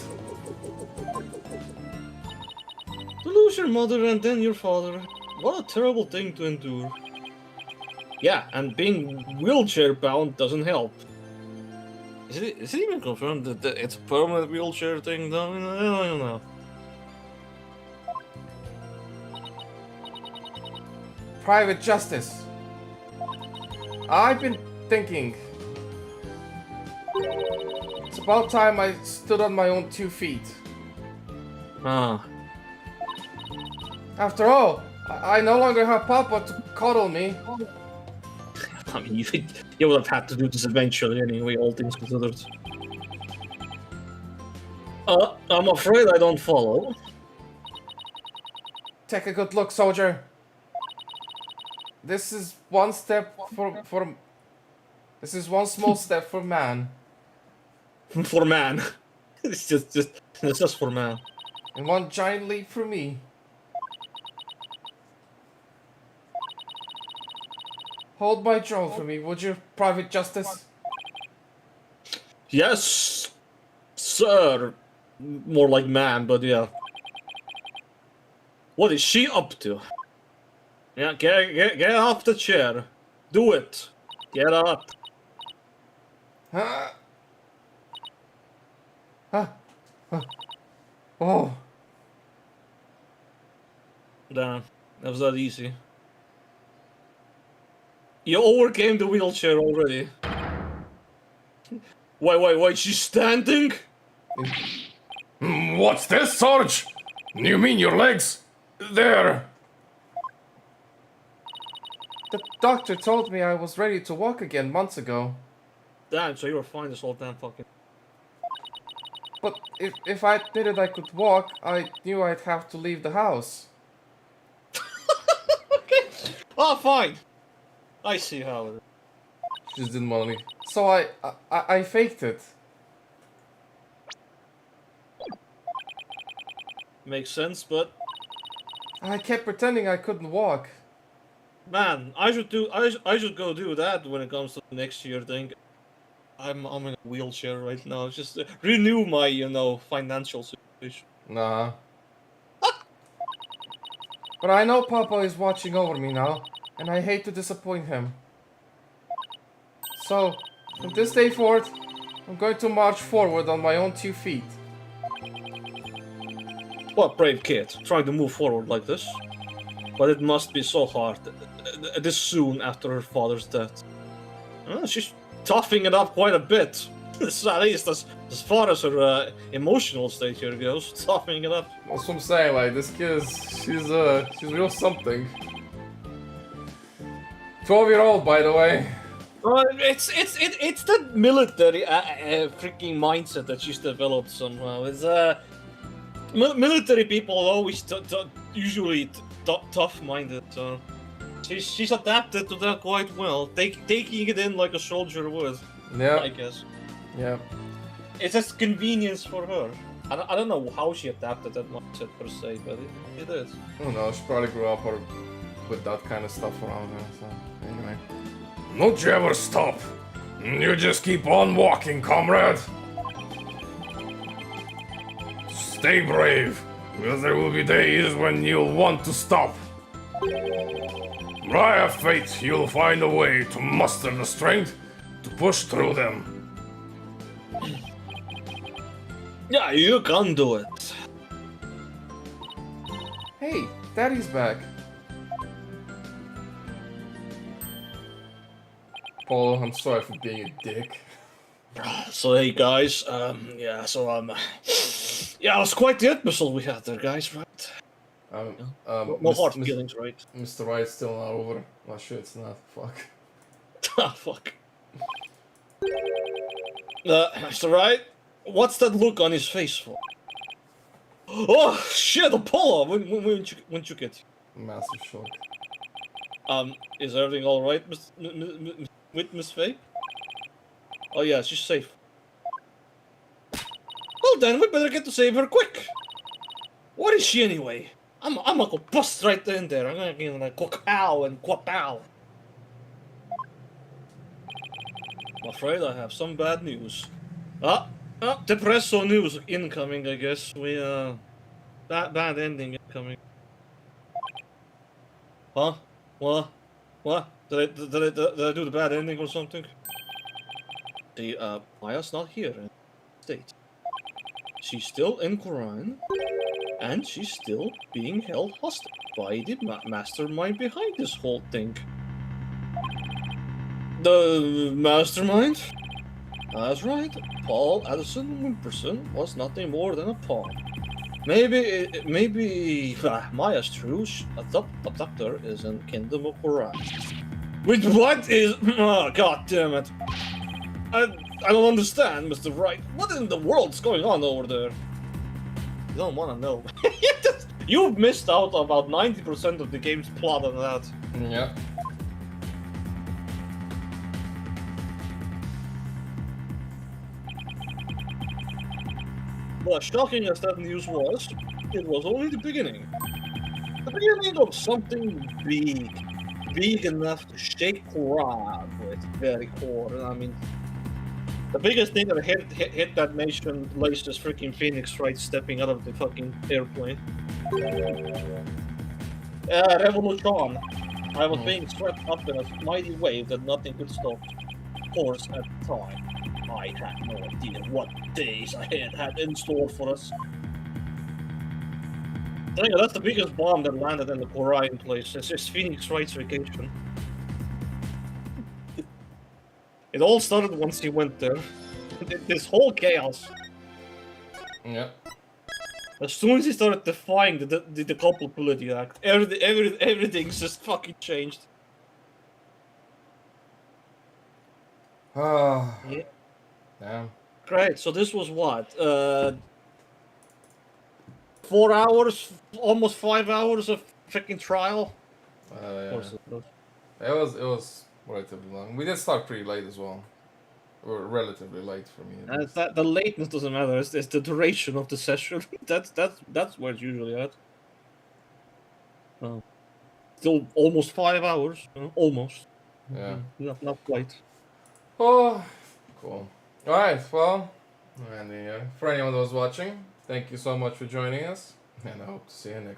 To lose your mother and then your father. What a terrible thing to endure. Yeah, and being wheelchair bound doesn't help. Is it even confirmed that it's a permanent wheelchair thing though? I don't know. Private justice. I've been thinking. It's about time I stood on my own 2 feet. Ah. After all, I no longer have Papa to cuddle me. I mean, you would have had to do this eventually anyway, all things considered. I'm afraid I don't follow. Take a good look, soldier. This is one step This is one small step for man, For man. It's just for man. and one giant leap for me. Hold my drone for me, would you, Private Justice? Yes, sir. More like man, but yeah. What is she up to? Yeah, get off the chair. Do it. Get up. Huh? Huh? Huh? Oh. Damn, that was that easy. You overcame the wheelchair already. Wait, she's standing? What's this, Sarge? You mean your legs? There. The doctor told me I was ready to walk again months ago. Damn, so you were fine this whole damn fucking... But if I admitted I could walk, I knew I'd have to leave the house. Okay. Oh, fine. I see how it is. She just didn't want to leave. So I faked it. Makes sense, but... I kept pretending I couldn't walk. Man, I should go do that when it comes to the next year thing. I'm in a wheelchair right now. Just renew my, financial situation. Nah. But I know Papa is watching over me now, and I hate to disappoint him. So, from this day forward, I'm going to march forward on my own 2 feet. What brave kid, trying to move forward like this. But it must be so hard, this soon after her father's death. She's toughing it up quite a bit. At least as far as her emotional state here goes, toughing it up. That's what I'm saying, like, this kid is, she's real something. 12-year-old, by the way. It's that military freaking mindset that she's developed somehow. It's military people are always usually tough-minded, so she's adapted to that quite well, taking it in like a soldier would. Yeah. I guess. Yeah. It's just convenience for her. I don't know how she adapted that mindset per se, but it is. I don't know, she probably grew up with that kind of stuff around her, so anyway. Don't you ever stop. You just keep on walking, comrade. Stay brave, because there will be days when you'll want to stop. But I have faith you'll find a way to muster the strength to push through them. Yeah, you can do it. Hey, Daddy's back. Polo, I'm sorry for being a dick. So hey guys, yeah, it was quite the episode we had there, guys, right? No hard feelings, right? Mr. Wright's still not over. Not sure it's not. Fuck. Ah, fuck. Mr. Wright, what's that look on his face for? Oh shit, Apollo! When you get? Massive shock. Is everything all right, with Miss Faye? Oh yeah, she's safe. Well then, we better get to save her quick. What is she anyway? I'm gonna go bust right in there. I'm gonna get like quapow and quapow. I'm afraid I have some bad news. Depresso news incoming, I guess. Bad ending incoming. Huh? What? Did I do the bad ending or something? See, Maya's not here in the States. She's still in Quran, and she's still being held hostage by the mastermind behind this whole thing. The mastermind? That's right. Paul Addison Wimperson was nothing more than a pawn. Maybe Maya's true abductor is in Kingdom of Quran. With what is? Oh, God damn it! I don't understand, Mr. Wright. What in the world's going on over there? You don't want to know. You've missed out about 90% of the game's plot on that. Yeah. Well, shocking as that news was, it was only the beginning. The beginning of something big. Big enough to shake Quran with very core. I mean, the biggest thing that hit that nation was this freaking Phoenix Wright stepping out of the fucking airplane. Revolution. I was being swept up in a mighty wave that nothing could stop. Of course, at the time, I had no idea what days ahead had in store for us. I think that's the biggest bomb that landed in the Orion place. It's just Phoenix Wright's vacation. It all started once he went there. This whole chaos. Yeah. As soon as he started defying the Culpability Act, everything's just fucking changed. Ah. Yeah. Damn. Great, so this was what? 4 hours? Almost 5 hours of freaking trial? Yeah. It was relatively long. We did start pretty late as well. Or relatively late for me. And the lateness doesn't matter, it's the duration of the session. that's where it's usually at. Still almost 5 hours. Almost. Yeah. Not quite. Oh, cool. Alright, well, and for anyone that was watching, thank you so much for joining us, and I hope to see you next